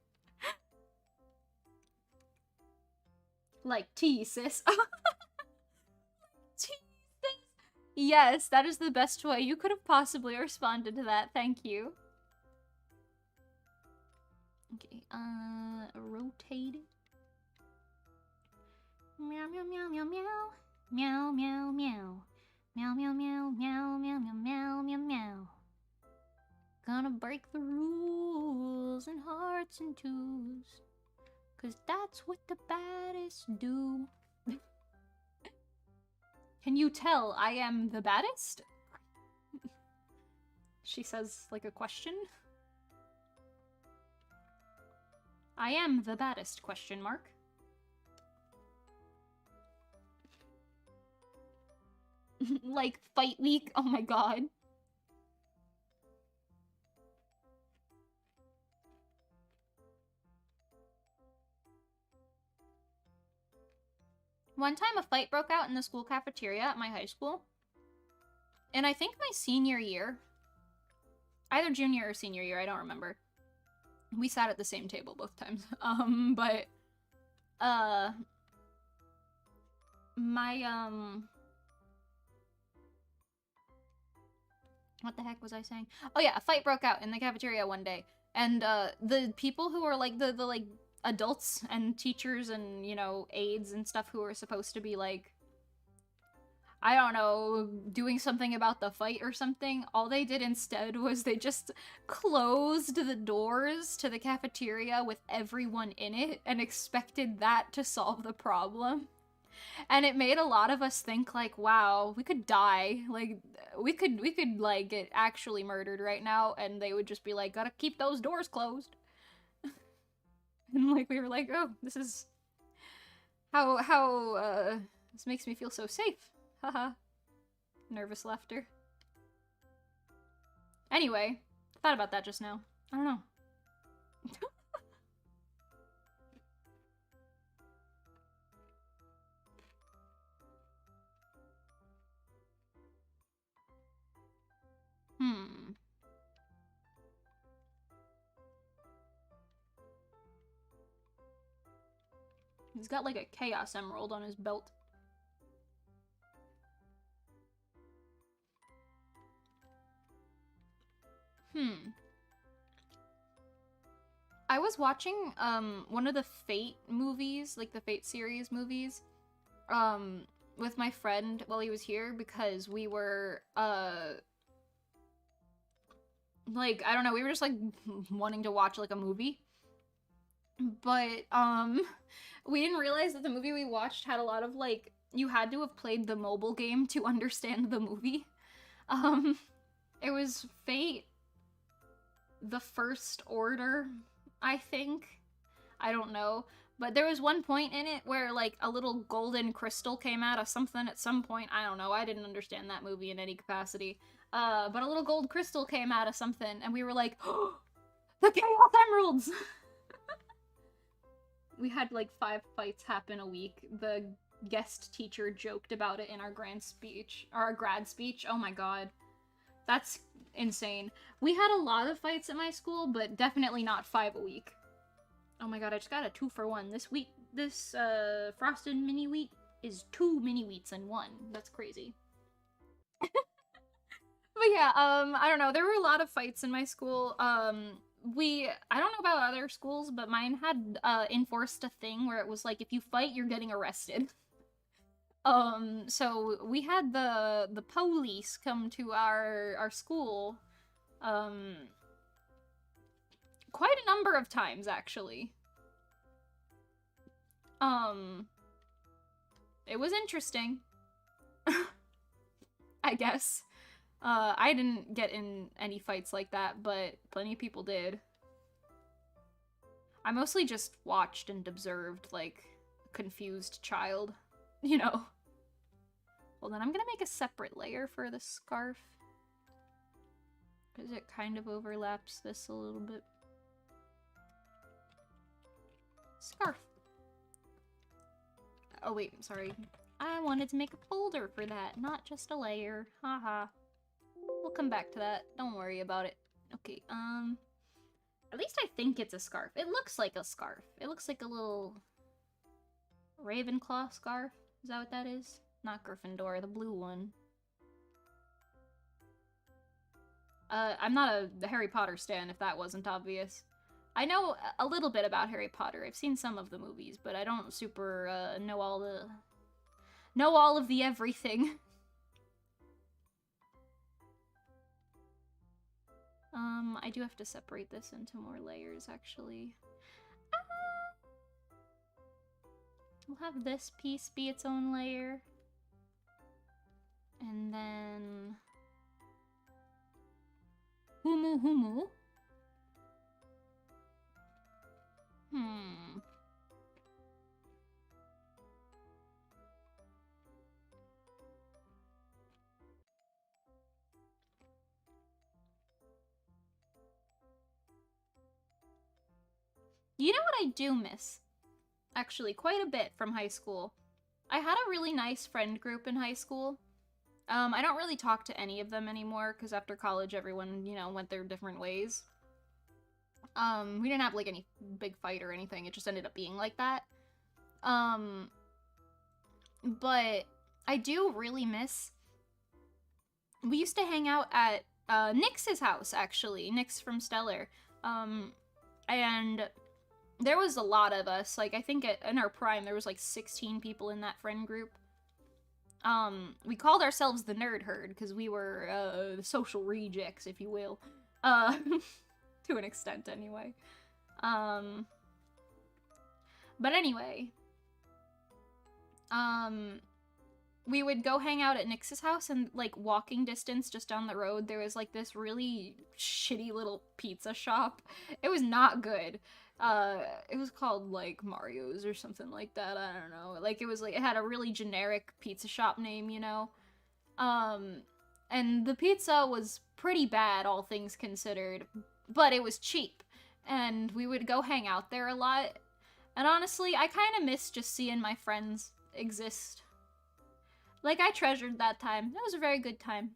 Like, tea, sis. Tea, sis. Yes, that is the best way you could have possibly responded to that. Thank you. Okay, rotate it. Meow, meow, meow, meow, meow. Meow, meow, meow. Meow, meow, meow, meow, meow, meow, meow, meow, meow. Gonna break the rules in hearts and twos. 'Cause that's what the baddest do. Can you tell I am the baddest? She says, like a question. I am the baddest, question mark. Like, fight week? Oh my god. One time a fight broke out in the school cafeteria at my high school. And I think my senior year, either junior or senior year, I don't remember. We sat at the same table both times. What the heck was I saying? Oh yeah, a fight broke out in the cafeteria one day. And, the people who were, like, the like, adults and teachers and, you know, aides and stuff who were supposed to be, like, I don't know, doing something about the fight or something, all they did instead was they just closed the doors to the cafeteria with everyone in it and expected that to solve the problem. And it made a lot of us think, like, wow, we could die. Like, we could, like, get actually murdered right now, and they would just be like, gotta keep those doors closed. And, like, we were like, oh, this is... this makes me feel so safe. Haha. Nervous laughter. Anyway, I thought about that just now. I don't know. He's got, like, a Chaos Emerald on his belt. I was watching, one of the Fate movies, like the Fate series movies, with my friend while he was here because we were, like, I don't know, we were just, like, wanting to watch, like, a movie. But, we didn't realize that the movie we watched had a lot of, like, you had to have played the mobile game to understand the movie. Um, it was Fate, the First Order, I think. I don't know. But there was one point in it where, like, a little golden crystal came out of something at some point. I don't know. I didn't understand that movie in any capacity. But a little gold crystal came out of something, and we were like, oh, the Chaos Emeralds! We had, like, 5 fights happen a week. The guest teacher joked about it in our grad speech. Oh my god. That's insane. We had a lot of fights at my school, but definitely not 5 a week. Oh my god, I just got a 2-for-1. This frosted mini wheat is 2 mini wheats in 1. That's crazy. But yeah, I don't know. There were a lot of fights in my school. I don't know about other schools, but mine had enforced a thing where it was like, if you fight, you're getting arrested. So we had the police come to our school, quite a number of times, actually. It was interesting. I guess. I didn't get in any fights like that, but plenty of people did. I mostly just watched and observed, like, a confused child, you know. Well, then I'm gonna make a separate layer for the scarf, because it kind of overlaps this a little bit. Scarf. Oh wait, sorry. I wanted to make a folder for that, not just a layer. Haha. We'll come back to that. Don't worry about it. Okay, at least I think it's a scarf. It looks like a scarf. It looks like a little Ravenclaw scarf. Is that what that is? Not Gryffindor, the blue one. I'm not a Harry Potter stan, if that wasn't obvious. I know a little bit about Harry Potter. I've seen some of the movies, but I don't super know all of the everything. I do have to separate this into more layers, actually. We'll have this piece be its own layer. And then... Humu Humu. You know what I do miss? Actually, quite a bit from high school. I had a really nice friend group in high school. I don't really talk to any of them anymore, because after college, everyone, you know, went their different ways. We didn't have, like, any big fight or anything. It just ended up being like that. But I do really miss... We used to hang out at Nyx's house, actually. Nyx from Stellar. And there was a lot of us. Like, I think in our prime, there was, like, 16 people in that friend group. We called ourselves the Nerd Herd, because we were, the social rejects, if you will. To an extent, anyway. But anyway. We would go hang out at Nyx's house, and, like, walking distance just down the road, there was, like, this really shitty little pizza shop. It was not good. It was called, like, Mario's or something like that, I don't know. Like, it had a really generic pizza shop name, you know? And the pizza was pretty bad, all things considered, but it was cheap, and we would go hang out there a lot. And honestly, I kind of miss just seeing my friends exist. Like, I treasured that time. That was a very good time.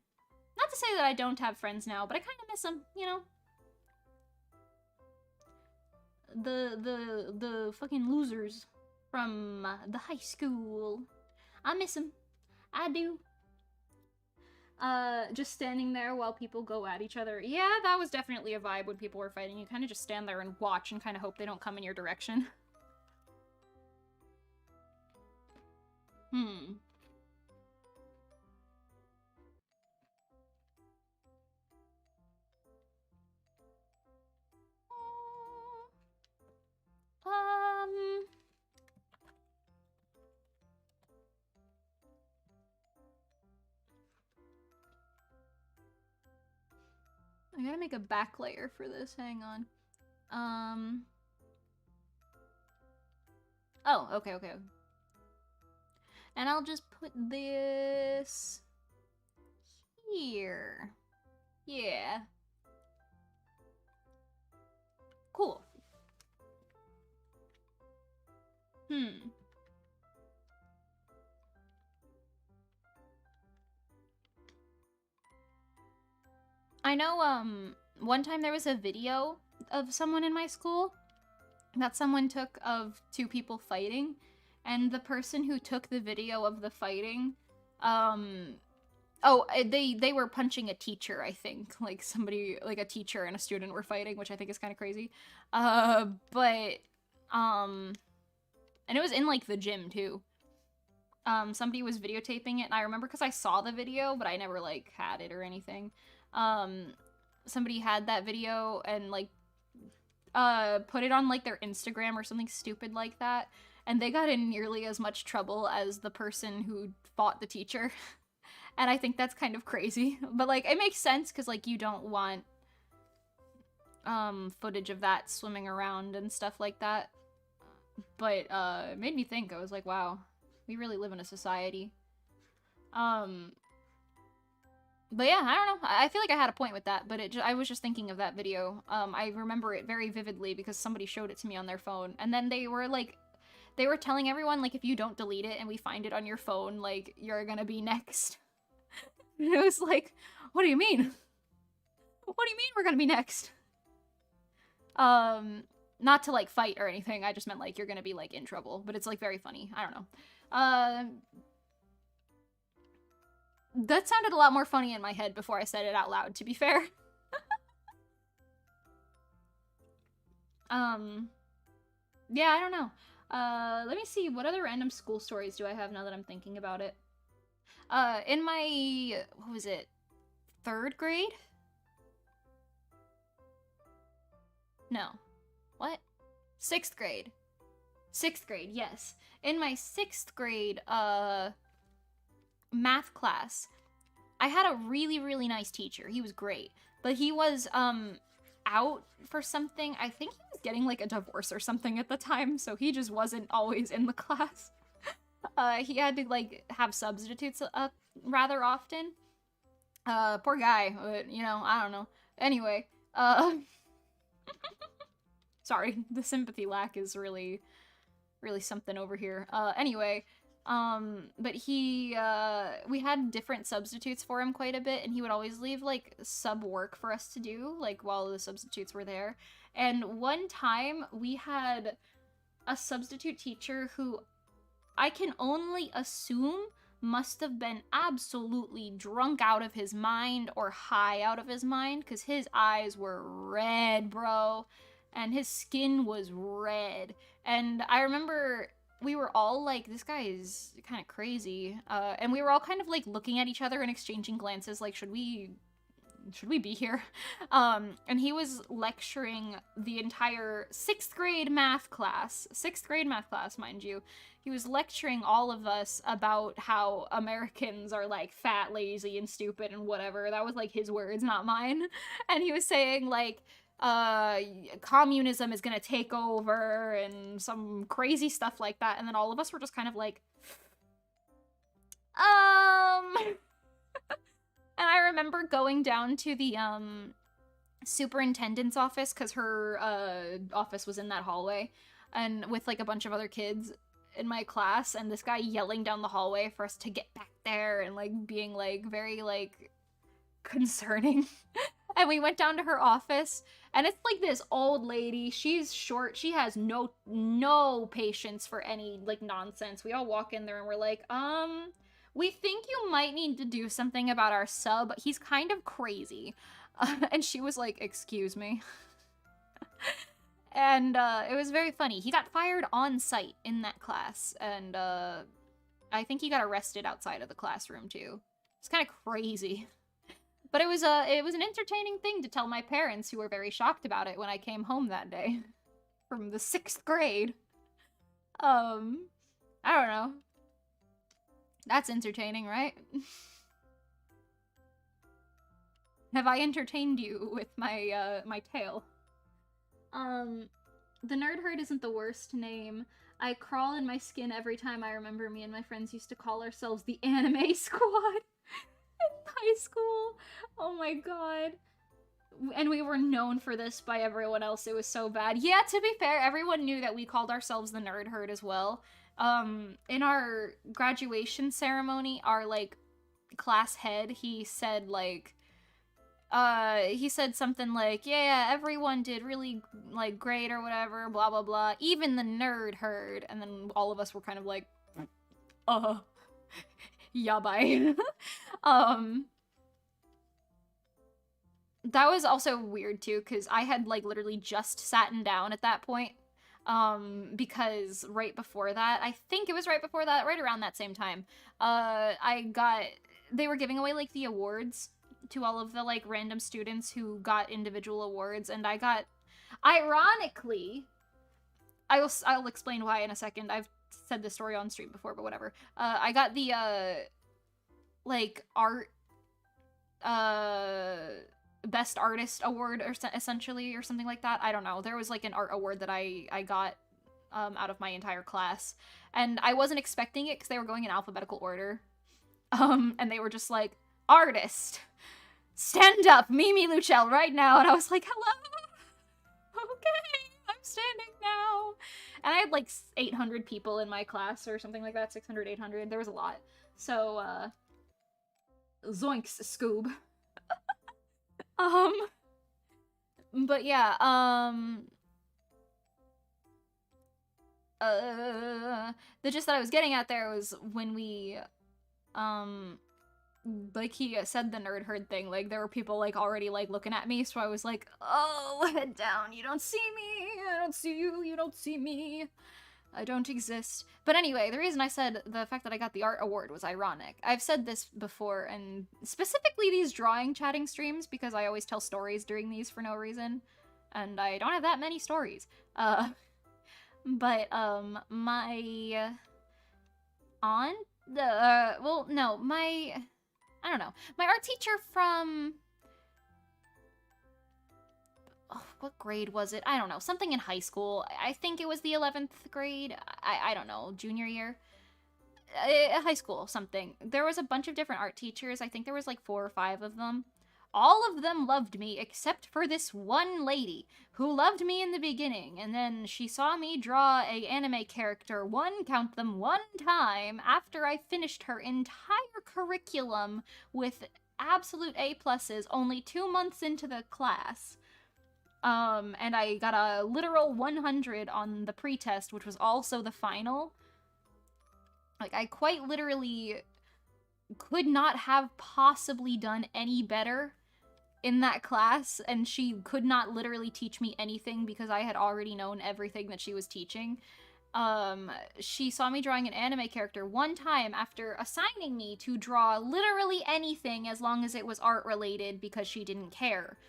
Not to say that I don't have friends now, but I kind of miss them, you know? The fucking losers from the high school. I miss them. I do. Just standing there while people go at each other. Yeah, that was definitely a vibe when people were fighting. You kind of just stand there and watch and kind of hope they don't come in your direction. I gotta make a back layer for this. Hang on. Oh, okay. And I'll just put this here. Yeah. Cool. I know, one time there was a video of someone in my school that someone took of two people fighting, and the person who took the video of the fighting, they were punching a teacher, I think. Like, somebody, like a teacher and a student were fighting, which I think is kind of crazy. And it was in, like, the gym, too. Somebody was videotaping it, and I remember because I saw the video, but I never, like, had it or anything. Somebody had that video and, like, put it on, like, their Instagram or something stupid like that, and they got in nearly as much trouble as the person who fought the teacher. And I think that's kind of crazy. But, like, it makes sense, because, like, you don't want, footage of that swimming around and stuff like that. But, it made me think. I was like, wow, we really live in a society. But yeah, I don't know. I feel like I had a point with that, but I was just thinking of that video. I remember it very vividly because somebody showed it to me on their phone. And then they were telling everyone, like, if you don't delete it and we find it on your phone, like, you're gonna be next. And it was like, what do you mean? What do you mean we're gonna be next? Not to, like, fight or anything. I just meant, like, you're gonna be, like, in trouble. But it's, like, very funny. I don't know. That sounded a lot more funny in my head before I said it out loud, to be fair. Yeah, I don't know. Let me see, what other random school stories do I have now that I'm thinking about it? In my, what was it, 3rd grade? No. What? 6th grade. 6th grade, yes. In my 6th grade, math class, I had a really, really nice teacher. He was great. But he was, out for something. I think he was getting, like, a divorce or something at the time, so he just wasn't always in the class. He had to, like, have substitutes, rather often. Poor guy, but, you know, I don't know. Anyway, sorry, the sympathy lack is really, really something over here. Anyway, but he, we had different substitutes for him quite a bit, and he would always leave, like, sub work for us to do, like, while the substitutes were there. And one time, we had a substitute teacher who I can only assume must have been absolutely drunk out of his mind or high out of his mind, because his eyes were red, bro, and his skin was red. And I remember we were all like, this guy is kind of crazy, and we were all kind of like looking at each other and exchanging glances like, should we be here? And he was lecturing the entire 6th grade math class, mind you. He was lecturing all of us about how Americans are, like, fat, lazy, and stupid, and whatever. That was, like, his words, not mine. And he was saying, like, communism is gonna take over, and some crazy stuff like that. And then all of us were just kind of like, And I remember going down to the, superintendent's office, because her, office was in that hallway, and with, like, a bunch of other kids in my class, and this guy yelling down the hallway for us to get back there, and, like, being, like, very, like, concerning. And we went down to her office, and it's, like, this old lady. She's short. She has no patience for any, like, nonsense. We all walk in there, and we're like, we think you might need to do something about our sub. He's kind of crazy. And she was like, excuse me. And it was very funny. He got fired on site in that class, and I think he got arrested outside of the classroom too. It's kind of crazy. But it was an entertaining thing to tell my parents, who were very shocked about it when I came home that day from the 6th grade. I don't know. That's entertaining, right? Have I entertained you with my, my tale? The Nerd Herd isn't the worst name. I crawl in my skin every time I remember me and my friends used to call ourselves the Anime Squad in high school. Oh my god. And we were known for this by everyone else. It was so bad. Yeah, to be fair, everyone knew that we called ourselves the Nerd Herd as well. In our graduation ceremony, our, like, class head, he said, like, he said something like, yeah, everyone did really, like, great or whatever, blah, blah, blah, even the Nerd Herd. And then all of us were kind of like, yeah, bye. That was also weird, too, because I had, like, literally just sat down at that point. Because right before that, I think it was right before that, right around that same time, they were giving away, like, the awards to all of the, like, random students who got individual awards, and I got, ironically, I'll explain why in a second. I've said this story on stream before, but whatever. I got the, like, art, best artist award, or essentially, or something like that. I don't know. There was, like, an art award that I got, out of my entire class, and I wasn't expecting it because they were going in alphabetical order. And they were just like, artist, stand up, Mimi Luchel, right now. And I was like, hello? Okay, I'm standing now. And I had like 800 people in my class or something like that, 600, 800. There was a lot. So, zoinks, Scoob. But yeah, the gist that I was getting at there was when we, like, he said the Nerd Herd thing, like, there were people, like, already, like, looking at me, so I was like, oh, head down, you don't see me, I don't see you, you don't see me, I don't exist. But anyway, the reason I said the fact that I got the art award was ironic. I've said this before, and specifically these drawing chatting streams, because I always tell stories during these for no reason, and I don't have that many stories. But, my aunt, well, no, I don't know. My art teacher from, oh, what grade was it? I don't know. Something in high school. I think it was the 11th grade. I don't know. Junior year? High school, something. There was a bunch of different art teachers. I think there was like 4 or 5 of them. All of them loved me except for this one lady who loved me in the beginning, and then she saw me draw a anime character count them, one time after I finished her entire curriculum with absolute A+, only 2 months into the class. And I got a literal 100 on the pretest, which was also the final. Like, I quite literally could not have possibly done any better in that class, and she could not literally teach me anything because I had already known everything that she was teaching. She saw me drawing an anime character one time after assigning me to draw literally anything as long as it was art related because she didn't care.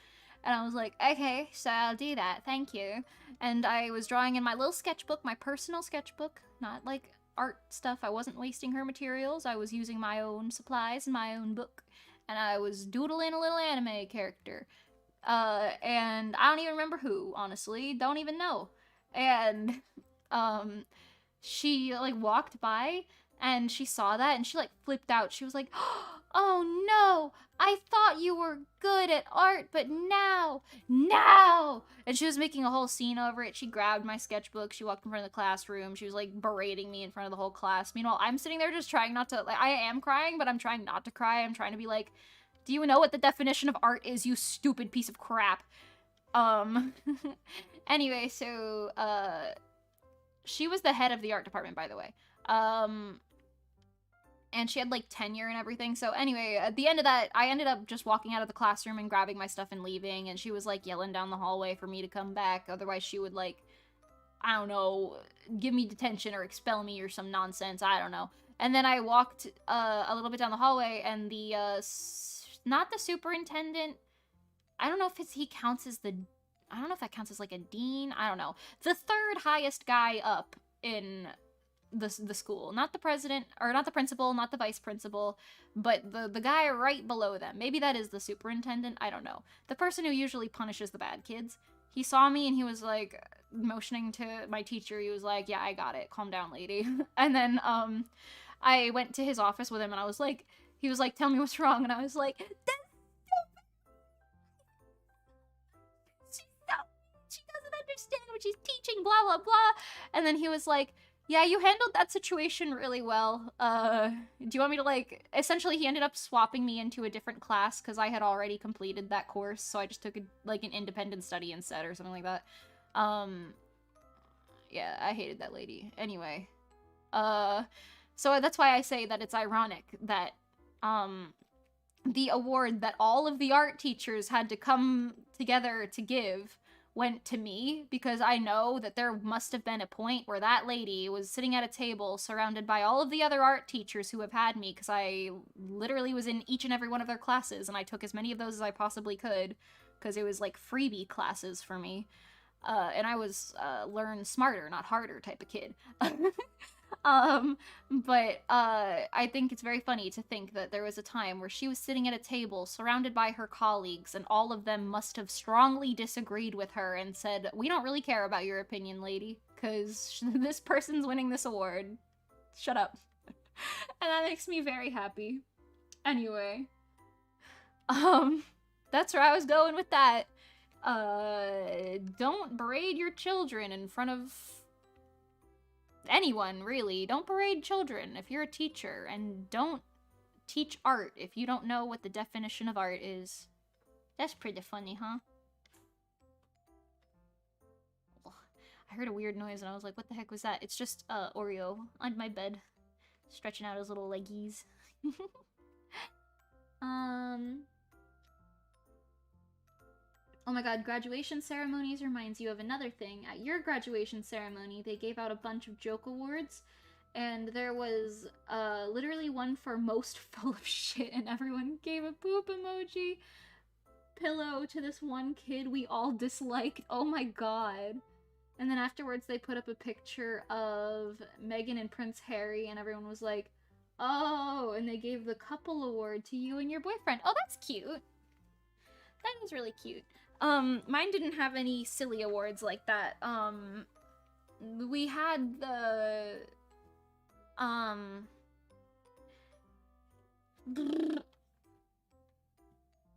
And I was like, okay, so I'll do that, thank you. And I was drawing in my little sketchbook, my personal sketchbook, not like art stuff. I wasn't wasting her materials. I was using my own supplies and my own book. And I was doodling a little anime character. And I don't even remember who, honestly. Don't even know. And, she, like, walked by, and she saw that, and she, like, flipped out. She was like, oh no! I thought you were good at art, but now! And she was making a whole scene over it. She grabbed my sketchbook, she walked in front of the classroom, she was, like, berating me in front of the whole class. Meanwhile, I'm sitting there just trying not to, like, I am crying, but I'm trying not to cry. I'm trying to be like, do you know what the definition of art is, you stupid piece of crap? Anyway, so, she was the head of the art department, by the way. And she had, like, tenure and everything. So anyway, at the end of that, I ended up just walking out of the classroom and grabbing my stuff and leaving. And she was, like, yelling down the hallway for me to come back. Otherwise, she would, like, I don't know, give me detention or expel me or some nonsense. I don't know. And then I walked a little bit down the hallway, and the, not the superintendent, I don't know if he counts as the, I don't know if that counts as, like, a dean. I don't know. The third highest guy up in the school, not the president, or not the principal, not the vice principal, but the guy right below them. Maybe that is the superintendent, I don't know. The person who usually punishes the bad kids. He saw me and he was like motioning to my teacher. He was like, "Yeah, I got it. Calm down, lady." And then I went to his office with him and I was like, he was like, "Tell me what's wrong." And I was like, she doesn't understand what she's teaching, blah, blah, blah. And then he was like, "Yeah, you handled that situation really well. Do you want me to, like..." Essentially, he ended up swapping me into a different class because I had already completed that course, so I just took, like, an independent study instead or something like that. Yeah, I hated that lady. Anyway. So that's why I say that it's ironic that, the award that all of the art teachers had to come together to give went to me, because I know that there must have been a point where that lady was sitting at a table surrounded by all of the other art teachers who have had me, because I literally was in each and every one of their classes, and I took as many of those as I possibly could, because it was like freebie classes for me. And I was learn smarter, not harder type of kid. But I think it's very funny to think that there was a time where she was sitting at a table surrounded by her colleagues, and all of them must have strongly disagreed with her and said, "We don't really care about your opinion, lady, because this person's winning this award. Shut up." And that makes me very happy. Anyway. That's where I was going with that. Don't berate your children in front of anyone, really. Don't berate children if you're a teacher, and don't teach art if you don't know what the definition of art is. That's pretty funny, huh? I heard a weird noise and I was like, what the heck was that? It's just Oreo on my bed, stretching out his little leggies. Oh my god, graduation ceremonies reminds you of another thing. At your graduation ceremony, they gave out a bunch of joke awards, and there was literally one for most full of shit, and everyone gave a poop emoji pillow to this one kid we all disliked. Oh my god. And then afterwards they put up a picture of Meghan and Prince Harry, and everyone was like, "Oh," and they gave the couple award to you and your boyfriend. Oh, that's cute. That is really cute. Mine didn't have any silly awards like that. We had the,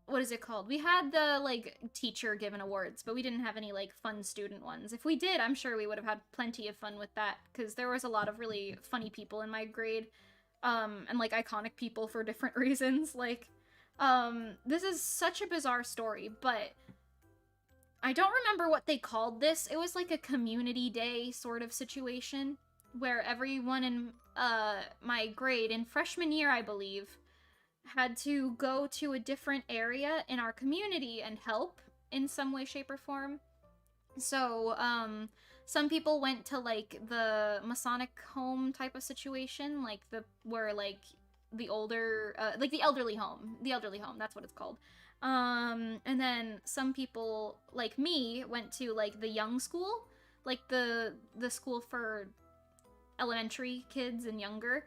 what is it called? We had the, like, teacher given awards, but we didn't have any, like, fun student ones. If we did, I'm sure we would have had plenty of fun with that, because there was a lot of really funny people in my grade, and, like, iconic people for different reasons. Like, this is such a bizarre story, but I don't remember what they called this. It was like a community day sort of situation where everyone in my grade in freshman year, I believe, had to go to a different area in our community and help in some way, shape, or form. So, some people went to, like, the Masonic home type of situation, like, where, like, the older, like, the elderly home, that's what it's called. And then some people, like me, went to, like, the young school, like, the school for elementary kids and younger,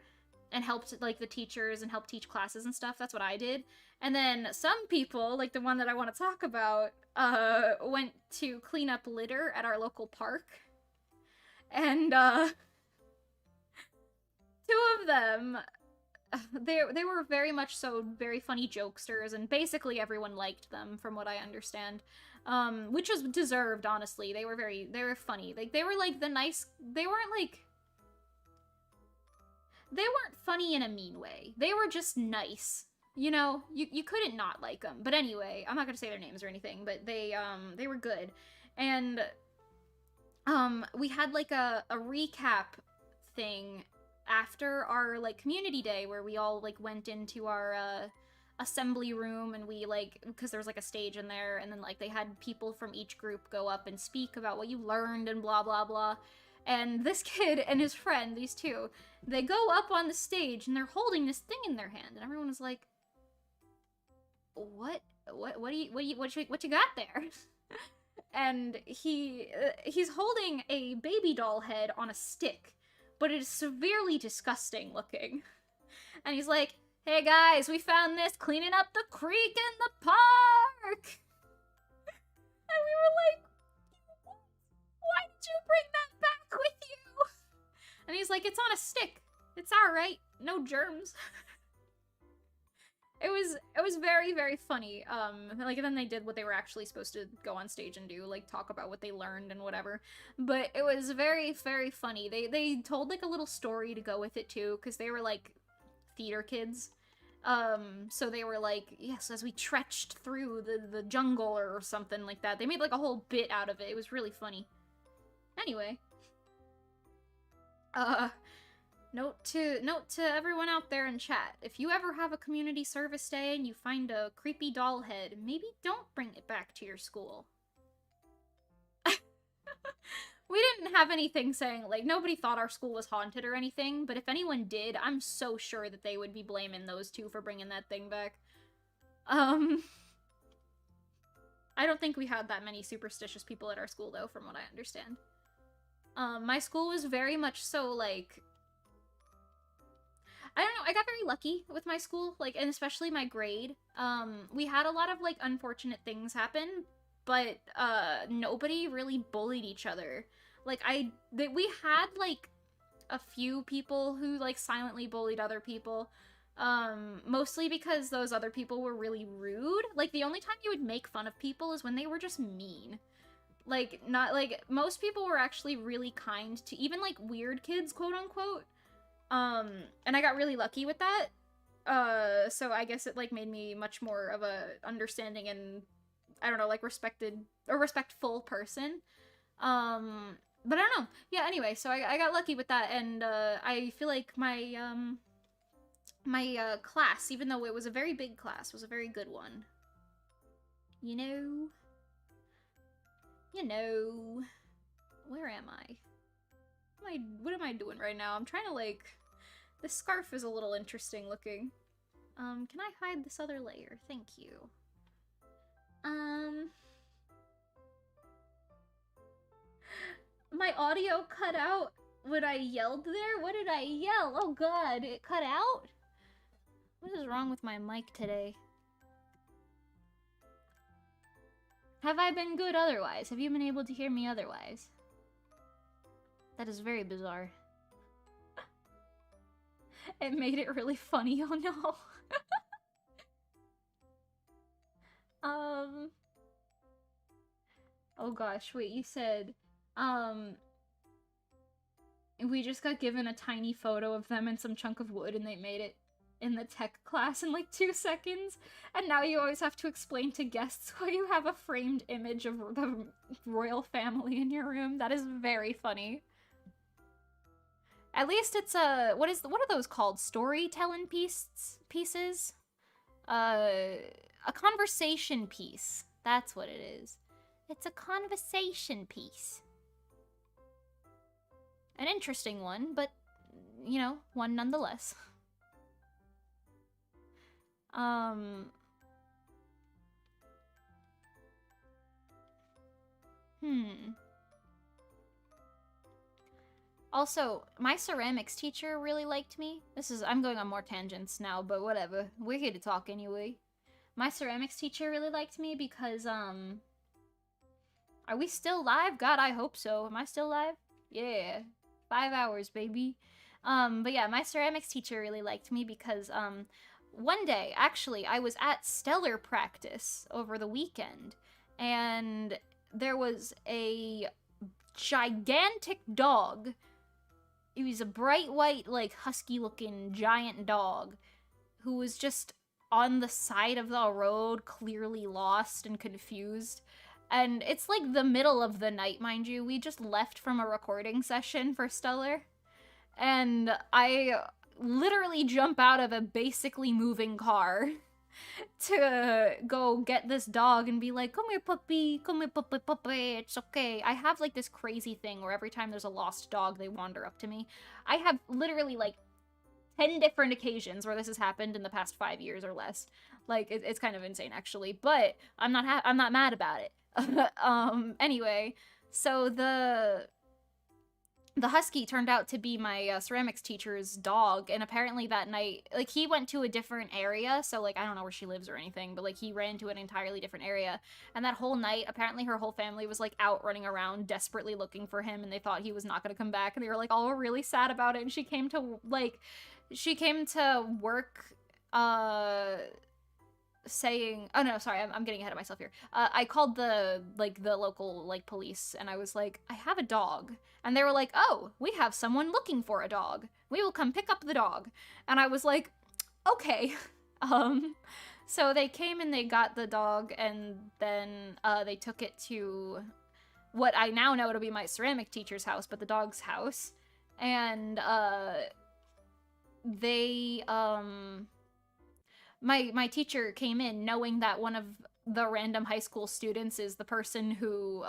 and helped, like, the teachers and helped teach classes and stuff. That's what I did. And then some people, like the one that I want to talk about, went to clean up litter at our local park. And, two of them, they were very much so very funny jokesters, and basically everyone liked them, from what I understand. Which was deserved, honestly. They were funny. Like, they were, like, they weren't funny in a mean way. They were just nice. You know, you couldn't not like them. But anyway, I'm not gonna say their names or anything, but they were good. And, we had, like, a recap thing after our, like, community day, where we all, like, went into our, assembly room, and we, like, because there was, like, a stage in there, and then, like, they had people from each group go up and speak about what you learned and blah, blah, blah. And this kid and his friend, these two, they go up on the stage, and they're holding this thing in their hand, and everyone was like, what you got there? And he's holding a baby doll head on a stick but it is severely disgusting looking. And he's like, hey guys, we found this cleaning up the creek in the park. And we were like, why did you bring that back with you? And he's like, it's on a stick. It's alright. No germs. It was very, very funny. Like, then they did what they were actually supposed to go on stage and do, like, talk about what they learned and whatever. But it was very, very funny. They told, like, a little story to go with it, too, because they were, like, theater kids. So they were like, yes, as we trenched through the jungle or something like that. They made, like, a whole bit out of it. It was really funny. Anyway. Note to everyone out there in chat, if you ever have a community service day and you find a creepy doll head, maybe don't bring it back to your school. We didn't have anything saying, like, nobody thought our school was haunted or anything, but if anyone did, I'm so sure that they would be blaming those two for bringing that thing back. I don't think we had that many superstitious people at our school, though, from what I understand. My school was very much so, like... I don't know, I got very lucky with my school, like, and especially my grade. We had a lot of, like, unfortunate things happen, but, nobody really bullied each other. Like, we had, like, a few people who, like, silently bullied other people, mostly because those other people were really rude. Like, the only time you would make fun of people is when they were just mean. Like, not, like, most people were actually really kind to even, like, weird kids, quote-unquote. And I got really lucky with that. So I guess it, like, made me much more of a understanding and, I don't know, like, respectful person. But I don't know. Yeah, anyway, so I got lucky with that, and, I feel like my, my class, even though it was a very big class, was a very good one. You know? You know. Where am I? What am I doing right now? I'm trying to, like... This scarf is a little interesting looking. Can I hide this other layer? Thank you. My audio cut out when I yelled there? What did I yell? Oh god, it cut out? What is wrong with my mic today? Have I been good otherwise? Have you been able to hear me otherwise? That is very bizarre. It made it really funny, oh no. Oh gosh, wait, you said, we just got given a tiny photo of them and some chunk of wood and they made it in the tech class in like 2 seconds, and now you always have to explain to guests why you have a framed image of the royal family in your room. That is very funny. At least it's a, what are those called? Storytelling pieces? A conversation piece. That's what it is. It's a conversation piece. An interesting one, but, you know, one nonetheless. Also, my ceramics teacher really liked me. I'm going on more tangents now, but whatever. We're here to talk anyway. My ceramics teacher really liked me because, are we still live? God, I hope so. Am I still live? Yeah. 5 hours, baby. But yeah, my ceramics teacher really liked me because, one day, actually, I was at Stellar practice over the weekend, and there was a gigantic dog. He was a bright white, like, husky-looking giant dog who was just on the side of the road, clearly lost and confused. And it's, like, the middle of the night, mind you. We just left from a recording session for Stellar. And I literally jump out of a basically moving car to go get this dog and be like, come here, puppy, it's okay. I have, like, this crazy thing where every time there's a lost dog, they wander up to me. I have literally, like, 10 different occasions where this has happened in the past 5 years or less. Like, it's kind of insane, actually, but I'm not mad about it. Anyway, so the husky turned out to be my ceramics teacher's dog, and apparently that night, like, he went to a different area, so, like, I don't know where she lives or anything, but, like, he ran to an entirely different area, and that whole night, apparently her whole family was, like, out running around desperately looking for him, and they thought he was not gonna come back, and they were, like, all really sad about it, and she came to work, saying, oh no, sorry, I'm getting ahead of myself here. I called the local, like, police, and I was like, I have a dog. And they were like, oh, we have someone looking for a dog. We will come pick up the dog. And I was like, okay. So they came and they got the dog, and then they took it to what I now know to be my ceramic teacher's house, but the dog's house. And they my teacher came in knowing that one of the random high school students is the person who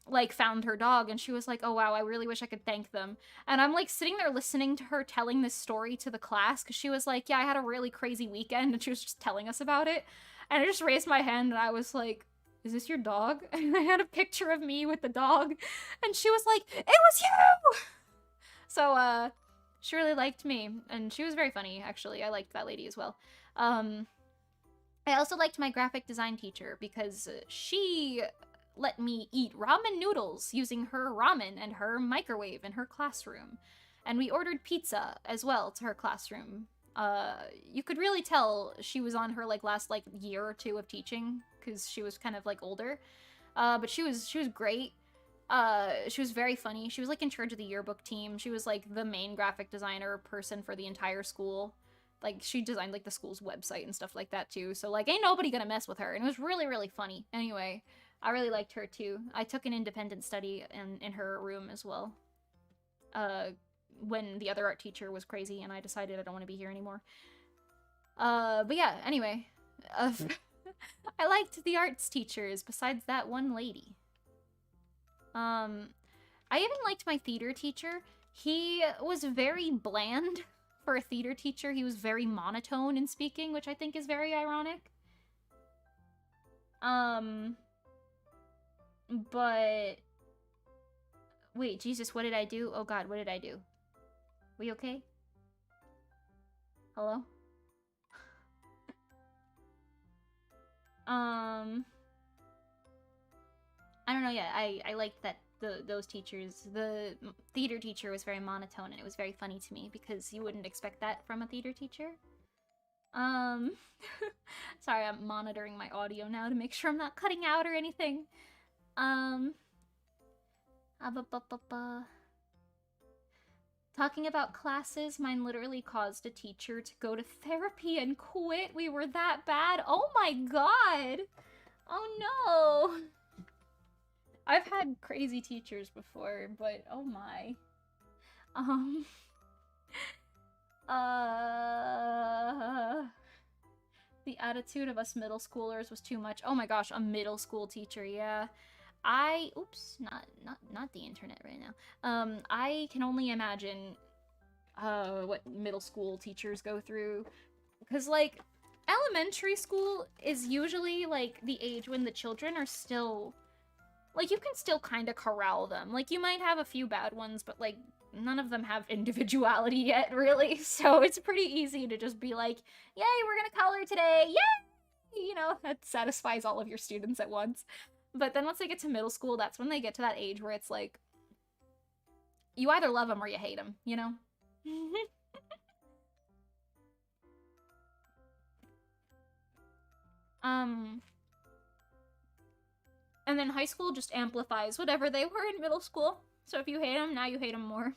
like found her dog, and she was like, oh wow, I really wish I could thank them. And I'm like sitting there listening to her telling this story to the class, because she was like, yeah, I had a really crazy weekend, and she was just telling us about it. And I just raised my hand and I was like, is this your dog? And I had a picture of me with the dog, and she was like, it was you. So she really liked me, and she was very funny, actually. I liked that lady as well. I also liked my graphic design teacher because she let me eat ramen noodles using her ramen and her microwave in her classroom. And we ordered pizza as well to her classroom. You could really tell she was on her like last like year or two of teaching, because she was kind of like older. But she was great. She was very funny. She was like in charge of the yearbook team. She was like the main graphic designer person for the entire school. Like, she designed like the school's website and stuff like that too. So like, ain't nobody gonna mess with her. And it was really, really funny. Anyway, I really liked her too. I took an independent study in her room as well. When the other art teacher was crazy and I decided I don't want to be here anymore. But yeah, anyway. I liked the arts teachers besides that one lady. I even liked my theater teacher. He was very bland for a theater teacher. He was very monotone in speaking, which I think is very ironic. But... Wait, Jesus, what did I do? Oh god, what did I do? We okay? Hello? I don't know, yeah, I liked that those teachers. The theater teacher was very monotone, and it was very funny to me, because you wouldn't expect that from a theater teacher. Sorry, I'm monitoring my audio now to make sure I'm not cutting out or anything. Talking about classes, mine literally caused a teacher to go to therapy and quit. We were that bad. Oh my god! Oh no! I've had crazy teachers before, but oh my. The attitude of us middle schoolers was too much. Oh my gosh, a middle school teacher, yeah. Oops, not the internet right now. I can only imagine what middle school teachers go through, because like elementary school is usually like the age when the children are still, like, you can still kind of corral them. Like, you might have a few bad ones, but like none of them have individuality yet, really. So it's pretty easy to just be like, yay, we're gonna color today, yay! You know, that satisfies all of your students at once. But then once they get to middle school, that's when they get to that age where it's like, you either love them or you hate them, you know? And then high school just amplifies whatever they were in middle school. So if you hate them, now you hate them more.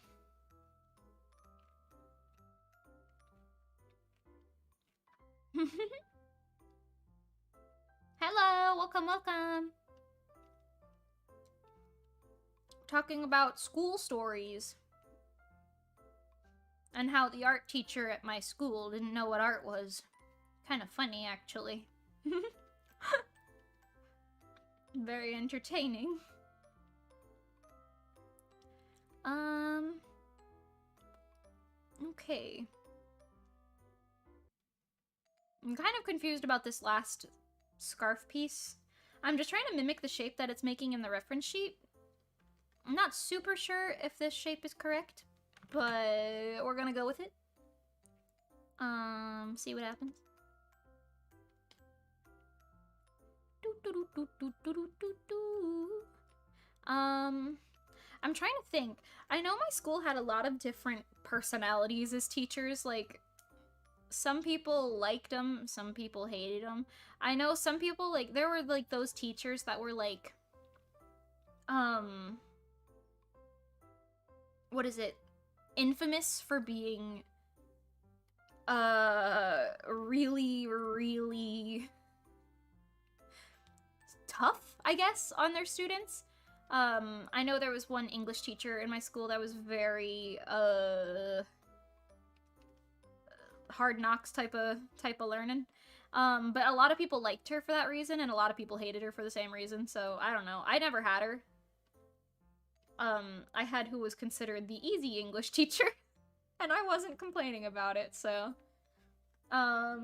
Hello, welcome, welcome. Talking about school stories. And how the art teacher at my school didn't know what art was. Kind of funny, actually. Very entertaining. Okay. I'm kind of confused about this last scarf piece. I'm just trying to mimic the shape that it's making in the reference sheet. I'm not super sure if this shape is correct, but we're gonna go with it. See what happens. I'm trying to think. I know my school had a lot of different personalities as teachers. Like, some people liked them, some people hated them. I know some people, like, there were, like, those teachers that were, like, what is it? Infamous for being, really, really tough, I guess, on their students. I know there was one English teacher in my school that was very, hard knocks type of learning. But a lot of people liked her for that reason, and a lot of people hated her for the same reason, so I don't know. I never had her. I had who was considered the easy English teacher, and I wasn't complaining about it, so... Yeah,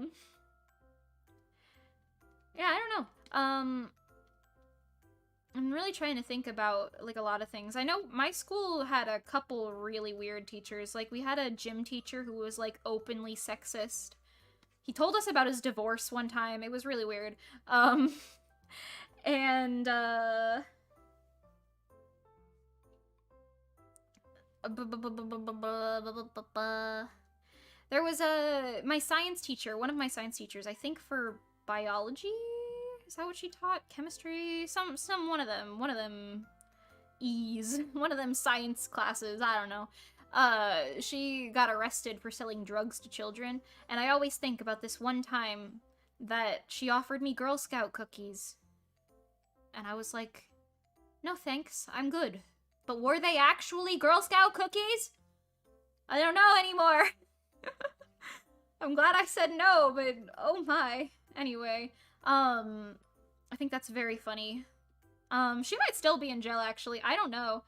I don't know. I'm really trying to think about, like, a lot of things. I know my school had a couple really weird teachers. Like, we had a gym teacher who was, like, openly sexist. He told us about his divorce one time. It was really weird. And, there was my science teacher, one of my science teachers, I think for biology? Is that what she taught? Chemistry? One of them E's. One of them science classes, I don't know. She got arrested for selling drugs to children, and I always think about this one time that she offered me Girl Scout cookies. And I was like, no thanks, I'm good. But were they actually Girl Scout cookies? I don't know anymore. I'm glad I said no, but oh my. Anyway, I think that's very funny. She might still be in jail, actually. I don't know.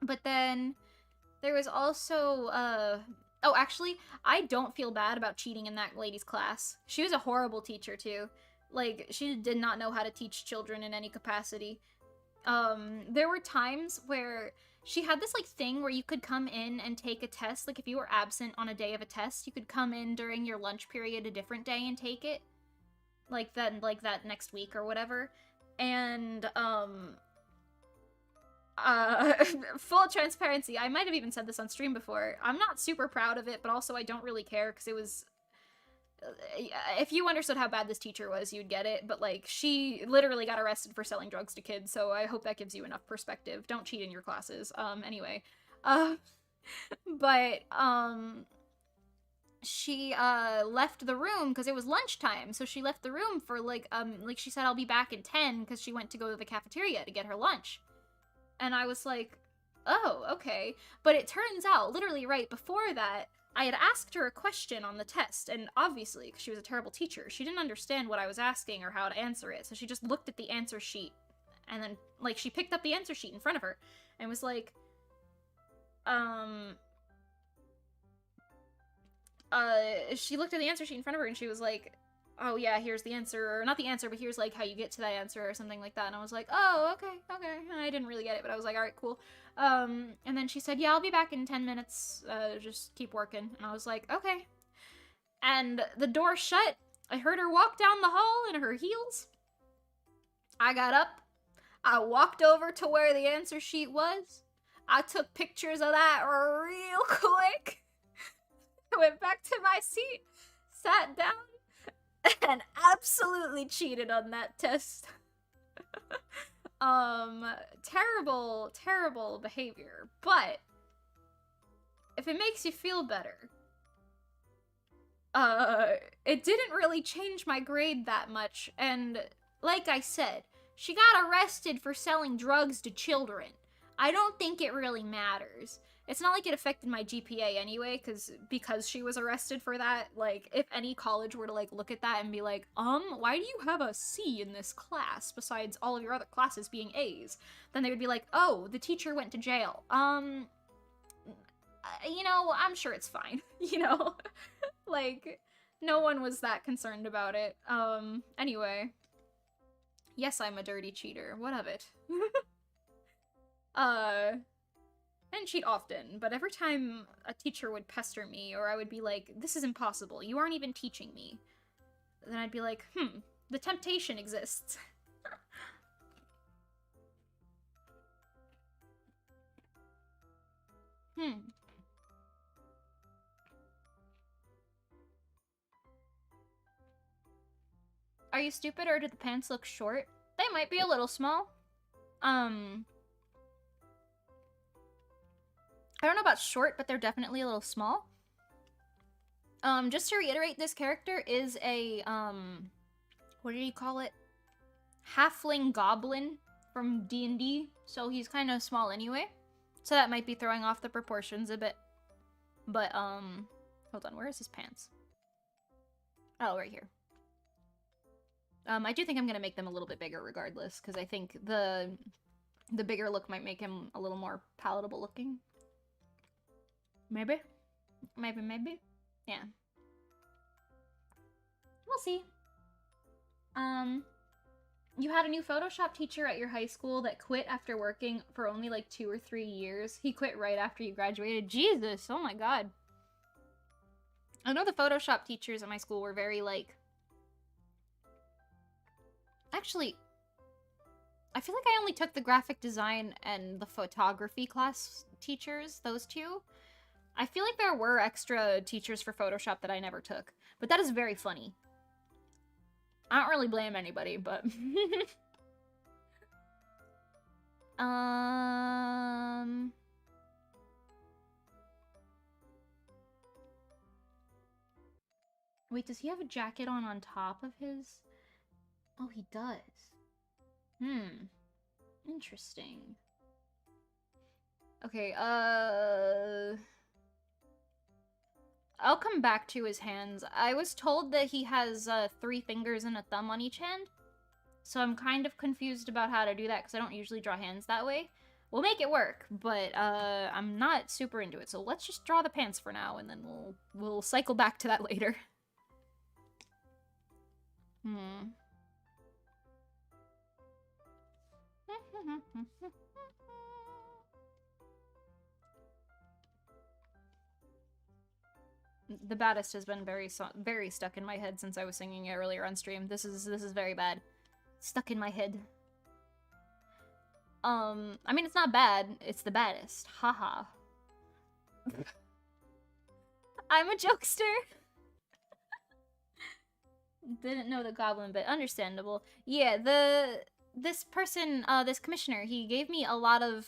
But then there was also, oh, actually, I don't feel bad about cheating in that lady's class. She was a horrible teacher, too. Like, she did not know how to teach children in any capacity. There were times where she had this, like, thing where you could come in and take a test. Like, if you were absent on a day of a test, you could come in during your lunch period a different day and take it. Like, that next week or whatever. And, full transparency, I might have even said this on stream before. I'm not super proud of it, but also I don't really care, because it was... if you understood how bad this teacher was, you'd get it, but, like, she literally got arrested for selling drugs to kids, so I hope that gives you enough perspective. Don't cheat in your classes. Anyway. But, she, left the room because it was lunchtime, so she left the room for, like she said, I'll be back in 10, because she went to go to the cafeteria to get her lunch. And I was like, oh, okay. But it turns out, literally right before that, I had asked her a question on the test, and obviously, because she was a terrible teacher, she didn't understand what I was asking or how to answer it, so she just looked at the answer sheet, and then, like, she picked up the answer sheet in front of her, and was like, she looked at the answer sheet in front of her, and she was like, oh yeah, here's the answer, or not the answer, but here's, like, how you get to that answer, or something like that, and I was like, oh, okay, and I didn't really get it, but I was like, alright, cool. And then she said, yeah, I'll be back in 10 minutes, just keep working, and I was like, okay. And the door shut, I heard her walk down the hall in her heels. I got up, I walked over to where the answer sheet was, I took pictures of that real quick, I went back to my seat, sat down, and absolutely cheated on that test. Terrible, terrible behavior. But if it makes you feel better, it didn't really change my grade that much. And like I said, she got arrested for selling drugs to children. I don't think it really matters. It's not like it affected my GPA anyway, because she was arrested for that, like, if any college were to, like, look at that and be like, why do you have a C in this class, besides all of your other classes being A's? Then they would be like, oh, the teacher went to jail. You know, I'm sure it's fine, you know? Like, no one was that concerned about it. Anyway. Yes, I'm a dirty cheater. What of it? I didn't cheat often, but every time a teacher would pester me, or I would be like, this is impossible, you aren't even teaching me, then I'd be like, the temptation exists. Are you stupid, or did the pants look short? They might be a little small. I don't know about short, but they're definitely a little small. Just to reiterate, this character is a, what did you call it? Halfling goblin from D&D, so he's kind of small anyway. So that might be throwing off the proportions a bit. But, hold on, where is his pants? Oh, right here. I do think I'm gonna make them a little bit bigger regardless, because I think the bigger look might make him a little more palatable looking. Maybe? Maybe? Yeah. We'll see. You had a new Photoshop teacher at your high school that quit after working for only like 2 or 3 years. He quit right after you graduated. Jesus, oh my god. I know the Photoshop teachers at my school were very like... Actually, I feel like I only took the graphic design and the photography class teachers, those two. I feel like there were extra teachers for Photoshop that I never took. But that is very funny. I don't really blame anybody, but... Wait, does he have a jacket on top of his... Oh, he does. Interesting. Okay, I'll come back to his hands. I was told that he has 3 fingers and a thumb on each hand. So I'm kind of confused about how to do that because I don't usually draw hands that way. We'll make it work, but I'm not super into it. So let's just draw the pants for now and then we'll cycle back to that later. The baddest has been very stuck in my head since I was singing it earlier on stream. This is very bad. Stuck in my head. I mean, it's not bad. It's the baddest. Haha. I'm a jokester. Didn't know the goblin bit. Understandable. Yeah, this person, this commissioner, he gave me a lot of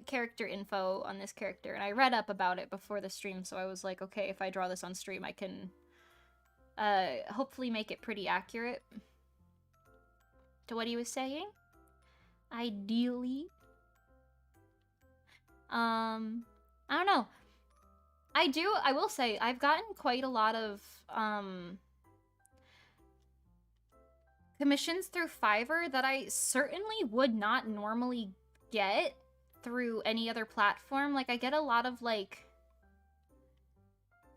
character info on this character, and I read up about it before the stream, so I was like, okay, if I draw this on stream, I can hopefully make it pretty accurate to what he was saying. Ideally. I don't know. I will say, I've gotten quite a lot of, commissions through Fiverr that I certainly would not normally get through any other platform. Like, I get a lot of, like,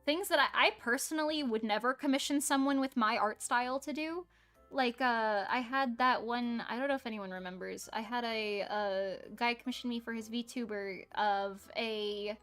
things that I personally would never commission someone with my art style to do. Like, I had that one, I don't know if anyone remembers, I had a guy commission me for his VTuber of he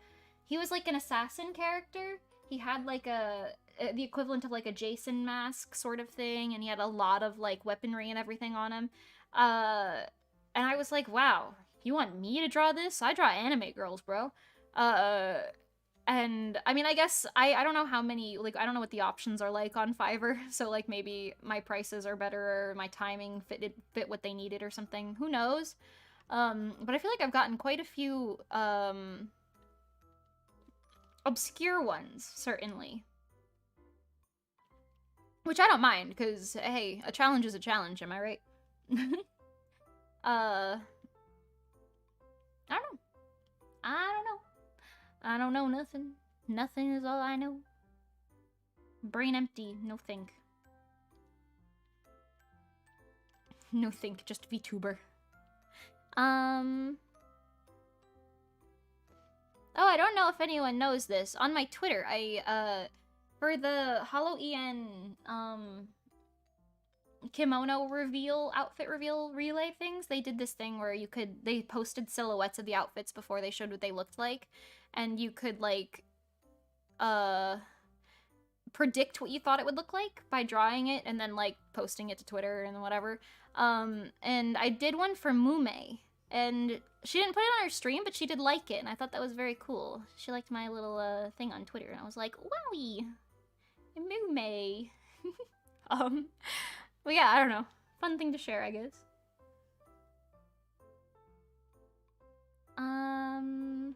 was like an assassin character. He had like the equivalent of like a Jason mask sort of thing, and he had a lot of like weaponry and everything on him. And I was like, wow, you want me to draw this? I draw anime girls, bro. And I mean, I guess I don't know how many, like, I don't know what the options are like on Fiverr, so like maybe my prices are better or my timing fit what they needed or something. Who knows? But I feel like I've gotten quite a few obscure ones, certainly. Which I don't mind, because, hey, a challenge is a challenge, am I right? I don't know. I don't know nothing. Nothing is all I know. Brain empty, no think. No think, just VTuber. Oh, I don't know if anyone knows this. On my Twitter, for the Hollow EN, kimono reveal, outfit reveal relay things, they did this thing where they posted silhouettes of the outfits before they showed what they looked like, and you could, like, predict what you thought it would look like by drawing it and then, like, posting it to Twitter and whatever. And I did one for Mume, and she didn't put it on her stream, but she did like it, and I thought that was very cool. She liked my little, thing on Twitter, and I was like, wowie! Mume! But yeah, I don't know. Fun thing to share, I guess. I'm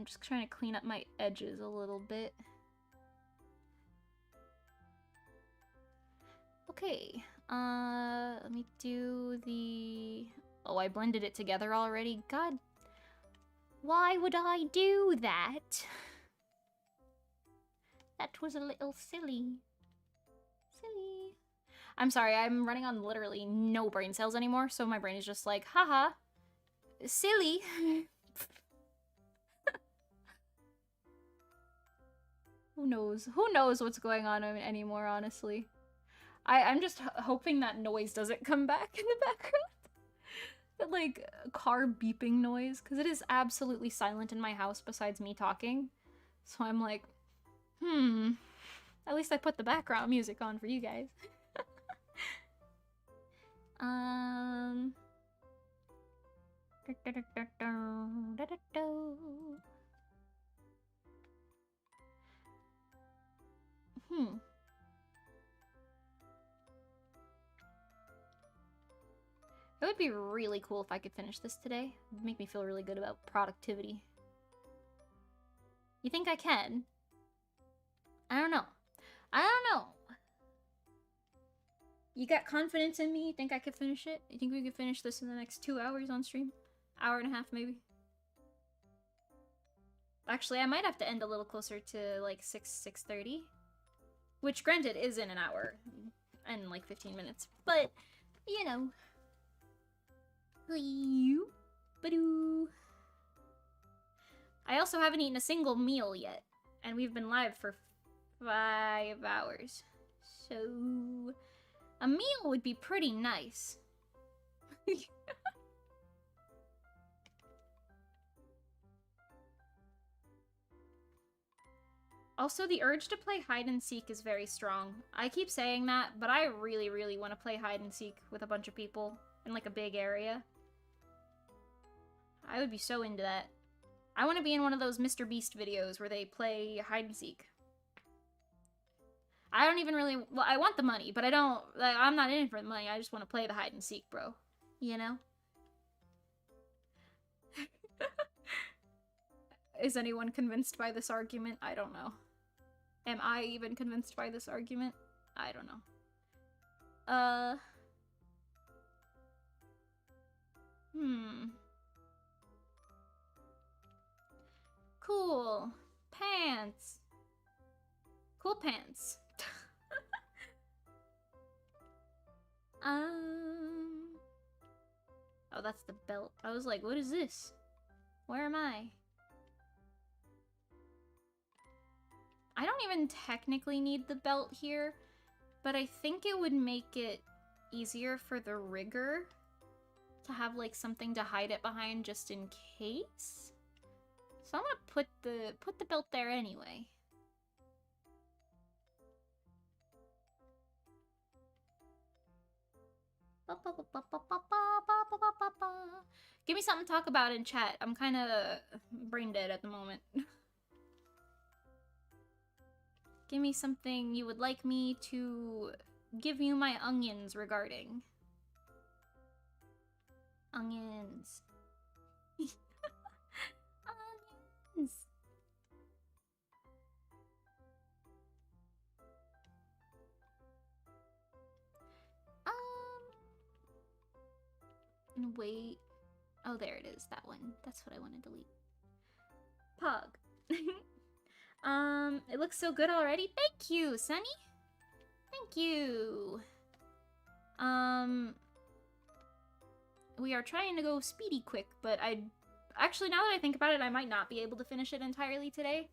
just trying to clean up my edges a little bit. Okay, let me do the... Oh, I blended it together already? God, why would I do that? That was a little silly. Silly. I'm sorry, I'm running on literally no brain cells anymore, so my brain is just like, haha, silly. Who knows? Who knows what's going on anymore, honestly. I'm just hoping that noise doesn't come back in the background. That, like, car beeping noise, because it is absolutely silent in my house besides me talking. So I'm like, at least I put the background music on for you guys. It would be really cool if I could finish this today. It would make me feel really good about productivity. You think I can? I don't know. I don't know. You got confidence in me? You think I could finish it? You think we could finish this in the next 2 hours on stream? Hour and a half, maybe? Actually, I might have to end a little closer to, like, 6:30. Which, granted, is in an hour. And, like, 15 minutes. But, you know. I also haven't eaten a single meal yet. And we've been live for 5 hours. So, a meal would be pretty nice. Also, the urge to play hide and seek is very strong. I keep saying that, but I really, really want to play hide and seek with a bunch of people in, like, a big area. I would be so into that. I want to be in one of those Mr. Beast videos where they play hide and seek. I don't even really... Well, I want the money, but I don't... Like, I'm not in it for the money. I just want to play the hide and seek, bro. You know? Is anyone convinced by this argument? I don't know. Am I even convinced by this argument? I don't know. Cool. Pants. Cool pants. Oh, that's the belt. I was like, what is this? Where am I? I don't even technically need the belt here, but I think it would make it easier for the rigger to have, like, something to hide it behind just in case. So I'm gonna put the belt there anyway. Give me something to talk about in chat. I'm kind of brain dead at the moment. Give me something you would like me to give you my onions regarding. Onions. Onions. Wait. Oh, there it is. That one. That's what I want to delete. Pog. It looks so good already. Thank you, Sunny. Thank you. We are trying to go speedy quick, but actually, now that I think about it, I might not be able to finish it entirely today.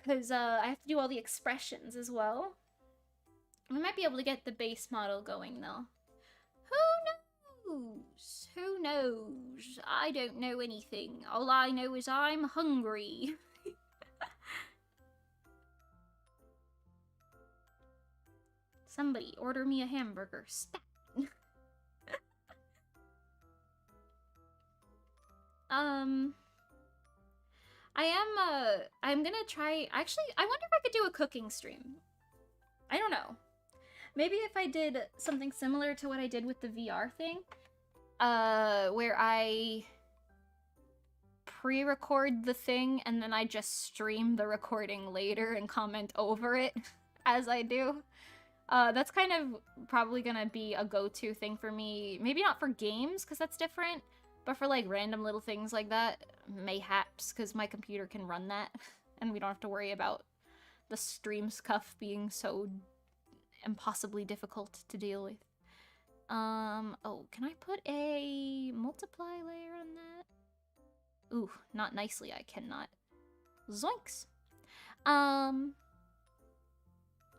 because I have to do all the expressions as well. We might be able to get the base model going, though. Who knows? Who knows? I don't know anything. All I know is I'm hungry. Somebody order me a hamburger. Stat. I'm gonna try, actually, I wonder if I could do a cooking stream. I don't know. Maybe if I did something similar to what I did with the VR thing, where I pre-record the thing and then I just stream the recording later and comment over it as I do. That's kind of probably gonna be a go-to thing for me. Maybe not for games, because that's different, but for like random little things like that, mayhaps, because my computer can run that, and we don't have to worry about the stream scuff being so impossibly difficult to deal with. Oh, can I put a multiply layer on that? Ooh, not nicely, I cannot. Zoinks!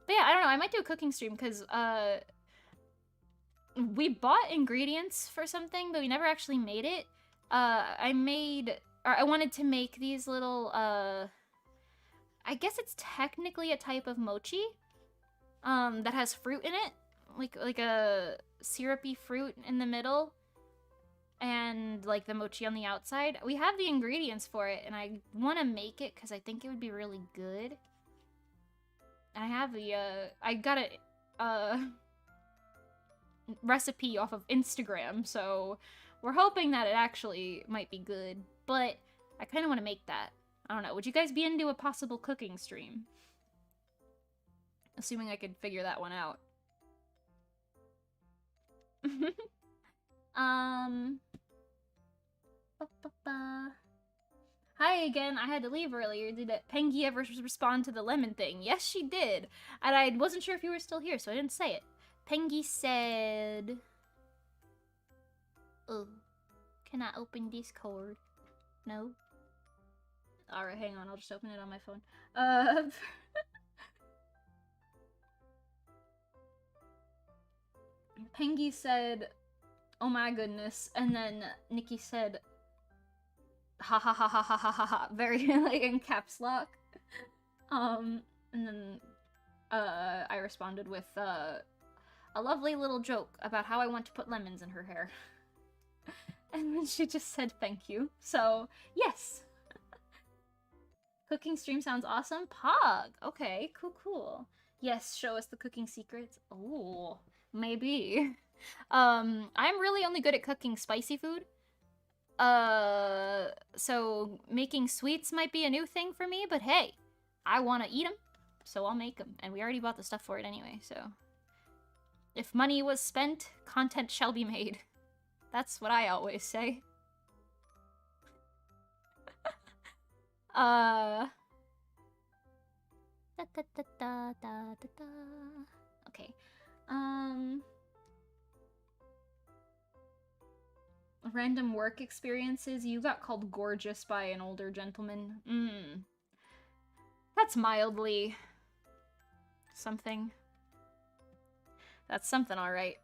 But yeah, I don't know, I might do a cooking stream, because, we bought ingredients for something, but we never actually made it. I wanted to make these little, I guess it's technically a type of mochi, that has fruit in it, like a syrupy fruit in the middle, and like the mochi on the outside. We have the ingredients for it, and I want to make it because I think it would be really good. I have the, I got a, recipe off of Instagram, so we're hoping that it actually might be good, but I kind of want to make that. I don't know, would you guys be into a possible cooking stream? Assuming I could figure that one out. Hi again, I had to leave earlier. Did Pengy ever respond to the lemon thing? Yes, she did. And I wasn't sure if you were still here, so I didn't say it. Pengy said... Oh, can I open Discord? No? Alright, hang on, I'll just open it on my phone. Pengy said, oh my goodness, and then Nikki said, ha ha ha ha ha ha ha ha, very, like, in caps lock. And then, I responded with, a lovely little joke about how I want to put lemons in her hair. And then she just said thank you. So, yes. Cooking stream sounds awesome. Pog! Okay, cool. Yes, show us the cooking secrets. Oh, maybe. I'm really only good at cooking spicy food. So making sweets might be a new thing for me, but hey, I want to eat them, so I'll make them. And we already bought the stuff for it anyway, so... If money was spent, content shall be made. That's what I always say. Okay. Random work experiences. You got called gorgeous by an older gentleman. That's mildly... something. That's something, alright.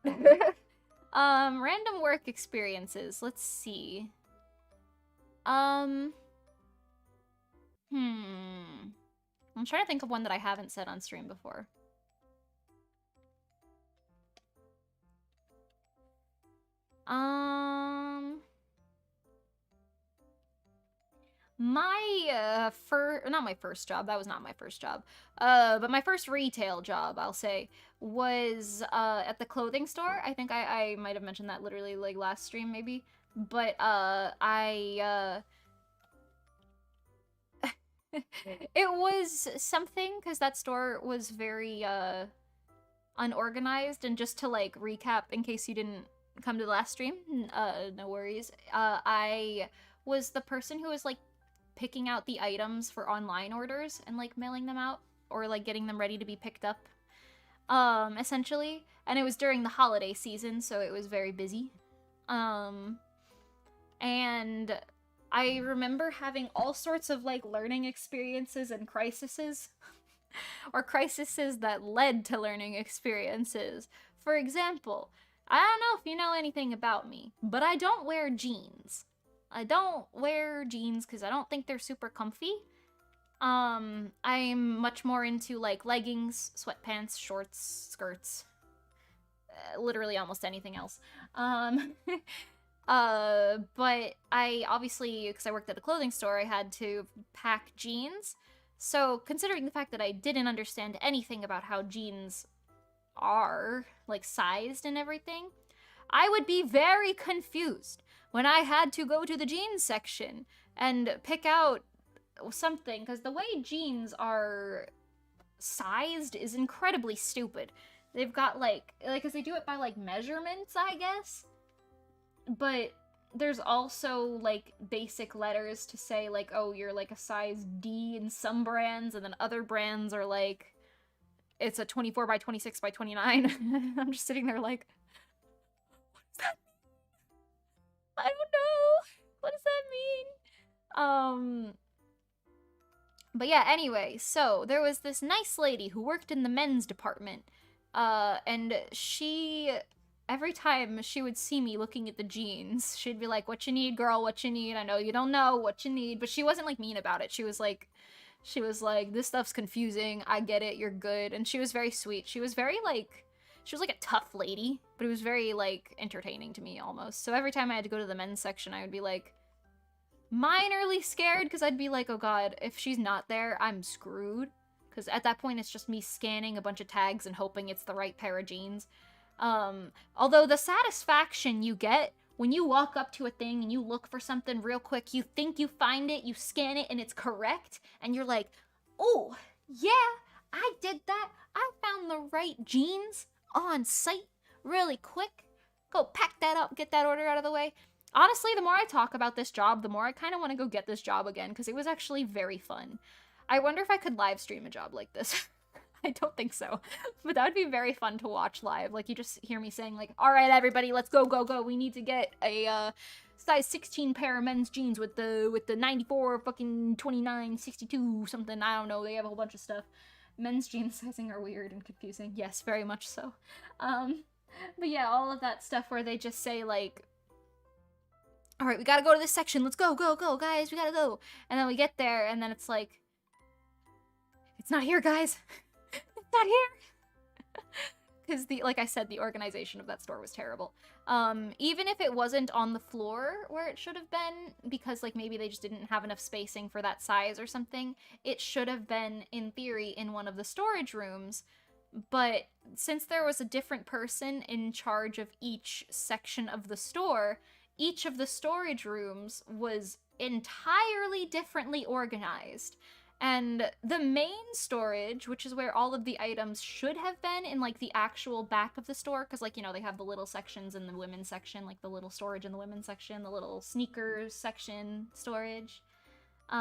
Random work experiences. Let's see. I'm trying to think of one that I haven't said on stream before. Not my first job, that was not my first job, but my first retail job, I'll say, was, at the clothing store. I think I might have mentioned that literally, like, last stream, maybe, but, it was something, because that store was very, unorganized, and just to, like, recap, in case you didn't come to the last stream, no worries, I was the person who was, like, picking out the items for online orders and, like, mailing them out, or, like, getting them ready to be picked up, essentially, and it was during the holiday season, so it was very busy, and I remember having all sorts of like learning experiences and crises, or crises that led to learning experiences. For example, I don't know if you know anything about me, but I don't wear jeans. I don't wear jeans because I don't think they're super comfy. I'm much more into like leggings, sweatpants, shorts, skirts, literally almost anything else. Um, but I obviously, because I worked at a clothing store, I had to pack jeans. So, considering the fact that I didn't understand anything about how jeans are, like sized and everything, I would be very confused when I had to go to the jeans section and pick out something, because the way jeans are sized is incredibly stupid. They've got like, because they do it by like measurements, I guess. But there's also like basic letters to say like, oh, you're like a size D in some brands, and then other brands are like, it's a 24 by 26 by 29. I'm just sitting there like, what does that mean? I don't know. What does that mean? But yeah, anyway, so there was this nice lady who worked in the men's department. And she, every time she would see me looking at the jeans, she'd be like, what you need, girl, what you need? I know you don't know what you need. But she wasn't like mean about it. She was like, this stuff's confusing. I get it. You're good. And she was very sweet. She was very like, she was like a tough lady, but it was very like entertaining to me almost. So every time I had to go to the men's section, I would be like, minorly scared, because I'd be like, oh god, if she's not there, I'm screwed. Because at that point, it's just me scanning a bunch of tags and hoping it's the right pair of jeans. Although the satisfaction you get when you walk up to a thing and you look for something real quick, you think you find it, you scan it, and it's correct, and you're like, oh, yeah, I did that. I found the right jeans on site really quick. Go pack that up, get that order out of the way. Honestly, the more I talk about this job, the more I kind of want to go get this job again, because it was actually very fun. I wonder if I could live stream a job like this. I don't think so. But that would be very fun to watch live. Like, you just hear me saying, like, all right, everybody, let's go, go, go. We need to get a size 16 pair of men's jeans with the 94 fucking 29 62 something. I don't know. They have a whole bunch of stuff. Men's jean sizing are weird and confusing. Yes, very much so. But yeah, all of that stuff where they just say, like, all right, we gotta go to this section. Let's go, go, go, guys. We gotta go. And then we get there, and then it's like, it's not here, guys. It's not here. Because like I said, the organization of that store was terrible. Even if it wasn't on the floor where it should have been, because like maybe they just didn't have enough spacing for that size or something, it should have been, in theory, in one of the storage rooms. But since there was a different person in charge of each section of the store, each of the storage rooms was entirely differently organized. And the main storage, which is where all of the items should have been in, like, the actual back of the store, because, like, you know, they have the little sections in the women's section, like, the little storage in the women's section, the little sneakers section storage. They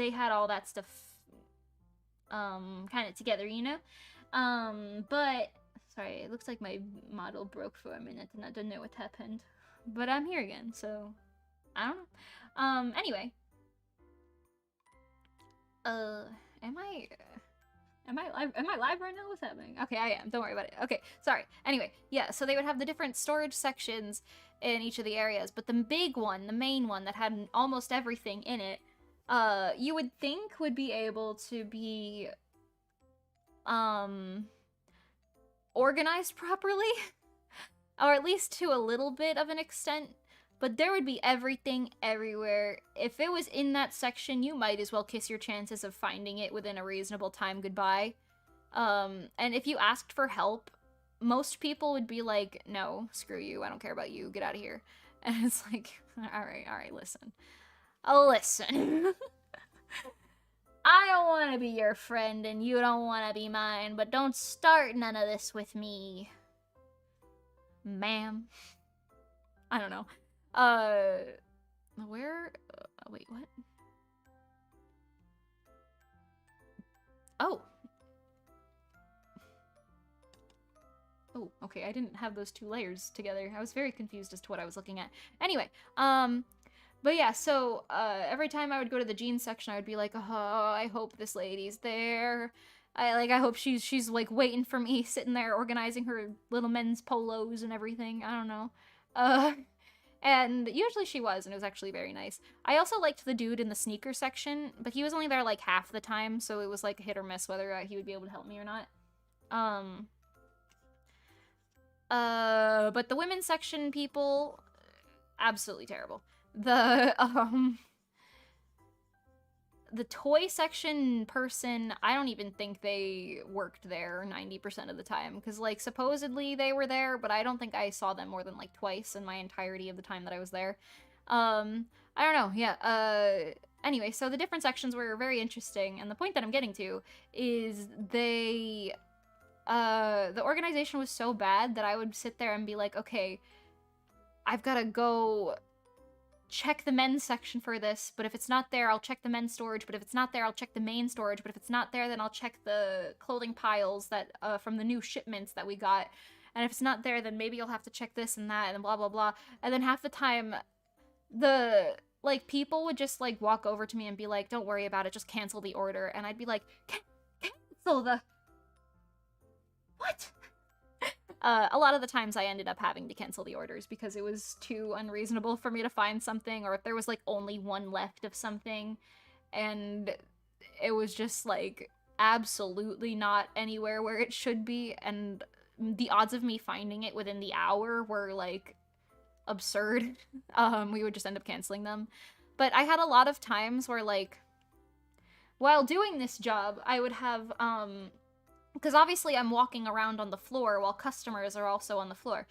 had all that stuff, kind of together, you know? But... Sorry, it looks like my model broke for a minute and I don't know what happened. But I'm here again, so... I don't know. Anyway. Am I live right now? What's happening? Okay, I am. Don't worry about it. Okay, sorry. Anyway, yeah, so they would have the different storage sections in each of the areas, but the big one, the main one that had almost everything in it, you would think would be able to be, organized properly, or at least to a little bit of an extent, but there would be everything everywhere. If it was in that section, you might as well kiss your chances of finding it within a reasonable time goodbye. And if you asked for help, most people would be like, no, screw you, I don't care about you, get out of here. And it's like, alright, listen. Listen. I don't want to be your friend and you don't want to be mine, but don't start none of this with me. Ma'am. I don't know. Where? Wait, what? Oh. Oh, okay, I didn't have those two layers together. I was very confused as to what I was looking at. Anyway, But yeah, so every time I would go to the jeans section, I would be like, oh, I hope this lady's there. I hope she's like waiting for me, sitting there organizing her little men's polos and everything. I don't know. Uh, and usually she was, and it was actually very nice. I also liked the dude in the sneaker section, but he was only there like half the time, so it was like hit or miss whether he would be able to help me or not. But the women's section people, absolutely terrible. The toy section person, I don't even think they worked there 90% of the time, because, like, supposedly they were there, but I don't think I saw them more than, like, twice in my entirety of the time that I was there. I don't know, yeah, anyway, so the different sections were very interesting, and the point that I'm getting to is the organization was so bad that I would sit there and be like, okay, I've gotta go check the men's section for this, but if it's not there, I'll check the men's storage, but if it's not there, I'll check the main storage, but if it's not there, then I'll check the clothing piles that, from the new shipments that we got, and if it's not there, then maybe I'll have to check this and that, and blah, blah, blah, and then half the time, the, like, people would just, like, walk over to me and be like, don't worry about it, just cancel the order, and I'd be like, cancel the... What? A lot of the times I ended up having to cancel the orders because it was too unreasonable for me to find something, or if there was, like, only one left of something, and it was just, like, absolutely not anywhere where it should be, and the odds of me finding it within the hour were, like, absurd. We would just end up canceling them. But I had a lot of times where, like, while doing this job, I would have, because obviously I'm walking around on the floor while customers are also on the floor.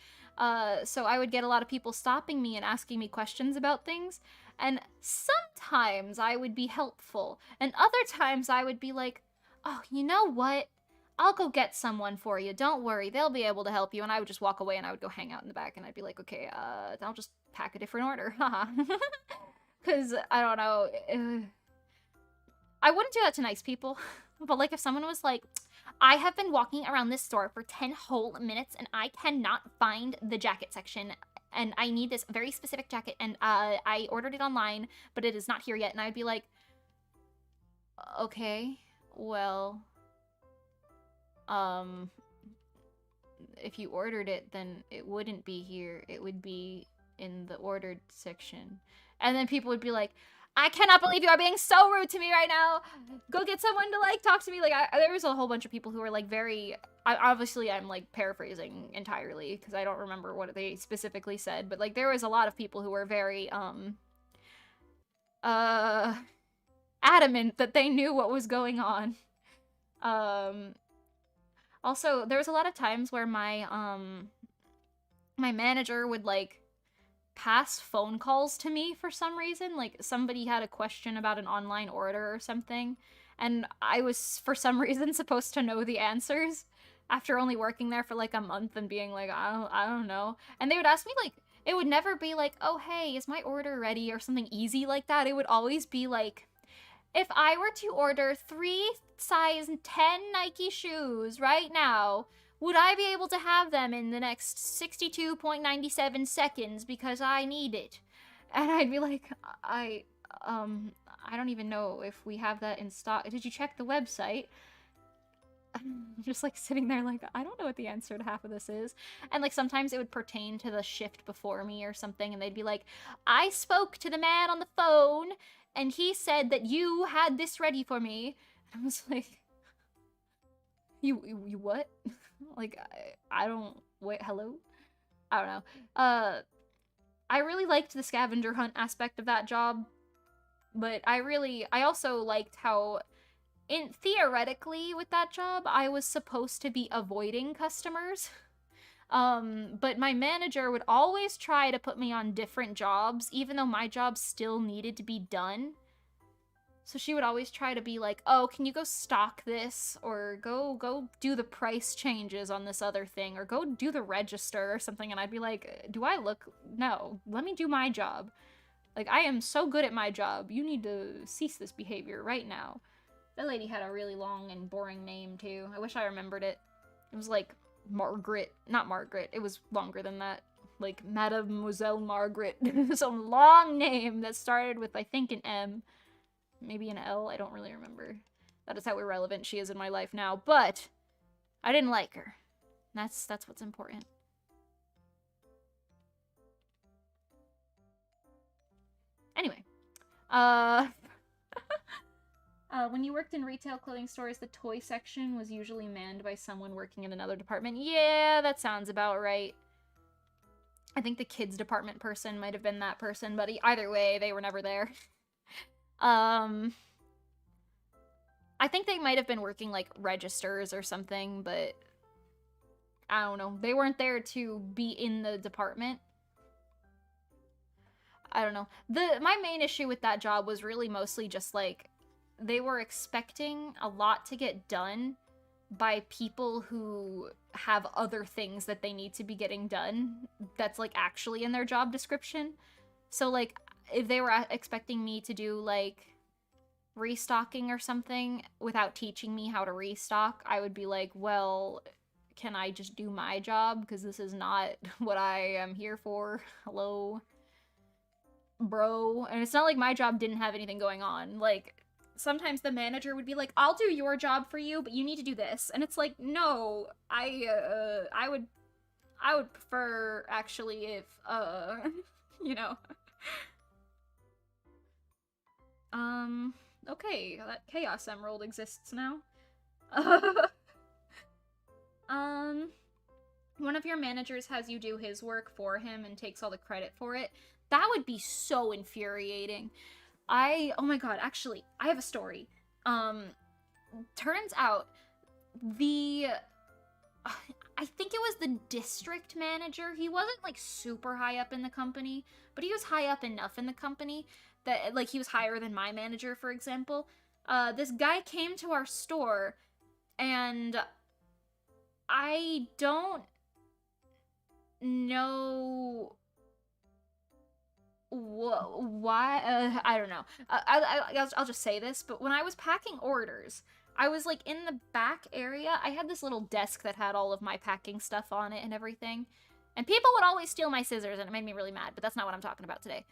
So I would get a lot of people stopping me and asking me questions about things. And sometimes I would be helpful. And other times I would be like, oh, you know what? I'll go get someone for you. Don't worry. They'll be able to help you. And I would just walk away and I would go hang out in the back. And I'd be like, okay, I'll just pack a different order. Haha. Because, I don't know. I wouldn't do that to nice people. But, like, if someone was like, I have been walking around this store for 10 whole minutes and I cannot find the jacket section and I need this very specific jacket and I ordered it online, but it is not here yet. And I'd be like, okay, well, if you ordered it, then it wouldn't be here. It would be in the ordered section. And then people would be like, I cannot believe you are being so rude to me right now. Go get someone to, like, talk to me. Like, there was a whole bunch of people who were, like, very... obviously, I'm, like, paraphrasing entirely, because I don't remember what they specifically said. But, like, there was a lot of people who were very, adamant that they knew what was going on. Also, there was a lot of times where my manager would, like, pass phone calls to me for some reason. Like, somebody had a question about an online order or something, and I was, for some reason, supposed to know the answers after only working there for, like, a month and being like, I don't know. And they would ask me, like, it would never be like, oh, hey, is my order ready, or something easy like that. It would always be like, if I were to order 3 size 10 Nike shoes right now, would I be able to have them in the next 62.97 seconds because I need it? And I'd be like, I don't even know if we have that in stock. Did you check the website? Just, like, sitting there like, I don't know what the answer to half of this is. And, like, sometimes it would pertain to the shift before me or something, and they'd be like, I spoke to the man on the phone, and he said that you had this ready for me. And I was like, you what? Like, I don't... Wait, hello? I don't know. I really liked the scavenger hunt aspect of that job, but I also liked how, theoretically, with that job, I was supposed to be avoiding customers. But my manager would always try to put me on different jobs, even though my job still needed to be done. So she would always try to be like, oh, can you go stock this? Or go do the price changes on this other thing? Or go do the register or something. And I'd be like, do I look? No, let me do my job. Like, I am so good at my job. You need to cease this behavior right now. That lady had a really long and boring name, too. I wish I remembered it. It was like Margaret. Not Margaret. It was longer than that. like Mademoiselle Margaret, some long name that started with, I think, an M, maybe an L, I don't really remember. That is how irrelevant she is in my life now, but I didn't like her. That's what's important. Anyway, when you worked in retail clothing stores, the toy section was usually manned by someone working in another department. Yeah, that sounds about right. I think the kids department person might have been that person, but either way, they were never there. I think they might have been working, like, registers or something, but I don't know. They weren't there to be in the department. I don't know. My main issue with that job was really mostly just, like, they were expecting a lot to get done by people who have other things that they need to be getting done that's, like, actually in their job description. So, like, if they were expecting me to do, like, restocking or something without teaching me how to restock, I would be like, well, can I just do my job? Because this is not what I am here for. Hello? Bro. And it's not like my job didn't have anything going on. Like, sometimes the manager would be like, I'll do your job for you, but you need to do this. And it's like, no, I would prefer, actually, if, you know. Okay, that Chaos Emerald exists now. One of your managers has you do his work for him and takes all the credit for it. That would be so infuriating. Oh my god, actually, I have a story. Turns out, I think it was the district manager. He wasn't, like, super high up in the company, but he was high up enough in the company that, like, he was higher than my manager, for example. This guy came to our store, and I don't know why. I don't know. I'll just say this, but when I was packing orders, I was, like, in the back area. I had this little desk that had all of my packing stuff on it and everything. And people would always steal my scissors, and it made me really mad, but that's not what I'm talking about today.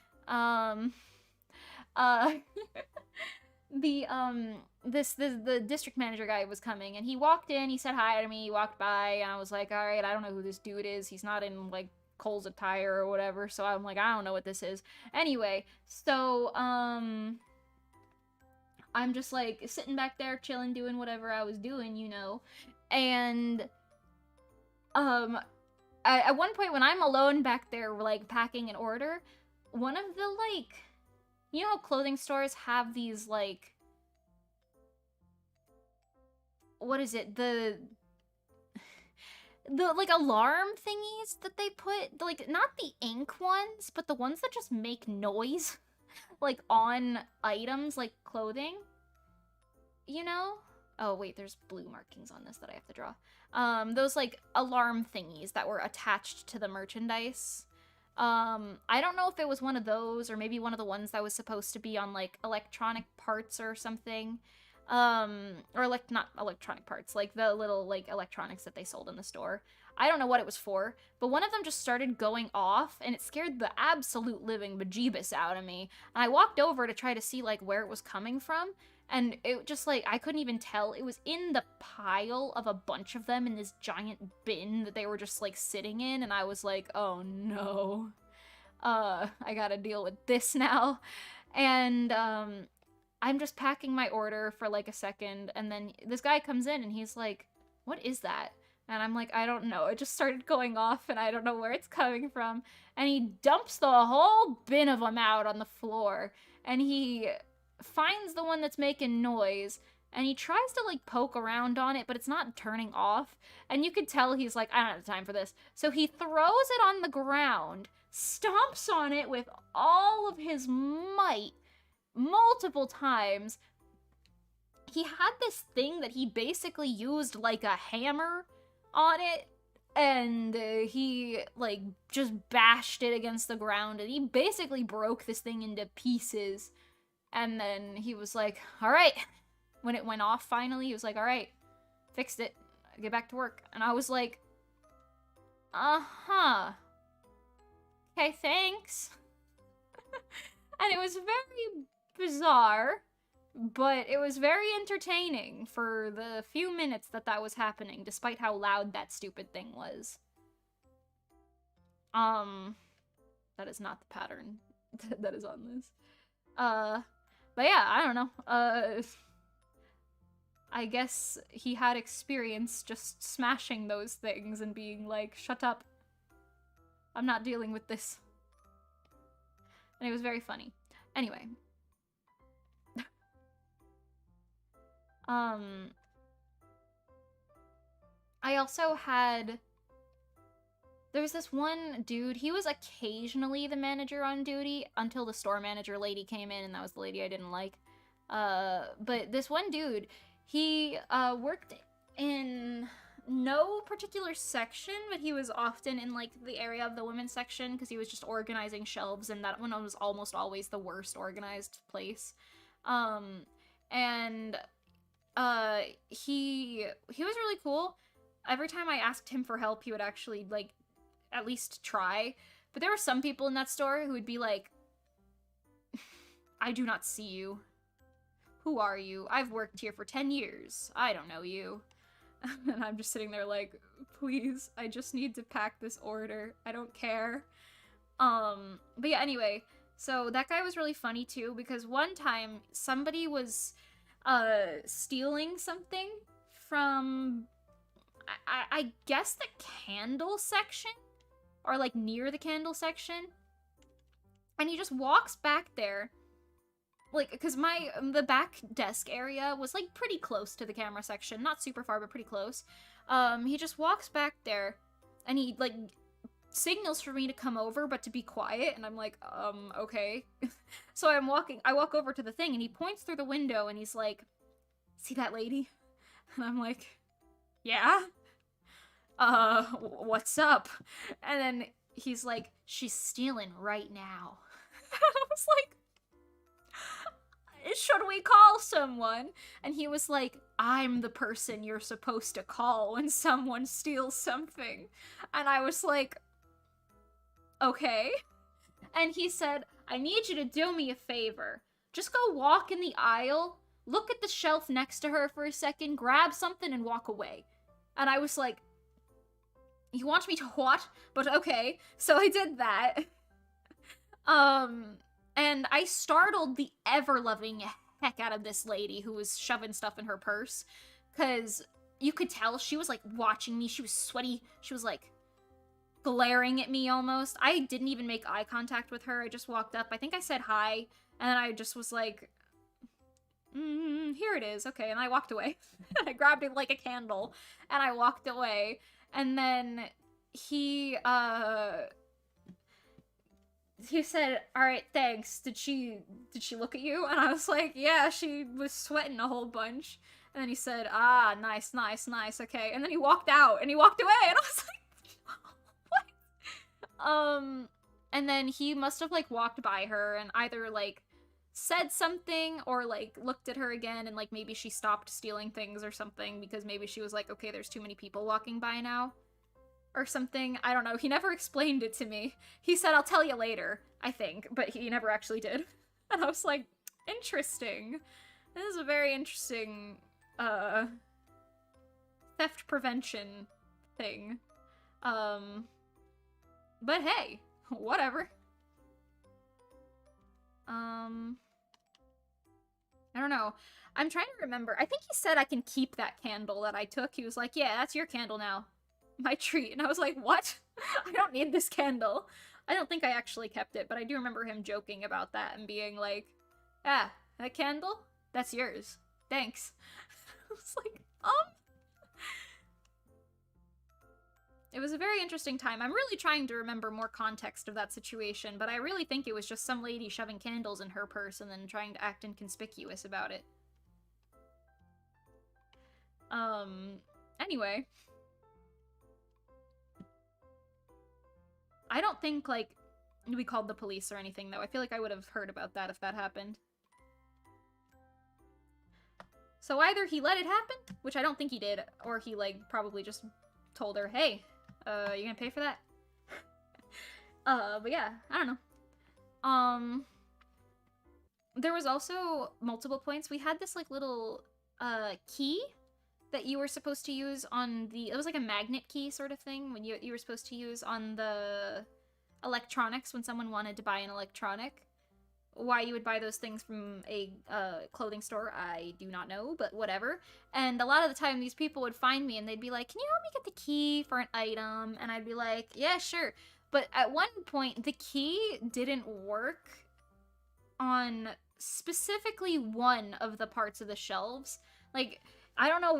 The district manager guy was coming, and he walked in, he said hi to me, he walked by, and I was like, alright, I don't know who this dude is. He's not in, like, Cole's attire or whatever, so I'm like, I don't know what this is. Anyway, so, I'm just, like, sitting back there, chilling, doing whatever I was doing, you know, and, at one point when I'm alone back there, like, packing an order, one of the, like, you know how clothing stores have these, like, what is it, the like, alarm thingies that they put, like, not the ink ones, but the ones that just make noise, like, on items, like clothing, you know? Oh, wait, there's blue markings on this that I have to draw. Those, like, alarm thingies that were attached to the merchandise. I don't know if it was one of those, or maybe one of the ones that was supposed to be on, like, electronic parts or something. Or, like, not electronic parts, like, the little, like, electronics that they sold in the store. I don't know what it was for, but one of them just started going off, and it scared the absolute living bejeebus out of me. And I walked over to try to see, like, where it was coming from, and it just, like, I couldn't even tell. It was in the pile of a bunch of them in this giant bin that they were just, like, sitting in, and I was like, oh no. I gotta deal with this now. And, I'm just packing my order for, like, a second, and then this guy comes in, and he's like, what is that? And I'm like, I don't know. It just started going off, and I don't know where it's coming from. And he dumps the whole bin of them out on the floor, and he finds the one that's making noise, and he tries to, like, poke around on it, but it's not turning off. And you could tell he's like, I don't have time for this. So he throws it on the ground, stomps on it with all of his might, multiple times. He had this thing that he basically used like a hammer on it, and he, like, just bashed it against the ground, and he basically broke this thing into pieces. And then he was like, alright. When it went off finally, he was like, alright, fixed it, get back to work. And I was like, uh-huh. Okay, thanks. And it was very bizarre, but it was very entertaining for the few minutes that that was happening, despite how loud that stupid thing was. That is not the pattern that is on this. But yeah, I don't know. I guess he had experience just smashing those things and being like, shut up. I'm not dealing with this. And it was very funny. Anyway. I also had... There was this one dude, he was occasionally the manager on duty until the store manager lady came in, and that was the lady I didn't like. But this one dude, he worked in no particular section, but he was often in like the area of the women's section because he was just organizing shelves, and that one was almost always the worst organized place. He was really cool. Every time I asked him for help, he would actually like at least try. But there were some people in that store who would be like, I do not see you. Who are you? I've worked here for 10 years. I don't know you. And I'm just sitting there like, please, I just need to pack this order. I don't care. But yeah, anyway, so that guy was really funny too, because one time somebody was stealing something from, I guess the candle section? Or like near the candle section. And he just walks back there. Like, because the back desk area was like pretty close to the camera section. Not super far, but pretty close. He just walks back there and he like signals for me to come over, but to be quiet. And I'm like, okay. So I walk over to the thing and he points through the window and he's like, see that lady? And I'm like, yeah. What's up? And then he's like, she's stealing right now. I was like, should we call someone? And he was like, I'm the person you're supposed to call when someone steals something. And I was like, okay. And he said, I need you to do me a favor. Just go walk in the aisle, look at the shelf next to her for a second, grab something, and walk away. And I was like, you want me to what? But okay. So I did that. And I startled the ever-loving heck out of this lady who was shoving stuff in her purse. Because you could tell she was, like, watching me. She was sweaty. She was, like, glaring at me almost. I didn't even make eye contact with her. I just walked up. I think I said hi. And then I just was like, here it is. Okay. And I walked away. I grabbed it like a candle. And I walked away. And then he said, all right, thanks. Did she look at you? And I was like, yeah, she was sweating a whole bunch. And then he said, ah, nice, okay. And then he walked out and he walked away. And I was like, what? And then he must have like walked by her and either like said something or like looked at her again and like maybe she stopped stealing things or something because maybe she was like, okay, there's too many people walking by now. Or something. I don't know. He never explained it to me. He said, I'll tell you later, I think. But he never actually did. And I was like, interesting. This is a very interesting, theft prevention thing. But hey, whatever. I don't know. I'm trying to remember. I think he said I can keep that candle that I took. He was like, yeah, that's your candle now. My treat. And I was like, what? I don't need this candle. I don't think I actually kept it, but I do remember him joking about that and being like, ah, that candle? That's yours. Thanks. I was like, It was a very interesting time. I'm really trying to remember more context of that situation, but I really think it was just some lady shoving candles in her purse and then trying to act inconspicuous about it. Anyway. I don't think, like, we called the police or anything, though. I feel like I would have heard about that if that happened. So either he let it happen, which I don't think he did, or he, like, probably just told her, hey, you gonna pay for that? But yeah, I don't know. There was also multiple points. We had this like little key that you were supposed to use on the, it was like a magnet key sort of thing when you were supposed to use on the electronics when someone wanted to buy an electronic. Why you would buy those things from a clothing store, I do not know, but whatever. And a lot of the time these people would find me and they'd be like, can you help me get the key for an item? And I'd be like, yeah, sure. But at one point the key didn't work on specifically one of the parts of the shelves. Like, I don't know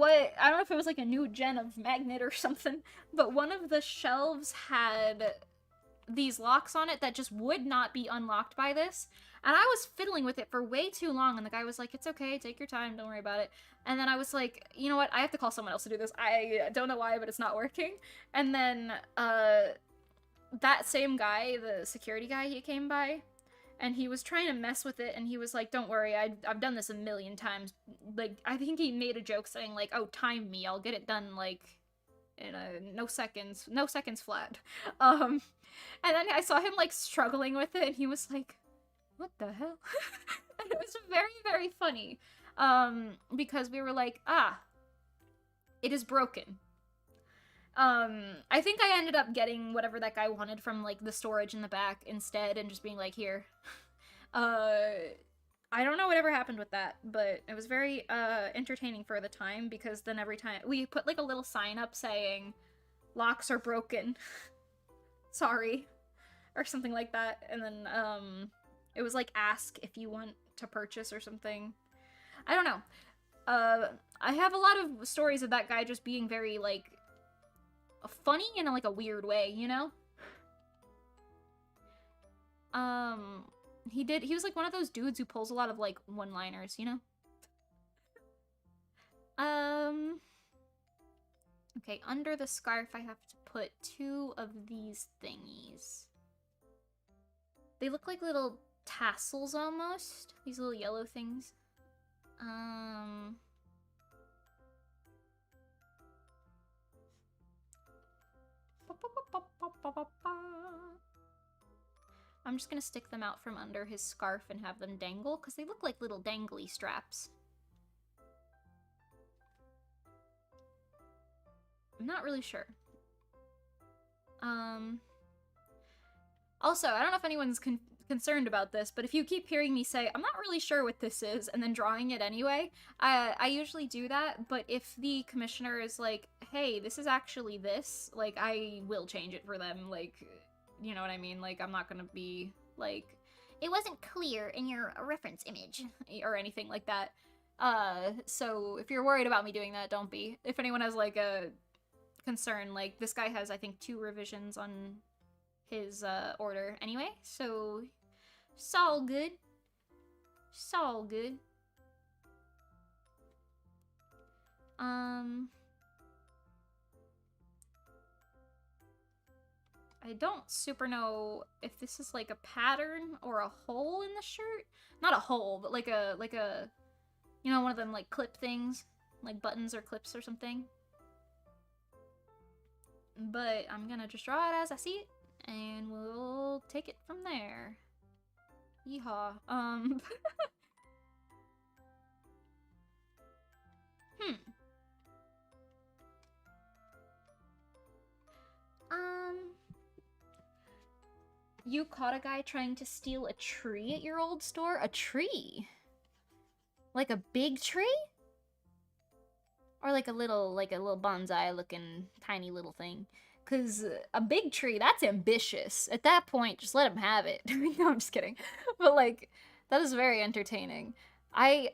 if it was like a new gen of magnet or something, but one of the shelves had these locks on it that just would not be unlocked by this. And I was fiddling with it for way too long, and the guy was like, it's okay, take your time, don't worry about it. And then I was like, you know what, I have to call someone else to do this. I don't know why, but it's not working. And then, that same guy, the security guy, he came by, and he was trying to mess with it, and he was like, don't worry, I've done this a million times. Like, I think he made a joke saying, like, oh, time me, I'll get it done, like, in no seconds flat. And then I saw him, like, struggling with it, and he was like, what the hell? And it was very, very funny. Because we were like, it is broken. I think I ended up getting whatever that guy wanted from, like, the storage in the back instead, and just being like, here. I don't know whatever happened with that, but it was very, entertaining for the time, because then every time, we put, like, a little sign up saying, locks are broken. Sorry. Or something like that, and then, it was like, ask if you want to purchase or something. I don't know. I have a lot of stories of that guy just being very, like, funny in, like, a weird way, you know? He was, like, one of those dudes who pulls a lot of, like, one-liners, you know? Okay, under the scarf I have to put 2 of these thingies. They look like little tassels almost. These little yellow things. I'm just gonna stick them out from under his scarf and have them dangle, because they look like little dangly straps. I'm not really sure. Also, I don't know if anyone's concerned about this, but if you keep hearing me say, I'm not really sure what this is, and then drawing it anyway, I usually do that, but if the commissioner is like, hey, this is actually this, like, I will change it for them, like, you know what I mean? Like, I'm not gonna be, like, it wasn't clear in your reference image, or anything like that. So if you're worried about me doing that, don't be. If anyone has, like, a concern, like, this guy has, I think, 2 revisions on his, order anyway, so it's all good. It's all good. I don't super know if this is like a pattern or a hole in the shirt. Not a hole, but like a, you know, one of them like clip things, like buttons or clips or something. But I'm gonna just draw it as I see it, and we'll take it from there. Yeehaw. You caught a guy trying to steal a tree at your old store? A tree? Like a big tree? Or like a little bonsai looking tiny little thing? Because a big tree, that's ambitious. At that point, just let him have it. No, I'm just kidding. But like, that is very entertaining. I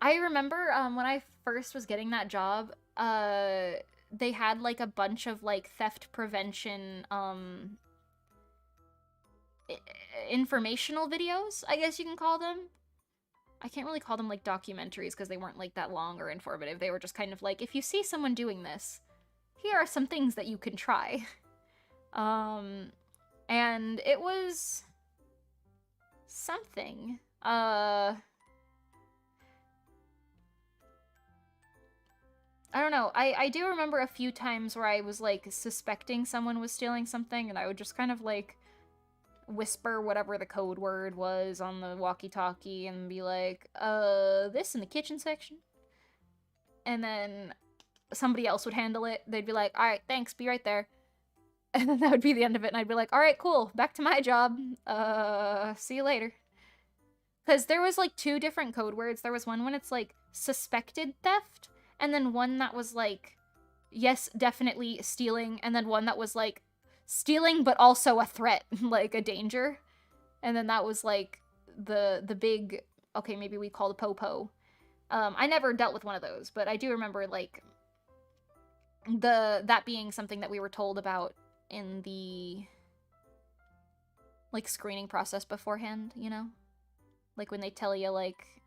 remember when I first was getting that job, they had like a bunch of like theft prevention informational videos, I guess you can call them. I can't really call them like documentaries because they weren't like that long or informative. They were just kind of like, if you see someone doing this, here are some things that you can try. And it was something. I don't know. I do remember a few times where I was like suspecting someone was stealing something, and I would just kind of like whisper whatever the code word was on the walkie-talkie and be like, this in the kitchen section. And then somebody else would handle it. They'd be like, all right, thanks, be right there. And then that would be the end of it, and I'd be like, all right, cool, back to my job. See you later. Because there was, like, 2 different code words. There was one when it's, like, suspected theft, and then one that was, like, yes, definitely stealing, and then one that was, like, stealing but also a threat, like, a danger. And then that was, like, the big, okay, maybe we call the po-po. I never dealt with one of those, but I do remember, like, that being something that we were told about in the, like, screening process beforehand, you know? Like, when they tell you, like,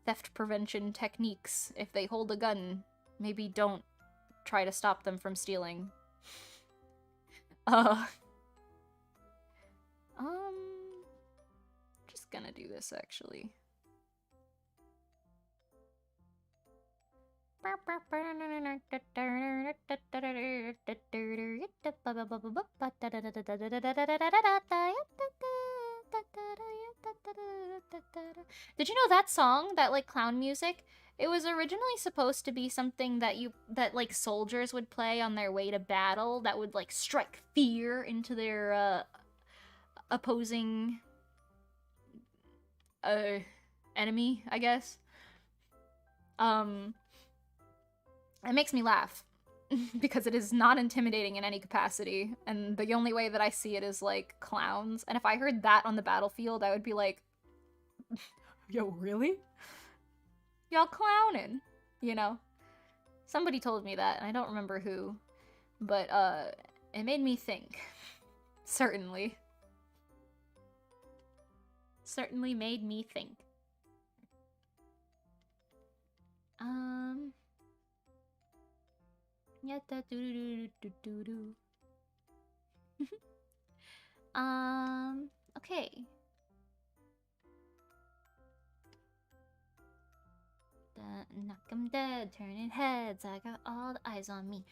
theft prevention techniques, if they hold a gun, maybe don't try to stop them from stealing. Just gonna do this, actually. Did you know that song, that like clown music? It was originally supposed to be something that like soldiers would play on their way to battle that would like strike fear into their opposing enemy, I guess. It makes me laugh because it is not intimidating in any capacity, and the only way that I see it is like clowns. And if I heard that on the battlefield, I would be like, yo, really? Y'all clowning, you know? Somebody told me that, and I don't remember who, but it made me think. Certainly. Certainly made me think. Yeah, da do do do do do. Okay. Knock 'em dead, turning heads. I got all the eyes on me.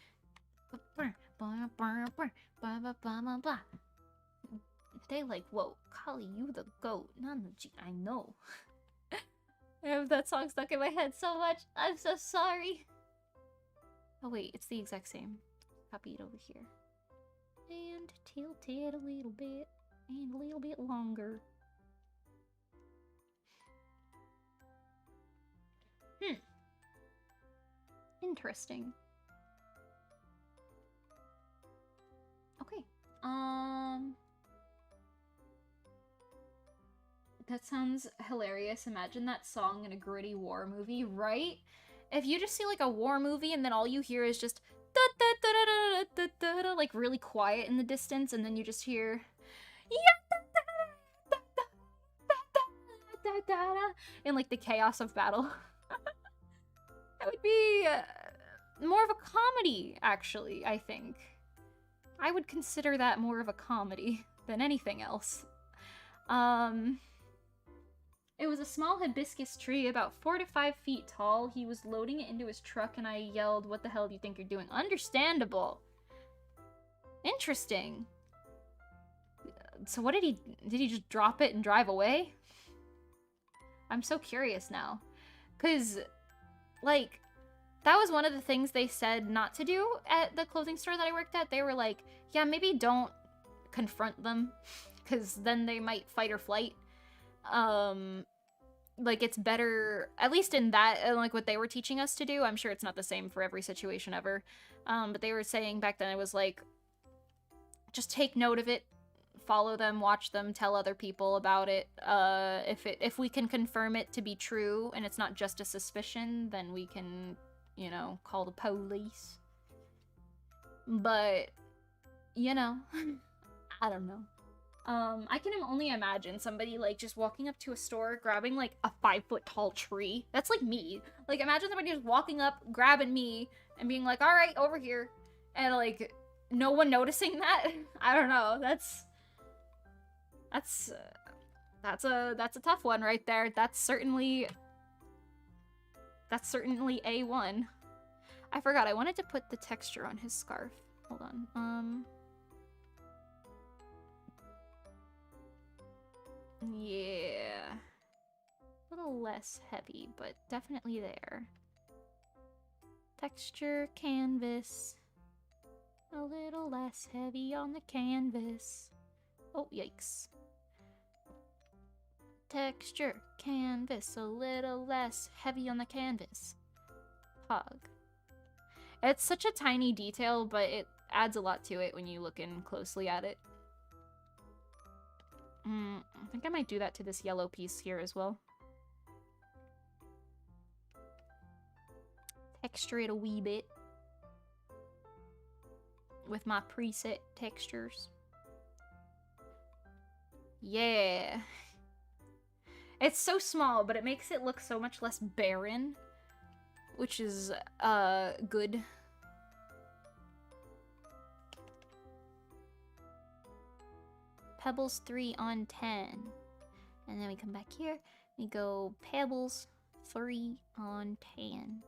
They like, whoa, Kali, you the goat. Nanaji, I know. I have that song stuck in my head so much. I'm so sorry. Oh wait, it's the exact same. Copy it over here. And tilt it a little bit. And a little bit longer. Interesting. Okay. That sounds hilarious. Imagine that song in a gritty war movie, right? If you just see like a war movie and then all you hear is just da da da da da da da, like really quiet in the distance, and then you just hear in like the chaos of battle. That would be more of a comedy, actually, I think. I would consider that more of a comedy than anything else. It was a small hibiscus tree about 4 to 5 feet tall. He was loading it into his truck and I yelled, "What the hell do you think you're doing?" Understandable. Interesting. So what did he just drop it and drive away? I'm so curious now. 'Cause, like, that was one of the things they said not to do at the clothing store that I worked at. They were like, yeah, maybe don't confront them, because then they might fight or flight. Like, it's better, at least in that, like, what they were teaching us to do. I'm sure it's not the same for every situation ever. But they were saying back then, it was like, just take note of it, follow them, watch them, tell other people about it. If we can confirm it to be true, and it's not just a suspicion, then we can, you know, call the police. But, you know, I don't know. I can only imagine somebody, like, just walking up to a store, grabbing, like, a 5-foot tall tree. That's, like, me. Like, imagine somebody just walking up, grabbing me, and being like, alright, over here. And, like, no one noticing that? I don't know. That's a tough one right there. That's certainly A1. I forgot, I wanted to put the texture on his scarf. Hold on. Yeah. A little less heavy, but definitely there. Texture, canvas. A little less heavy on the canvas. Oh, yikes. Texture, canvas, a little less heavy on the canvas. Pog. It's such a tiny detail, but it adds a lot to it when you look in closely at it. I think I might do that to this yellow piece here as well. Texture it a wee bit with my preset textures. Yeah. It's so small, but it makes it look so much less barren, which is good. Pebbles 3 on 10. And then we come back here, we go Pebbles 3 on 10.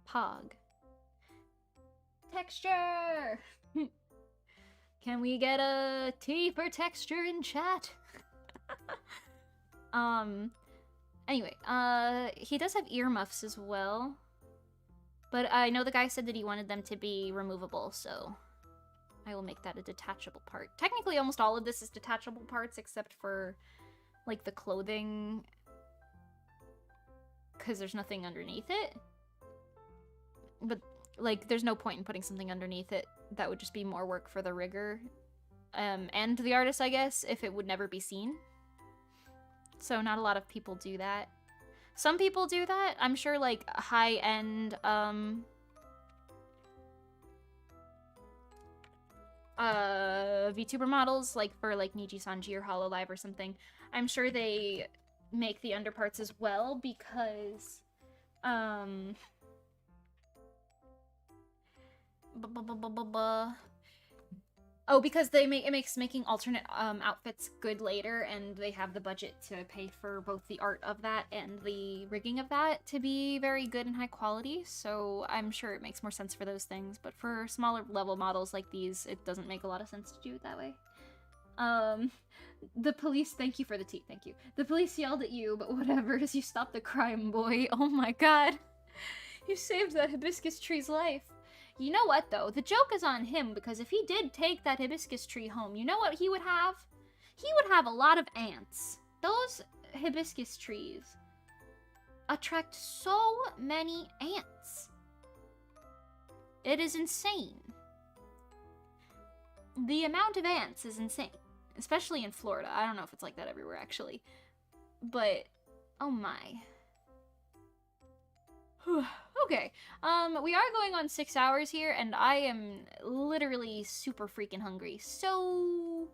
Pog. Texture! Can we get a T for texture in chat? Anyway, he does have earmuffs as well. But I know the guy said that he wanted them to be removable, so I will make that a detachable part. Technically, almost all of this is detachable parts, except for, like, the clothing, because there's nothing underneath it. But, like, there's no point in putting something underneath it. That would just be more work for the rigger and the artist, I guess, if it would never be seen. So not a lot of people do that. Some people do that. I'm sure, like, high-end VTuber models, like for like Niji Sanji or Hololive or something, I'm sure they make the underparts as well, because because it makes making alternate outfits good later, and they have the budget to pay for both the art of that and the rigging of that to be very good and high quality, so I'm sure it makes more sense for those things, but for smaller level models like these, it doesn't make a lot of sense to do it that way. The police, thank you for the tea, thank you. The police yelled at you, but whatever, as you stopped the crime, boy. Oh my god. You saved that hibiscus tree's life. You know what, though? The joke is on him, because if he did take that hibiscus tree home, you know what he would have? He would have a lot of ants. Those hibiscus trees attract so many ants. It is insane. The amount of ants is insane. Especially in Florida. I don't know if it's like that everywhere, actually. But, oh my. Okay, we are going on 6 hours here, and I am literally super freaking hungry, so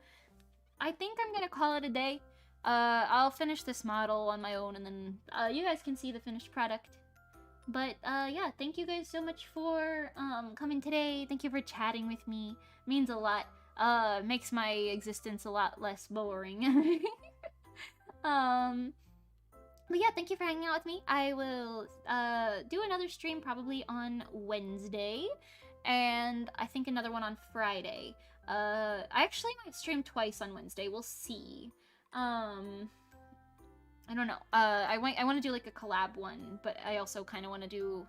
I think I'm gonna call it a day. I'll finish this model on my own, and then you guys can see the finished product. But yeah, thank you guys so much for coming today. Thank you for chatting with me. It means a lot. Makes my existence a lot less boring. But yeah, thank you for hanging out with me. I will do another stream probably on Wednesday, and I think another one on Friday. I actually might stream twice on Wednesday. We'll see. I don't know. I want to do like a collab one, but I also kind of want to do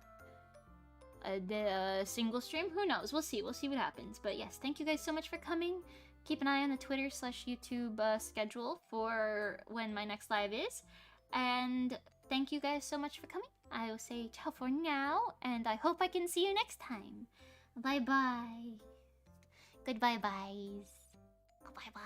a single stream. Who knows? We'll see. We'll see what happens. But yes, thank you guys so much for coming. Keep an eye on the Twitter/YouTube schedule for when my next live is. And thank you guys so much for coming. I will say ciao for now, and I hope I can see you next time. Bye-bye. Goodbye-byes. Bye-bye.